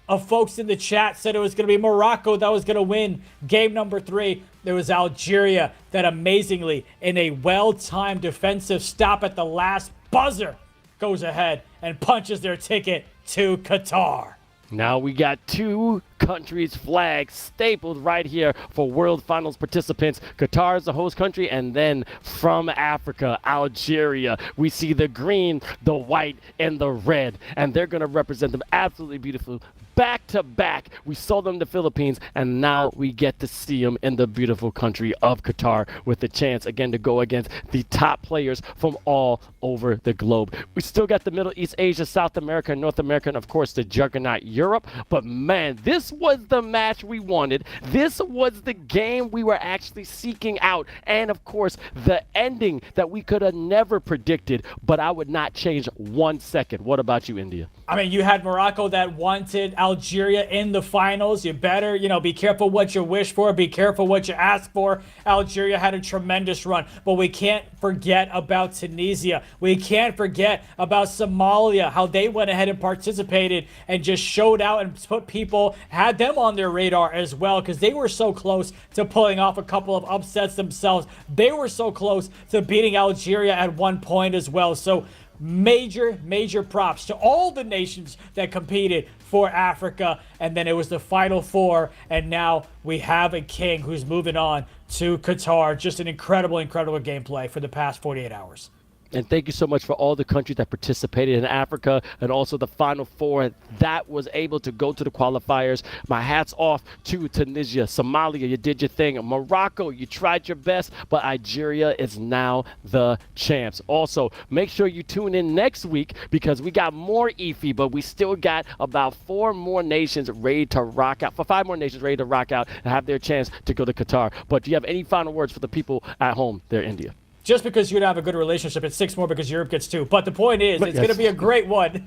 of folks in the chat said it was going to be Morocco that was going to win game number 3. There was Algeria that amazingly, in a well-timed defensive stop at the last buzzer, goes ahead and punches their ticket to Qatar. Now we got 2 countries' flags stapled right here for World Finals participants. Qatar is the host country, and then from Africa, Algeria. We see the green, the white, and the red, and they're going to represent them absolutely beautiful. Back to back, we saw them in the Philippines, and now we get to see them in the beautiful country of Qatar with the chance again to go against the top players from all over the globe. We still got the Middle East, Asia, South America, North America, and of course the juggernaut Europe. But man, this was the match we wanted. This was the game we were actually seeking out. And of course, the ending that we could have never predicted, but I would not change 1 second. What about you, India? I mean, you had Morocco that wanted Algeria in the finals. You better, be careful what you wish for. Be careful what you ask for. Algeria had a tremendous run, but we can't forget about Tunisia. We can't forget about Somalia, how they went ahead and participated and just showed out and put people, had them on their radar as well, because they were so close to pulling off a couple of upsets themselves. They were so close to beating Algeria at one point as well. So major props to all the nations that competed for Africa. And then it was the Final Four, and now we have a king who's moving on to Qatar. Just an incredible gameplay for the past 48 hours. And thank you so much for all the countries that participated in Africa and also the Final Four that was able to go to the qualifiers. My hat's off to Tunisia, Somalia, you did your thing. Morocco, you tried your best, but Algeria is now the champs. Also, make sure you tune in next week because we got more eFIBA. We still got about 4 more nations ready to rock out, 5 more nations ready to rock out and have their chance to go to Qatar. But do you have any final words for the people at home there, India? Just because you don't have a good relationship, it's 6 more because Europe gets 2. But the point is, it's going to be a great one.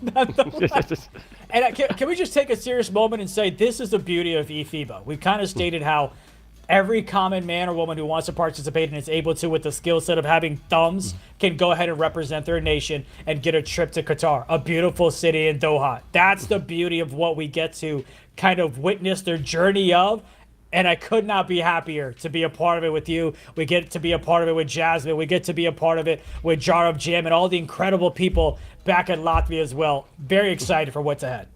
And can we just take a serious moment and say this is the beauty of eFIBA? We've kind of stated how every common man or woman who wants to participate and is able to with the skill set of having thumbs can go ahead and represent their nation and get a trip to Qatar, a beautiful city in Doha. That's the beauty of what we get to kind of witness their journey of. And I could not be happier to be a part of it with you. We get to be a part of it with Jasmine. We get to be a part of it with Jarab Jam and all the incredible people back in Latvia as well. Very excited for what's ahead.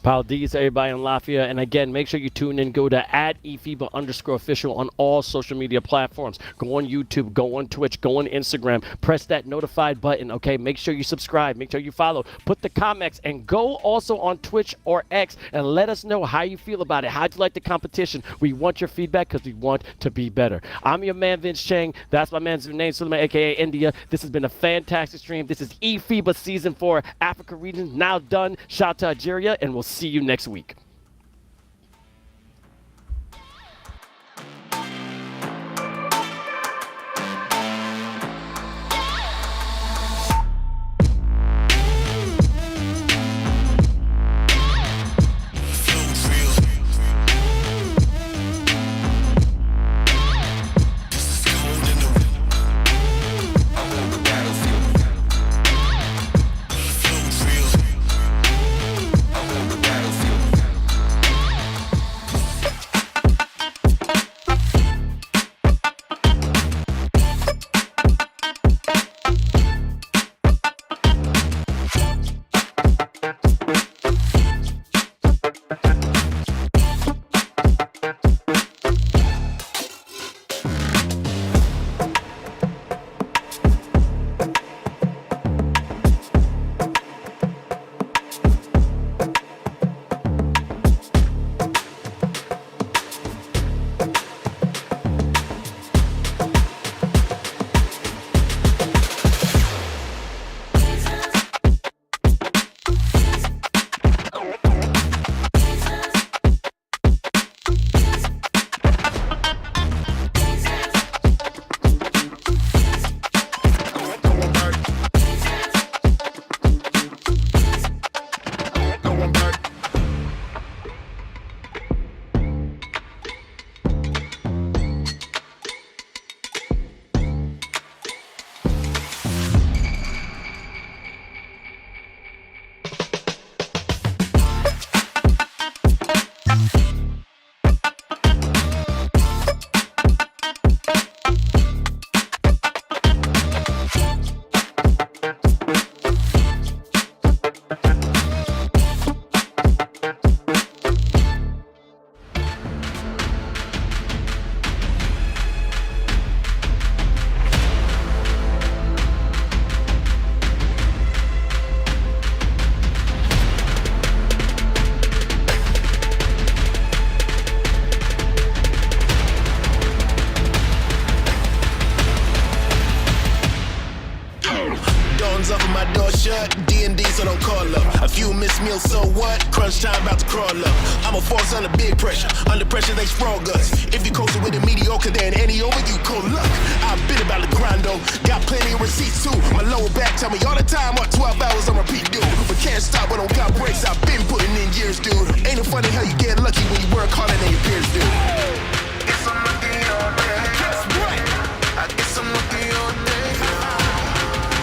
Paldies to everybody in Latvia. And again, make sure you tune in. Go to @eFIBA_official on all social media platforms. Go on YouTube, go on Twitch, go on Instagram. Press that notified button, okay? Make sure you subscribe. Make sure you follow. Put the comments and go also on Twitch or X and let us know how you feel about it. How'd you like the competition? We want your feedback because we want to be better. I'm your man, Vince Chang. That's my man, Zunaid, Suleman, a.k.a. India. This has been a fantastic stream. This is eFIBA Season 4 Africa region now done. Shout out to Algeria, and we'll see you next week. meal, so what? Crunch time about to crawl up. I'm a force under big pressure. Under pressure, they sprawl us. If you coasting with a mediocre, then any over you cold luck. I've been about the grind though. Got plenty of receipts too. My lower back tell me all the time what 12 hours on repeat, dude. But can't stop, but don't got breaks. I've been putting in years, dude. Ain't it funny how you get lucky when you work harder than your peers do? Guess I'm lucky all day. Guess what? I guess I'm lucky all day.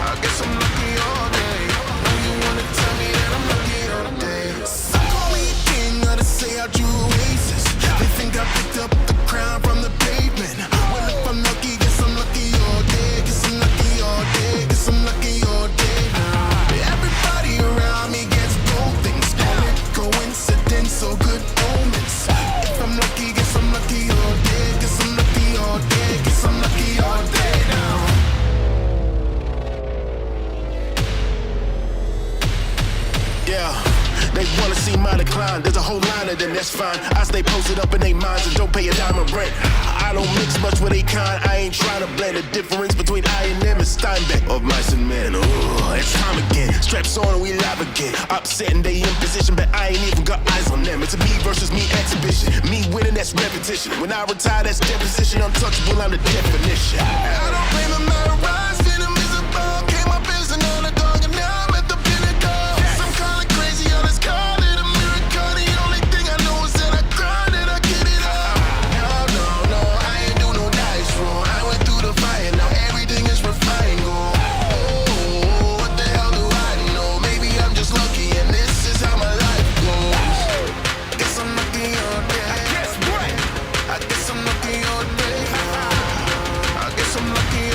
I guess I'm lucky all day. Now you wanna tell me that I'm lucky all day. Some call me king, others say I drew aces. They think I picked up the crown from the pavement. Well, if I'm lucky, guess I'm lucky all day. Guess I'm lucky all day. Guess I'm lucky all day. Everybody around me gets gold things. Call it coincidence or good omens. If I'm lucky, guess I'm lucky. line. There's a whole line of them, that's fine. I stay posted up in they minds and don't pay a dime of rent. I don't mix much with they kind. I ain't trying to blend. The difference between I and them is Steinbeck of mice and men. Ooh, it's time again. Straps on and we live again. Upset and they in position, but I ain't even got eyes on them. It's a me versus me exhibition. Me winning, that's repetition. When I retire, that's deposition. Untouchable, I'm the definition. I don't blame them, I rise. Venom is a bomb. Came up as an underdog and now I'm at the pinnacle. Some call it crazy, others call it a miracle. The only thing I know is that I grind and I get it up. No, I ain't do no dice roll. I went through the fire, now everything is refined gold. Oh, what the hell do I know? Maybe I'm just lucky and this is how my life goes. Guess I'm lucky all day. I guess I'm lucky all day. I guess I'm lucky